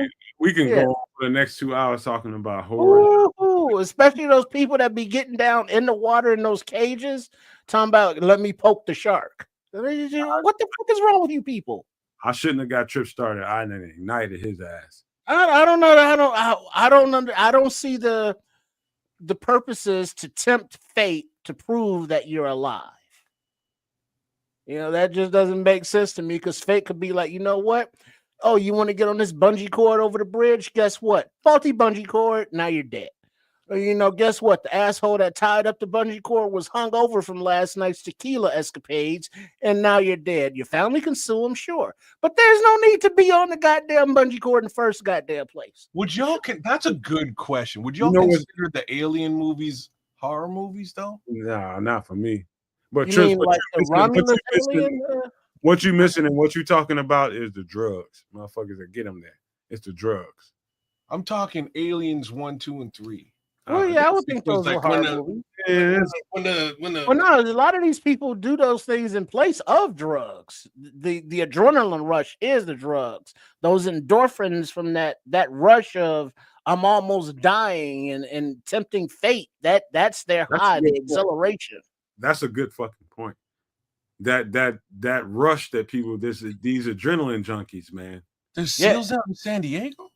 go on for the next 2 hours talking about horror. Ooh, especially those people that be getting down in the water in those cages, talking about let me poke the shark. What the fuck is wrong with you people? I shouldn't have got Trip started. I ignited his ass. I don't know. I don't see the purposes to tempt fate to prove that you're alive. That just doesn't make sense to me because fate could be like, you know what? Oh, you want to get on this bungee cord over the bridge? Guess what? Faulty bungee cord. Now you're dead. Or, guess what? The asshole that tied up the bungee cord was hung over from last night's tequila escapades, and now you're dead. Your family can sue him, sure. But there's no need to be on the goddamn bungee cord in the first goddamn place. That's a good question. Would y'all consider the Alien movies horror movies, though? No, not for me. But you mean like the Romulus Alien? What you missing and what you talking about is the drugs. Motherfuckers that get them there. It's the drugs. I'm talking Aliens 1, 2, and 3. Well, yeah, I would It think was those were like when horror the movies. Yeah, when the Well, no, a lot of these people do those things in place of drugs. The adrenaline rush is the drugs. Those endorphins from that rush of I'm almost dying and tempting fate. That's their that's a high, good the point. exhilaration. That's a good fucking point. That rush that people these adrenaline junkies, man. there's Yeah. seals out in San Diego.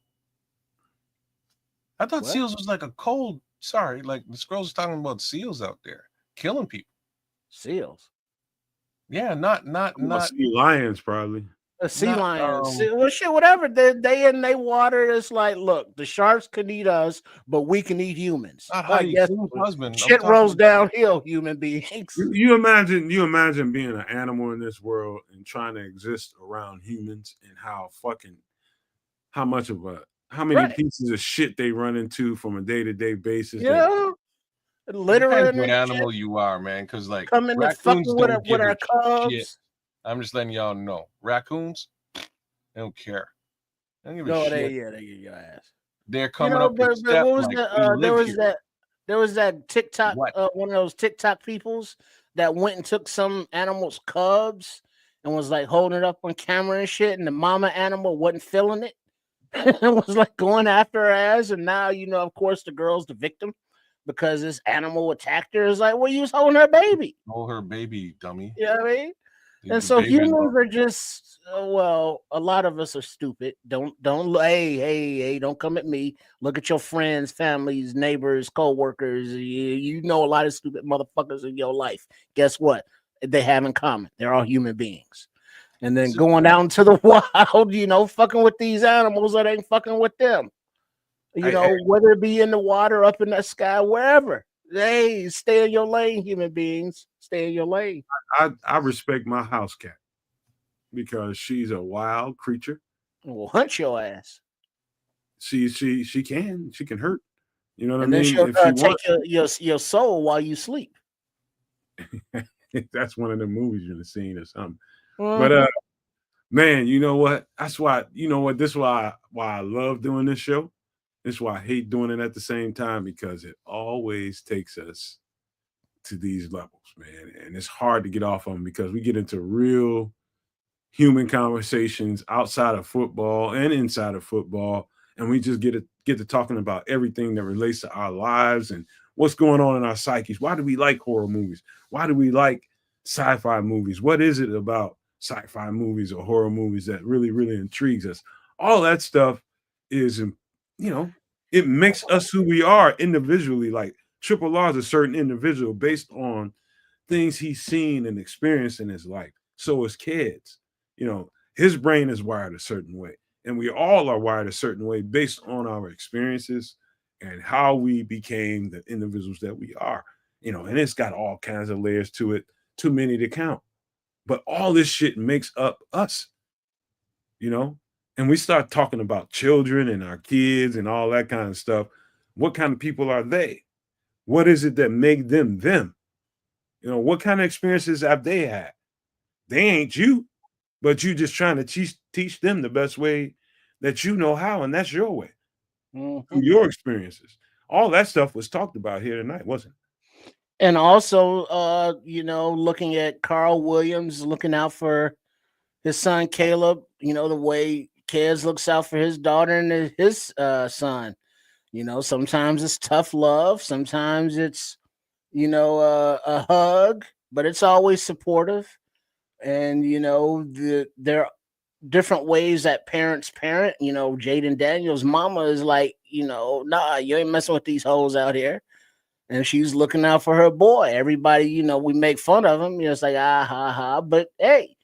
I thought What? seals was like a cold. Sorry, like the scrolls was talking about seals out there killing people. Seals. Yeah, not Sea lions, probably. Sea Not, lions. Well, shit, whatever. They in they water. It's like, look, the sharks can eat us, but we can eat humans. not Well, I Heidi guess Klum's husband. I'm shit talking rolls about- downhill, human beings. You imagine being an animal in this world and trying to exist around humans and how many Right. pieces of shit they run into from a day-to-day basis. Yeah. Littering Depends what and animal shit. you are, man. Because like Coming to raccoons fucking with don't give our a cubs. shit. I'm just letting y'all know. Raccoons, they don't care. They don't give a No, shit. they get your ass. They're You coming know, up but your step what was like that? we There live was here. that TikTok, What? one of those TikTok peoples that went and took some animal's cubs and was like holding it up on camera and shit, and the mama animal wasn't feeling it. And was like going after her ass, and now of course the girl's the victim because this animal attacked her. It's like, well, you was holding her baby. Hold her baby, dummy. You know what I mean? The And so baby humans are just well, a lot of us are stupid. Don't hey, don't come at me. Look at your friends, families, neighbors, co-workers. You know a lot of stupid motherfuckers in your life. Guess what? They have in common. They're all human beings. And then going out into the wild, fucking with these animals that ain't fucking with them. Whether it be in the water, up in the sky, wherever. Hey, stay in your lane, human beings. Stay in your lane. I respect my house cat because she's a wild creature. We'll hunt your ass. She can hurt. You know what And I then mean? she'll If she take wants, your soul while you sleep. that's one of the movies you've seen or something. Mhm. But man, you know what? That's why this is why I love doing this show. This is why I hate doing it at the same time, because it always takes us to these levels, man. And it's hard to get off of them because we get into real human conversations outside of football and inside of football. And we just get to talking about everything that relates to our lives and what's going on in our psyches. Why do we like horror movies? Why do we like sci-fi movies? What is it about sci-fi movies or horror movies that really, really intrigues us? All that stuff is, it makes us who we are individually. Like Triple R is a certain individual based on things he's seen and experienced in his life. So is kids. His brain is wired a certain way. And we all are wired a certain way based on our experiences and how we became the individuals that we are. And it's got all kinds of layers to it, too many to count. But all this shit makes up us, and we start talking about children and our kids and all that kind of stuff. What kind of people are they? What is it that make them them? What kind of experiences have they had? They ain't you, but you just trying to teach them the best way that you know how, and that's your way, through your experiences. All that stuff was talked about here tonight, wasn't it? And also, looking at Carl Williams, looking out for his son Caleb, the way Kez looks out for his daughter and his son. Sometimes it's tough love, sometimes it's a hug, but it's always supportive. And there are different ways that parents parent. Jaden Daniels' mama is like, nah, you ain't messing with these hoes out here. And she's looking out for her boy. Everybody, we make fun of him. It's like, ah, ha, ha. But hey,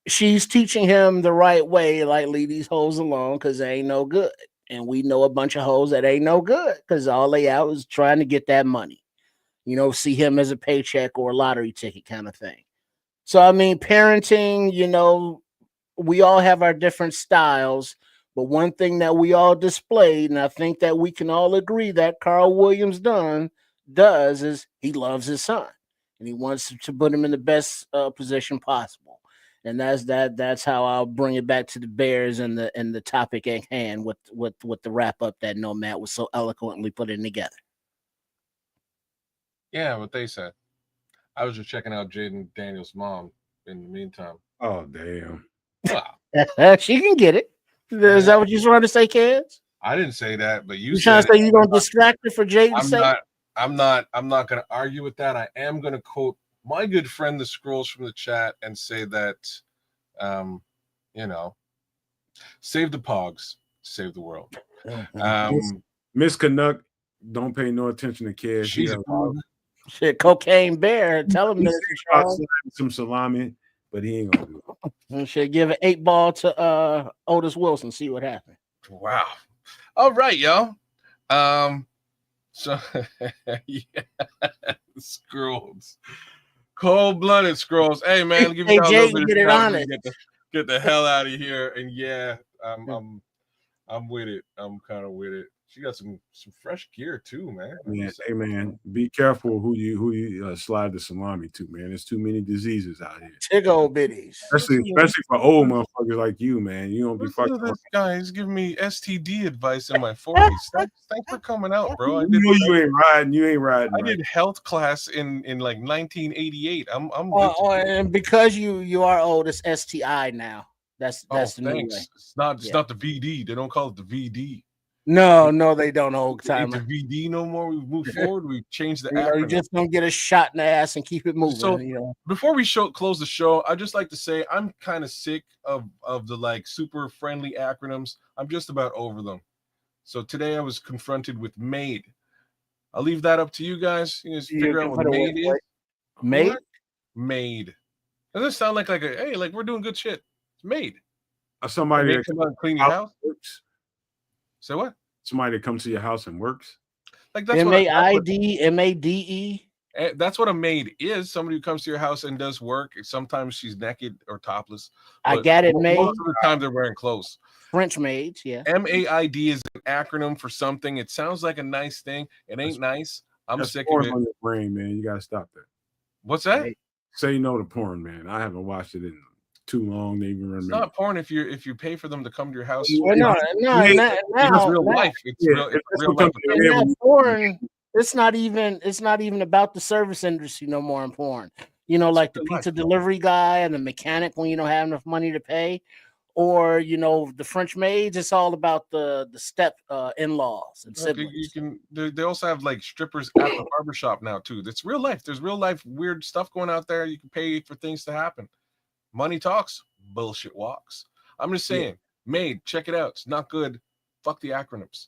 she's teaching him the right way, like leave these hoes alone because they ain't no good. And we know a bunch of hoes that ain't no good because all they out is trying to get that money. See him as a paycheck or a lottery ticket kind of thing. So, I mean, parenting, we all have our different styles. But one thing that we all displayed, and I think that we can all agree that Carl Williams does is he loves his son. And he wants to put him in the best position possible. And that's how I'll bring it back to the Bears and the topic at hand with the wrap up that Nomad was so eloquently putting together. Yeah, what they said. I was just checking out Jaden Daniels' mom in the meantime. Oh damn. Wow. She can get it. Is that what you're trying to say, kids? I didn't say that, but You trying to say you're gonna distract her for Jaden's sake? I'm not going to argue with that. I am going to quote my good friend the Scrolls from the chat and say that, save the pogs, save the world. Miss Canuck, don't pay no attention to kids. She's a pog. Shit, cocaine bear. Tell him that. Some salami, but he ain't gonna do it. And shit, give an 8-ball to Otis Wilson. See what happens. Wow. All right, y'all. So yeah, Scrolls, cold-blooded Scrolls. Hey man, give me a little bit of time to get the hell out of here. And yeah, I'm with it. I'm kind of with it. She got some fresh gear too, man. Hey man, be careful who you slide the salami to, man. There's too many diseases out here. Chgo bitties, especially for old motherfuckers like you, man. You don't be fucking. This guy is giving me STD advice in my 40s. Thanks for coming out, bro. You ain't riding. I did health class in like 1988. I'm and because you are old, it's STI now. That's the new way. It's not the VD. They don't call it the VD. No, they don't old time. The VD no more. We move forward. We changed the acronym. You just don't get a shot in the ass and keep it moving. So before we close the show, I just like to say I'm kind of sick of the like super friendly acronyms. I'm just about over them. So today I was confronted with MAID. I'll leave that up to you guys. You guys figure out what MAID is. MAID? MAID. Doesn't it sound like hey, we're doing good shit. It's MAID. Somebody that come out and clean your house. Say what? Somebody that comes to your house and works. Like that's MAID. That's what a maid is. Somebody who comes to your house and does work. Sometimes she's naked or topless. I got it, maid. Most of the time they're wearing clothes. French maids, yeah. MAID is an acronym for something. It sounds like a nice thing. It ain't nice. I'm sick of it. On your brain, man. You gotta stop that. What's that? Say no to porn, man. I haven't watched it in too long to even remember. It's not porn if you pay for them to come to your house. No, it's real life. It's real life. Porn. It's not even about the service industry no more in porn. Like the pizza delivery guy and the mechanic when you don't have enough money to pay, or the French maids. It's all about the step in-laws and siblings. They also have like strippers at the barbershop now too. It's real life. There's real life weird stuff going out there. You can pay for things to happen. Money talks, bullshit walks. I'm just saying, MAID, check it out. It's not good. Fuck the acronyms.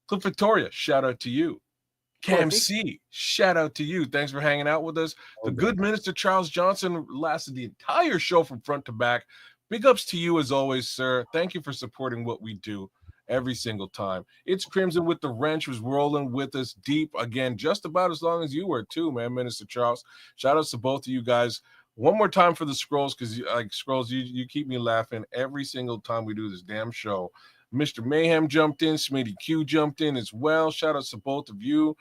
Clip Victoria, shout out to you. Cam C, shout out to you. Thanks for hanging out with us. The good minister Charles Johnson lasted the entire show from front to back. Big ups to you as always, sir. Thank you for supporting what we do every single time. It's Crimson with the Wrench was rolling with us deep again, just about as long as you were too, man, Minister Charles. Shout outs to both of you guys. One more time for the Scrolls, because Scrolls, you keep me laughing every single time we do this damn show. Mr. Mayhem jumped in, Smitty Q jumped in as well. Shout outs to both of you.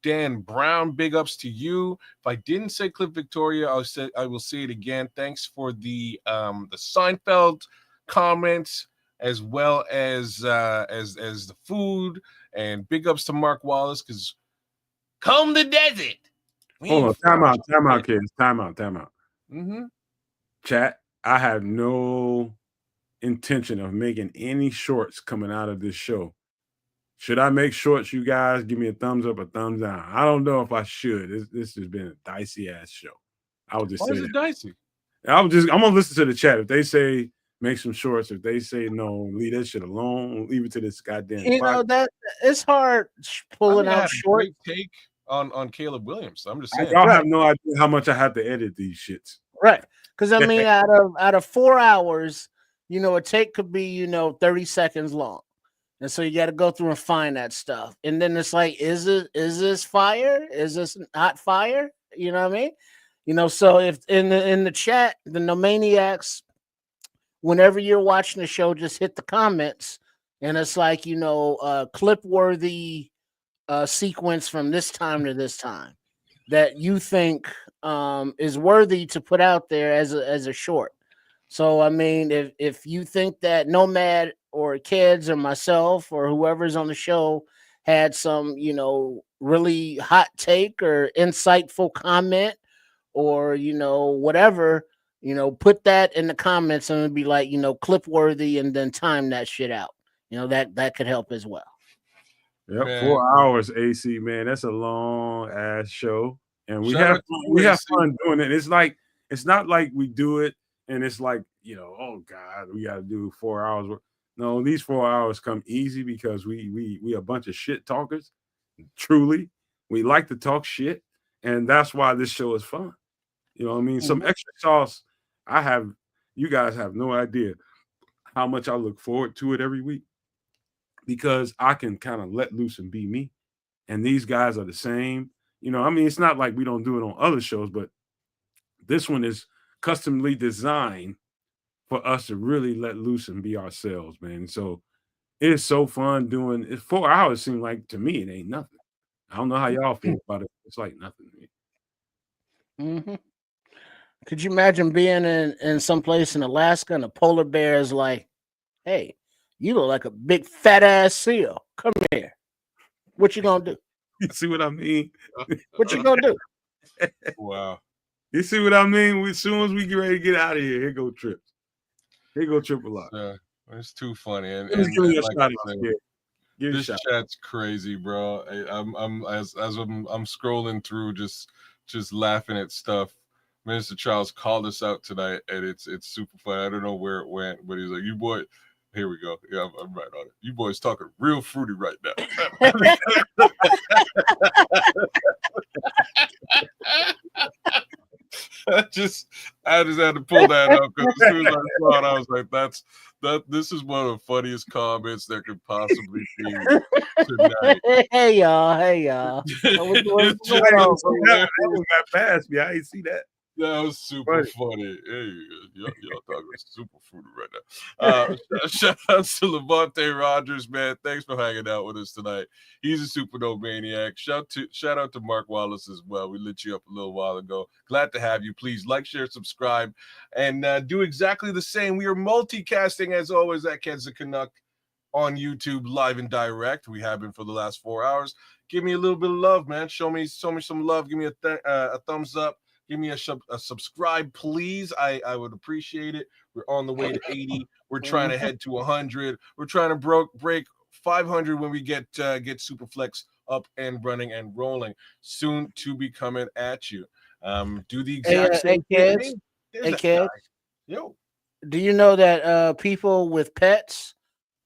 Dan Brown, big ups to you. If I didn't say Clip Victoria, I will say it again. Thanks for the Seinfeld comments, as well as the food, and big ups to Mark Wallace, because comb the desert. Hold on, time out, kids. Time out. Mm-hmm. Chat, I have no intention of making any shorts coming out of this show. Should I make shorts, you guys? Give me a thumbs up or thumbs down. I don't know if I should. This has been a dicey ass show. I would just say it dicey? I'm gonna listen to the chat. If they say make some shorts, if they say no, leave that shit alone. Leave it to this goddamn. That it's hard pulling out short. Take on Caleb Williams. I'm just saying. I have no idea how much I have to edit these shits. Right. Because I mean, out of 4 hours, a take could be, 30 seconds long. And so you got to go through and find that stuff. And then it's like, is this fire? Is this not fire? You know what I mean? So if in the chat, the No Maniacs, whenever you're watching the show, just hit the comments. And it's like, clip worthy sequence from this time to this time that you think is worthy to put out there as a short. So I mean, if you think that Nomad or Kids or myself or whoever's on the show had some really hot take or insightful comment or, whatever, put that in the comments and it'll be like, clip worthy and then time that shit out. That could help as well. Yep, Man. 4 hours, AC, man. That's a long ass show. And we Shout have out to we you, have AC. fun doing it. It's not like we do it and it's like, oh God, we gotta do 4 hours. No, these 4 hours come easy because we a bunch of shit talkers. Truly. We like to talk shit, and that's why this show is fun. You know what I mean? Some extra sauce. You guys have no idea how much I look forward to it every week because I can kind of let loose and be me. And these guys are the same. It's not like we don't do it on other shows, but this one is customly designed for us to really let loose and be ourselves, man. So it's so fun doing it. 4 hours seem like to me it ain't nothing. I don't know how y'all feel about it. It's like nothing. Mm-hmm. Could you imagine being in some place in Alaska and a polar bear is like, hey, you look like a big fat ass seal. Come here. What you gonna do? You see what I mean? What you gonna do? Wow. You see what I mean? As soon as we get ready to get out of here go Trips. Here go Triple Lock. It's too funny. And Give me a like shot. this chat's crazy, bro. I'm scrolling through just laughing at stuff. Minister Charles called us out tonight, and it's super fun. I don't know where it went, but he's like, "You boy, here we go. Yeah, I'm right on it. You boys talking real fruity right now." I just had to pull that up because as soon as I saw it, I was like, this is one of the funniest comments that could possibly be tonight. Hey y'all. That was not past me. I didn't see that. That was super funny. Hey, y'all talking super fruity right now. Shout out to Levante Rogers, man. Thanks for hanging out with us tonight. He's a super maniac. Shout out to Mark Wallace as well. We lit you up a little while ago. Glad to have you. Please like, share, subscribe, and do exactly the same. We are multicasting as always at Kenza Canuck on YouTube live and direct. We have been for the last 4 hours. Give me a little bit of love, man. Show me some love. Give me a thumbs up. Give me a subscribe, please. I would appreciate it. We're on the way to 80. We're trying to head to 100. We're trying to break 500 when we get Superflex up and running and rolling. Soon to be coming at you. Do the exact same thing. Hey kids. Yo. Do you know that people with pets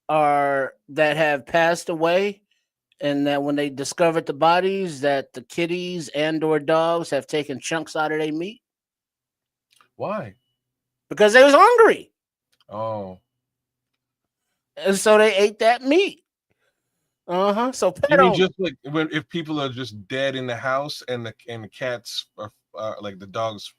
that have passed away, and that when they discovered the bodies, that the kitties and or dogs have taken chunks out of their meat? Why? Because they was hungry. Oh. And so they ate that meat. So you mean just like if people are just dead in the house and the cats are like the dogs,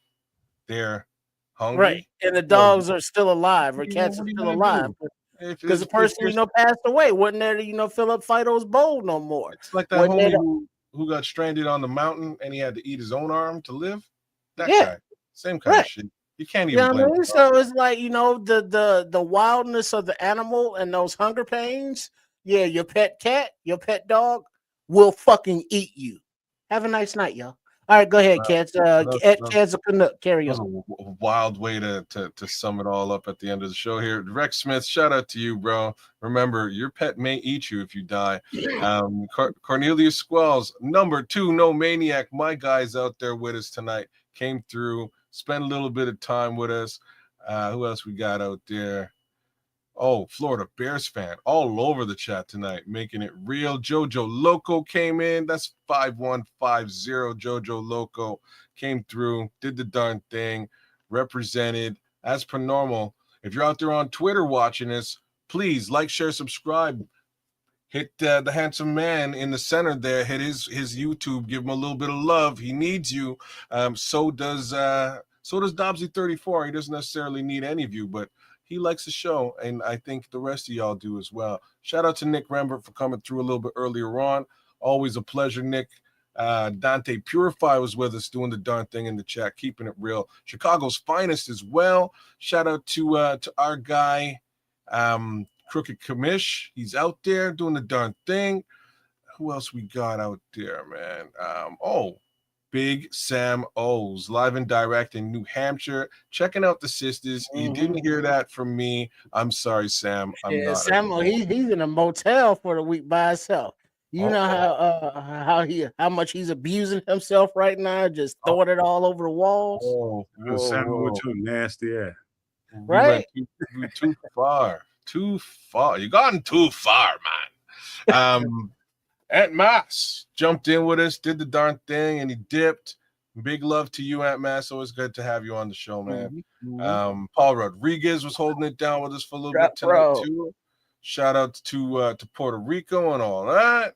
they're hungry, right? And the dogs are still alive, or cats are still alive. Because the person passed away, wasn't there to fill up Fido's bowl no more. It's like that homie who got stranded on the mountain and he had to eat his own arm to live. That guy, same kind of shit. You can't even blame him. So it's like the wildness of the animal and those hunger pains. Yeah, your pet cat, your pet dog will fucking eat you. Have a nice night, y'all. All right, go ahead, cats. Cats carry on. A wild way to sum it all up at the end of the show here. Rex Smith, shout out to you, bro. Remember, your pet may eat you if you die. Cornelius Squalls, number 2, no maniac. My guys out there with us tonight came through, spent a little bit of time with us. Who else we got out there? Oh, Florida Bears fan all over the chat tonight, making it real. Jojo Loco came in. That's 5150. Jojo Loco came through, did the darn thing, represented as per normal. If you're out there on Twitter watching us, please like, share, subscribe. Hit the handsome man in the center there. Hit his YouTube. Give him a little bit of love. He needs you. So does Dobbsy 34. He doesn't necessarily need any of you, but he likes the show, and I think the rest of y'all do as well. Shout out to Nick Rembert for coming through a little bit earlier on. Always a pleasure, Nick. Dante Purify was with us doing the darn thing in the chat, keeping it real. Chicago's finest as well. Shout out to our guy, Crooked Commish. He's out there doing the darn thing. who else we got out there, man? Big Sam O's live and direct in New Hampshire, checking out the sisters. You didn't hear that from me. I'm sorry, Sam. I'm not. Samuel, he's in a motel for the week by himself. You know how much he's abusing himself right now, just throwing it all over the walls. Samuel, with your nasty ass. Right? We went too far. Too far. You gotten too far, man. Aunt Mass jumped in with us, did the darn thing, and he dipped. Big love to you, Aunt Mass. Always good to have you on the show, man. Paul Rodriguez was holding it down with us for a little bit tonight, too. Shout out to Puerto Rico and all that.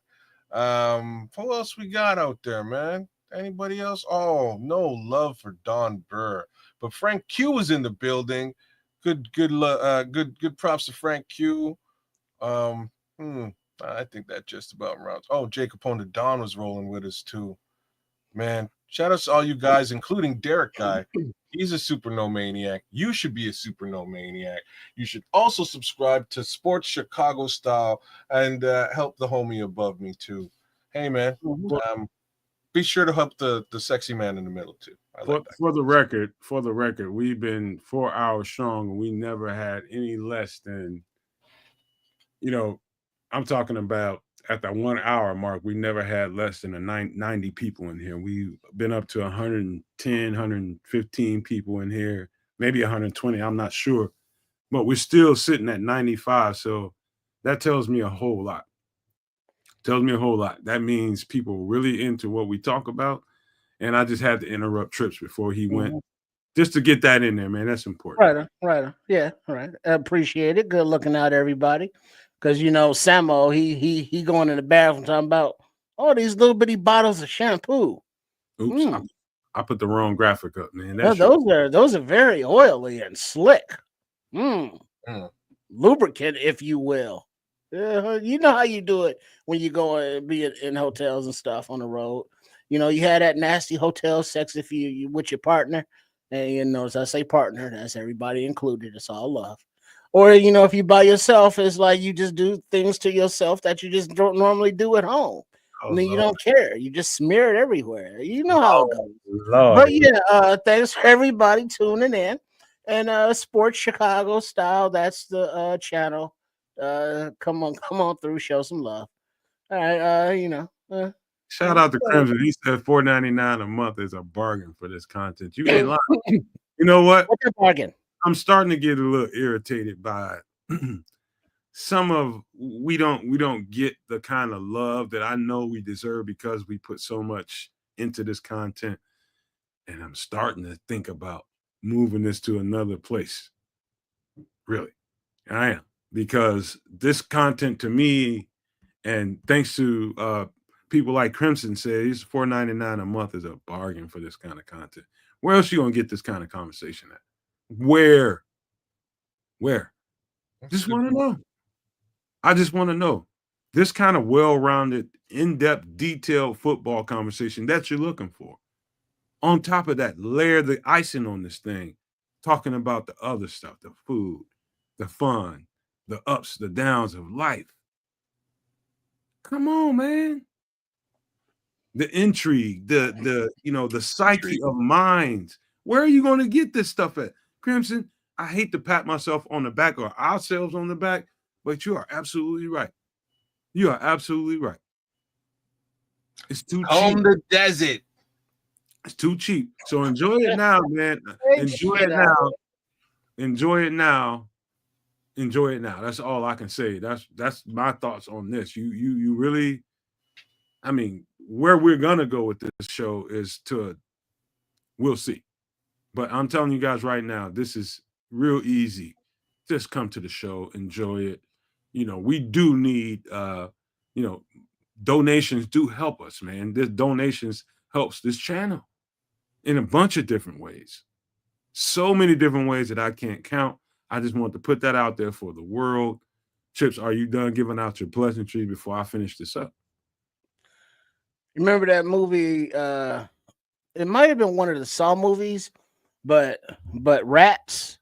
Who else we got out there, man? Anybody else? Oh, no love for Don Burr. But Frank Q was in the building. Good props to Frank Q. I think that just about rounds. Oh, Jacob Capone Don was rolling with us too. Man, shout out to all you guys, including Derek Guy. He's a Super No Maniac. You should be a Super No Maniac. You should also subscribe to Sports Chicago Style and help the homie above me too. Hey, man, be sure to help the sexy man in the middle too. For the record, we've been 4 hours strong and we never had any less than, I'm talking about at the 1 hour mark, we never had less than 90 people in here. We've been up to 110, 115 people in here, maybe 120, I'm not sure. But we're still sitting at 95. So that tells me a whole lot. That means people are really into what we talk about. And I just had to interrupt Trips before he went, just to get that in there, man. That's important. Right. Yeah, right. I appreciate it. Good looking out, everybody. Because, Samo, he going in the bathroom talking about all these little bitty bottles of shampoo. Oops, I put the wrong graphic up, man. Those are very oily and slick. Lubricant, if you will. You know how you do it when you go and be in hotels and stuff on the road. You had that nasty hotel sex if you with your partner. And, as I say partner, that's everybody included. It's all love. Or, if you by yourself, it's like you just do things to yourself that you just don't normally do at home. And then you don't care. You just smear it everywhere. You know how it goes. Lord. But yeah, thanks for everybody tuning in. And Sports Chicago Style, that's the channel. Come on through, show some love. All right, shout out to Crimson. He said $4.99 a month is a bargain for this content. You ain't lying. You know what? What's a bargain? I'm starting to get a little irritated by we don't get the kind of love that I know we deserve because we put so much into this content. And I'm starting to think about moving this to another place. Really. I am. Because this content to me, and thanks to people like Crimson says, $4.99 a month is a bargain for this kind of content. Where else you gonna get this kind of conversation at? Where? Just want to know. I just want to know this kind of well-rounded, in-depth, detailed football conversation that you're looking for. On top of that, layer the icing on this thing, talking about the other stuff, the food, the fun, the ups, the downs of life. Come on, man. The intrigue, the psyche of minds. Where are you going to get this stuff at? Crimson, I hate to pat myself on the back or ourselves on the back, but you are absolutely right. You are absolutely right. It's too cheap. Home the desert. It's too cheap. So enjoy it now, man. Enjoy it now. Enjoy it now. Enjoy it now. That's all I can say. That's my thoughts on this. You really, I mean, where we're gonna go with this show is we'll see. But I'm telling you guys right now, this is real easy. Just come to the show, enjoy it. We do need donations do help us, man. This donations helps this channel in a bunch of different ways. So many different ways that I can't count. I just want to put that out there for the world. Chips, are you done giving out your pleasantry before I finish this up? Remember that movie? It might have been one of the Saw movies, but rats,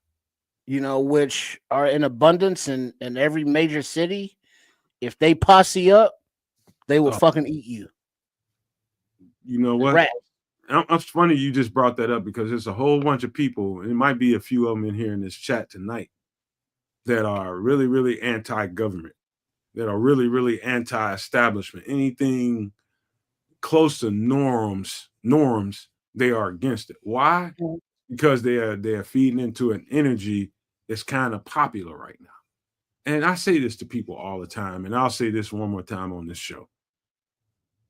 which are in abundance in every major city. If they posse up, They will fucking eat you. You know what? Rats. It's funny you just brought that up because there's a whole bunch of people, and it might be a few of them in here in this chat tonight, that are really, really anti-government, that are really, really anti-establishment. Anything close to norms, they are against it. Why? Because they are feeding into an energy that's kind of popular right now. And I say this to people all the time, and I'll say this one more time on this show.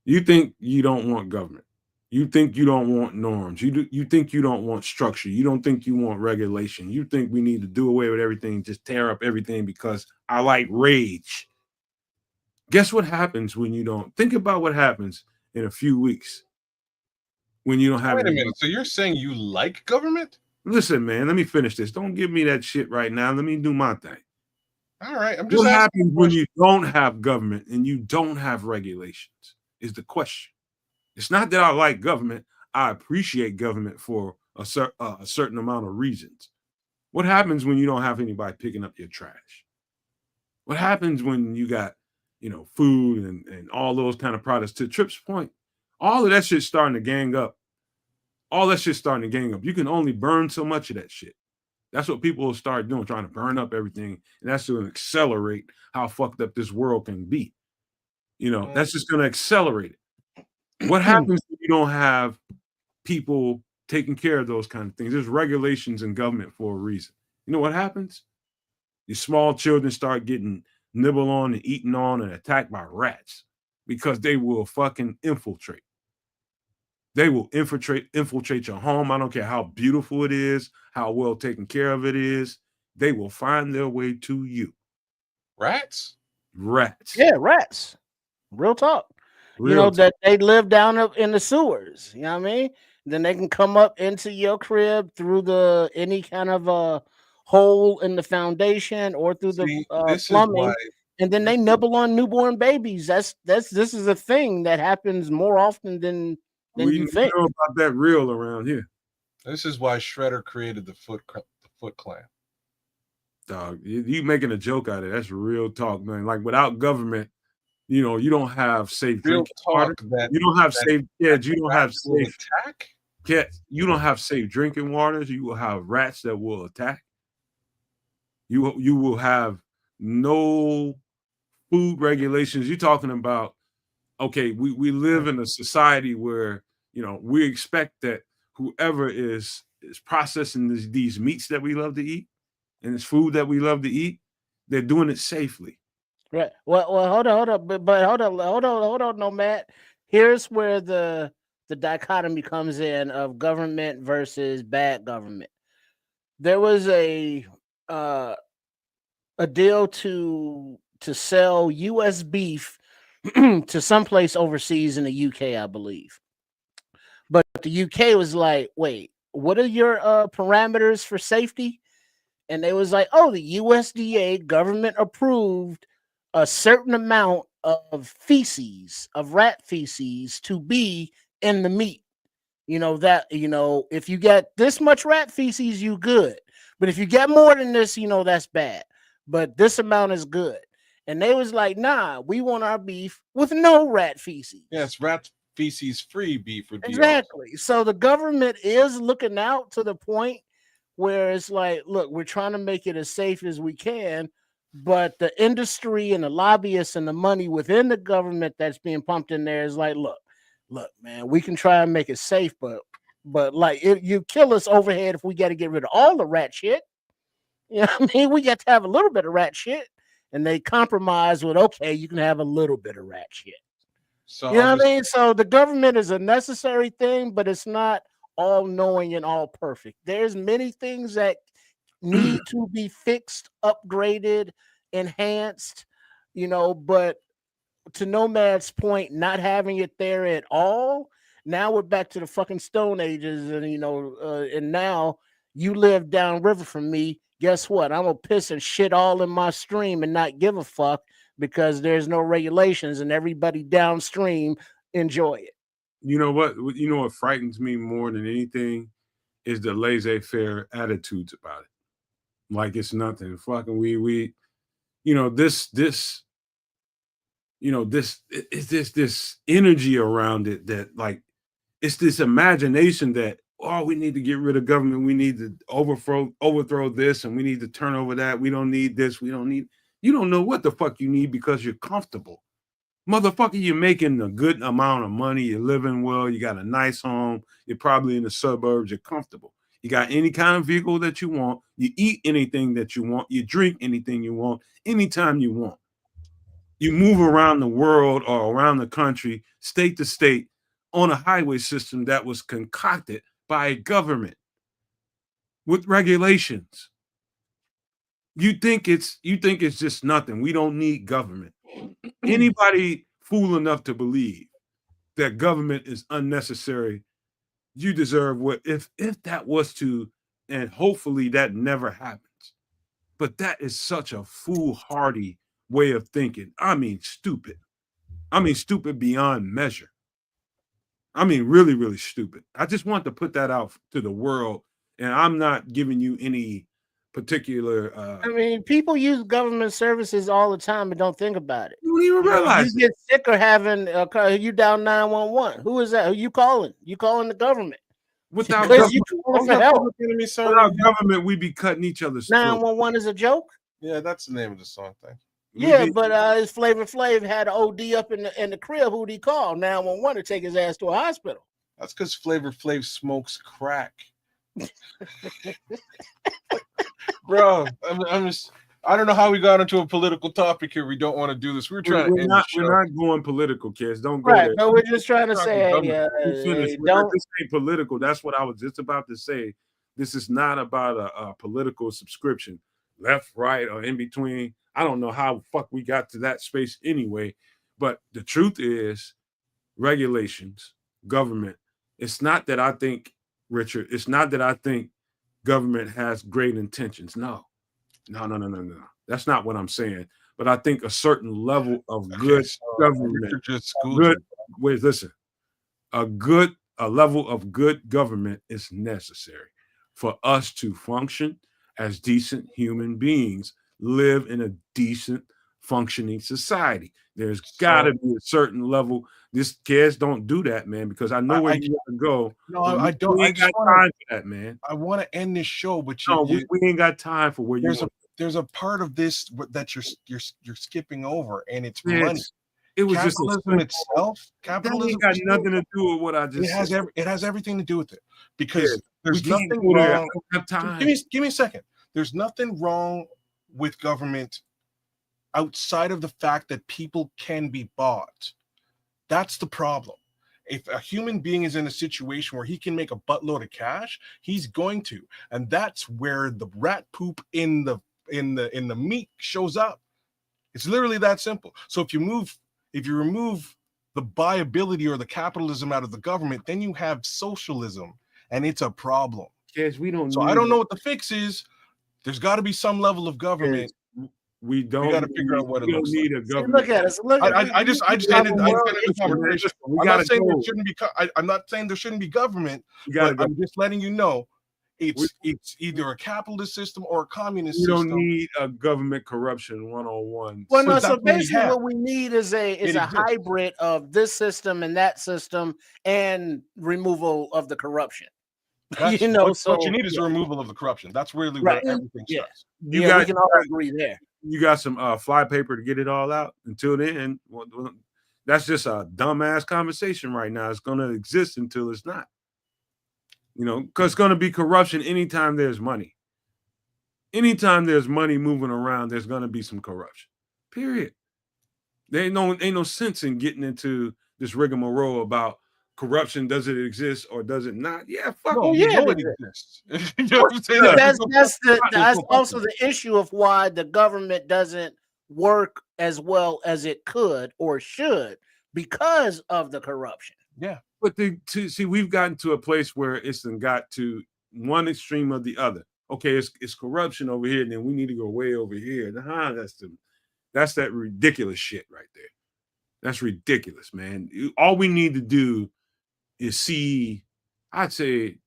You think you don't want government. You think you don't want norms. You think you don't want structure. You don't think you want regulation. You think we need to do away with everything, just tear up everything because I like rage. Guess what happens when you don't? Think about what happens in a few weeks when you don't have. Wait a minute. So you're saying you like government? Listen, man, let me finish this. Don't give me that shit right now. Let me do my thing. All right. I'm just what asking. Happens when you don't have government and you don't have regulations is the question. It's not that I like government. I appreciate government for a certain amount of reasons. What happens when you don't have anybody picking up your trash? What happens when you got, food and all those kind of products? To Tripp's point, all of that shit's starting to gang up. You can only burn so much of that shit. That's what people will start doing, trying to burn up everything. And that's going to accelerate how fucked up this world can be. That's just going to accelerate it. What happens if you don't have people taking care of those kind of things? There's regulations in government for a reason. You know what happens? Your small children start getting nibbled on and eaten on and attacked by rats because they will fucking infiltrate. They will infiltrate your home. I don't care how beautiful it is, how well taken care of it is. They will find their way to you. Rats? Rats. Yeah, rats. Real talk. That they live down up in the sewers. You know what I mean? Then they can come up into your crib through any kind of hole in the foundation or through the plumbing, and then they nibble on newborn babies. This is a thing that happens more often than you think. We know about that real around here. This is why Shredder created the Foot Clan. Dog, you making a joke out of it. That's real talk, man. Like without government, you don't have safe drinking water. You don't have safe. Yeah, you don't have safe attack. Yeah, you don't have safe drinking waters. You will have rats that will attack. You will have no food regulations. You're talking about, okay, we live in a society where we expect that whoever is processing these meats that we love to eat and this food that we love to eat, they're doing it safely. Right. Well, hold on, but hold on, no, Matt. Here's where the dichotomy comes in of government versus bad government. There was a deal to sell U.S. beef to someplace overseas in the UK, I believe. But the UK was like, wait, what are your parameters for safety? And they was like, oh, the USDA government approved a certain amount of feces, of rat feces, to be in the meat. If you get this much rat feces, you good. But if you get more than this, that's bad. But this amount is good. And they was like, nah, we want our beef with no rat feces. Yes, rat feces free beef would be exactly. Awesome. So the government is looking out to the point where it's like, look, we're trying to make it as safe as we can, but the industry and the lobbyists and the money within the government that's being pumped in there is like, look, man, we can try and make it safe, but like you kill us overhead if we got to get rid of all the rat shit. You know what I mean? We got to have a little bit of rat shit, and they compromise with, okay, you can have a little bit of rat shit. So you know what I mean? So the government is a necessary thing, but it's not all knowing and all perfect. There's many things that need to be fixed, upgraded, enhanced, but to Nomad's point, not having it there at all, now we're back to the fucking Stone Ages, and and now you live downriver from me. Guess what? I'm gonna piss and shit all in my stream and not give a fuck because there's no regulations and everybody downstream enjoy it. You know what frightens me more than anything is the laissez-faire attitudes about it. Like it's nothing. Fucking we this this energy around it that like it's this imagination that we need to get rid of government, we need to overthrow this, and we need to turn over that. We don't need this, we don't need. You don't know what the fuck you need because you're comfortable. Motherfucker, you're making a good amount of money, you're living well, you got a nice home, you're probably in the suburbs, you're comfortable. You got any kind of vehicle that you want, you eat anything that you want, you drink anything you want, anytime you want. You move around the world or around the country, state to state, on a highway system that was concocted by a government with regulations. You think it's just nothing. We don't need government. Anybody fool enough to believe that government is unnecessary, you deserve what if that was to, and hopefully that never happens. But that is such a foolhardy way of thinking. I mean, stupid. I mean, stupid beyond measure. I mean, really, really stupid. I just want to put that out to the world, and I'm not giving you any particular. I mean, people use government services all the time and don't think about it. You don't even realize you get sick of having you down 911. Who is that? Who you calling? You calling the government? Without government, we'd be cutting each other's throat. 911 is a joke. Yeah, that's the name of the song. Thank you. Yeah, but his Flavor Flav had an OD up in the crib. Who'd he call? 911 to take his ass to a hospital. That's because Flavor Flav smokes crack. Bro, I don't know how we got into a political topic here. We don't want to do this. We're we're not going political, kids. Don't go there. No, we're just trying to say, this ain't political. That's what I was just about to say. This is not about a political subscription, left, right, or in between. I don't know how the fuck we got to that space anyway. But the truth is, regulations, government. It's not that I think, Richard, it's not that I think government has great intentions. No. That's not what I'm saying. But I think a certain level of good government, a level of good government is necessary for us to function as decent human beings, live in a decent functioning society. There's got to be a certain level. These kids don't do that, man, because I know where you want to go. No, I don't. We ain't got time for that, man. I want to end this show, but we ain't got time for where there's a part of this that you're skipping over, and it's money. It was capitalism itself. Capitalism ain't got nothing to do with what I just said. It has everything to do with it because there's nothing wrong. Give me a second. There's nothing wrong with government outside of the fact that people can be bought. That's the problem. If a human being is in a situation where he can make a buttload of cash, he's going to, and that's where the rat poop in the meat shows up. It's literally that simple. So if you remove the buyability or the capitalism out of the government, then you have socialism, and it's a problem. Yes, we don't. So I don't know what the fix is. There's got to be some level of government. We don't. We got to figure out what it looks like. A government. Look at us. I just ended the conversation. I'm not saying there shouldn't be. I'm not saying there shouldn't be government. But I'm just letting you know, it's either a capitalist system or a communist system. We don't need a government corruption 101. Well, no. So basically, what we need is a hybrid of this system and that system, and removal of the corruption. What you need is a removal of the corruption. That's really where everything starts. We can all agree there. You got some fly paper to get it all out. Until then, that's just a dumbass conversation right now. It's going to exist until it's not. Because it's going to be corruption anytime there's money. Anytime there's money moving around, there's going to be some corruption. Period. There ain't no sense in getting into this rigmarole about corruption. Does it exist or does it not? Yeah, fuck. It exists. That's also the issue of why the government doesn't work as well as it could or should because of the corruption. Yeah, but we've gotten to a place where it's got to one extreme or the other. Okay, it's corruption over here, and then we need to go way over here. That's that ridiculous shit right there. That's ridiculous, man. All we need to do is see, I'd say,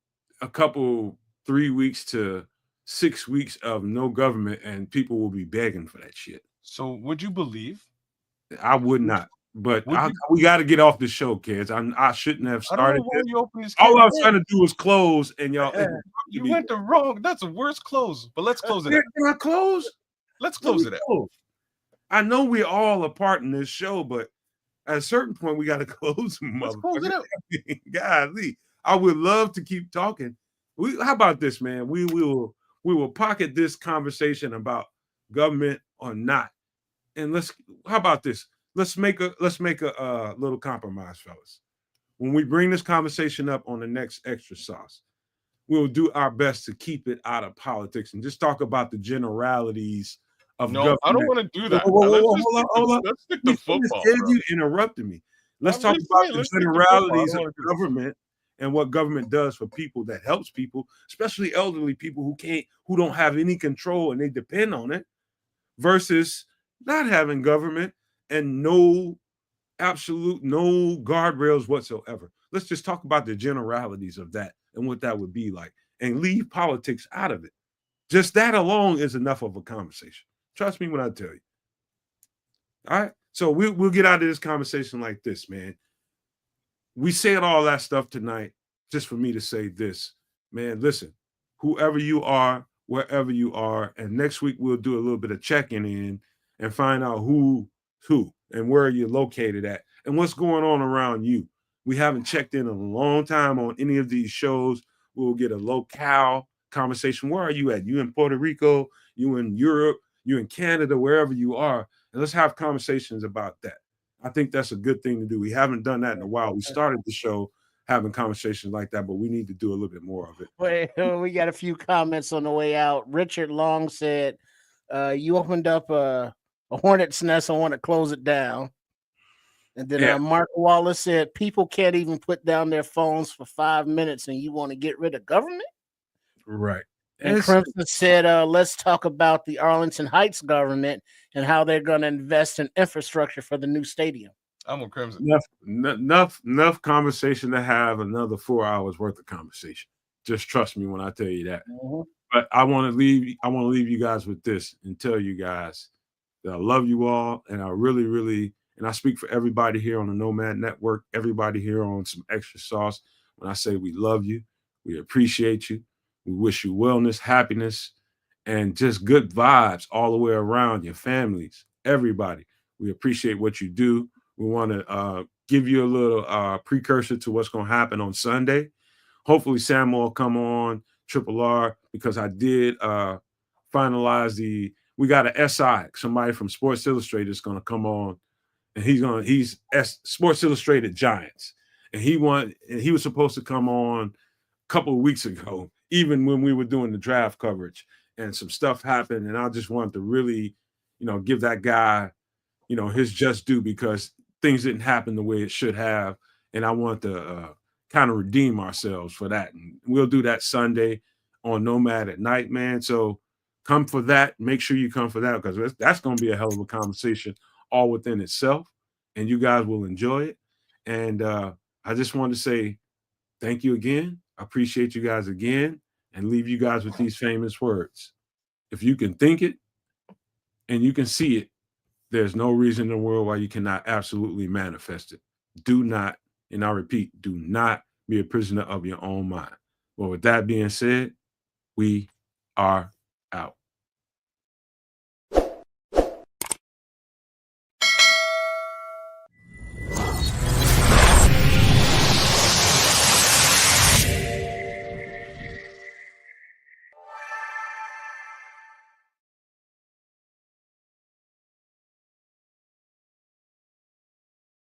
a couple 3 weeks to 6 weeks of no government, and people will be begging for that shit. So would you believe I would not. But Would you? we got to get off the show, kids. I shouldn't have I don't started know why this. you open this. All I can was of trying to do was close, and y'all. worms. You went the wrong. That's a worse close. But let's close it out. Can I close? Let's close it out. I know we're all a part in this show, but at a certain point, we got to close. Let's close it out. Golly, I would love to keep talking. How about this, man? We will pocket this conversation about government or not, and how about this? Let's make a little compromise, fellas. When we bring this conversation up on the next Extra Sauce, we'll do our best to keep it out of politics and just talk about the generalities of government. I don't want to do that. Hold on. Let's stick to football. You interrupted me. Let's talk about the generalities of government and what government does for people that helps people, especially elderly people who don't have any control and they depend on it, versus not having government and no guardrails whatsoever. Let's just talk about the generalities of that and what that would be like and leave politics out of it. Just that alone is enough of a conversation. Trust me when I tell you. All right. So we'll get out of this conversation like this, man. We said all that stuff tonight just for me to say this, man. Listen, whoever you are, wherever you are, and next week we'll do a little bit of checking in and find out who and where you're located at and what's going on around you. We haven't checked in a long time on any of these shows. We'll get a locale conversation. Where are you at? You in Puerto Rico? You in Europe? You in Canada? Wherever you are, and let's have conversations about that. I think that's a good thing to do. We haven't done that in a while. We started the show having conversations like that, but we need to do a little bit more of it. Wait, we got a few comments on the way out. Richard Long said, you opened up a hornet's nest. I want to close it down. And then Mark Wallace said, people can't even put down their phones for 5 minutes and you want to get rid of government? Right. And Crimson said, let's talk about the Arlington Heights government and how they're going to invest in infrastructure for the new stadium. I'm with Crimson. Enough conversation to have another 4 hours worth of conversation. Just trust me when I tell you that. Mm-hmm. But I want to leave you guys with this and tell you guys that I love you all, and I really, really, and I speak for everybody here on the Nomad Network, everybody here on Some Extra Sauce. When I say we love you, we appreciate you. We wish you wellness, happiness, and just good vibes all the way around your families, everybody. We appreciate what you do. We want to give you a little precursor to what's going to happen on Sunday. Hopefully Sam will come on Triple R because I did finalize we got an SI, somebody from Sports Illustrated is going to come on, and he's Sports Illustrated Giants. And he was supposed to come on a couple of weeks ago, even when we were doing the draft coverage, and some stuff happened. And I just wanted to really, give that guy, his just due, because things didn't happen the way it should have. And I want to kind of redeem ourselves for that. And we'll do that Sunday on Nomad at night, man. So come for that. Make sure you come for that, because that's going to be a hell of a conversation all within itself. And you guys will enjoy it. And I just want to say thank you again. I appreciate you guys again, and leave you guys with these famous words. If you can think it and you can see it, there's no reason in the world why you cannot absolutely manifest it. Do not, and I repeat, do not be a prisoner of your own mind. Well, with that being said, we are out.